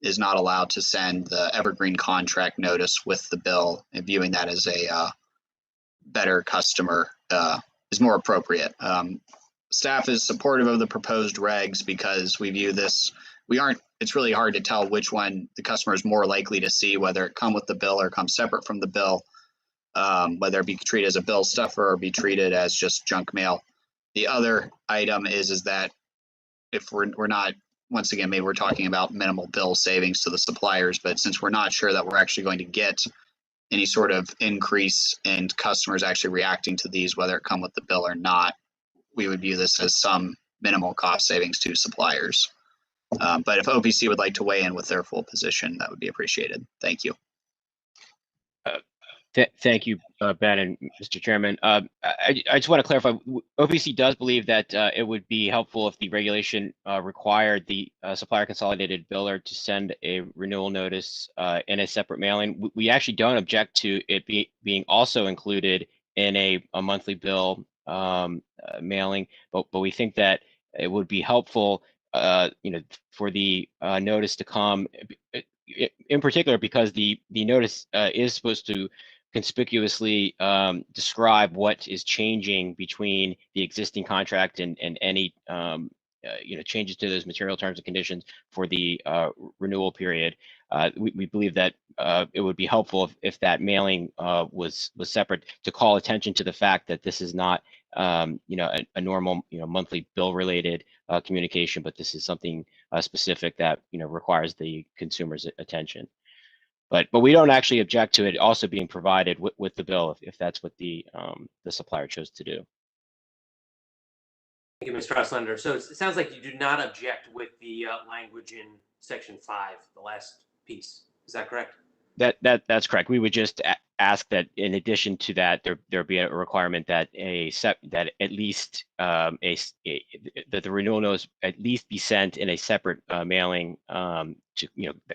is not allowed to send the evergreen contract notice with the bill, and viewing that as a better customer is more appropriate. Staff is supportive of the proposed regs because we view this, it's really hard to tell which one the customer is more likely to see, whether it come with the bill or come separate from the bill, whether it be treated as a bill stuffer or be treated as just junk mail. The other item is that if we're not, once again, maybe we're talking about minimal bill savings to the suppliers, but since we're not sure that we're actually going to get any sort of increase in customers actually reacting to these, whether it come with the bill or not, we would view this as some minimal cost savings to suppliers. But if OPC would like to weigh in with their full position, that would be appreciated. Thank you. Thank you, Ben and Mr. Chairman. I just want to clarify, OPC does believe that it would be helpful if the regulation required the supplier consolidated biller to send a renewal notice in a separate mailing. We actually don't object to it being also included in a monthly bill mailing, but we think that it would be helpful, for the notice to come, in particular because the notice is supposed to conspicuously describe what is changing between the existing contract and any changes to those material terms and conditions for the renewal period. We believe that it would be helpful if that mailing was separate, to call attention to the fact that this is not a normal monthly bill related communication, but this is something specific that requires the consumer's attention. But we don't actually object to it also being provided with the bill if that's what the supplier chose to do. Thank you, Mr. Oslander. So it sounds like you do not object with the language in section 5, the last piece. Is that correct? That's correct. We would just ask that in addition to that, there be a requirement that that at least that the renewal notice at least be sent in a separate mailing, to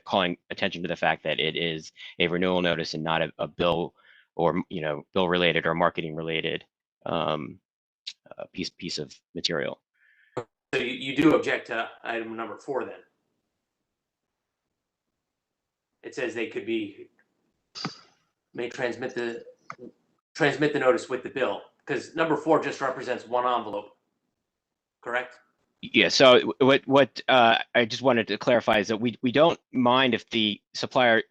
calling attention to the fact that it is a renewal notice and not a bill or bill related or marketing related piece of material. So you do object to item number 4 then? It says they could may transmit the notice with the bill, because number 4 just represents one envelope, correct? Yeah. So what I just wanted to clarify is that we don't mind if the supplier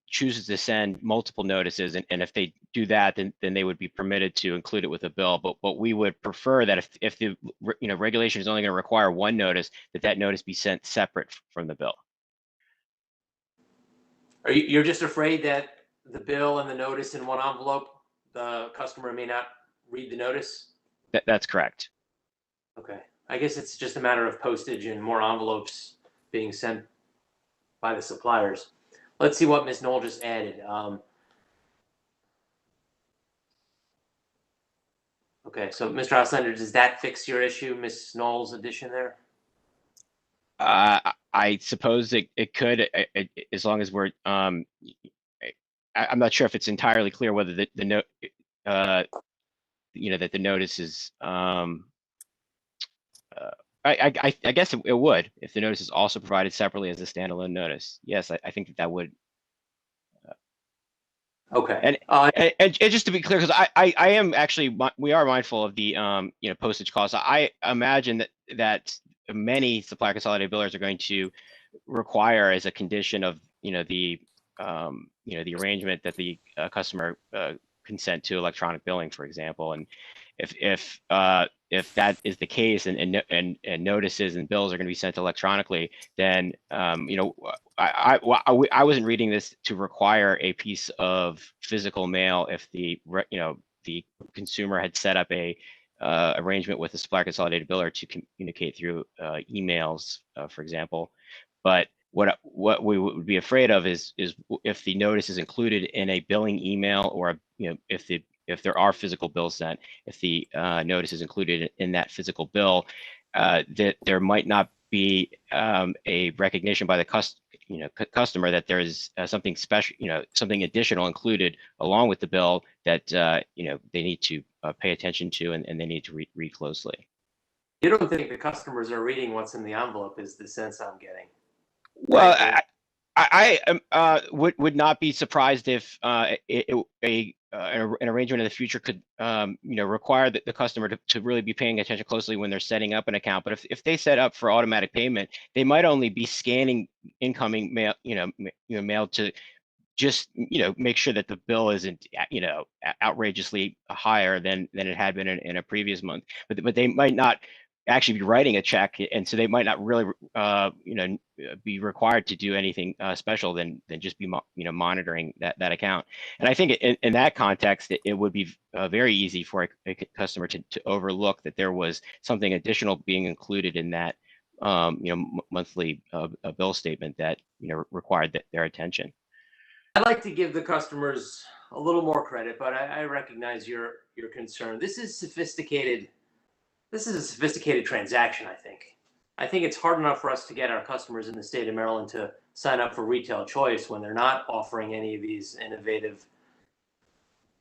chooses to send multiple notices, and if they do that, then they would be permitted to include it with a bill. But we would prefer that if the regulation is only going to require one notice, that notice be sent separate from the bill. You're just afraid that the bill and the notice in one envelope, the customer may not read the notice? That's correct. Okay. I guess it's just a matter of postage and more envelopes being sent by the suppliers. Let's see what Ms. Knoll just added. Okay, so Mr. Auslander, does that fix your issue, Ms. Knoll's addition there? I suppose it could, as long as we're. I'm not sure if it's entirely clear whether the note, that the notice is. I guess it would, if the notice is also provided separately as a standalone notice. Yes, I think that would. Okay. And just to be clear, because I am actually, we are mindful of the postage costs. I imagine that many supplier consolidated billers are going to require as a condition of the arrangement that the customer consent to electronic billing, for example. And if that is the case, and notices and bills are going to be sent electronically, then I wasn't reading this to require a piece of physical mail if the consumer had set up a arrangement with a supplier consolidated biller to communicate through emails, for example. But what we would be afraid of is if the notice is included in a billing email, or if there are physical bills sent, if the notice is included in that physical bill, that there might not be a recognition by the customer that there is something special, something additional included along with the bill that they need to pay attention to, and they need to read closely. You don't think the customers are reading what's in the envelope, is the sense I'm getting? Well, I would not be surprised if an arrangement in the future could require the customer to really be paying attention closely when they're setting up an account. But if they set up for automatic payment, they might only be scanning incoming mail, mail to just make sure that the bill isn't outrageously higher than it had been in a previous month. But they might not actually be writing a check, and so they might not really be required to do anything special than just be monitoring that account. And I think in that context, it would be very easy for a customer to overlook that there was something additional being included in that monthly bill statement that required their attention. I'd like to give the customers a little more credit, but I recognize your concern. This is sophisticated. This is a sophisticated transaction, I think. I think it's hard enough for us to get our customers in the state of Maryland to sign up for retail choice when they're not offering any of these innovative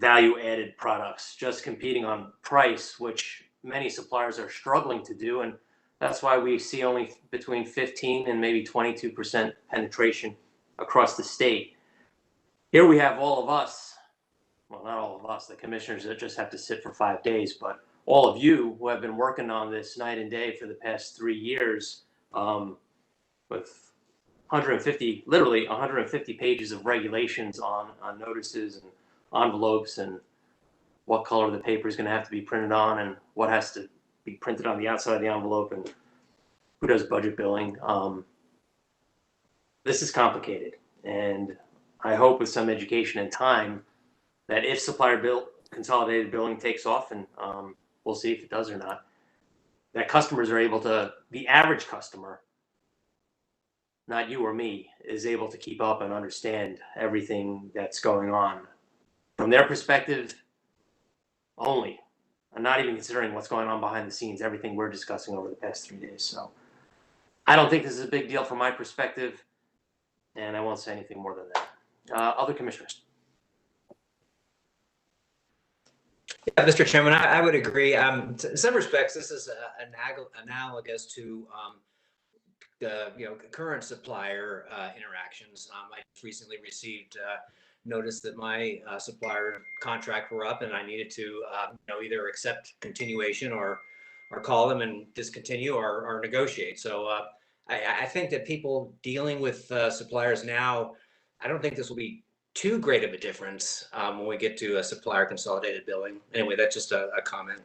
value-added products, just competing on price, which many suppliers are struggling to do. And that's why we see only between 15 and maybe 22% penetration across the state. Here we have all of us, well, not all of us, the commissioners that just have to sit for 5 days, but all of you who have been working on this night and day for the past 3 years, with 150, literally 150 pages of regulations on notices and envelopes, and what color the paper is going to have to be printed on, and what has to be printed on the outside of the envelope, and who does budget billing. This is complicated, and I hope with some education and time that if supplier consolidated billing takes off, and we'll see if it does or not, that customers are able to, the average customer, not you or me, is able to keep up and understand everything that's going on from their perspective only. I'm not even considering what's going on behind the scenes, everything we're discussing over the past 3 days. So I don't think this is a big deal from my perspective, and I won't say anything more than that. Other commissioners? Yeah, Mr. Chairman, I would agree. In some respects, this is analogous to the current supplier interactions. I just recently received notice that my supplier contract were up, and I needed to either accept continuation or call them and discontinue or negotiate. So I think that people dealing with suppliers now, I don't think this will be too great of a difference when we get to a supplier consolidated billing. Anyway, that's just a comment.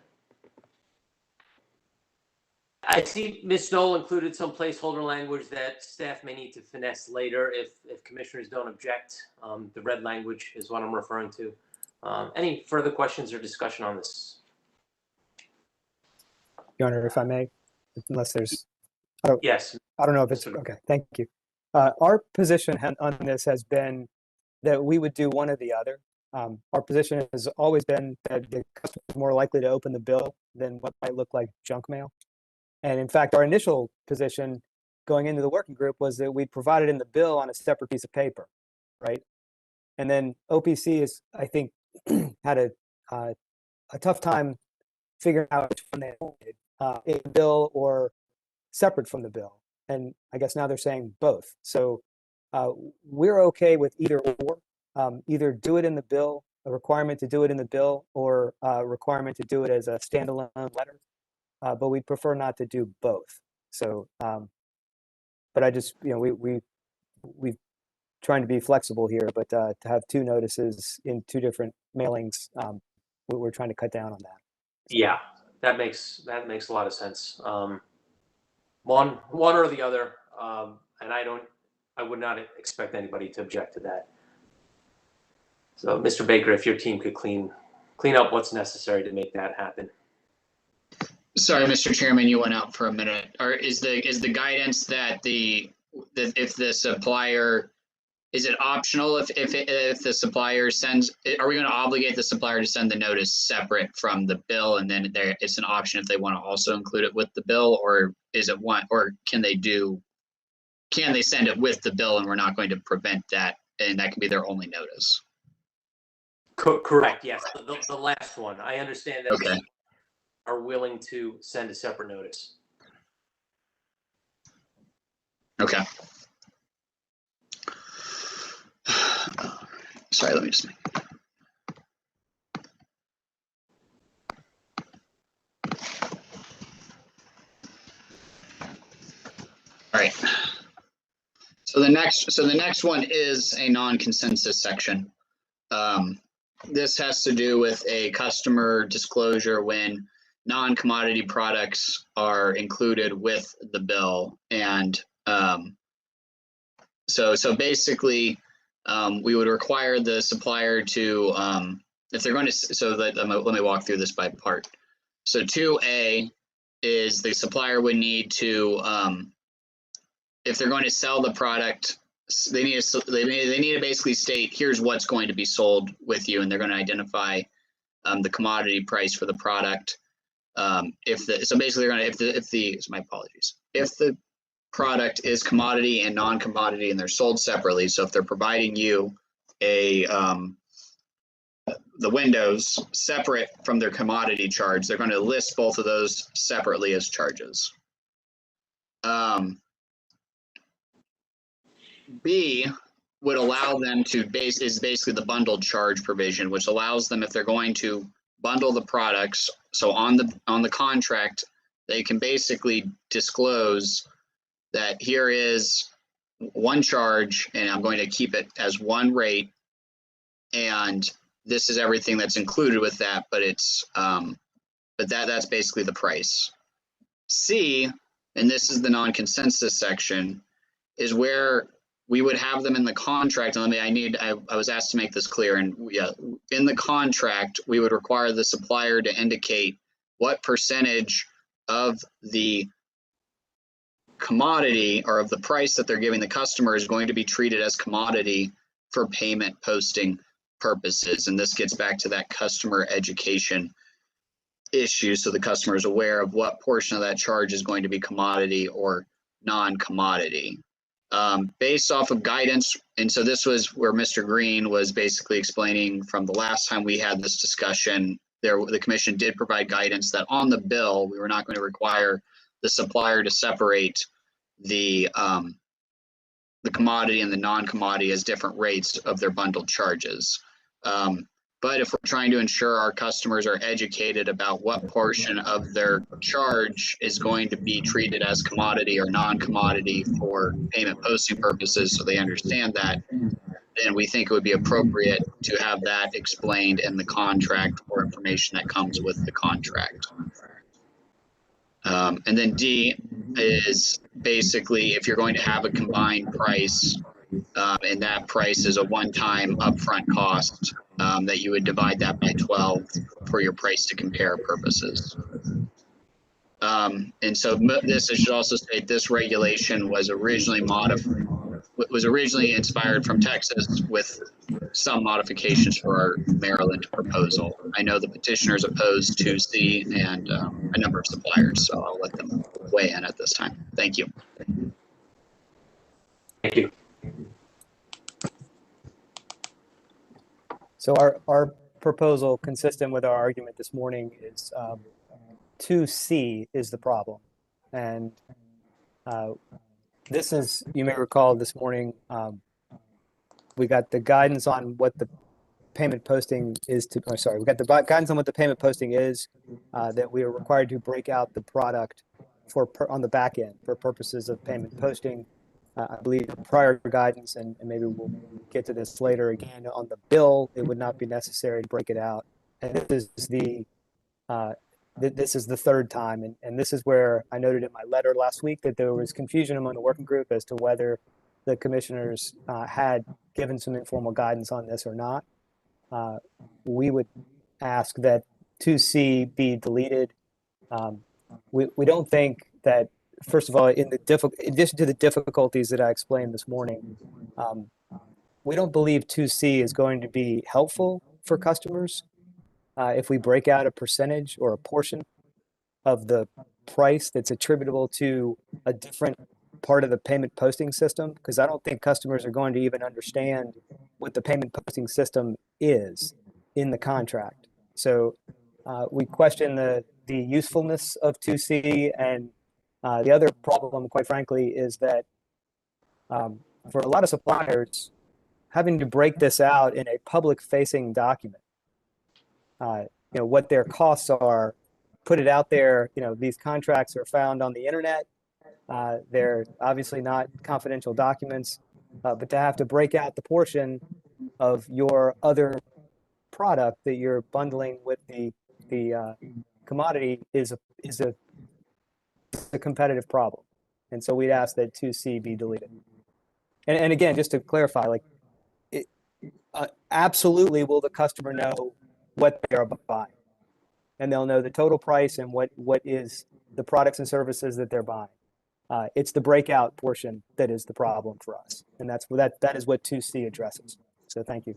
I see Ms. Knoll included some placeholder language that staff may need to finesse later if commissioners don't object. The red language is what I'm referring to. Any further questions or discussion on this? Your Honor, if I may, unless there's, Yes. I don't know if it's, okay, thank you. Our position on this has been that we would do one or the other. Our position has always been that the customer is more likely to open the bill than what might look like junk mail. And in fact, our initial position going into the working group was that we provided in the bill on a separate piece of paper, right? And then OPC is, I think, had a tough time figuring out which one they wanted, in the bill or separate from the bill. And I guess now they're saying both. So we're okay with either or, either do it in the bill, a requirement to do it in the bill, or a requirement to do it as a standalone letter. But we prefer not to do both. So, but I just, we've trying to be flexible here, but to have two notices in two different mailings, we're trying to cut down on that. So. Yeah, that makes a lot of sense. One or the other, and I would not expect anybody to object to that. So, Mr. Baker, if your team could clean up what's necessary to make that happen. Sorry, Mr. Chairman, you went out for a minute. Or is the guidance that if the supplier, is it optional if the supplier sends? Are we going to obligate the supplier to send the notice separate from the bill, and then it's an option if they want to also include it with the bill, or is it one? Or can they send it with the bill, and we're not going to prevent that, and that can be their only notice? Correct. Yes, the last one. I understand that. Okay. Are willing to send a separate notice. Okay. Sorry, let me just make. All right. So the next one is a non-consensus section. This has to do with a customer disclosure when non-commodity products are included with the bill. And so basically, we would require the supplier to, if they're going to, let me walk through this by part. So 2A is the supplier would need to, if they're going to sell the product, they need to basically state, here's what's going to be sold with you, and they're going to identify the commodity price for the product. So basically, they're going to, my apologies. If the product is commodity and non-commodity, and they're sold separately, so if they're providing you the windows separate from their commodity charge, they're going to list both of those separately as charges. B would allow them to is basically the bundled charge provision, which allows them, if they're going to bundle the products, so on the contract, they can basically disclose that here is one charge, and I'm going to keep it as one rate, and this is everything that's included with that, but it's but that's basically the price. C, and this is the non-consensus section, is where we would have them in the contract. And I was asked to make this clear, and yeah, in the contract, we would require the supplier to indicate what percentage of the commodity or of the price that they're giving the customer is going to be treated as commodity for payment posting purposes. And this gets back to that customer education issue. So the customer is aware of what portion of that charge is going to be commodity or non-commodity. Based off of guidance. And so this was where Mr. Green was basically explaining from the last time we had this discussion, the commission did provide guidance that on the bill, we were not going to require the supplier to separate the commodity and the non-commodity as different rates of their bundled charges. But if we're trying to ensure our customers are educated about what portion of their charge is going to be treated as commodity or non-commodity for payment posting purposes, so they understand that, then we think it would be appropriate to have that explained in the contract or information that comes with the contract. And then D is basically if you're going to have a combined price, and that price is a one-time upfront cost, that you would divide that by 12 for your price to compare purposes. And so this, I should also state, this regulation was originally inspired from Texas with some modifications for our Maryland proposal. I know the petitioners opposed 2C and a number of suppliers, so I'll let them weigh in at this time. Thank you. Thank you. So our proposal, consistent with our argument this morning, is 2C is the problem. And this is, you may recall this morning, we got the guidance on what the payment posting is to, we got the guidance on what the payment posting is, that we are required to break out the product on the back end for purposes of payment posting. I believe prior guidance, and maybe we'll get to this later again, on the bill, it would not be necessary to break it out. And this is the third time. And this is where I noted in my letter last week that there was confusion among the working group as to whether the commissioners had given some informal guidance on this or not. We would ask that 2C be deleted. We don't think that, first of all, in addition to the difficulties that I explained this morning, we don't believe 2C is going to be helpful for customers if we break out a percentage or a portion of the price that's attributable to a different part of the payment posting system, because I don't think customers are going to even understand what the payment posting system is in the contract. So we question the usefulness of 2C, and the other problem, quite frankly, is that for a lot of suppliers, having to break this out in a public-facing document, what their costs are, put it out there. These contracts are found on the internet. They're obviously not confidential documents, but to have to break out the portion of your other product that you're bundling with the commodity is a competitive problem. And so we'd ask that 2C be deleted. And again, just to clarify, absolutely will the customer know what they're buying, and they'll know the total price and what is the products and services that they're buying. It's the breakout portion that is the problem for us, and that is what 2C addresses. So thank you.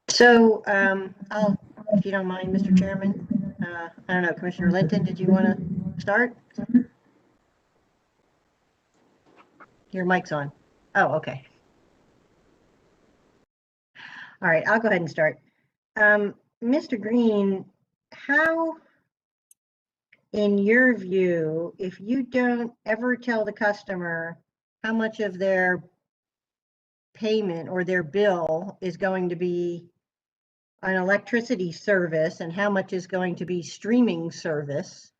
So if you don't mind, Mr. Chairman, I don't know, Commissioner Linton, did you want to start? Your mic's on. Oh, okay. All right, I'll go ahead and start. Mr. Green, how, in your view, if you don't ever tell the customer how much of their payment or their bill is going to be an electricity service and how much is going to be streaming service,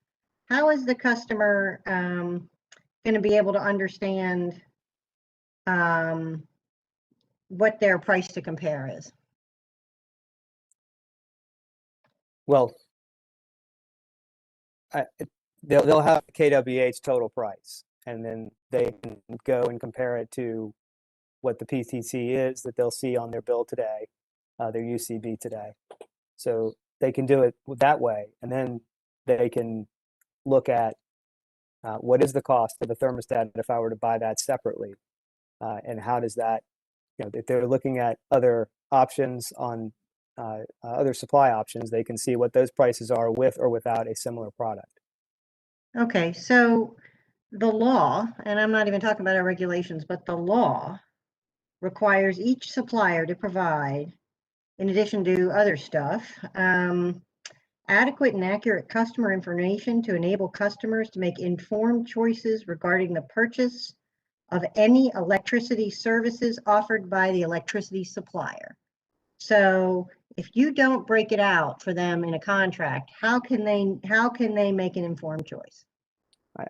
how is the customer going to be able to understand what their price to compare is? Well, they'll have KWH's total price, and then they can go and compare it to what the PTC is that they'll see on their bill today, their UCB today. So they can do it that way, and then they can look at what is the cost of the thermostat if I were to buy that separately? And how does that, if they're looking at other options on other supply options, they can see what those prices are with or without a similar product. Okay, so the law, and I'm not even talking about our regulations, but the law requires each supplier to provide, in addition to other stuff, adequate and accurate customer information to enable customers to make informed choices regarding the purchase of any electricity services offered by the electricity supplier. So if you don't break it out for them in a contract, how can they make an informed choice?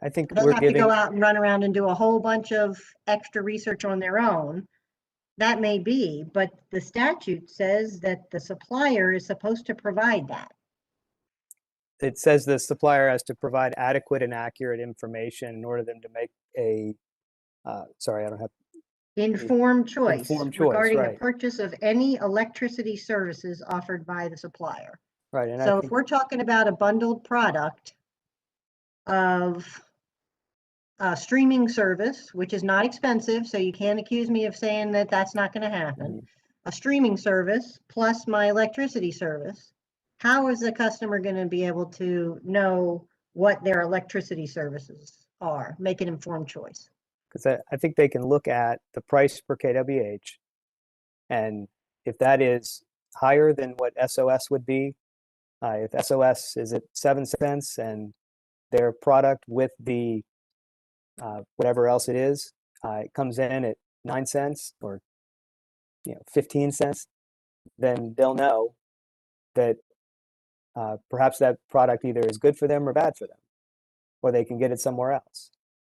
I think They'll we're have to giving, go out and run around and do a whole bunch of extra research on their own. That may be, but the statute says that the supplier is supposed to provide that. it says the supplier has to provide adequate and accurate information in order for them to make a, sorry, I don't have. Informed choice Informed choice, regarding right. the purchase of any electricity services offered by the supplier. Right, and I So if think, we're talking about a bundled product of a streaming service, which is not expensive, so you can't accuse me of saying that that's not going to happen. A streaming service plus my electricity service, how is the customer going to be able to know what their electricity services are, make an informed choice? because I think they can look at the price per kWh, and if that is higher than what SOS would be, if SOS is at 7 cents and their product with the whatever else it is, it comes in at 9 cents or 15 cents, then they'll know that perhaps that product either is good for them or bad for them, or they can get it somewhere else.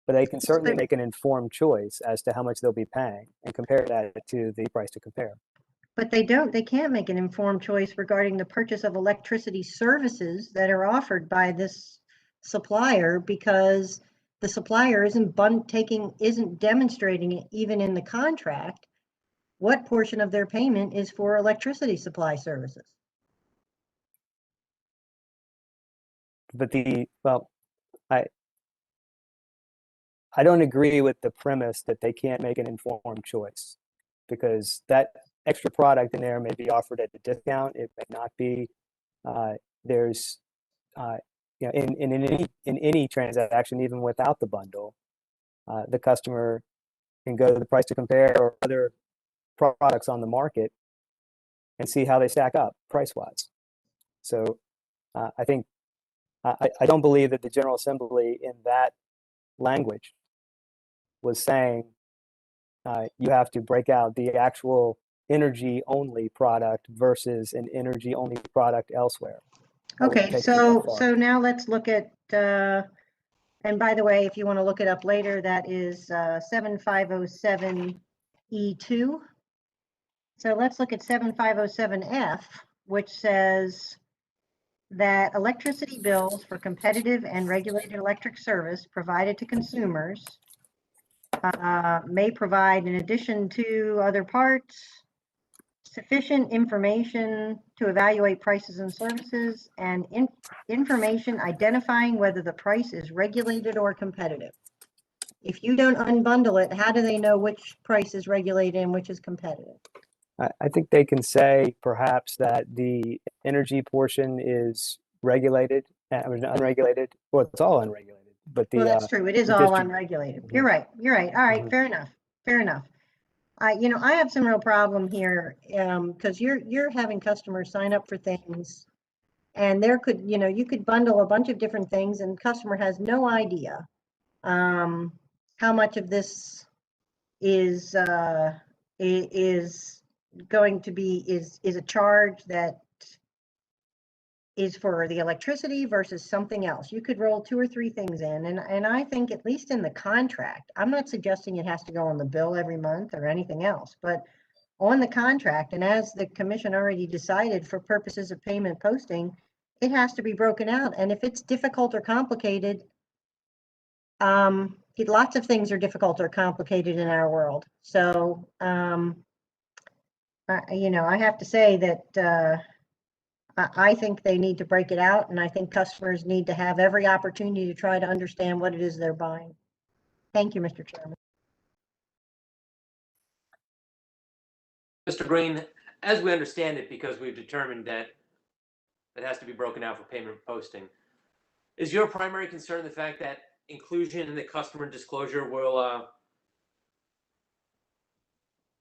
But they can certainly make an informed choice as to how much they'll be paying and compare that to the price to compare. But they can't make an informed choice regarding the purchase of electricity services that are offered by this supplier, because the supplier isn't demonstrating it even in the contract what portion of their payment is for electricity supply services. But I don't agree with the premise that they can't make an informed choice, because that extra product in there may be offered at a discount. It may not be. There's, in any transaction, even without the bundle, the customer can go to the price to compare or other products on the market and see how they stack up price-wise. So I think I don't believe that the General Assembly in that language was saying you have to break out the actual energy-only product versus an energy-only product elsewhere. Okay, so now let's look at, and by the way, if you want to look it up later, that is 7507E2. So let's look at 7507F, which says that electricity bills for competitive and regulated electric service provided to consumers may provide, in addition to other parts, sufficient information to evaluate prices and services, and information identifying whether the price is regulated or competitive. If you don't unbundle it, how do they know which price is regulated and which is competitive? I think they can say perhaps that the energy portion is regulated, unregulated, or it's all unregulated. But well, that's true. It is all unregulated. You're right. You're right. All right. Fair enough. Fair enough. I have some real problem here because you're having customers sign up for things, and you could bundle a bunch of different things, and the customer has no idea how much of this is going to be is a charge that is for the electricity versus something else. You could roll 2 or 3 things in, and I think at least in the contract, I'm not suggesting it has to go on the bill every month or anything else, but on the contract, and as the commission already decided for purposes of payment posting, it has to be broken out. And if it's difficult or complicated, lots of things are difficult or complicated in our world. So, I have to say that I think they need to break it out, and I think customers need to have every opportunity to try to understand what it is they're buying. Thank you, Mr. Chairman. Mr. Green, as we understand it, because we've determined that it has to be broken out for payment posting, is your primary concern the fact that inclusion in the customer disclosure will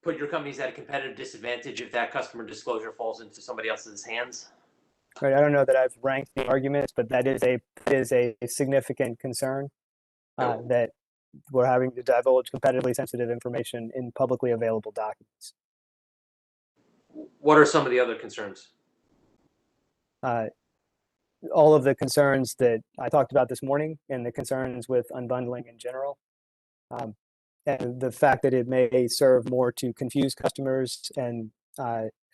put your companies at a competitive disadvantage if that customer disclosure falls into somebody else's hands? Right. I don't know that I've ranked the arguments, but that is a significant concern that we're having to divulge competitively sensitive information in publicly available documents. What are some of the other concerns? All of the concerns that I talked about this morning and the concerns with unbundling in general. And the fact that it may serve more to confuse customers and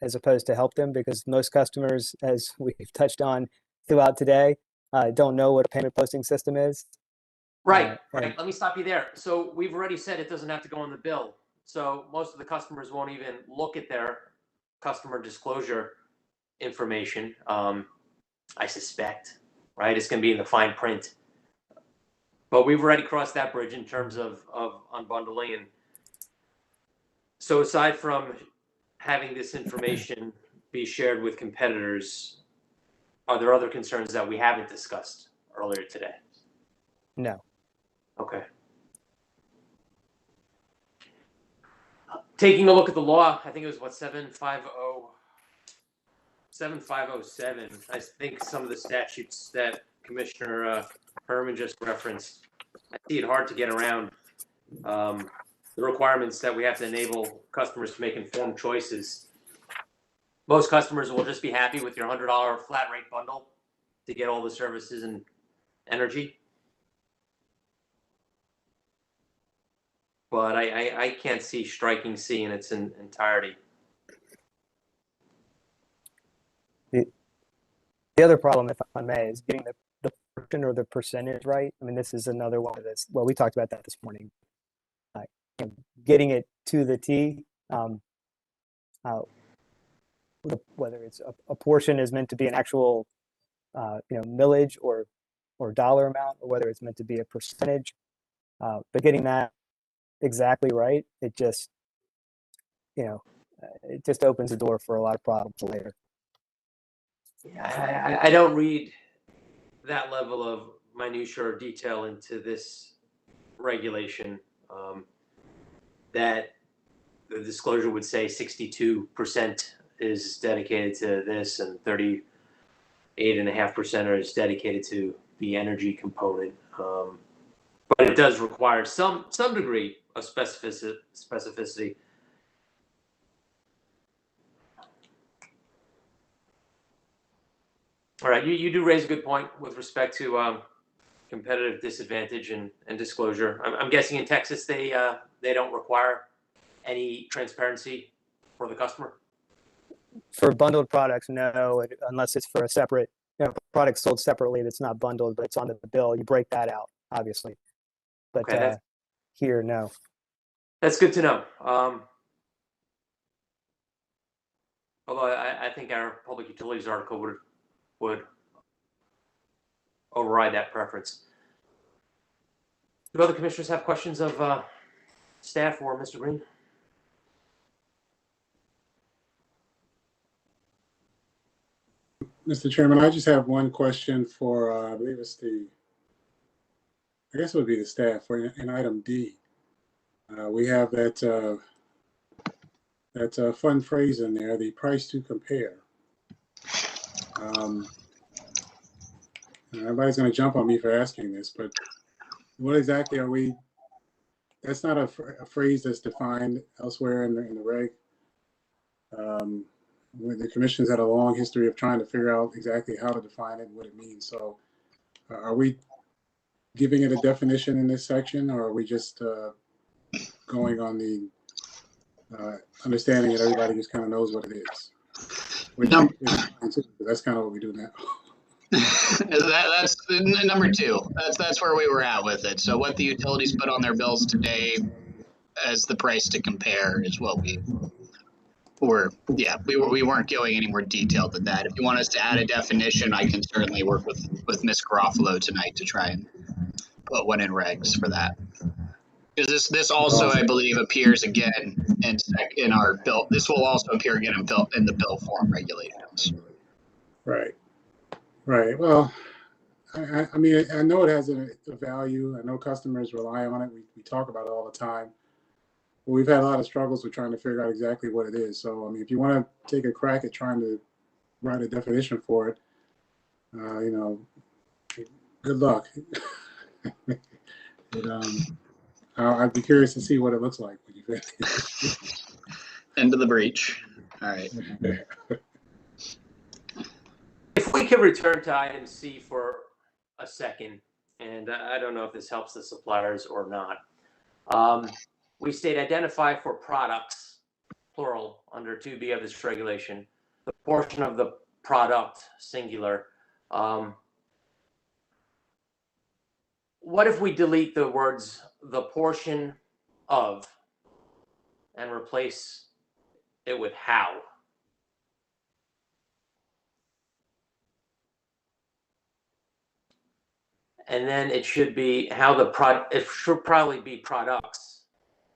as opposed to help them, because most customers, as we've touched on throughout today, don't know what a payment posting system is. Right. Let me stop you there. So we've already said it doesn't have to go on the bill. So most of the customers won't even look at their customer disclosure information, I suspect, right? It's going to be in the fine print. But we've already crossed that bridge in terms of unbundling. And so aside from having this information be shared with competitors, are there other concerns that we haven't discussed earlier today? No. Okay. Taking a look at the law, I think it was what, 7507. I think some of the statutes that Commissioner Herman just referenced, I see it hard to get around the requirements that we have to enable customers to make informed choices. Most customers will just be happy with your $100 flat rate bundle to get all the services and energy. But I can't see striking C in its entirety. The other problem, if I may, is getting the portion or the percentage right. I mean, this is another one of this. Well, we talked about that this morning. Getting it to the T, whether it's a portion is meant to be an actual, millage or dollar amount, or whether it's meant to be a percentage. But getting that exactly right, it just opens the door for a lot of problems later. Yeah, I don't read that level of minutia or detail into this regulation. That the disclosure would say 62% is dedicated to this and 38.5% is dedicated to the energy component. But it does require some degree of specificity. All right, you do raise a good point with respect to competitive disadvantage and disclosure. I'm guessing in Texas they don't require any transparency for the customer? For bundled products, no, unless it's for a separate product sold separately that's not bundled, but it's on the bill. You break that out, obviously. But okay, here, no. That's good to know. Although I think our public utilities article would override that preference. Do other commissioners have questions of staff or Mr. Green? Mr. Chairman, I just have one question for, I believe it's I guess it would be the staff for in item D. We have that fun phrase in there, the price to compare. Everybody's going to jump on me for asking this, but what exactly are we? That's not a phrase that's defined elsewhere in the reg. The commission's had a long history of trying to figure out exactly how to define it and what it means. So are we giving it a definition in this section, or are we just going on the understanding that everybody just kind of knows what it is? That's kind of what we do now. That's number two. That's where we were at with it. So what the utilities put on their bills today as the price to compare is what we Or, yeah, we weren't going any more detailed than that. If you want us to add a definition, I can certainly work with Ms. Garofalo tonight to try and put one in regs for that. Because this also, I believe, appears again in our bill. This will also appear again in the bill form regulations. Right. Right. Well, I mean, I know it has a value. I know customers rely on it. We talk about it all the time. But we've had a lot of struggles with trying to figure out exactly what it is. So, I mean, if you want to take a crack at trying to write a definition for it, you know, good luck. But, I'd be curious to see what it looks like when you finish. End of the breach. All right. If we could return to item C for a second, and I don't know if this helps the suppliers or not. We state identify for products, plural, under 2B of this regulation, the portion of the product, singular. What if we delete the words the portion of and replace it with how? And then it should be how the product, it should probably be products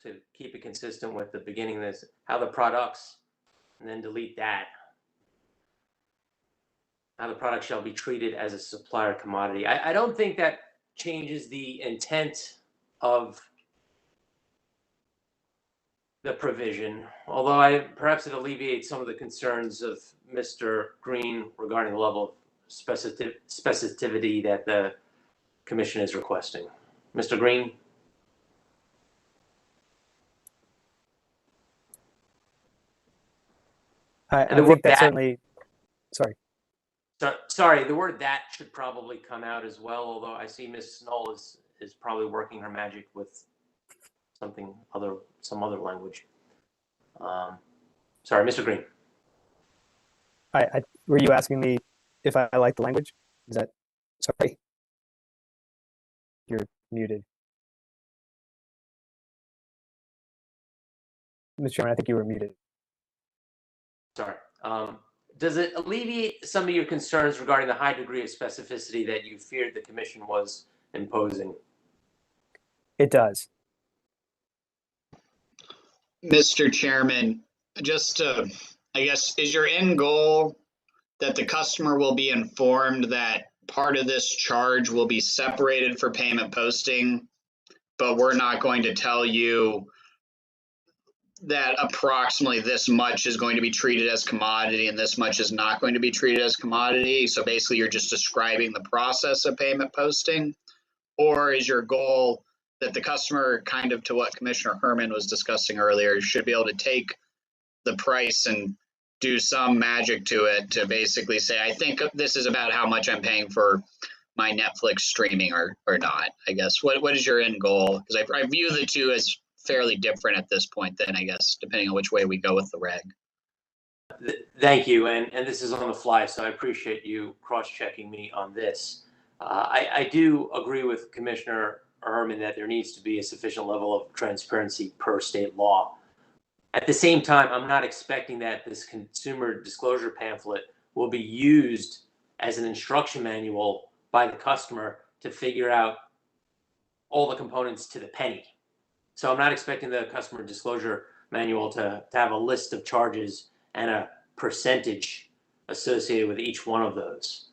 to keep it consistent with the beginning of this, how the products, and then delete that. How the product shall be treated as a supplier commodity. I don't think that changes the intent of the provision, although perhaps it alleviates some of the concerns of Mr. Green regarding the level of specificity that the commission is requesting. Mr. Green? I think that certainly, sorry. Sorry, the word that should probably come out as well, although I see Ms. Snoll is probably working her magic with some other language. Sorry, Mr. Green. Were you asking me if I like the language? Is that, sorry? You're muted. Mr. Chairman, I think you were muted. Sorry. Does it alleviate some of your concerns regarding the high degree of specificity that you feared the commission was imposing? It does. Mr. Chairman, just I guess, is your end goal that the customer will be informed that part of this charge will be separated for payment posting, but we're not going to tell you that approximately this much is going to be treated as commodity and this much is not going to be treated as commodity? So basically you're just describing the process of payment posting? Or is your goal that the customer, kind of to what Commissioner Herman was discussing earlier, should be able to take the price and do some magic to it to basically say, I think this is about how much I'm paying for my Netflix streaming or not? I guess, what is your end goal? Because I view the two as fairly different at this point then, I guess, depending on which way we go with the reg. Thank you, and this is on the fly, so I appreciate you cross-checking me on this. I do agree with Commissioner Herman that there needs to be a sufficient level of transparency per state law. At the same time, I'm not expecting that this consumer disclosure pamphlet will be used as an instruction manual by the customer to figure out all the components to the penny. So I'm not expecting the customer disclosure manual to have a list of charges and a percentage associated with each one of those.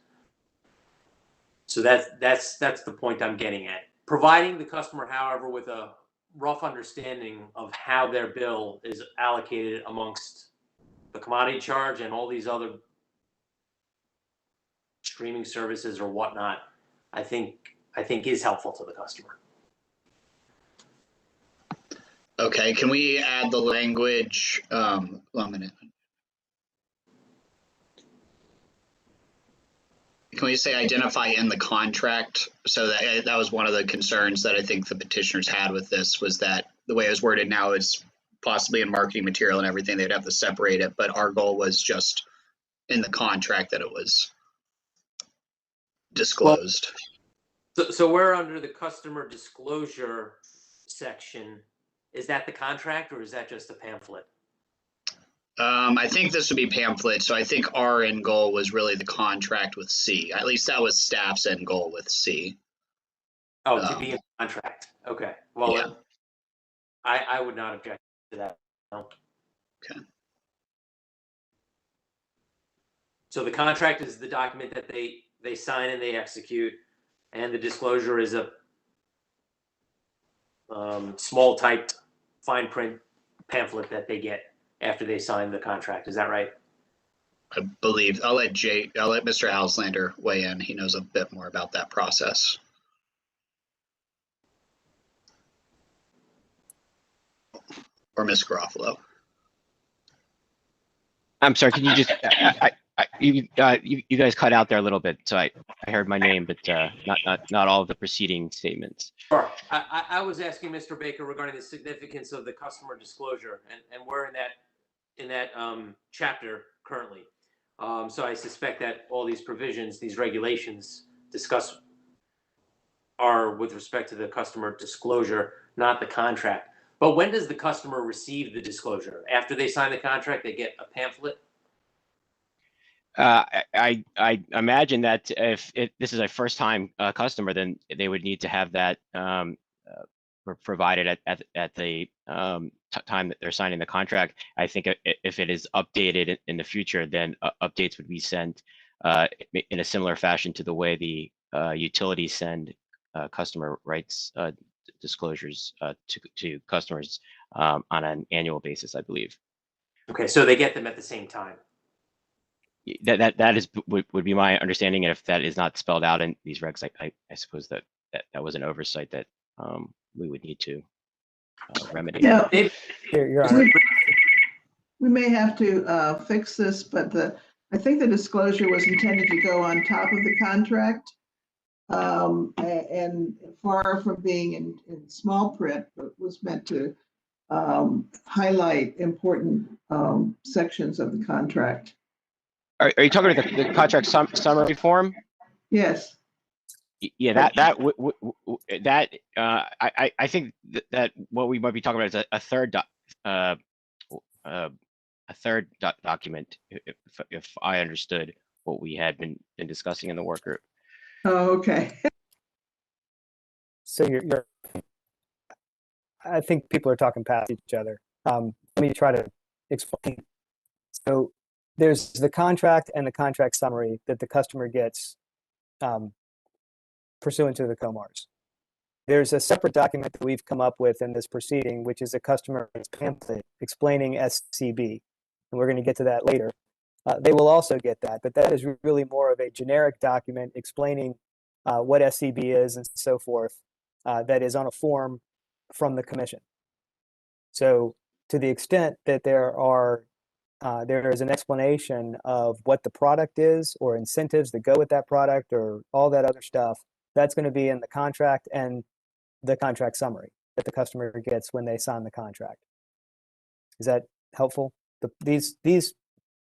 So that's the point I'm getting at. Providing the customer, however, with a rough understanding of how their bill is allocated amongst the commodity charge and all these other streaming services or whatnot, I think is helpful to the customer. Okay, can we add the language, 1 minute. Can we say identify in the contract? So that was one of the concerns that I think the petitioners had with this, was that the way it was worded now is possibly in marketing material and everything, they'd have to separate it, but our goal was just in the contract that it was disclosed. Well, so we're under the customer disclosure section. Is that the contract or is that just a pamphlet? I think this would be pamphlet. So I think our end goal was really the contract with C. At least that was staff's end goal with C. Oh, to be in contract. Okay. Well, Yeah. I would not object to that. No. Okay. So the contract is the document that they sign and they execute, and the disclosure is a small typed fine print pamphlet that they get after they sign the contract. Is that right? I believe I'll let Mr. Auslander weigh in. He knows a bit more about that process. Or Ms. Garofalo. I'm sorry. Can you just you guys cut out there a little bit, so I heard my name, but not all of the preceding statements. Sure. I was asking Mr. Baker regarding the significance of the customer disclosure, and we're in that chapter currently. So I suspect that all these provisions, these regulations discuss are with respect to the customer disclosure, not the contract. But when does the customer receive the disclosure? After they sign the contract, they get a pamphlet? I imagine that if this is a first time customer, then they would need to have that provided at the time that they're signing the contract. I think if it is updated in the future, then updates would be sent in a similar fashion to the way the utilities send customer rights disclosures to customers on an annual basis, I believe. Okay, so they get them at the same time. That is would be my understanding, and if that is not spelled out in these regs, I suppose that was an oversight that we would need to remedy. Yeah, Your Honor. we may have to fix this, but I think the disclosure was intended to go on top of the contract, and far from being in small print, but was meant to highlight important sections of the contract. Are you talking about the contract summary form? Yes. Yeah, I think that what we might be talking about is a third document, if I understood what we had been discussing in the work group. Oh, okay. So I think people are talking past each other. Let me try to explain. So there's the contract and the contract summary that the customer gets pursuant to the COMARS. There's a separate document that we've come up with in this proceeding, which is a customer pamphlet explaining SCB. And we're going to get to that later. They will also get that, but that is really more of a generic document explaining what SCB is and so forth, that is on a form from the commission. So to the extent that there is an explanation of what the product is or incentives that go with that product or all that other stuff, that's going to be in the contract and the contract summary that the customer gets when they sign the contract. Is that helpful?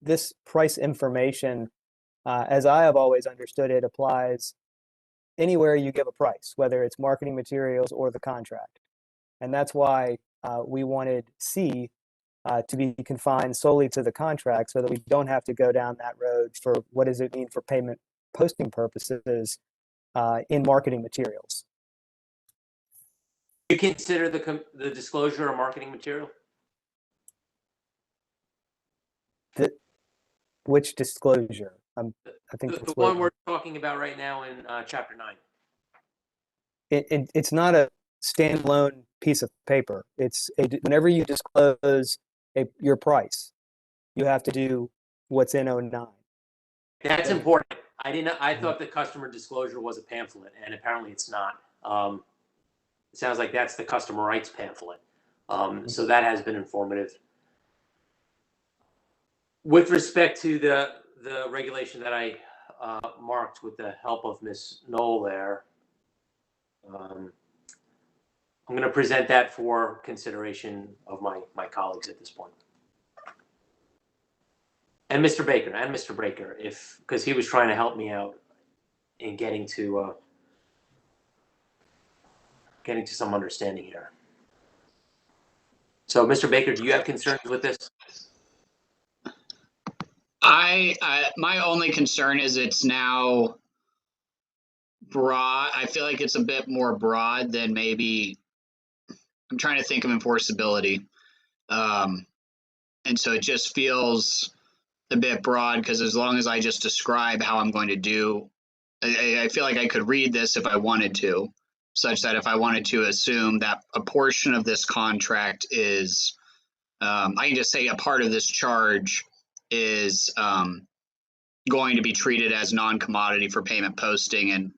This price information, as I have always understood it, applies anywhere you give a price, whether it's marketing materials or the contract. And that's why we wanted C to be confined solely to the contract so that we don't have to go down that road for what does it mean for payment posting purposes in marketing materials. Do you consider the disclosure a marketing material? Which disclosure? I think the one we're talking about right now in Chapter 9. It's not a standalone piece of paper. It's whenever you disclose your price, you have to do what's in 09. That's important. I thought the customer disclosure was a pamphlet, and apparently it's not. It sounds like that's the customer rights pamphlet. So that has been informative. With respect to the regulation that I marked with the help of Ms. Knoll there, I'm going to present that for consideration of my colleagues at this point. And Mr. Baker, because he was trying to help me out in getting to some understanding here. So, Mr. Baker, do you have concerns with this? My only concern is it's now broad. I feel like it's a bit more broad than maybe. I'm trying to think of enforceability. And so it just feels a bit broad because as long as I just describe how I'm going to do, I feel like I could read this if I wanted to, such that if I wanted to assume that a portion of this contract is, I can just say a part of this charge is going to be treated as non-commodity for payment posting, and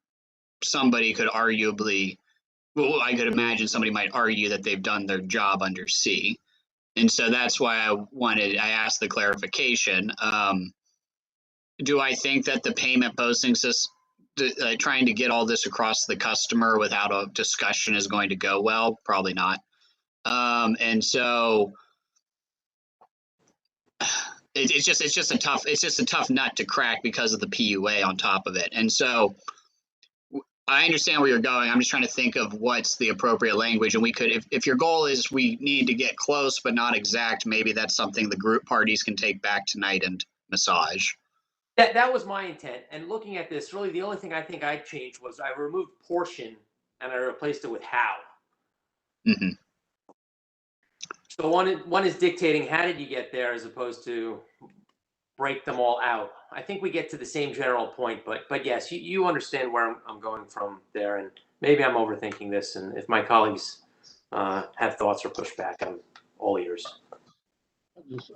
somebody could arguably, well, I could imagine somebody might argue that they've done their job under C. And so that's why I asked the clarification. Do I think that the payment posting system, trying to get all this across to the customer without a discussion is going to go well? Probably not. And so it's just a tough nut to crack because of the PUA on top of it. And so I understand where you're going. I'm just trying to think of what's the appropriate language. And we could, if your goal is we need to get close but not exact, maybe that's something the group parties can take back tonight and massage. That was my intent. And looking at this, really the only thing I think I changed was I removed portion and I replaced it with how. Mm-hmm. So one is dictating how did you get there as opposed to break them all out. I think we get to the same general point, but yes, you understand where I'm going from there, and maybe I'm overthinking this. And if my colleagues have thoughts or pushback, I'm all ears.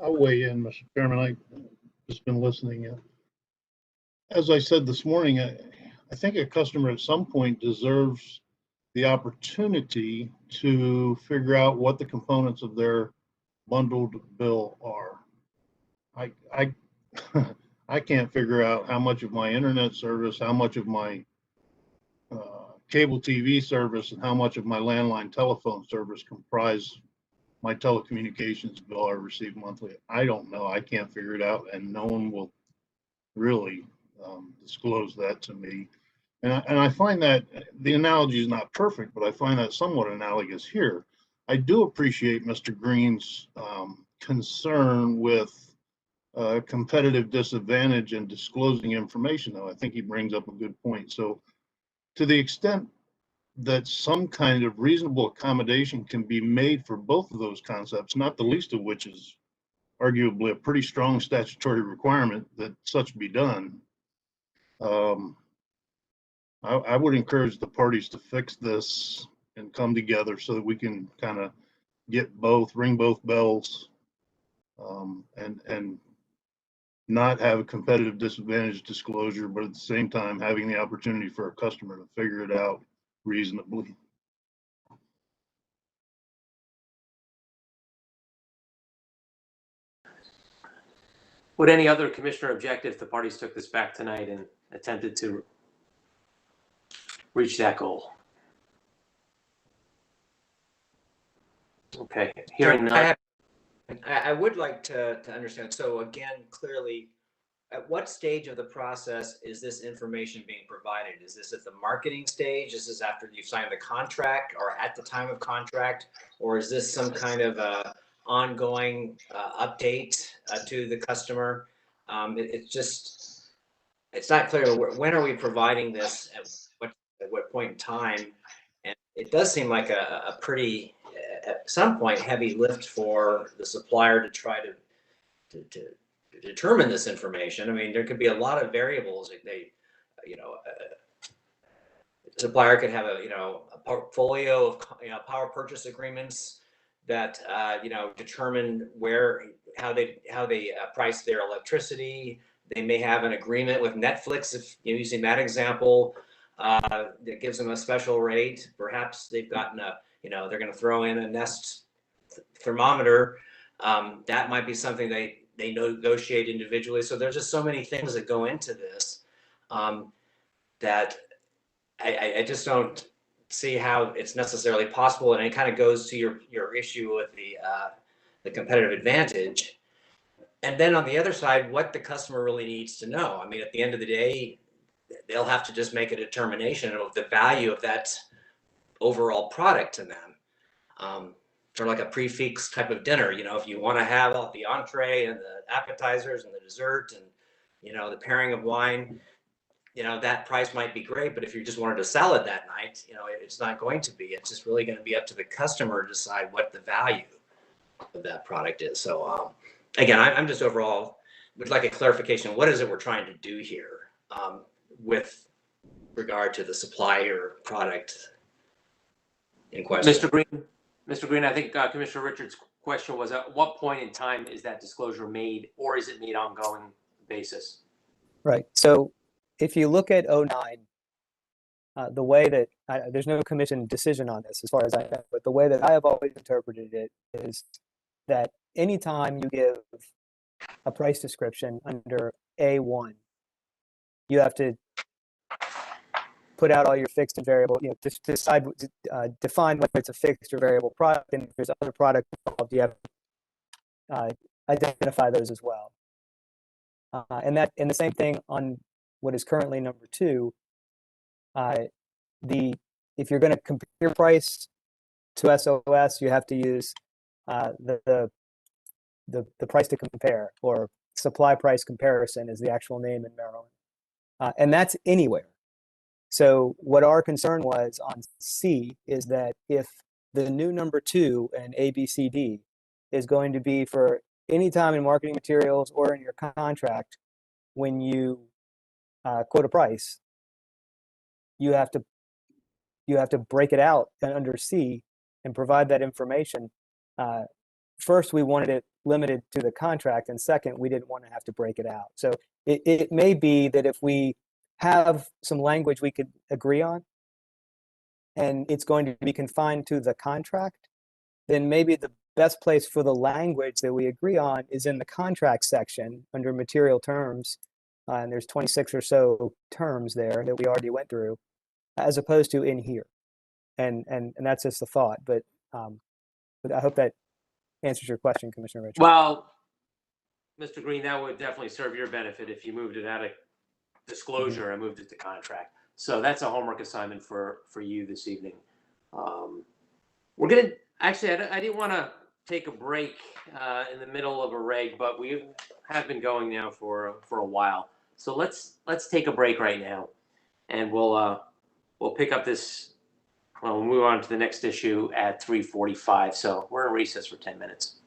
I'll weigh in, Mr. Chairman. I've just been listening. As I said this morning, I think a customer at some point deserves the opportunity to figure out what the components of their bundled bill are. I can't figure out how much of my internet service, how much of my cable TV service, and how much of my landline telephone service comprise my telecommunications bill I receive monthly. I don't know. I can't figure it out, and no one will really disclose that to me. And I find that the analogy is not perfect, but I find that somewhat analogous here. I do appreciate Mr. Green's concern with competitive disadvantage and disclosing information, though. I think he brings up a good point. So to the extent that some kind of reasonable accommodation can be made for both of those concepts, not the least of which is arguably a pretty strong statutory requirement that such be done, I would encourage the parties to fix this and come together so that we can kind of get both, ring both bells, and not have a competitive disadvantage disclosure, but at the same time having the opportunity for a customer to figure it out reasonably. Would any other commissioner object if the parties took this back tonight and attempted to reach that goal? Okay, hearing none. I would like to understand. So again, clearly, at what stage of the process is this information being provided? Is this at the marketing stage? Is this after you've signed the contract or at the time of contract? Or is this some kind of ongoing update to the customer? It's not clear. When are we providing this? At what point in time? And it does seem like a pretty, at some point, heavy lift for the supplier to try to determine this information. I mean, there could be a lot of variables. The supplier could have a portfolio of power purchase agreements that determine how they price their electricity. They may have an agreement with Netflix, if you're using that example, that gives them a special rate. Perhaps they've gotten they're going to throw in a Nest thermometer. That might be something they negotiate individually. So there's just so many things that go into this that I just don't see how it's necessarily possible. And it kind of goes to your issue with the competitive advantage. And then on the other side, what the customer really needs to know. I mean, at the end of the day, they'll have to just make a determination of the value of that overall product to them. for like a prefix type of dinner. You know, if you want to have the entree and the appetizers and the dessert and, you know, the pairing of wine, you know, that price might be great. But if you just wanted a salad that night, you know, it's not going to be. It's just really going to be up to the customer to decide what the value of that product is. So again, I'm just overall would like a clarification. What is it we're trying to do here with regard to the supplier product in question? Mr. Green, I think Commissioner Richards' question was, at what point in time is that disclosure made, or is it made ongoing basis? Right. So if you look at 09, the way that there's no commission decision on this as far as I know, but the way that I have always interpreted it is that anytime you give a price description under A1, you have to put out all your fixed and variable, you know, decide, define whether it's a fixed or variable product, and if there's other product involved, you have to identify those as well. And the same thing on what is currently number 2. If you're going to compare price to SOS, you have to use the price to compare, or supply price comparison is the actual name in Maryland, and that's anywhere. So what our concern was on C is that if the new number 2 and ABCD is going to be for any time in marketing materials or in your contract, when you quote a price, you have to break it out under C and provide that information. First, we wanted it limited to the contract, and second, we didn't want to have to break it out. So it may be that if we have some language we could agree on, and it's going to be confined to the contract, then maybe the best place for the language that we agree on is in the contract section under material terms, and there's 26 or so terms there that we already went through, as opposed to in here. And that's just the thought, but I hope that answers your question, Commissioner Richards. Well, Mr. Green, that would definitely serve your benefit if you moved it out of disclosure and moved it to contract. So that's a homework assignment for you this evening. We're gonna actually, I didn't want to take a break in the middle of a reg, but we have been going now for a while. So let's take a break right now, and we'll pick up this. Well, we'll move on to the next issue at 3:45. So we're in recess for 10 minutes.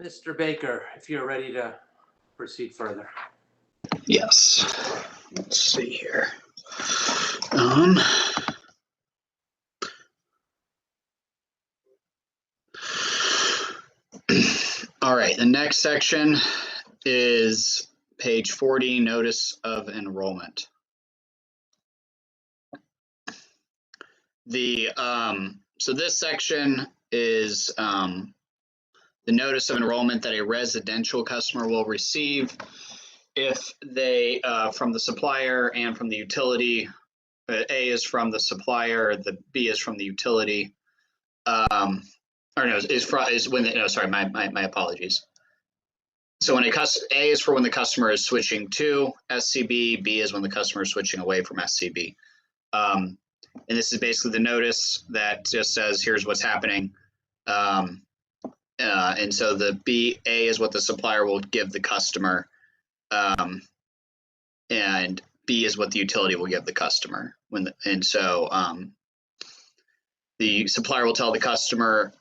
Mr. Baker, if you're ready to proceed further. Yes. Let's see here. All right, the next section is page 40, notice of enrollment. So this section is the notice of enrollment that a residential customer will receive if they, from the supplier and from the utility. A is from the supplier, the B is from the utility. Or no, is when no, sorry, my apologies. So when A is for when the customer is switching to SCB, B is when the customer is switching away from SCB. And this is basically the notice that just says, here's what's happening. And so the A is what the supplier will give the customer. And B is what the utility will give the customer. The supplier will tell the customer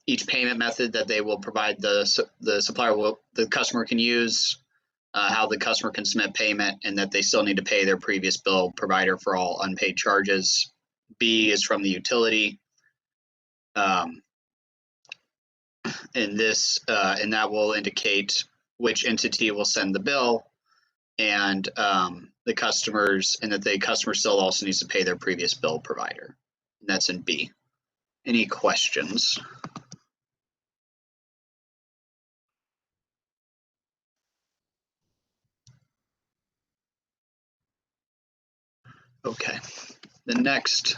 each payment method that they will provide the customer can use, how the customer can submit payment, and that they still need to pay their previous bill provider for all unpaid charges. B is from the utility, and that will indicate which entity will send the bill, and the customer still also needs to pay their previous bill provider. And that's in B. Any questions? Okay, the next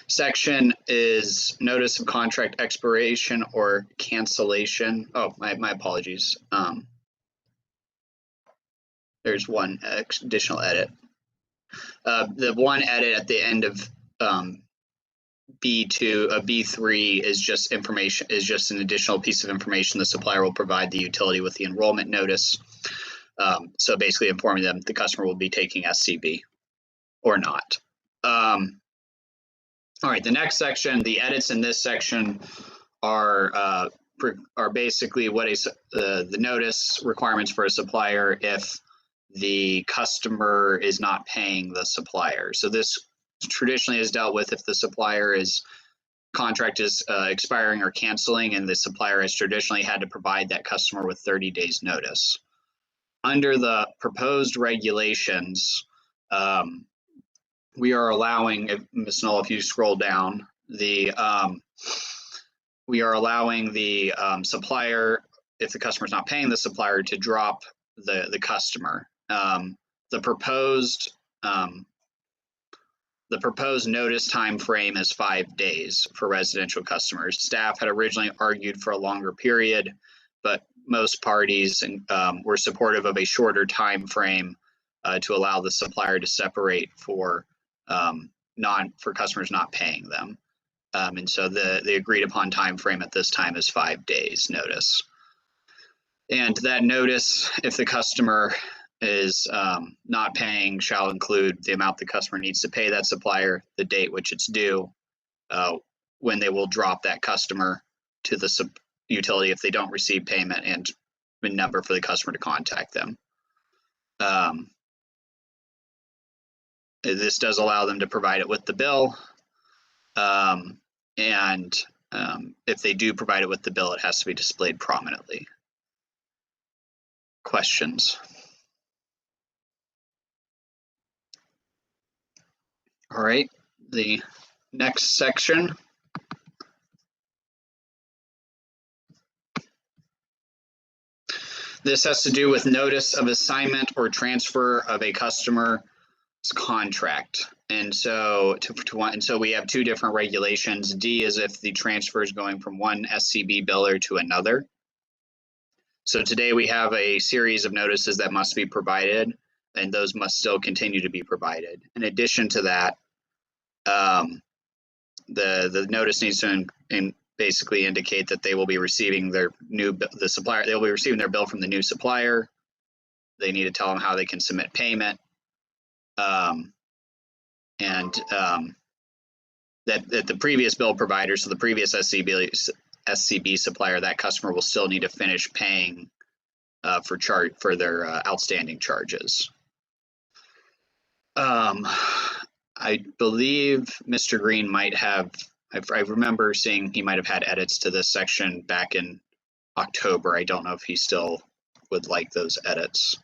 section is notice of contract expiration or cancellation. Oh, my apologies. There's one additional edit. The one edit at the end of B3 is just information, is just an additional piece of information. The supplier will provide the utility with the enrollment notice. So basically informing them the customer will be taking SCB or not. All right, the next section, the edits in this section are basically what is the notice requirements for a supplier if the customer is not paying the supplier. So this traditionally is dealt with if the supplier's contract is expiring or canceling, and the supplier has traditionally had to provide that customer with 30 days notice. Under the proposed regulations, we are allowing, Ms. Knoll, if you scroll down, we are allowing the supplier, if the customer is not paying the supplier, to drop the customer. The proposed notice time frame is 5 days for residential customers. Staff had originally argued for a longer period, but most parties were supportive of a shorter time frame to allow the supplier to separate for customers not paying them. And so the agreed upon time frame at this time is 5 days notice. And that notice, if the customer is not paying, shall include the amount the customer needs to pay that supplier, the date which it's due, when they will drop that customer to the utility if they don't receive payment, and the number for the customer to contact them. This does allow them to provide it with the bill. And if they do provide it with the bill, it has to be displayed prominently. Questions? All right, the next section. This has to do with notice of assignment or transfer of a customer's contract. And so we have two different regulations. D is if the transfer is going from one SCB biller to another. So today we have a series of notices that must be provided, and those must still continue to be provided. In addition to that, the notice needs to basically indicate that they will be receiving their they'll be receiving their bill from the new supplier. They need to tell them how they can submit payment. That the previous bill provider, so the previous SCB SCB supplier, that customer will still need to finish paying for their outstanding charges. I believe Mr. Green might have, I remember seeing he might have had edits to this section back in October. I don't know if he still would like those edits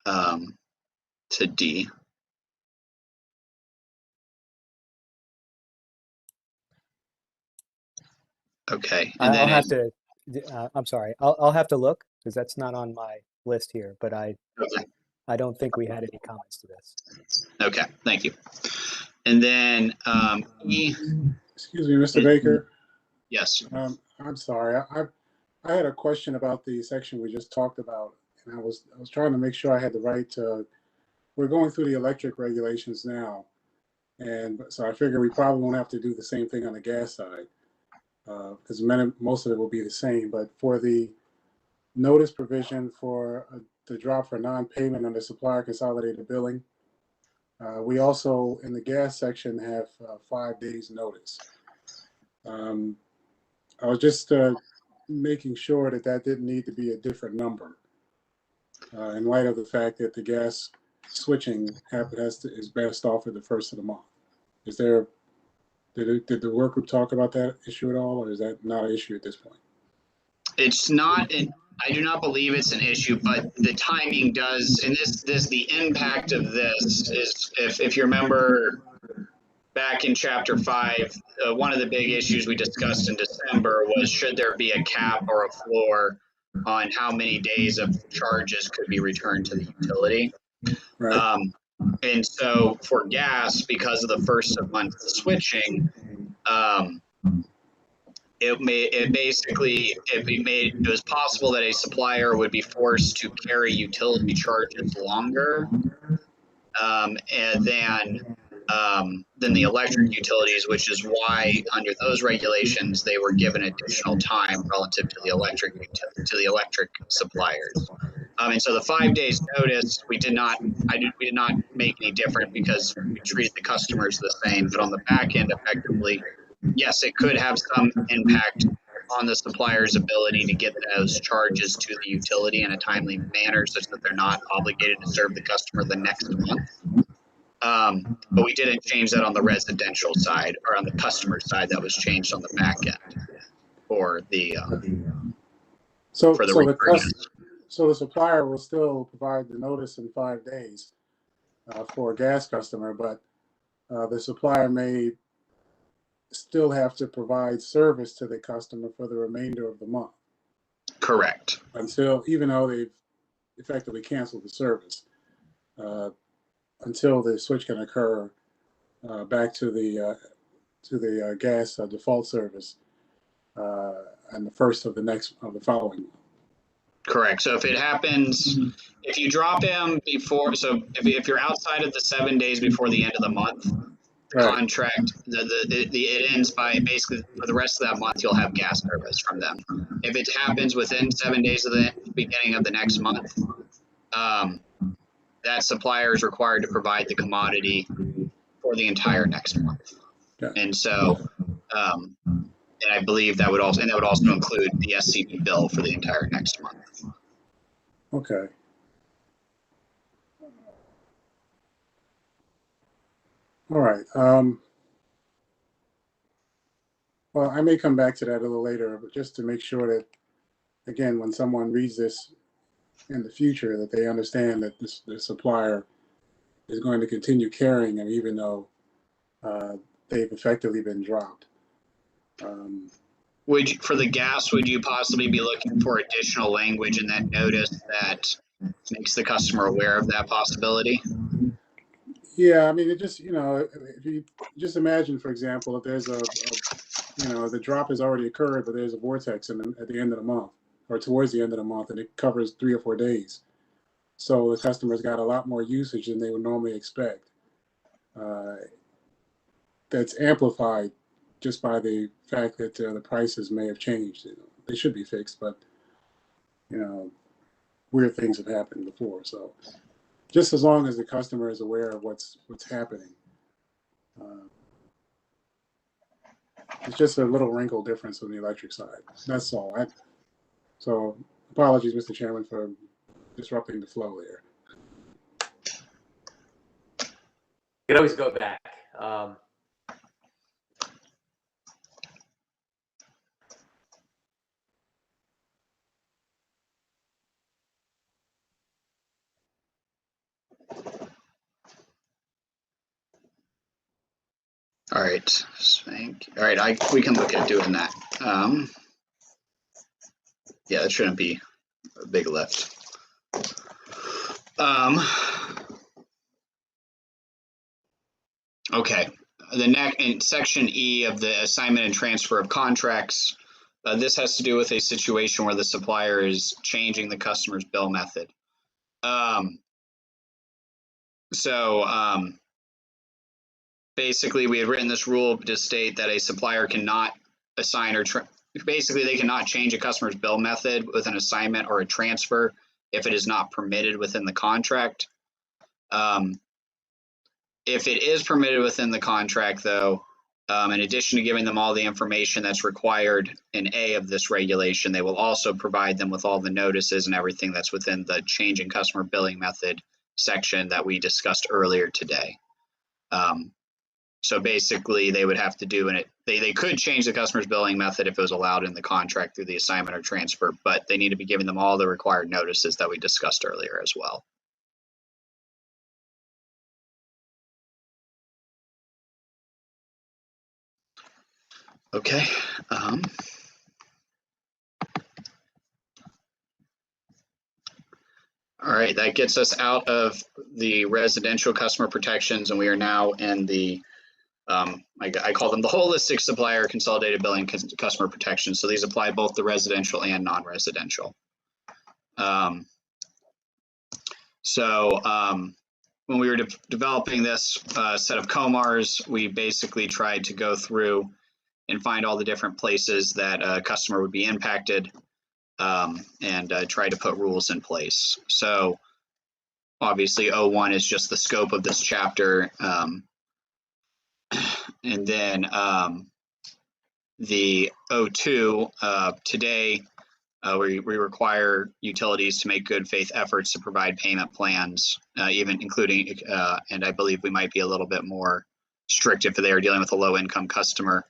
to D. Okay, and I'll then have to, I'm sorry, I'll have to look because that's not on my list here, but I don't think we had any comments to this. Okay, thank you. And then E. Excuse me, Mr. Baker. Yes. I'm sorry. I had a question about the section we just talked about, and I was trying to make sure I had the right. We're going through the electric regulations now, and so I figure we probably won't have to do the same thing on the gas side because most of it will be the same. But for the notice provision for the drop for non-payment under supplier consolidated billing, we also in the gas section have 5 days notice. I was just making sure that that didn't need to be a different number in light of the fact that the gas switching is best off at the first of the month. Is there, did the work group talk about that issue at all, or is that not an issue at this point? It's not, I do not believe it's an issue, but the timing does, and the impact of this is, if you remember back in chapter 5, one of the big issues we discussed in December was should there be a cap or a floor on how many days of charges could be returned to the utility. Right. And so for gas, because of the first of month switching, it was possible that a supplier would be forced to carry utility charges longer than the electric utilities, which is why under those regulations they were given additional time relative to the electric suppliers. And so the 5 days notice we did not make any different because we treated the customers the same. But on the back end, effectively, yes, it could have some impact on the supplier's ability to get those charges to the utility in a timely manner such that they're not obligated to serve the customer the next month. But we didn't change that on the residential side or on the customer side. That was changed on the back end for the So the supplier will still provide the notice in 5 days for a gas customer, but the supplier may still have to provide service to the customer for the remainder of the month. Correct. Even though they've effectively canceled the service, until the switch can occur back to the gas default service and the first of the following month. Correct. So if it happens, if you drop him before, so if you're outside of the 7 days before the end of the month, the contract, it ends by basically for the rest of that month, you'll have gas service from them. If it happens within 7 days of the beginning of the next month, that supplier is required to provide the commodity for the entire next month. And so, and I believe that would also include the SCB bill for the entire next month. Okay. All right. Well, I may come back to that a little later, but just to make sure that, again, when someone reads this in the future, that they understand that the supplier is going to continue carrying them, even though they've effectively been dropped. For the gas, would you possibly be looking for additional language in that notice that makes the customer aware of that possibility? Yeah, I mean, it just, if you just imagine, for example, if there's the drop has already occurred, but there's a vortex at the end of the month or towards the end of the month, and it covers 3 or 4 days. So the customer's got a lot more usage than they would normally expect. That's amplified just by the fact that the prices may have changed. They should be fixed, but weird things have happened before. So just as long as the customer is aware of what's happening. It's just a little wrinkle difference on the electric side. That's all. So apologies, Mr. Chairman, for disrupting the flow there. You can always go back. All right, Spank. All right, we can look at doing that. Yeah, that shouldn't be a big lift. Okay, the next in section E of the assignment and transfer of contracts, this has to do with a situation where the supplier is changing the customer's bill method. Basically, we have written this rule to state that a supplier cannot assign or basically they cannot change a customer's bill method with an assignment or a transfer if it is not permitted within the contract. If it is permitted within the contract, though, in addition to giving them all the information that's required in A of this regulation, they will also provide them with all the notices and everything that's within the change in customer billing method section that we discussed earlier today. So basically, they would have to do they could change the customer's billing method if it was allowed in the contract through the assignment or transfer, but they need to be giving them all the required notices that we discussed earlier as well. Okay. All right, that gets us out of the residential customer protections, and we are now in the I call them the holistic supplier consolidated billing customer protection. So these apply both to residential and non-residential. When we were developing this set of COMARs, we basically tried to go through and find all the different places that a customer would be impacted and try to put rules in place. So obviously 01 is just the scope of this chapter. And then the 02, today, we require utilities to make good faith efforts to provide payment plans, even including, and I believe we might be a little bit more strict if they are dealing with a low income customer.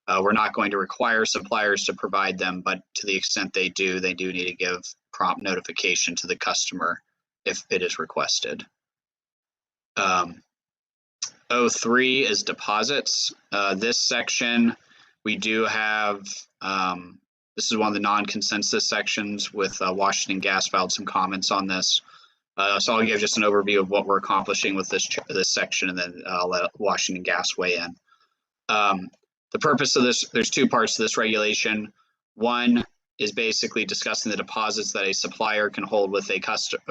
We're not going to require suppliers to provide them, but to the extent they do need to give prompt notification to the customer if it is requested. 03 is deposits. This section, we do have, this is one of the non-consensus sections with Washington Gas filed some comments on this. So I'll give just an overview of what we're accomplishing with this section, and then I'll let Washington Gas weigh in. The purpose of this, there's two parts to this regulation. One is basically discussing the deposits that a supplier can hold with a customer,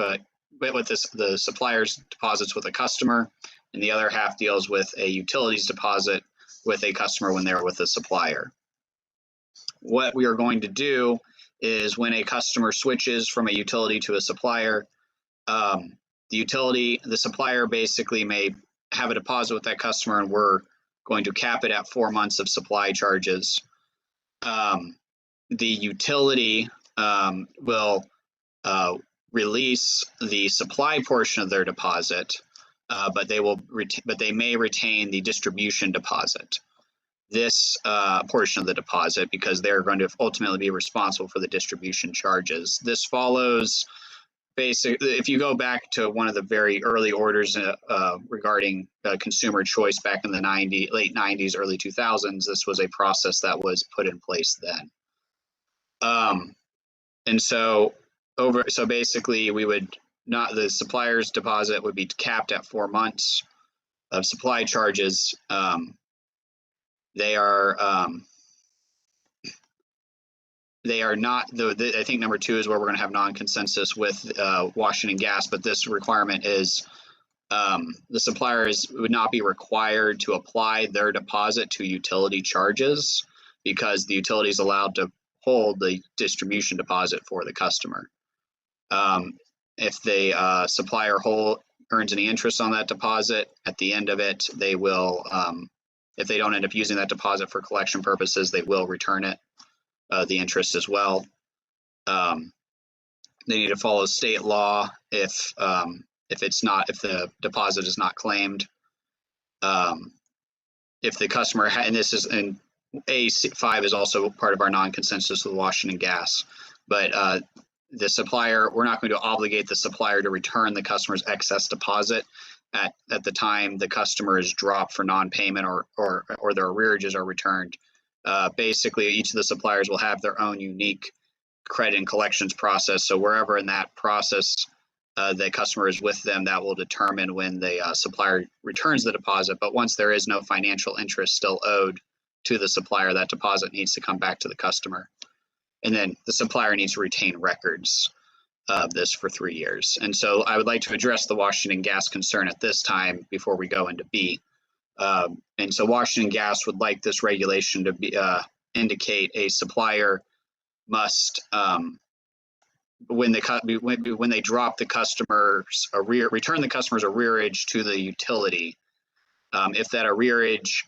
the supplier's deposits with a customer, and the other half deals with a utilities deposit with a customer when they're with a supplier. What we are going to do is when a customer switches from a utility to a supplier, the supplier basically may have a deposit with that customer, and we're going to cap it at 4 months of supply charges. The utility will release the supply portion of their deposit, but they may retain the distribution deposit. This portion of the deposit, because they're going to ultimately be responsible for the distribution charges. This follows basically, if you go back to one of the very early orders regarding consumer choice back in the late 90s, early 2000s, this was a process that was put in place then. And so basically the supplier's deposit would be capped at 4 months of supply charges. They are not, I think number 2 is where we're going to have non-consensus with Washington Gas, but this requirement is the suppliers would not be required to apply their deposit to utility charges, because the utility is allowed to hold the distribution deposit for the customer. If the supplier earns any interest on that deposit, at the end of it, they will if they don't end up using that deposit for collection purposes, they will return it, the interest as well. They need to follow state law if the deposit is not claimed. If the customer and A5 is also part of our non-consensus with Washington Gas, but the supplier, we're not going to obligate the supplier to return the customer's excess deposit at the time the customer is dropped for non-payment or their arrearages are returned. Basically, each of the suppliers will have their own unique credit and collections process. So wherever in that process the customer is with them, that will determine when the supplier returns the deposit. But once there is no financial interest still owed to the supplier, that deposit needs to come back to the customer. And then the supplier needs to retain records of this for 3 years. And so I would like to address the Washington Gas concern at this time before we go into B. And so Washington Gas would like this regulation to be indicate a supplier must when they drop the customer's return the customer's arrearage to the utility. If that arrearage,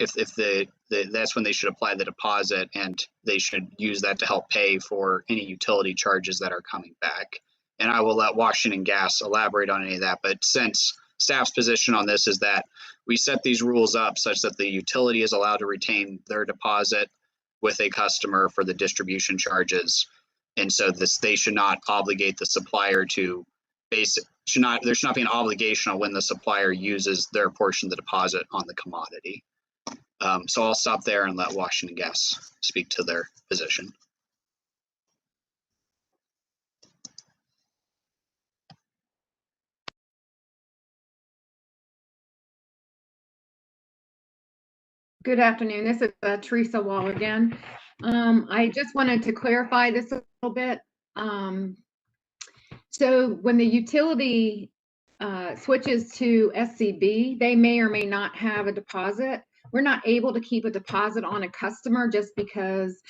that's when they should apply the deposit, and they should use that to help pay for any utility charges that are coming back. And I will let Washington Gas elaborate on any of that. But since staff's position on this is that we set these rules up such that the utility is allowed to retain their deposit with a customer for the distribution charges. And so they should not obligate the supplier to there should not be an obligation on when the supplier uses their portion of the deposit on the commodity. So I'll stop there and let Washington Gas speak to their position. Good afternoon. This is Teresa Wall again. I just wanted to clarify this a little bit. So when the utility switches to SCB, they may or may not have a deposit. We're not able to keep a deposit on a customer just because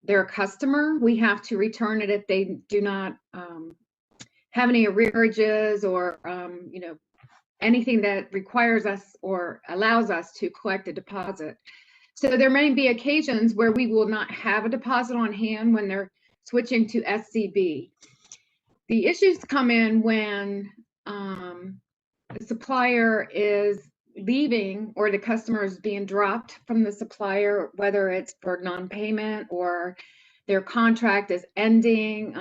they're a customer. We have to return it if they do not have any arrearages or anything that requires us or allows us to collect a deposit. So there may be occasions where we will not have a deposit on hand when they're switching to SCB. The issues come in when the supplier is leaving or the customer is being dropped from the supplier, whether it's for non-payment or their contract is ending,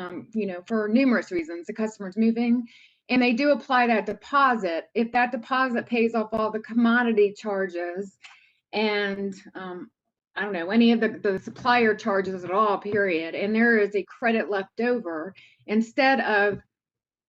for numerous reasons. The customer's moving. And they do apply that deposit. If that deposit pays off all the commodity charges and I don't know, any of the supplier charges at all, period, and there is a credit left over, instead of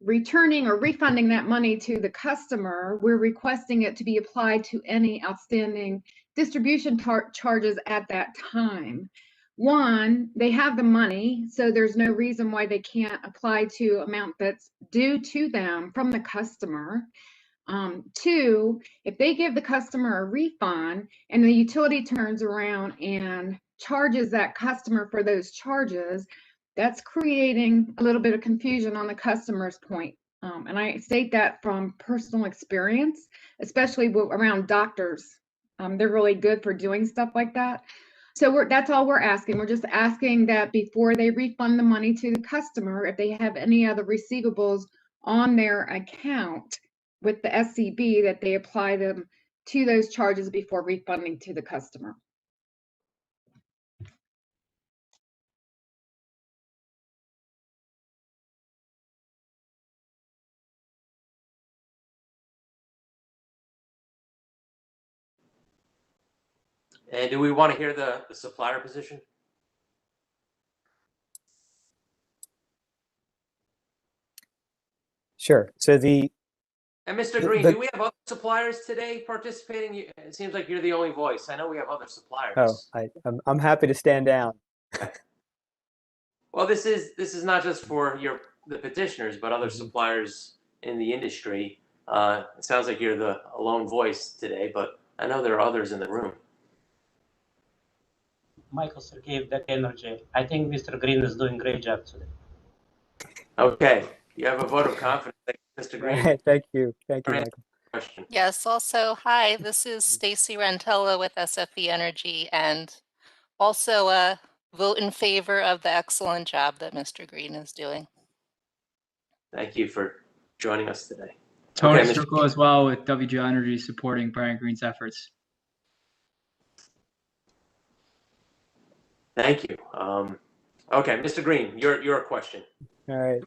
returning or refunding that money to the customer, we're requesting it to be applied to any outstanding distribution charges at that time. One, they have the money, so there's no reason why they can't apply to amount that's due to them from the customer. Two, if they give the customer a refund and the utility turns around and charges that customer for those charges, that's creating a little bit of confusion on the customer's point. And I state that from personal experience, especially around doctors. They're really good for doing stuff like that. So that's all we're asking. We're just asking that before they refund the money to the customer, if they have any other receivables on their account with the SCB, that they apply them to those charges before refunding to the customer. And do we want to hear the supplier position? Sure. So And Mr. Green, do we have other suppliers today participating? It seems like you're the only voice. I know we have other suppliers. I'm happy to stand down. Well, this is not just for the petitioners, but other suppliers in the industry. It sounds like you're the lone voice today, but I know there are others in the room. Michael Sergeyev, Deck Energy. I think Mr. Green is doing a great job today. Okay, you have a vote of confidence, Mr. Green. Thank you, Michael. question. Yes, also, hi, this is Stacy Rantella with SFE Energy, and also vote in favor of the excellent job that Mr. Green is doing. Thank you for joining us today. Tony Okay, Mr. Circle as well with WGL Energy supporting Brian Green's efforts. Thank you. Okay, Mr. Green, your question. All right.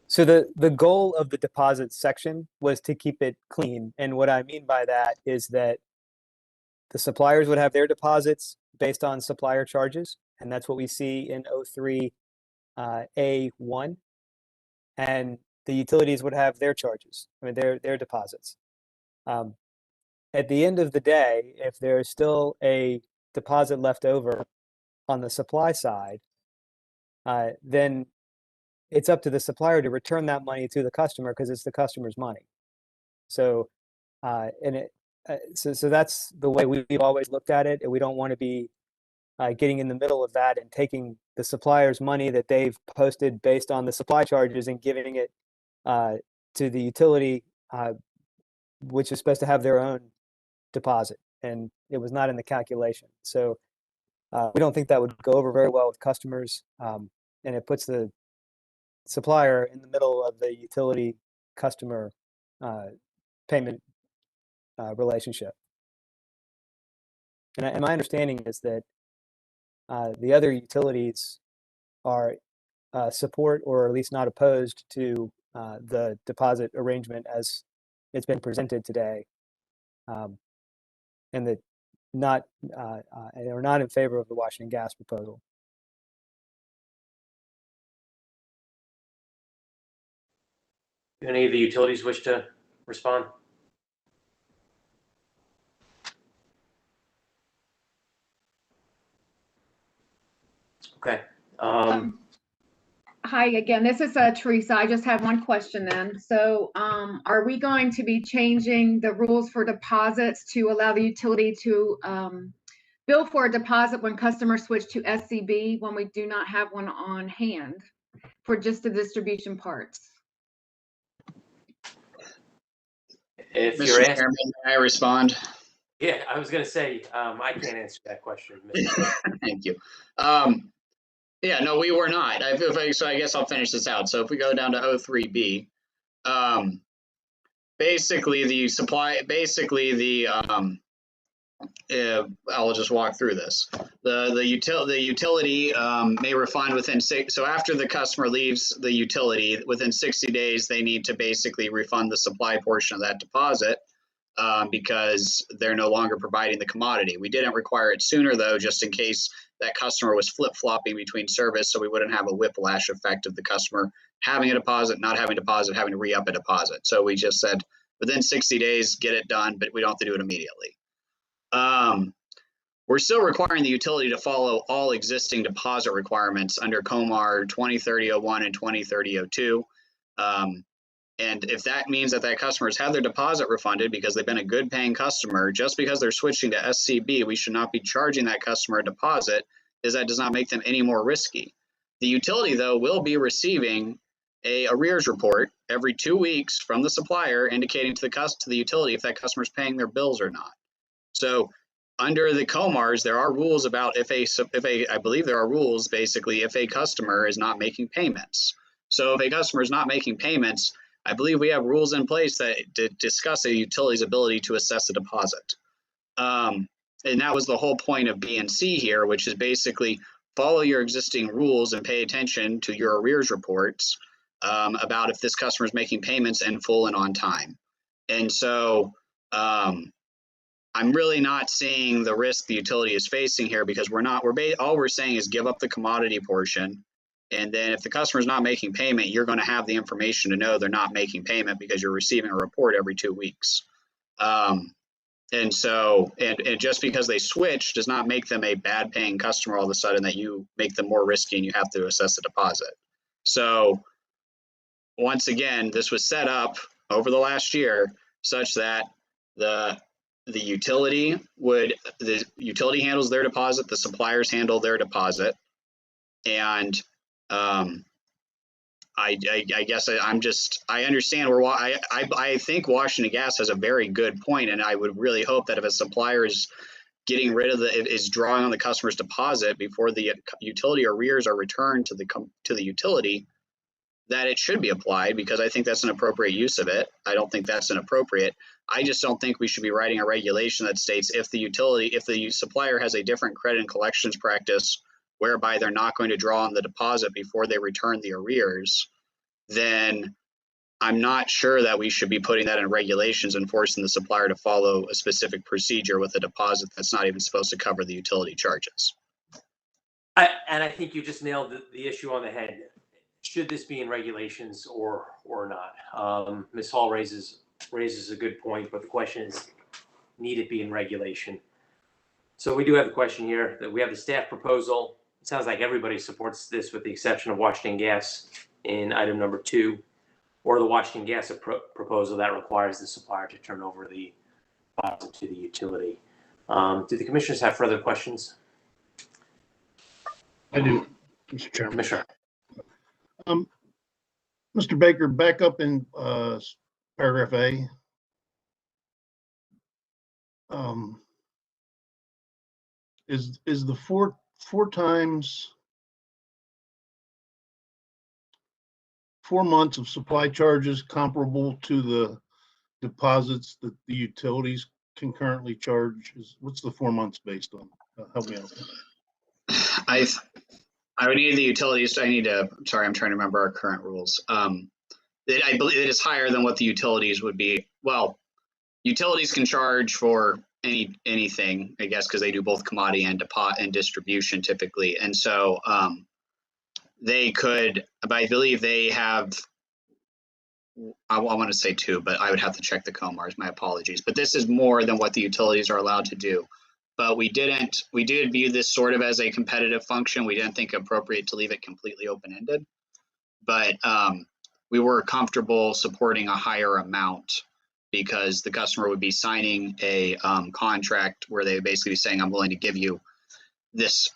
So the goal of the deposit section was to keep it clean. And what I mean by that is that the suppliers would have their deposits based on supplier charges. And that's what we see in 03 A1. And the utilities would have their charges, I mean, their deposits. At the end of the day, if there's still a deposit left over on the supply side, then it's up to the supplier to return that money to the customer because it's the customer's money. So, so that's the way we've always looked at it, and we don't want to be getting in the middle of that and taking the supplier's money that they've posted based on the supply charges and giving it to the utility, which is supposed to have their own deposit, and it was not in the calculation. So we don't think that would go over very well with customers, and it puts the supplier in the middle of the utility customer payment relationship. And my understanding is that the other utilities are support or at least not opposed to the deposit arrangement as it's been presented today, and that are not in favor of the Washington Gas proposal. Do any of the utilities wish to respond? Okay. Hi again, this is Teresa. I just have one question then. So are we going to be changing the rules for deposits to allow the utility to bill for a deposit when customers switch to SCB when we do not have one on hand for just the distribution parts? If Mr. you're asking, Chairman, may I respond? yeah, I was going to say I can't answer that question. Thank you. Yeah, no, we were not. So I guess I'll finish this out. So if we go down to 03B, basically I'll just walk through this. The utility may refund within so after the customer leaves the utility, within 60 days, they need to basically refund the supply portion of that deposit because they're no longer providing the commodity. We didn't require it sooner though, just in case that customer was flip-flopping between service, so we wouldn't have a whiplash effect of the customer having a deposit, not having a deposit, having to re-up a deposit. So we just said within 60 days, get it done, but we don't have to do it immediately. We're still requiring the utility to follow all existing deposit requirements under COMAR 2030-01 and 2030-02. And if that means that customers have their deposit refunded because they've been a good paying customer, just because they're switching to SCB, we should not be charging that customer a deposit, because that does not make them any more risky. The utility, though, will be receiving a arrears report every 2 weeks from the supplier indicating to the utility if that customer is paying their bills or not. So under the COMARs, there are rules about I believe there are rules basically if a customer is not making payments. So if a customer is not making payments, I believe we have rules in place that discuss a utility's ability to assess a deposit. And that was the whole point of B and C here, which is basically follow your existing rules and pay attention to your arrears reports about if this customer is making payments in full and on time. And so I'm really not seeing the risk the utility is facing here, because all we're saying is give up the commodity portion. And then if the customer is not making payment, you're going to have the information to know they're not making payment because you're receiving a report every 2 weeks. And just because they switch does not make them a bad paying customer all of a sudden, that you make them more risky and you have to assess the deposit. So once again, this was set up over the last year such that the utility handles their deposit, the suppliers handle their deposit, and I guess I understand where I think Washington Gas has a very good point, and I would really hope that if a supplier is getting rid of is drawing on the customer's deposit before the utility arrears are returned to the utility, that it should be applied, because I think that's an appropriate use of it. I don't think that's inappropriate. I just don't think we should be writing a regulation that states if the supplier has a different credit and collections practice whereby they're not going to draw on the deposit before they return the arrears, then I'm not sure that we should be putting that in regulations and forcing the supplier to follow a specific procedure with a deposit that's not even supposed to cover the utility charges. I think you just nailed the issue on the head. Should this be in regulations or not? Ms. Hall raises a good point, but the question is, need it be in regulation? So we do have the question here that we have the staff proposal. It sounds like everybody supports this with the exception of Washington Gas in item number 2, or the Washington Gas proposal that requires the supplier to turn over the deposit to the utility. Do the commissioners have further questions? I do, Mr. Chairman. Commissioner. Mr. Baker, back up in paragraph A. Is the four times 4 months of supply charges comparable to the deposits that the utilities can currently charge? What's the 4 months based on? Help me out. I would need the utilities. Sorry, I'm trying to remember our current rules. I believe it is higher than what the utilities would be. Well, utilities can charge for anything, I guess, because they do both commodity and distribution typically. And so they could, but I believe they have, I want to say 2, but I would have to check the COMARs, my apologies. But this is more than what the utilities are allowed to do. But we did view this sort of as a competitive function. We didn't think it appropriate to leave it completely open-ended. But we were comfortable supporting a higher amount because the customer would be signing a contract where they basically be saying, I'm willing to give you this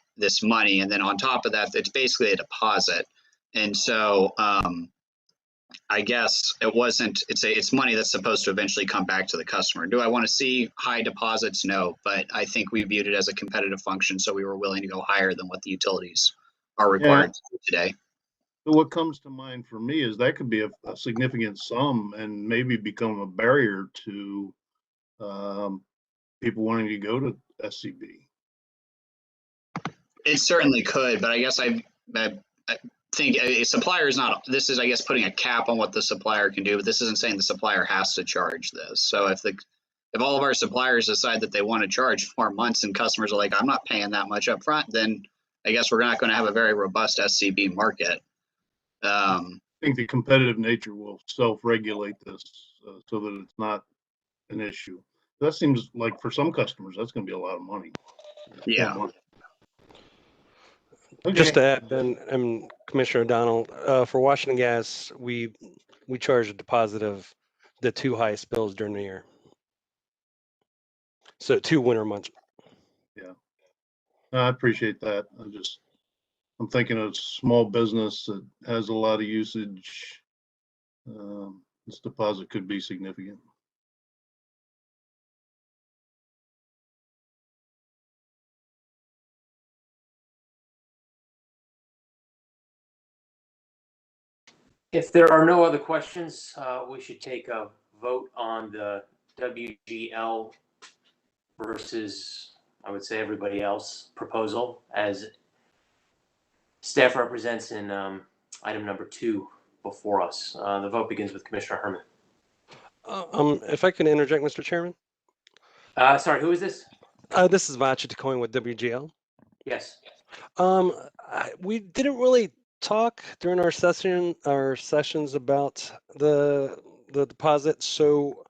money. And then on top of that, it's basically a deposit. And so I guess it's money that's supposed to eventually come back to the customer. Do I want to see high deposits? No, but I think we viewed it as a competitive function. So we were willing to go higher than what the utilities are required to do today. So what comes to mind for me is that could be a significant sum and maybe become a barrier to people wanting to go to SCB. It certainly could, but I guess I think a supplier is not, this is, I guess, putting a cap on what the supplier can do, but this isn't saying the supplier has to charge this. So if all of our suppliers decide that they want to charge 4 months and customers are like, I'm not paying that much up front, then I guess we're not going to have a very robust SCB market. I think the competitive nature will self-regulate this so that it's not an issue. That seems like for some customers, that's going to be a lot of money. Yeah. Okay. Just to add, Ben and Commissioner O'Donnell, for Washington Gas, we charge a deposit of the 2 highest bills during the year. So 2 winter months. Yeah, I appreciate that. I'm thinking of small business that has a lot of usage. This deposit could be significant. If there are no other questions, we should take a vote on the WGL versus, I would say, everybody else proposal as staff represents in item number 2 before us. The vote begins with Commissioner Herman. If I can interject, Mr. Chairman. Sorry, who is this? This is Vacha Tacoin with WGL. Yes. We didn't really talk during our sessions about the deposit, so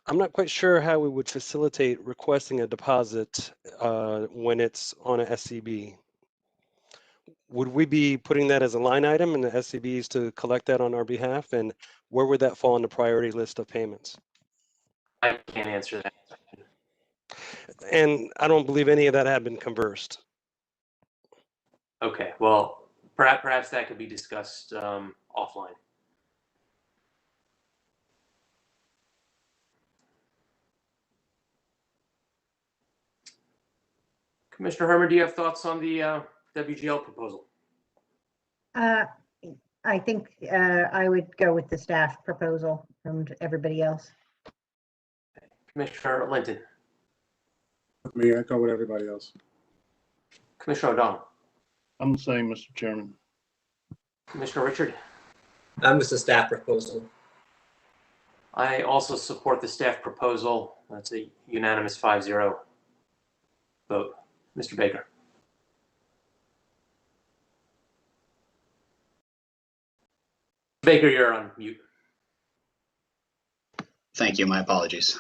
I'm not quite sure how we would facilitate requesting a deposit when it's on a SCB. Would we be putting that as a line item in the SCBs to collect that on our behalf, and where would that fall on the priority list of payments? I can't answer that. And I don't believe any of that had been conversed. Okay, well, perhaps that could be discussed offline. Commissioner Herman, do you have thoughts on the WGL proposal? I think I would go with the staff proposal and everybody else. Commissioner Linton. Me, I go with everybody else. Commissioner O'Donnell. I'm the same, Mr. Chairman. Commissioner Richard. I'm with the staff proposal. I also support the staff proposal. That's a unanimous 5-0 vote. Mr. Baker. Baker, you're on mute. Thank you. My apologies.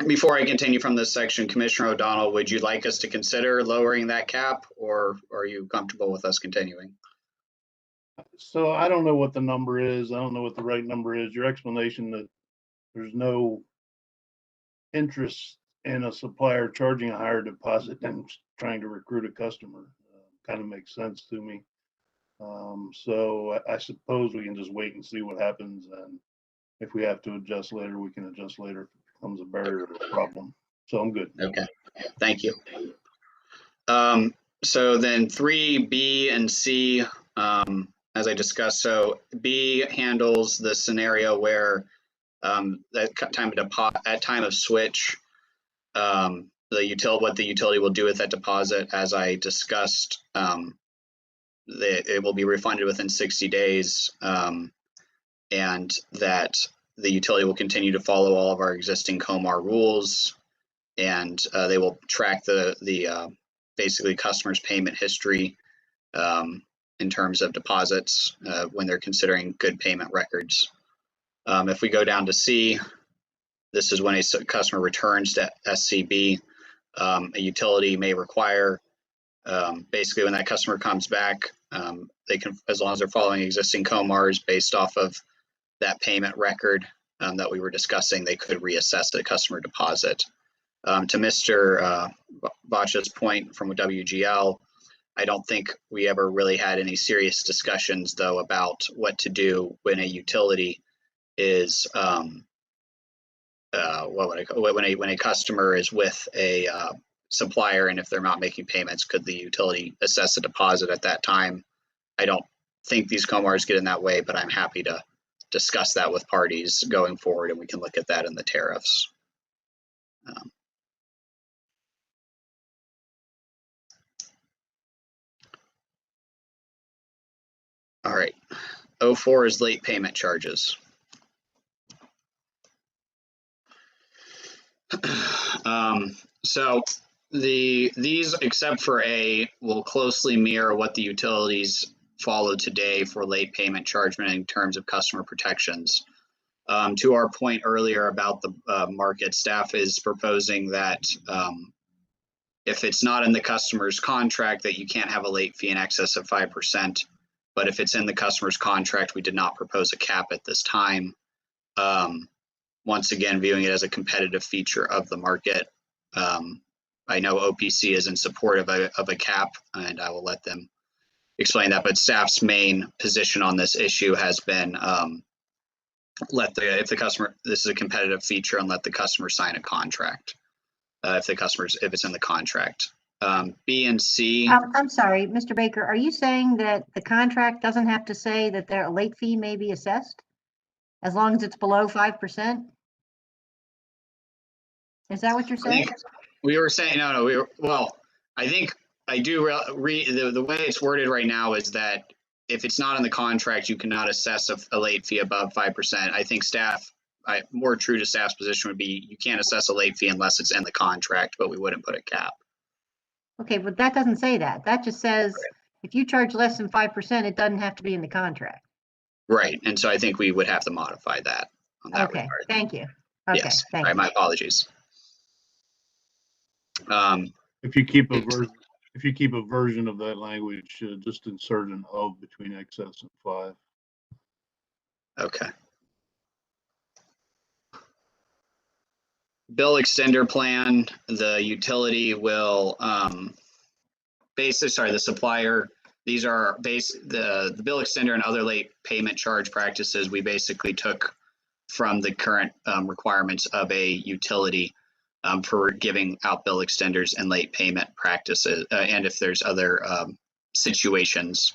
Before I continue from this section, Commissioner O'Donnell, would you like us to consider lowering that cap, or are you comfortable with us continuing? So I don't know what the number is. I don't know what the right number is. Your explanation that there's no interest in a supplier charging a higher deposit than trying to recruit a customer kind of makes sense to me. So I suppose we can just wait and see what happens, and if we have to adjust later, we can adjust later if it becomes a barrier or a problem. So I'm good. Okay, thank you. So then 3B and C, as I discussed, so B handles the scenario where at time of switch, what the utility will do with that deposit, as I discussed, it will be refunded within 60 days, and that the utility will continue to follow all of our existing COMAR rules, and they will track the basically customers' payment history in terms of deposits when they're considering good payment records. If we go down to C, this is when a customer returns to SCB. A utility may require, basically when that customer comes back, they can, as long as they're following existing COMARs based off of that payment record that we were discussing, they could reassess the customer deposit. To Mr. Botcha's point from WGL, I don't think we ever really had any serious discussions though about what to do when a utility is when a customer is with a supplier, and if they're not making payments, could the utility assess a deposit at that time? I don't think these COMARs get in that way, but I'm happy to discuss that with parties going forward, and we can look at that in the tariffs. All right, 04 is late payment charges. So these, except for A, will closely mirror what the utilities follow today for late payment chargement in terms of customer protections. To our point earlier about the market, staff is proposing that if it's not in the customer's contract, that you can't have a late fee in excess of 5%. But if it's in the customer's contract, we did not propose a cap at this time. Once again, viewing it as a competitive feature of the market. I know OPC is in support of a cap, and I will let them explain that, but staff's main position on this issue has been if this is a competitive feature, and let the customer sign a contract if it's in the contract. B and C. I'm sorry, Mr. Baker, are you saying that the contract doesn't have to say that a late fee may be assessed as long as it's below 5%? Is that what you're saying? We were saying, no, well, I think I do read the way it's worded right now is that if it's not in the contract, you cannot assess a late fee above 5%. I think more true to staff's position would be you can't assess a late fee unless it's in the contract, but we wouldn't put a cap. Okay, but that doesn't say that. That just says if you charge less than 5%, it doesn't have to be in the contract. Right, and so I think we would have to modify that on that regard. Thank you. Okay, yes, thank you. My apologies. If you keep a version of that language, just insert an of between excess and 5. Okay. Bill extender plan, the utility will the supplier, these are the bill extender and other late payment charge practices we basically took from the current requirements of a utility. for giving out bill extenders and late payment practices, and if there's other situations.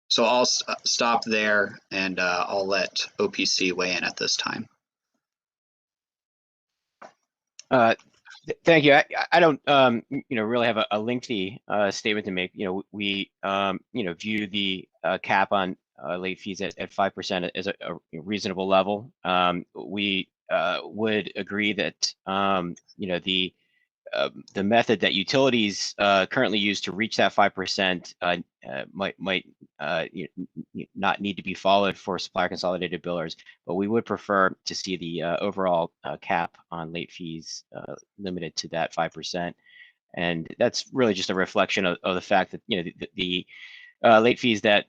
So I'll stop there, and I'll let OPC weigh in at this time. Thank you. I don't, really have a lengthy statement to make. We, view the cap on late fees at 5% as a reasonable level. We would agree that, the method that utilities currently use to reach that 5% might not need to be followed for supplier consolidated billers, but we would prefer to see the overall cap on late fees limited to that 5%. And that's really just a reflection of the fact that the late fees that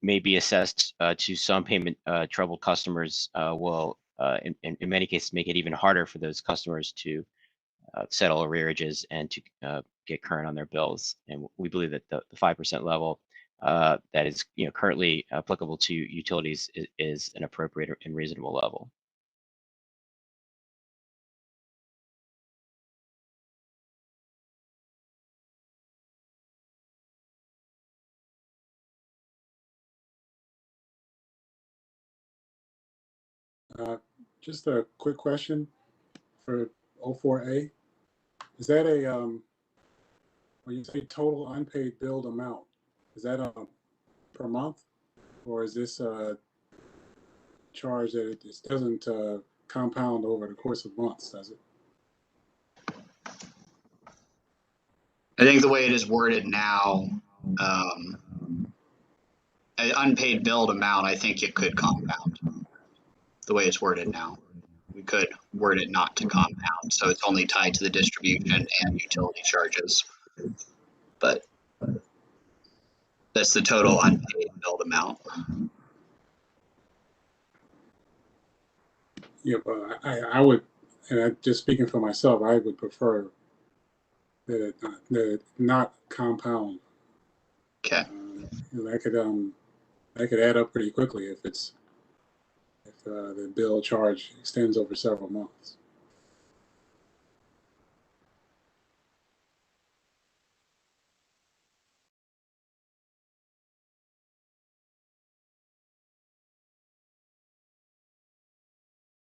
may be assessed to some payment troubled customers will in many cases make it even harder for those customers to settle arrearages and to get current on their bills. And we believe that the 5% level that is currently applicable to utilities is an appropriate and reasonable level. Just a quick question for 04A. Is that when you say total unpaid billed amount, is that per month, or is this a charge that it just doesn't compound over the course of months, does it? I think the way it is worded now, an unpaid billed amount, I think it could compound. The way it's worded now, we could word it not to compound, so it's only tied to the distribution and utility charges. But that's the total unpaid billed amount. Yeah, but I would, and just speaking for myself, I would prefer that it not compound. Okay. That could add up pretty quickly if the bill charge extends over several months.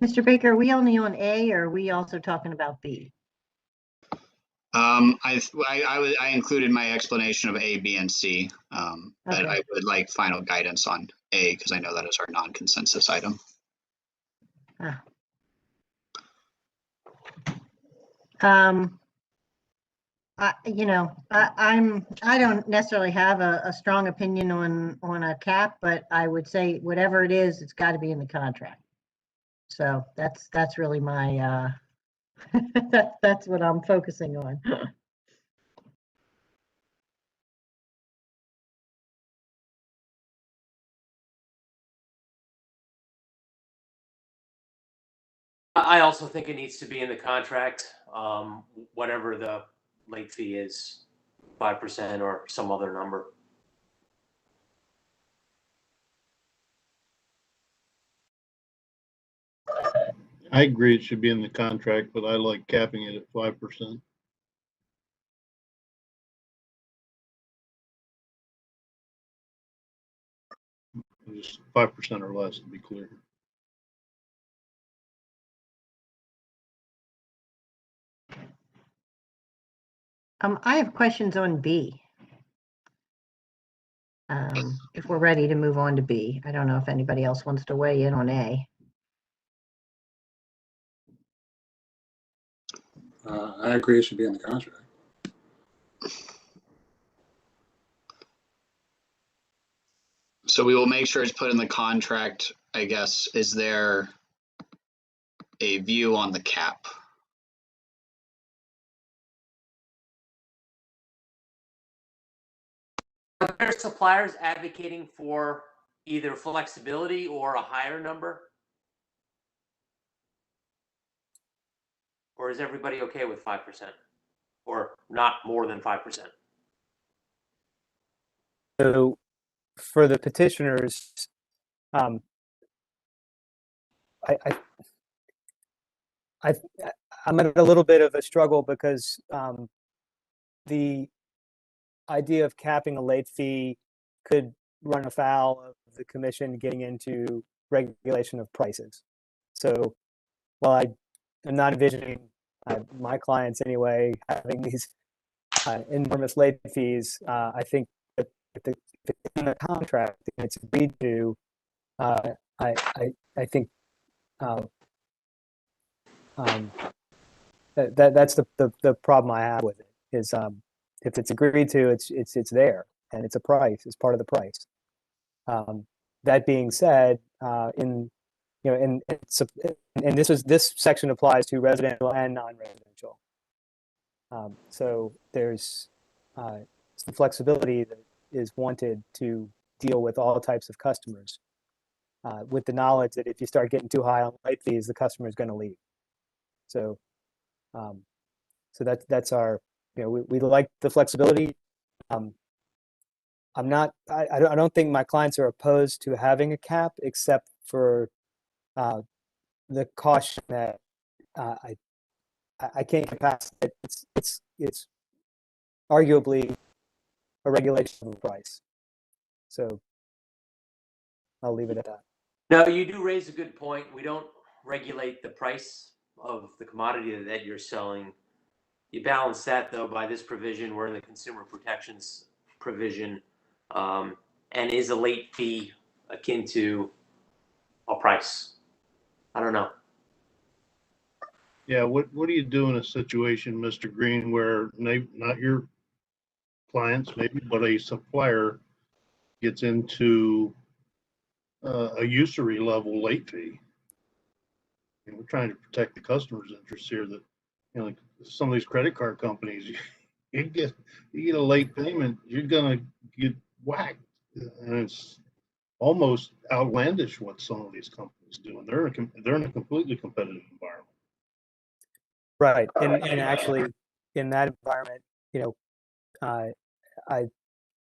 Mr. Baker, are we only on A, or are we also talking about B? I included my explanation of A, B, and C, but I would like final guidance on A because I know that is our non-consensus item. I don't necessarily have a strong opinion on a cap, but I would say whatever it is, it's got to be in the contract. So that's really my that's what I'm focusing on. I also think it needs to be in the contract, whatever the late fee is, 5% or some other number. I agree it should be in the contract, but I like capping it at 5%. Just 5% or less, to be clear. I have questions on B. If we're ready to move on to B, I don't know if anybody else wants to weigh in on A. I agree it should be in the contract. So we will make sure it's put in the contract, I guess. Is there a view on the cap? Are there suppliers advocating for either flexibility or a higher number? Or is everybody okay with 5%? Or not more than 5%? So for the petitioners, I'm at a little bit of a struggle because the idea of capping a late fee could run afoul of the commission getting into regulation of prices. So while I am not envisioning my clients anyway having these enormous late fees, I think that if it's in the contract and it's agreed to, I think that's the problem I have with it is if it's agreed to, it's there and it's a price, it's part of the price. That being said, and this section applies to residential and non-residential. So there's some flexibility that is wanted to deal with all types of customers, with the knowledge that if you start getting too high on late fees, the customer is going to leave. So, that's our, we like the flexibility. I don't think my clients are opposed to having a cap, except for the caution that I can't get past it. It's arguably a regulation of the price. So I'll leave it at that. No, you do raise a good point. We don't regulate the price of the commodity that you're selling. You balance that, though, by this provision. We're in the consumer protections provision. And is a late fee akin to a price? I don't know. Yeah, what do you do in a situation, Mr. Green, where not your clients maybe, but a supplier gets into a usury level late fee? And we're trying to protect the customer's interest here. That like some of these credit card companies, you get a late payment, you're gonna get whacked, and it's almost outlandish what some of these companies do, and they're in a completely competitive environment. Right, and actually, in that environment, I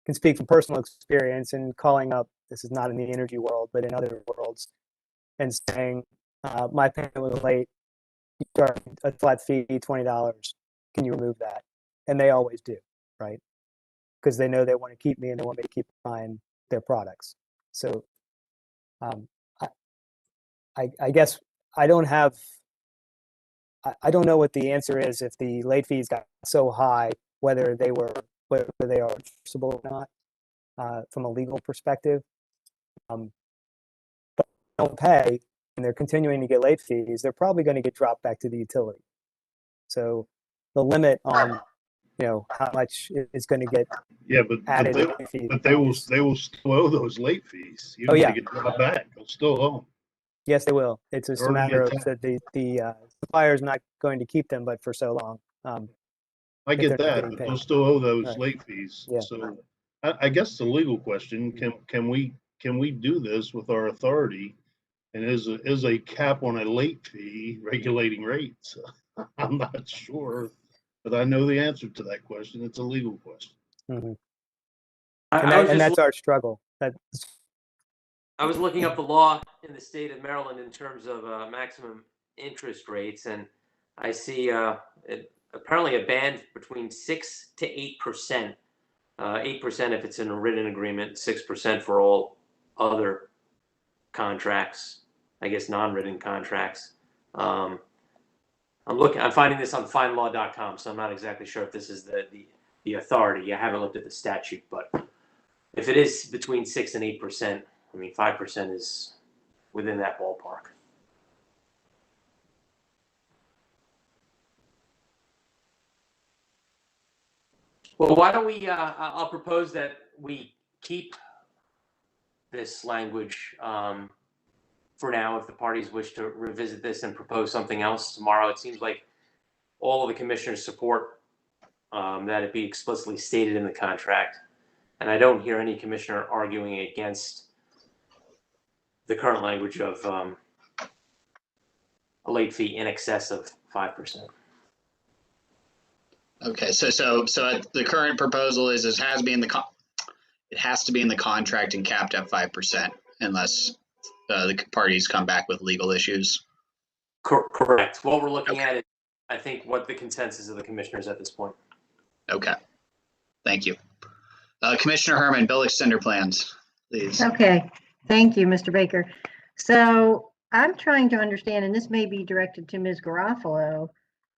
can speak from personal experience in calling up. This is not in the energy world, but in other worlds, and saying my payment was late. You charge a flat fee, $20. Can you remove that? And they always do, right? Because they know they want to keep me and they want me to keep buying their products. So I guess I don't know what the answer is if the late fees got so high, whether they are enforceable or not from a legal perspective. But if they don't pay and they're continuing to get late fees, they're probably going to get dropped back to the utility. So the limit on how much is going to get added they will still owe those late fees. You don't get dropped back. They'll still owe them. Yes, they will. It's just a matter of that the supplier is not going to keep them, but for so long. I get that, but they'll still owe those late fees. Yeah. So I guess the legal question, can we do this with our authority? And is a cap on a late fee regulating rates? I'm not sure, but I know the answer to that question. It's a legal question. Mm-hmm. And that's our struggle. I was looking up the law in the state of Maryland in terms of maximum interest rates, and I see apparently a band between 6 to 8%. 8% if it's in a written agreement, 6% for all other contracts, I guess non-written contracts. I'm finding this on findlaw.com, so I'm not exactly sure if this is the authority. I haven't looked at the statute, but if it is between 6 and 8%, I mean 5% is within that ballpark. Well, why don't we? I'll propose that we keep this language for now. If the parties wish to revisit this and propose something else tomorrow, it seems like all of the commissioners support that it be explicitly stated in the contract, and I don't hear any commissioner arguing against the current language of a late fee in excess of 5%. Okay, so the current proposal is it has to be in the contract and capped at 5% unless the parties come back with legal issues. Correct. What we're looking at is, I think, what the consensus of the commissioners at this point. Okay. Thank you. Commissioner Herman, bill extender plans, please. Okay, thank you, Mr. Baker. So I'm trying to understand, and this may be directed to Ms. Garofalo,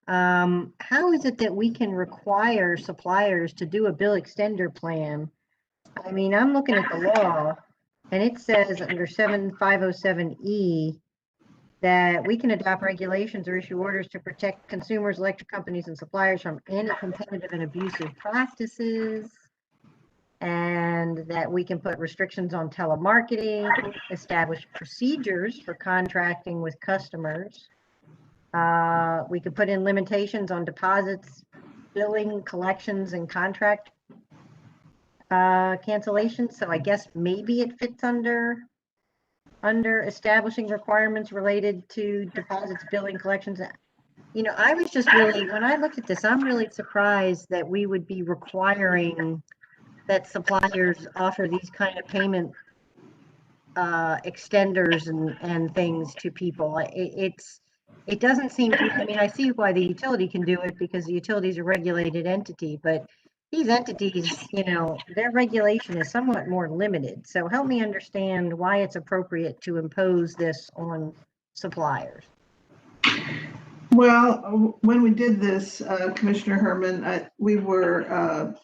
how is it that we can require suppliers to do a bill extender plan? I mean, I'm looking at the law, and it says under 7507E that we can adopt regulations or issue orders to protect consumers, electric companies, and suppliers from anti-competitive and abusive practices, and that we can put restrictions on telemarketing, establish procedures for contracting with customers. We could put in limitations on deposits, billing, collections, and contract cancellations. So I guess maybe it fits under establishing requirements related to deposits, billing, collections. You know, I was just really, when I looked at this, I'm really surprised that we would be requiring that suppliers offer these kind of payment extenders and things to people. It doesn't seem to, I mean, I see why the utility can do it because the utility is a regulated entity, but these entities, you know, their regulation is somewhat more limited. So help me understand why it's appropriate to impose this on suppliers. Well, when we did this, Commissioner Herman, we were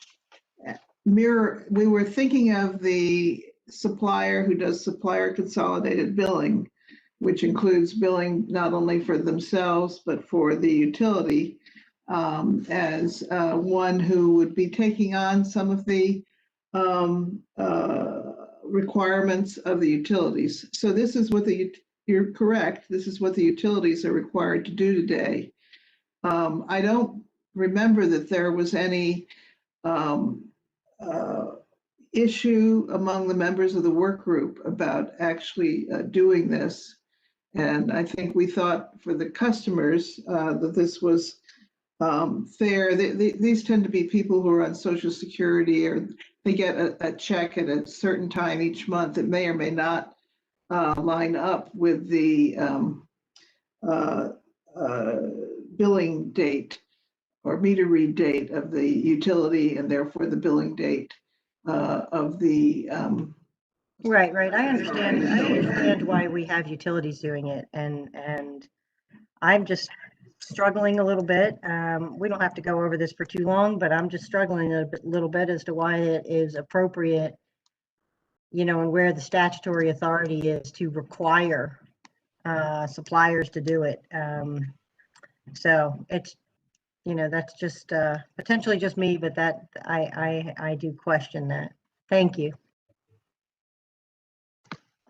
thinking of the supplier who does supplier consolidated billing, which includes billing not only for themselves, but for the utility, as one who would be taking on some of the requirements of the utilities. So this is what you're correct, this is what the utilities are required to do today. I don't remember that there was any issue among the members of the work group about actually doing this. And I think we thought for the customers that this was fair. These tend to be people who are on Social Security, or they get a check at a certain time each month that may or may not line up with the billing date or meter read date of the utility, and therefore the billing date of the Right. I understand why we have utilities doing it, and I'm just struggling a little bit. We don't have to go over this for too long, but I'm just struggling a little bit as to why it is appropriate, you know, and where the statutory authority is to require suppliers to do it. So it's, you know, that's just potentially just me, but that I do question that. Thank you.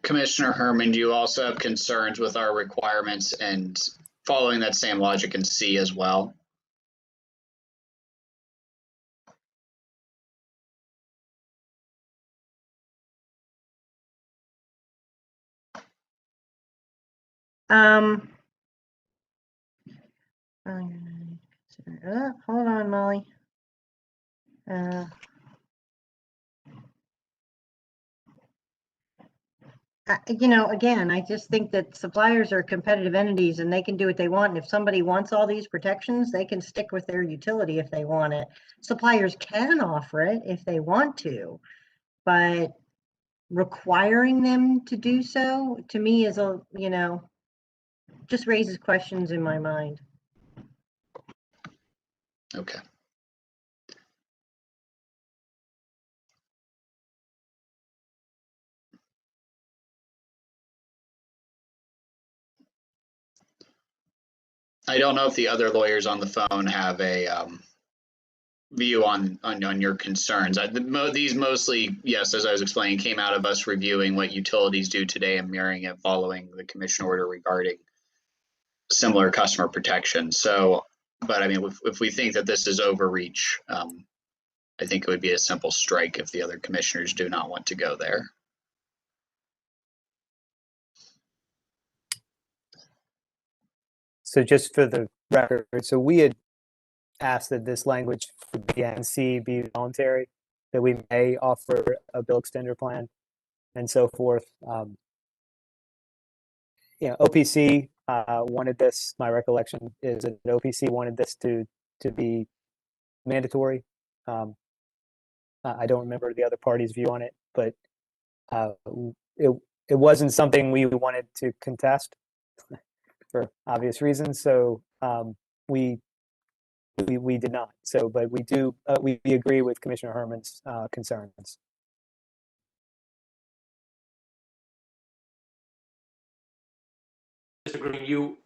Commissioner Herman, do you also have concerns with our requirements and following that same logic in C as well? Hold on, Molly. You know, again, I just think that suppliers are competitive entities and they can do what they want. And if somebody wants all these protections, they can stick with their utility if they want it. Suppliers can offer it if they want to, but requiring them to do so, to me, is a, you know, just raises questions in my mind. Okay. I don't know if the other lawyers on the phone have a view on your concerns. These mostly, yes, as I was explaining, came out of us reviewing what utilities do today and mirroring it following the commission order regarding similar customer protection. So, but I mean, if we think that this is overreach, I think it would be a simple strike if the other commissioners do not want to go there. So just for the record, so we had asked that this language for B and C be voluntary, that we may offer a bill extender plan and so forth. You know, OPC wanted this. My recollection is that OPC wanted this to be mandatory. I don't remember the other party's view on it, but it wasn't something we wanted to contest for obvious reasons. So we did not. So, but we do we agree with Commissioner Herman's concerns. Mr. Green,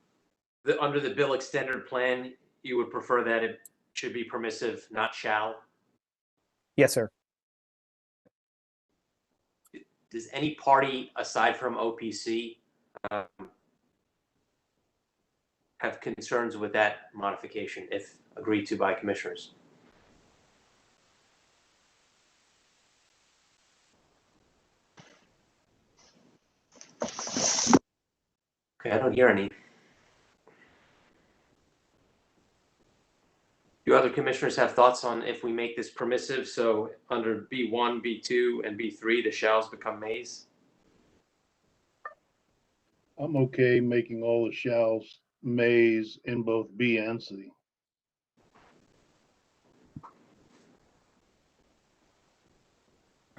under the bill extender plan, you would prefer that it should be permissive, not shall? Yes, sir. Does any party aside from OPC have concerns with that modification if agreed to by commissioners? Okay, I don't hear any. Do other commissioners have thoughts on if we make this permissive? So under B1, B2, and B3, the shalls become mays? I'm okay making all the shalls mays in both B and C.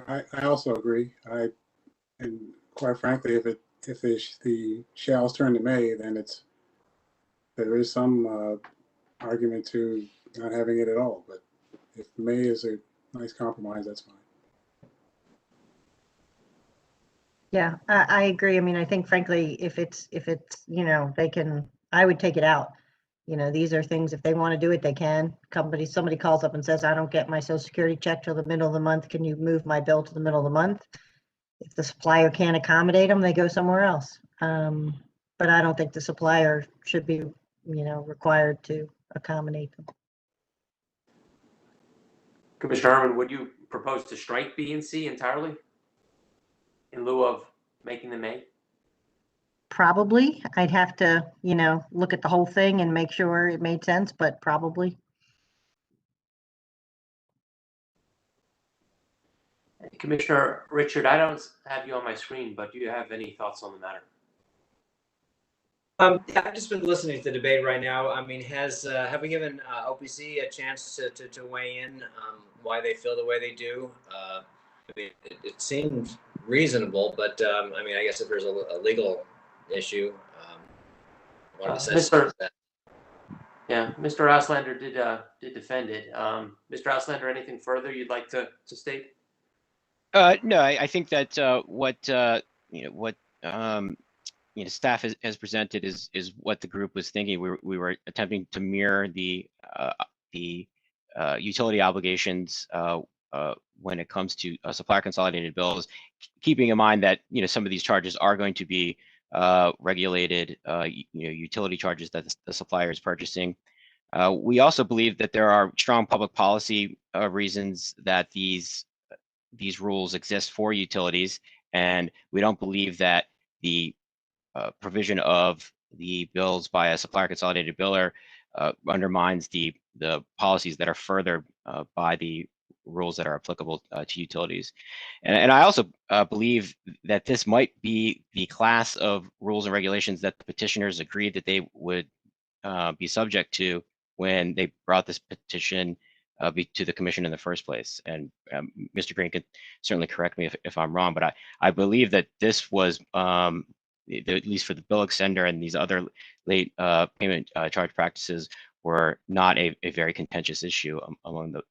I also agree. And quite frankly, if the shalls turn to may, then there is some argument to not having it at all. But if may is a nice compromise, that's fine. Yeah, I agree. I mean, I think frankly, if it's, I would take it out. These are things, if they want to do it, they can. Somebody calls up and says, I don't get my Social Security check till the middle of the month. Can you move my bill to the middle of the month? If the supplier can't accommodate them, they go somewhere else. But I don't think the supplier should be, required to accommodate them. Commissioner Herman, would you propose to strike B and C entirely in lieu of making them A? Probably. I'd have to, look at the whole thing and make sure it made sense, but probably. Commissioner Richard, I don't have you on my screen, but do you have any thoughts on the matter? Yeah, I've just been listening to the debate right now. I mean, have we given OPC a chance to weigh in why they feel the way they do? I mean, it seems reasonable, but I mean, I guess if there's a legal issue, one of the citizens. Yeah, Mr. Auslander did defend it. Mr. Auslander, anything further you'd like to state? No, I think that what staff has presented is what the group was thinking. We were attempting to mirror the utility obligations when it comes to supplier consolidated bills, keeping in mind that some of these charges are going to be regulated utility charges that the supplier is purchasing. We also believe that there are strong public policy reasons that these rules exist for utilities, and we don't believe that the provision of the bills by a supplier consolidated biller undermines the policies that are furthered by the rules that are applicable to utilities. And I also believe that this might be the class of rules and regulations that the petitioners agreed that they would be subject to when they brought this petition to the commission in the first place. And Mr. Green could certainly correct me if I'm wrong, but I believe that this was, at least for the bill extender and these other late payment charge practices, were not a very contentious issue among the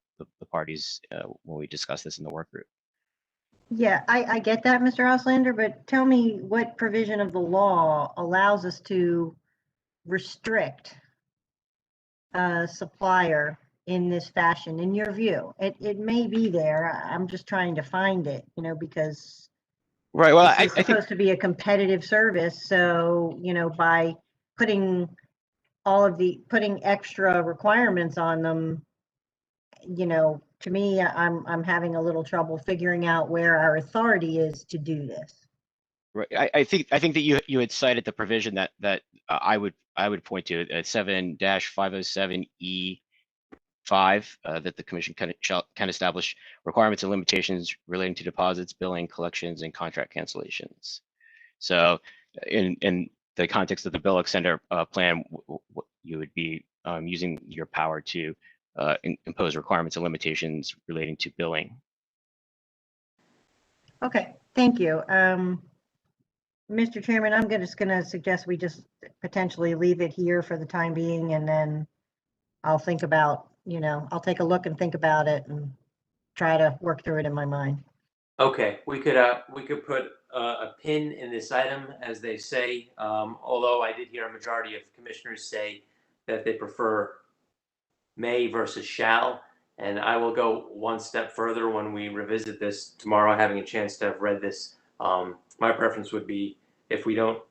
parties when we discussed this in the work group. Yeah, I get that, Mr. Auslander, but tell me what provision of the law allows us to restrict a supplier in this fashion, in your view? It may be there. I'm just trying to find it, because right. Well, it's supposed to be a competitive service. So, by putting extra requirements on them, to me, I'm having a little trouble figuring out where our authority is to do this. Right. I think that you had cited the provision that I would point to at 7-507E5 that the commission can establish requirements and limitations relating to deposits, billing, collections, and contract cancellations. So, in the context of the bill extender plan, you would be using your power to impose requirements and limitations relating to billing. Okay, thank you. Mr. Chairman, I'm just gonna suggest we just potentially leave it here for the time being, and then I'll think about, I'll take a look and think about it and try to work through it in my mind. Okay, we could put a pin in this item, as they say. Although I did hear a majority of commissioners say that they prefer may versus shall, and I will go one step further when we revisit this tomorrow, having a chance to have read this. My preference would be, if we don't,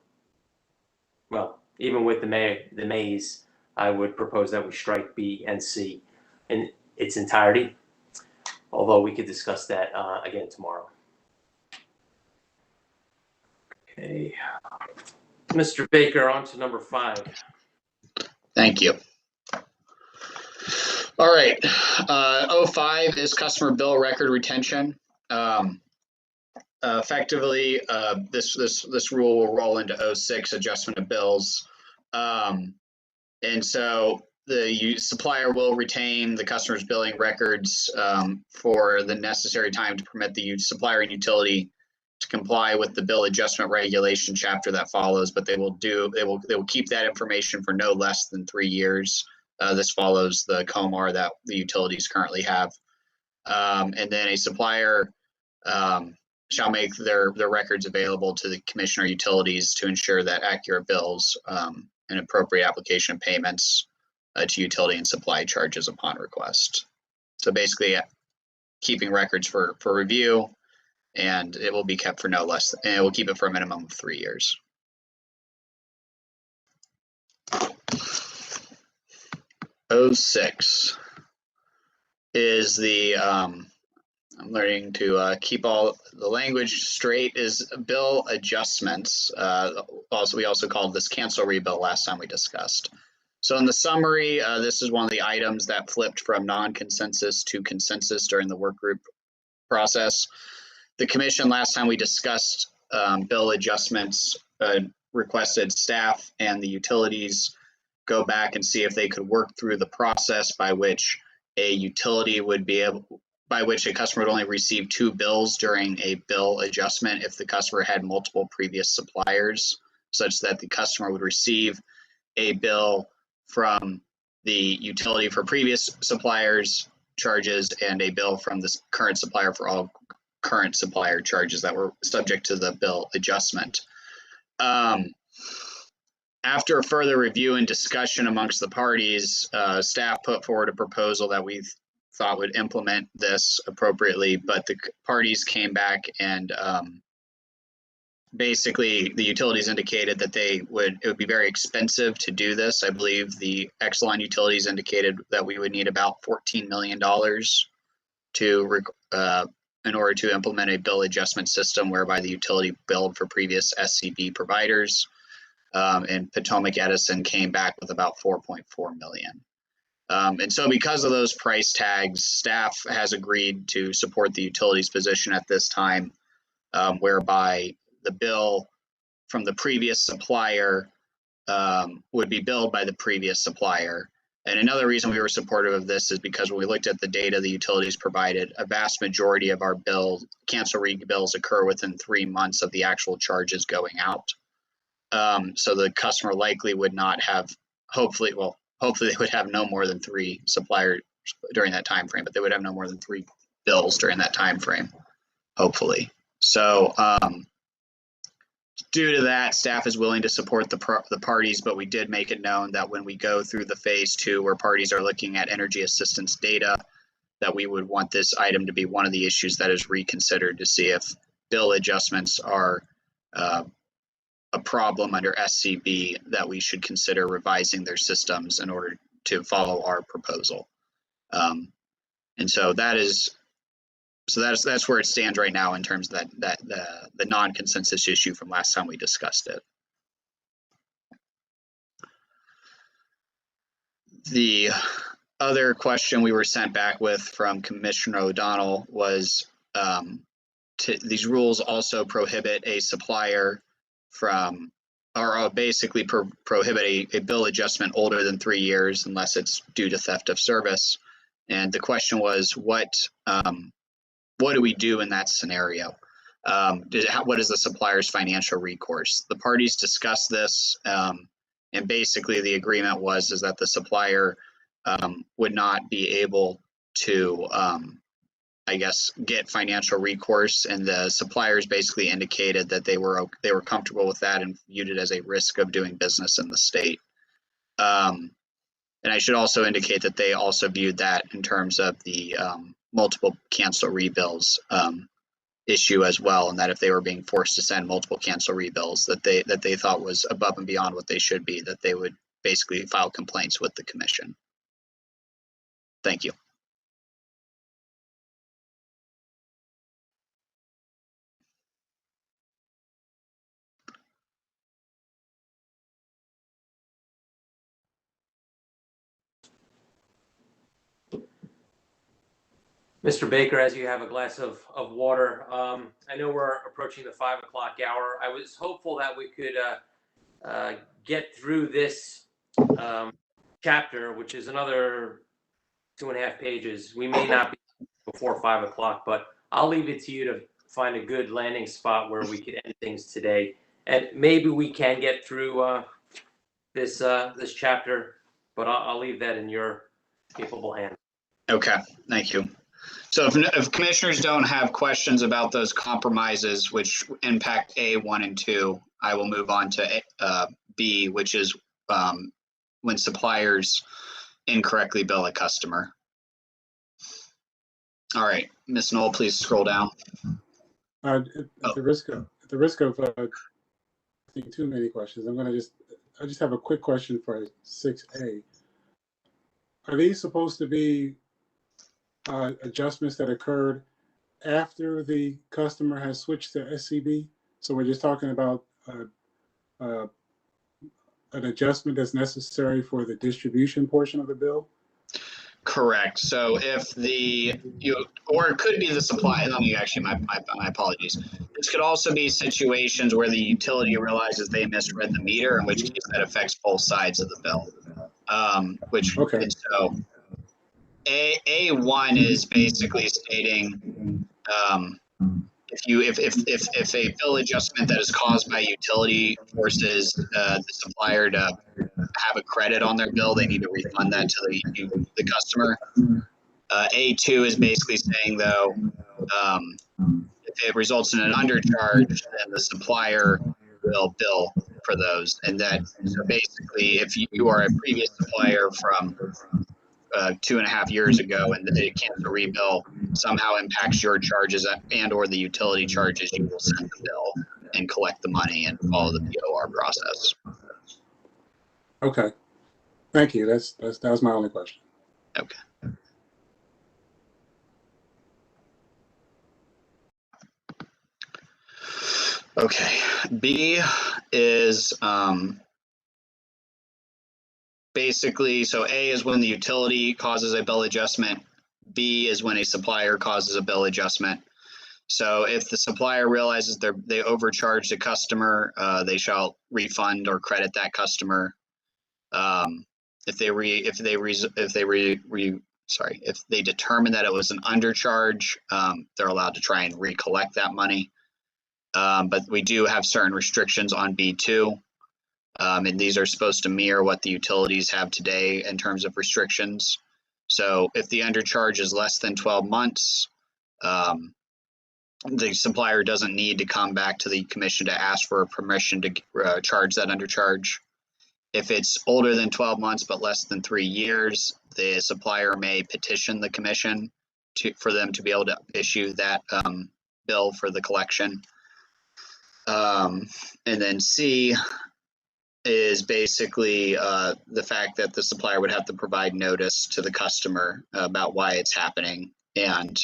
well, even with the mays, I would propose that we strike B and C in its entirety. Although we could discuss that again tomorrow. Okay, Mr. Baker, on to number 5. Thank you. All right, 05 is customer bill record retention. Effectively, this rule will roll into 06, adjustment of bills. And so the supplier will retain the customer's billing records for the necessary time to permit the supplier and utility to comply with the bill adjustment regulation chapter that follows, but they will keep that information for no less than 3 years. This follows the COMAR that the utilities currently have. And then a supplier shall make their records available to the commission or utilities to ensure that accurate bills and appropriate application of payments to utility and supply charges upon request. So basically, keeping records for review, and it will be kept for no less, and it will keep it for a minimum of 3 years. '06 is the I'm learning to keep all the language straight, is bill adjustments. We also called this cancel rebill last time we discussed. So in the summary, this is one of the items that flipped from non-consensus to consensus during the work group process. The commission, last time we discussed bill adjustments, requested staff and the utilities go back and see if they could work through the process by which a utility would be able, by which a customer would only receive 2 bills during a bill adjustment if the customer had multiple previous suppliers, such that the customer would receive a bill from the utility for previous suppliers charges and a bill from the current supplier for all current supplier charges that were subject to the bill adjustment. After further review and discussion amongst the parties, staff put forward a proposal that we thought would implement this appropriately, but the parties came back and basically the utilities indicated that it would be very expensive to do this. I believe the Exelon utilities indicated that we would need about $14 million in order to implement a bill adjustment system whereby the utility billed for previous SCB providers. And Potomac Edison came back with about 4.4 million. And so because of those price tags, staff has agreed to support the utilities position at this time, whereby the bill from the previous supplier would be billed by the previous supplier. And another reason we were supportive of this is because when we looked at the data the utilities provided, a vast majority of our cancel bills occur within 3 months of the actual charges going out. So the customer likely would not have, hopefully they would have no more than 3 suppliers during that time frame, but they would have no more than 3 bills during that time frame, hopefully. So due to that, staff is willing to support the parties, but we did make it known that when we go through the phase 2 where parties are looking at energy assistance data, that we would want this item to be one of the issues that is reconsidered to see if bill adjustments are a problem under SCB, that we should consider revising their systems in order to follow our proposal. And so that's where it stands right now in terms of the non-consensus issue from last time we discussed it. The other question we were sent back with from Commissioner O'Donnell was these rules also prohibit a supplier from basically prohibit a bill adjustment older than 3 years unless it's due to theft of service. And the question was, what do we do in that scenario? What is the supplier's financial recourse? The parties discussed this, and basically the agreement is that the supplier would not be able to, I guess, get financial recourse, and the suppliers basically indicated that they were comfortable with that and viewed it as a risk of doing business in the state. And I should also indicate that they also viewed that in terms of the multiple cancel rebills issue as well, and that if they were being forced to send multiple cancel rebills that they thought was above and beyond what they should be, that they would basically file complaints with the commission. Thank you. Mr. Baker, as you have a glass of water, I know we're approaching the 5 o'clock hour. I was hopeful that we could get through this chapter, which is another 2.5 pages. We may not be before 5 o'clock, but I'll leave it to you to find a good landing spot where we could end things today. And maybe we can get through this chapter, but I'll leave that in your capable hands. Okay, thank you. So if commissioners don't have questions about those compromises which impact A, 1, and 2, I will move on to B, which is when suppliers incorrectly bill a customer. All right, Ms. Knoll, please scroll down. At the risk of I think too many questions, I just have a quick question for 6A. Are these supposed to be adjustments that occurred after the customer has switched to SCB? So we're just talking about an adjustment that's necessary for the distribution portion of the bill? Correct. So if or it could be the supply. Let me actually, my apologies. This could also be situations where the utility realizes they misread the meter, in which case that affects both sides of the bill. Okay. And so A1 is basically stating if a bill adjustment that is caused by utility forces the supplier to have a credit on their bill, they need to refund that to the customer. A2 is basically saying, though, if it results in an undercharge, then the supplier will bill for those. And that, so basically, if you are a previous supplier from 2.5 years ago and the cancel rebill somehow impacts your charges and or the utility charges, you will send the bill and collect the money and follow the POR process. Okay. Thank you. That was my only question. Okay. Okay. B is basically, so A is when the utility causes a bill adjustment. B is when a supplier causes a bill adjustment. So if the supplier realizes they overcharged a customer, they shall refund or credit that customer. If they determine that it was an undercharge, they're allowed to try and recollect that money. But we do have certain restrictions on B2. And these are supposed to mirror what the utilities have today in terms of restrictions. So if the undercharge is less than 12 months, the supplier doesn't need to come back to the commission to ask for permission to charge that undercharge. If it's older than 12 months but less than 3 years, the supplier may petition the commission for them to be able to issue that bill for the collection. And then C is basically the fact that the supplier would have to provide notice to the customer about why it's happening, and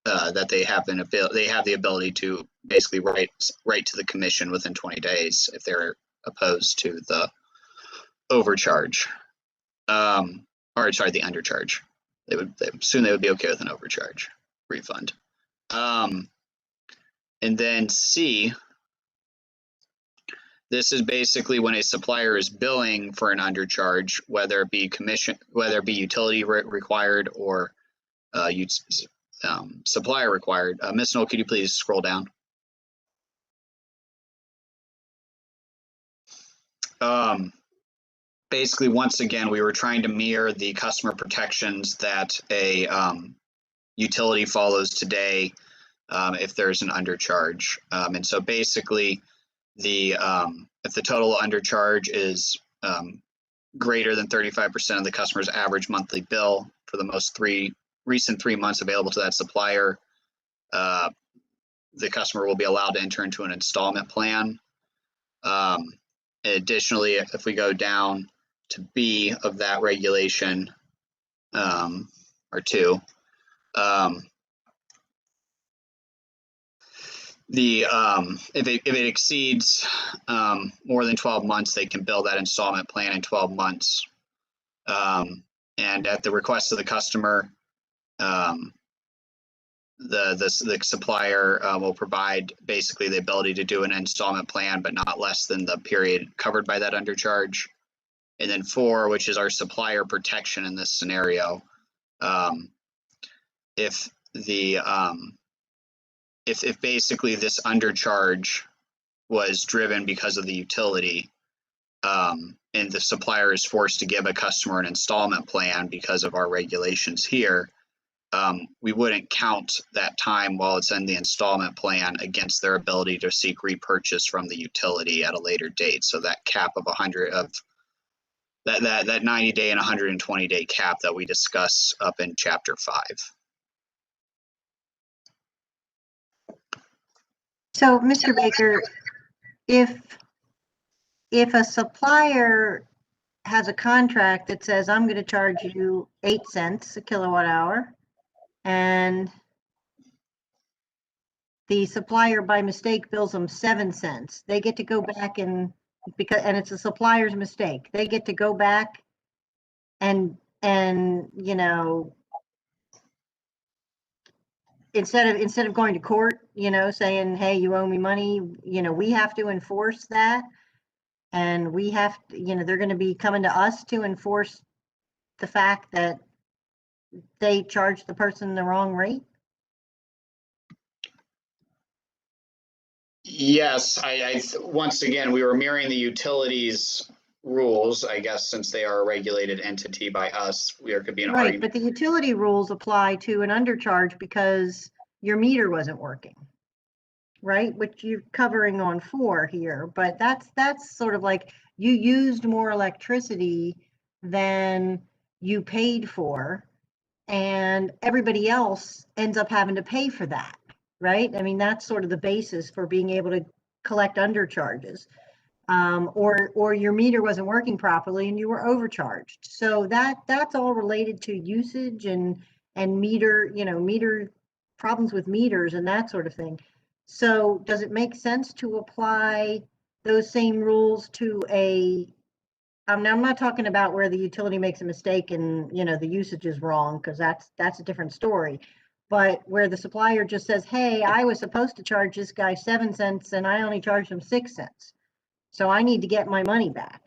that they have the ability to basically write to the commission within 20 days if they're opposed to the overcharge, or sorry, the undercharge. They would be okay with an overcharge refund. And then C This is basically when a supplier is billing for an undercharge, whether it be utility required or supplier required. Ms. Knoll, could you please scroll down? Basically, once again, we were trying to mirror the customer protections that a utility follows today if there's an undercharge. And so basically, if the total undercharge is greater than 35% of the customer's average monthly bill for the most recent 3 months available to that supplier, the customer will be allowed to enter into an installment plan. Additionally, if we go down to B of that regulation, or 2, if it exceeds more than 12 months, they can bill that installment plan in 12 months. And at the request of the customer, the supplier will provide basically the ability to do an installment plan, but not less than the period covered by that undercharge. And then 4, which is our supplier protection in this scenario, if basically this undercharge was driven because of the utility, and the supplier is forced to give a customer an installment plan because of our regulations here, we wouldn't count that time while it's in the installment plan against their ability to seek repurchase from the utility at a later date. So that cap of 100 of that 90-day and 120-day cap that we discuss up in Chapter 5. So, Mr. Baker, if a supplier has a contract that says, I'm going to charge you 8 cents a kilowatt hour, and the supplier by mistake bills them 7 cents, they get to go back and it's a supplier's mistake. They get to go back and you know, instead of going to court, you know, saying, hey, you owe me money, you know, we have to enforce that. And we have to, you know, they're going to be coming to us to enforce the fact that they charged the person the wrong rate. Yes, once again, we were mirroring the utilities rules, I guess, since they are a regulated entity by us. There could be an Right, argument. but the utility rules apply to an undercharge because your meter wasn't working, right? Which you're covering on 4 here, but that's sort of like you used more electricity than you paid for, and everybody else ends up having to pay for that, right? I mean, that's sort of the basis for being able to collect undercharges. Or your meter wasn't working properly and you were overcharged. So that's all related to usage and meter, you know, meter problems with meters and that sort of thing. So does it make sense to apply those same rules to I'm not talking about where the utility makes a mistake and, you know, the usage is wrong, because that's a different story. But where the supplier just says, hey, I was supposed to charge this guy 7 cents and I only charged him 6 cents. So I need to get my money back.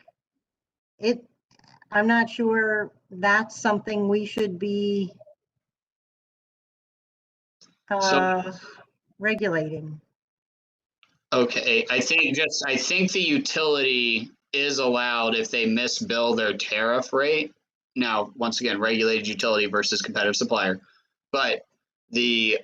I'm not sure that's something we should be regulating. Okay, I think the utility is allowed if they misbill their tariff rate. Now, once again, regulated utility versus competitive supplier, but the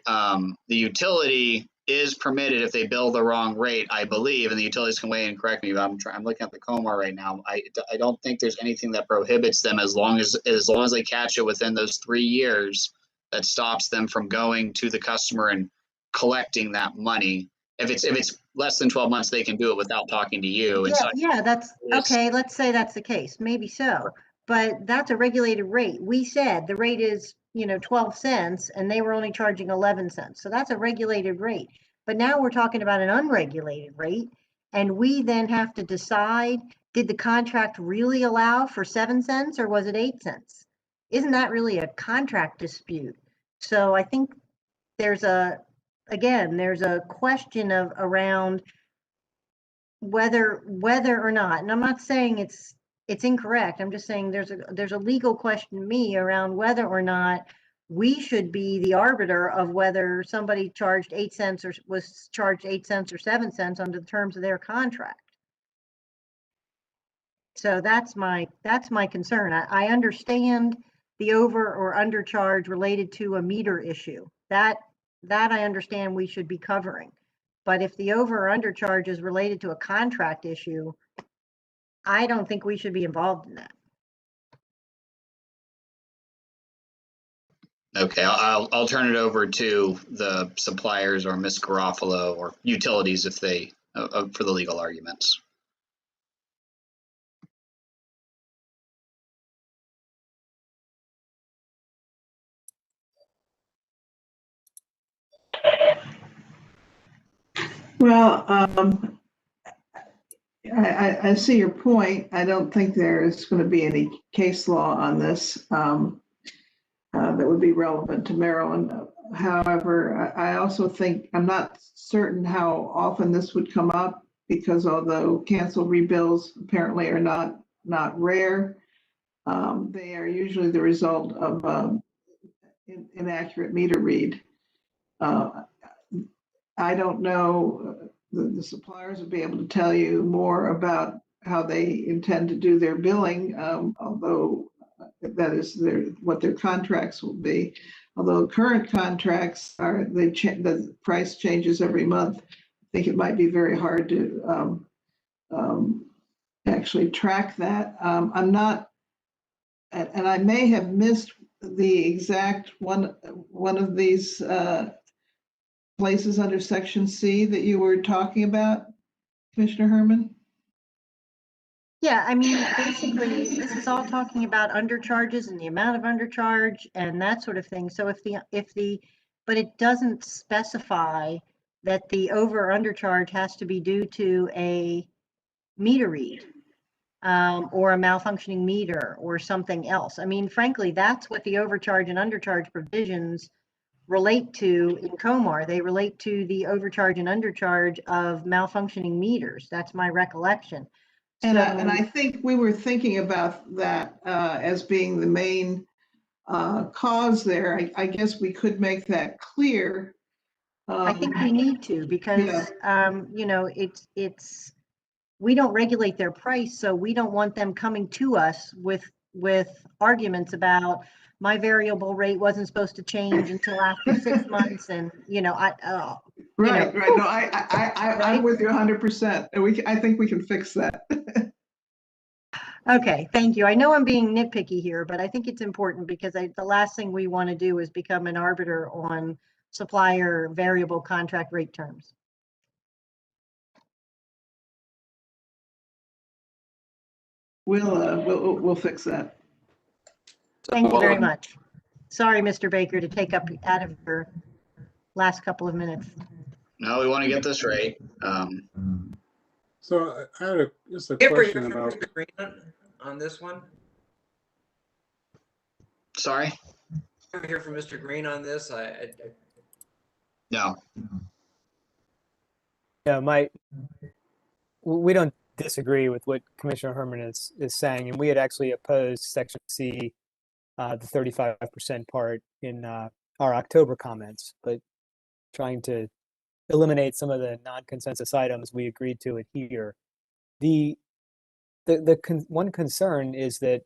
utility is permitted if they bill the wrong rate, I believe, and the utilities can weigh in and correct me. But I'm looking at the COMAR right now. I don't think there's anything that prohibits them as long as they catch it within those 3 years, that stops them from going to the customer and collecting that money. If it's less than 12 months, they can do it without talking to you. Yeah, that's okay. Let's say that's the case. Maybe so, but that's a regulated rate. We said the rate is, you know, 12 cents and they were only charging 11 cents. So that's a regulated rate. But now we're talking about an unregulated rate, and we then have to decide, did the contract really allow for 7 cents or was it 8 cents? Isn't that really a contract dispute? So I think there's a question around whether or not, and I'm not saying it's incorrect. I'm just saying there's a legal question to me around whether or not we should be the arbiter of whether somebody charged 8 cents or was charged 8 cents or 7 cents under the terms of their contract. So that's my concern. I understand the over or undercharge related to a meter issue. That I understand we should be covering. But if the over or undercharge is related to a contract issue, I don't think we should be involved in that. Okay, I'll turn it over to the suppliers or Ms. Garofalo or utilities if they for the legal arguments. Well, I see your point. I don't think there is going to be any case law on this that would be relevant to Maryland. However, I also think, I'm not certain how often this would come up, because although cancel rebills apparently are not rare, they are usually the result of inaccurate meter read. I don't know, the suppliers will be able to tell you more about how they intend to do their billing, although that is what their contracts will be. Although current contracts are, the price changes every month. I think it might be very hard to actually track that. I'm not, and I may have missed the exact one of these places under Section C that you were talking about, Commissioner Herman? Yeah, I mean, basically, this is all talking about undercharges and the amount of undercharge and that sort of thing. So but it doesn't specify that the over or undercharge has to be due to a meter read or a malfunctioning meter or something else. I mean, frankly, that's what the overcharge and undercharge provisions relate to in COMAR. They relate to the overcharge and undercharge of malfunctioning meters. That's my recollection. And I think we were thinking about that as being the main cause there. I guess we could make that clear. I think we need to, because you know, it's we don't regulate their price, so we don't want them coming to us with arguments about my variable rate wasn't supposed to change until after 6 months, and you know, right. No, I'm with you 100%, and I think we can fix that. Okay, thank you. I know I'm being nitpicky here, but I think it's important, because the last thing we want to do is become an arbiter on supplier variable contract rate terms. We'll fix that. Thank you very much. Sorry, Mr. Baker, to take up out of your last couple of minutes. No, we want to get this right. So I had just a question about Mr. Green on this one. Sorry? Ever hear from Mr. Green on this? No. Yeah, we don't disagree with what Commissioner Herman is saying, and we had actually opposed Section C, the 35% part in our October comments, but trying to eliminate some of the non-consensus items, we agreed to it here. One concern is that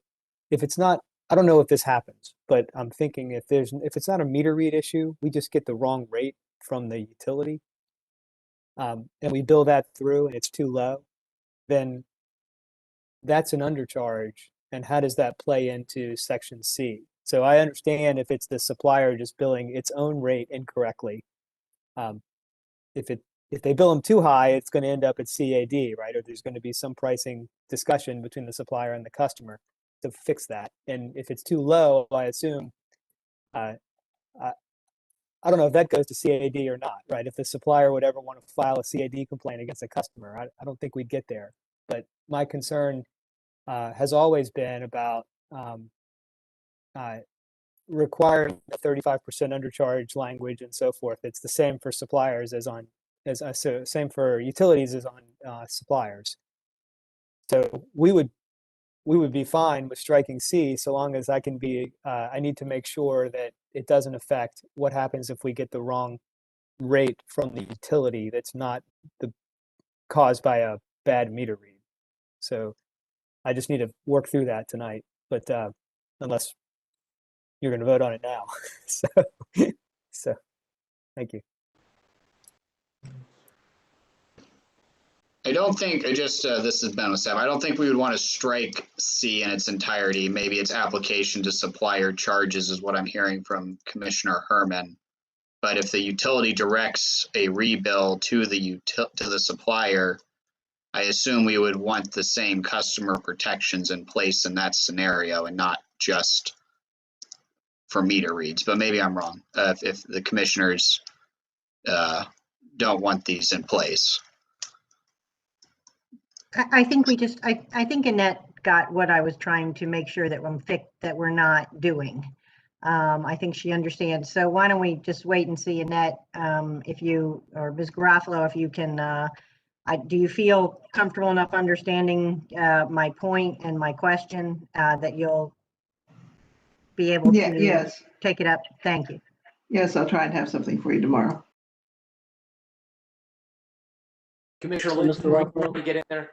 if it's not, I don't know if this happens, but I'm thinking if it's not a meter read issue, we just get the wrong rate from the utility, and we bill that through and it's too low, then that's an undercharge. And how does that play into Section C? So I understand if it's the supplier just billing its own rate incorrectly. If they bill them too high, it's going to end up at CAD, right? Or there's going to be some pricing discussion between the supplier and the customer to fix that. And if it's too low, I assume, I don't know if that goes to CAD or not, right? If the supplier would ever want to file a CAD complaint against a customer, I don't think we'd get there. But my concern has always been about requiring the 35% undercharge language and so forth. It's the same for suppliers as on so same for utilities as on suppliers. So we would be fine with striking C so long as I can be, I need to make sure that it doesn't affect what happens if we get the wrong rate from the utility that's not caused by a bad meter read. So I just need to work through that tonight, but unless you're going to vote on it now. so thank you. I don't think, this has been with Sam, I don't think we would want to strike C in its entirety. Maybe its application to supplier charges is what I'm hearing from Commissioner Herman. But if the utility directs a rebill to the supplier, I assume we would want the same customer protections in place in that scenario and not just for meter reads. But maybe I'm wrong if the commissioners don't want these in place. I think I think Annette got what I was trying to make sure that we're not doing. I think she understands. So why don't we just wait and see, Annette, if you, or Ms. Garofalo, if you can, do you feel comfortable enough understanding my point and my question that you'll be able to Yes. take it up? Thank you. Yes, I'll try and have something for you tomorrow. Commissioner So, Linton, Mr. we Rockwell? want to get in there.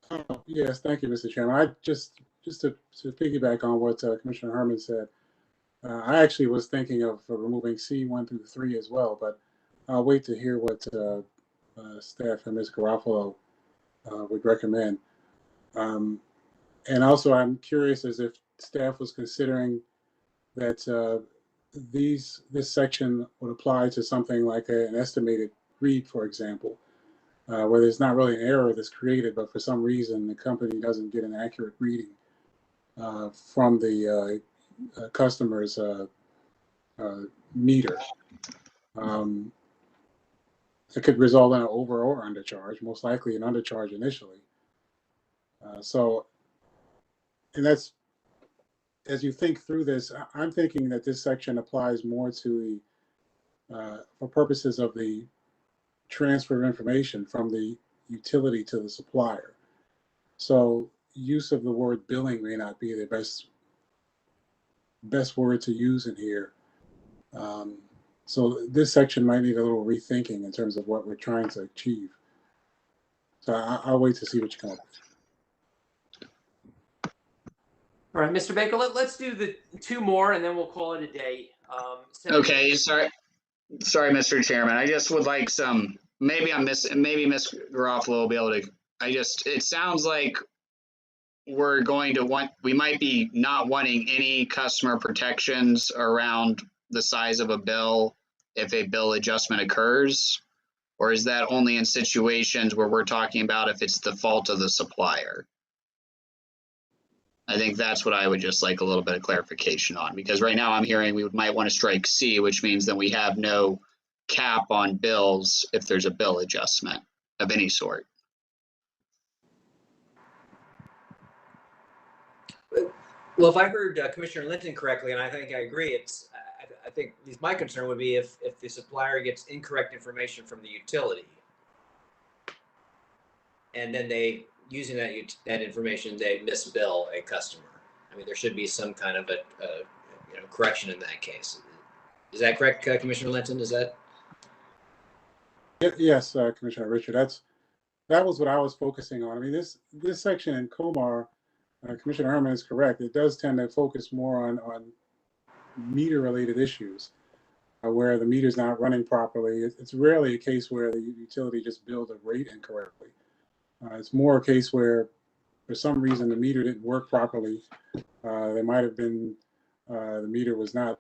Oh, yes, thank you, Mr. Chairman. I just to piggyback on what Commissioner Herman said, I actually was thinking of removing C1 through 3 as well, but I'll wait to hear what staff and Ms. Garofalo would recommend. And also, I'm curious as if staff was considering that this section would apply to something like an estimated read, for example, where there's not really an error that's created, but for some reason the company doesn't get an accurate reading from the customer's meter. It could result in an over or undercharge, most likely an undercharge initially. And that's, as you think through this, I'm thinking that this section applies more to the, for purposes of the transfer of information from the utility to the supplier. So use of the word billing may not be the best word to use in here. So this section might need a little rethinking in terms of what we're trying to achieve. So I'll wait to see what you come up with. All right, Mr. Baker, let's do the 2 more and then we'll call it a day. Okay, sorry, Mr. Chairman. I just would like some, maybe Ms. Garofalo will be able to, it sounds like we might be not wanting any customer protections around the size of a bill if a bill adjustment occurs? Or is that only in situations where we're talking about if it's the fault of the supplier? I think that's what I would just like a little bit of clarification on, because right now I'm hearing we might want to strike C, which means that we have no cap on bills if there's a bill adjustment of any sort. Well, if I heard Commissioner Linton correctly, and I think I agree, I think at least my concern would be if the supplier gets incorrect information from the utility, and then they, using that information, they misbill a customer. I mean, there should be some kind of a correction in that case. Is that correct, Commissioner Linton? Is that? Yes, Commissioner Richard. That was what I was focusing on. I mean, this section in Comar, Commissioner Herman is correct. It does tend to focus more on meter-related issues, where the meter's not running properly. It's rarely a case where the utility just billed a rate incorrectly. It's more a case where, for some reason, the meter didn't work properly. There might have been the meter was not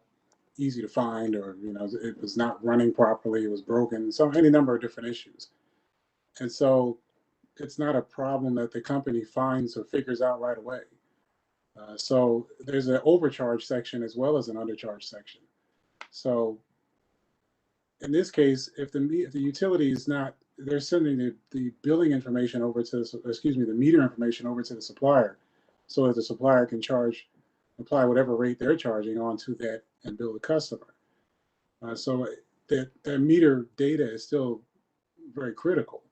easy to find, or it was not running properly. It was broken. So any number of different issues, and so it's not a problem that the company finds or figures out right away. So there's an overcharge section as well as an undercharge section. So in this case, if the utility is not, they're sending the billing information over to, the meter information over to the supplier, so that the supplier can apply whatever rate they're charging onto that and bill the customer. So that meter data is still very critical.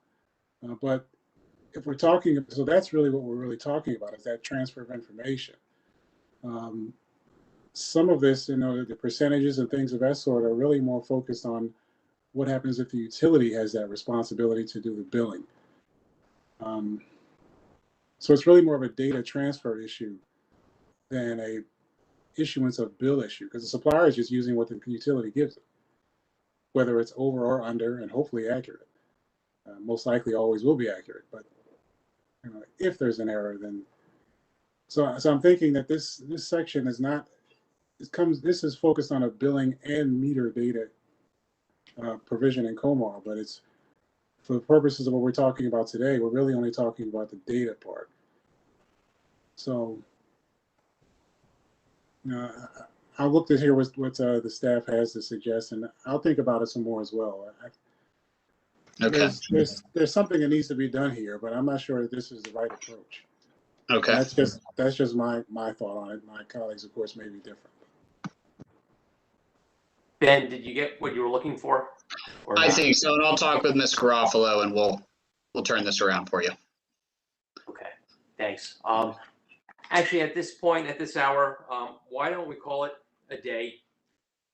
But if we're talking, so that's really what we're really talking about, is that transfer of information. Some of this, the percentages and things of that sort are really more focused on what happens if the utility has that responsibility to do the billing. So it's really more of a data transfer issue than a issuance of bill issue, because the supplier is just using what the utility gives it, whether it's over or under, and hopefully accurate. Most likely always will be accurate, but if there's an error, then so I'm thinking that this section is not, this is focused on a billing and meter data provision in COMAR, but it's for the purposes of what we're talking about today, we're really only talking about the data part. So I'll look to hear what the staff has to suggest, and I'll think about it some more as well. Okay. There's something that needs to be done here, but I'm not sure that this is the right approach. Okay. That's just my thought on it. My colleagues, of course, may be different. Ben, did you get what you were looking for? I think so, and I'll talk with Ms. Garofalo, and we'll turn this around for you. Okay, thanks. Actually, at this point, at this hour, why don't we call it a day?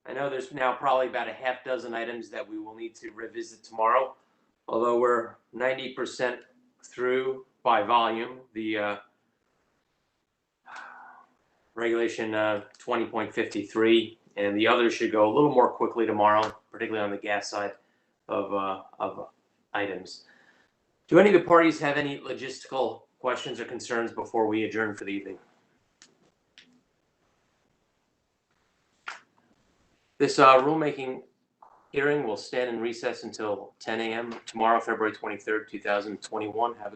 I know there's now probably about a half dozen items that we will need to revisit tomorrow, although we're 90% through by volume. The regulation 20.53, and the others should go a little more quickly tomorrow, particularly on the gas side of items. Do any of the parties have any logistical questions or concerns before we adjourn for the evening? This rulemaking hearing will stand in recess until 10 a.m. tomorrow, February 23rd, 2021. Have a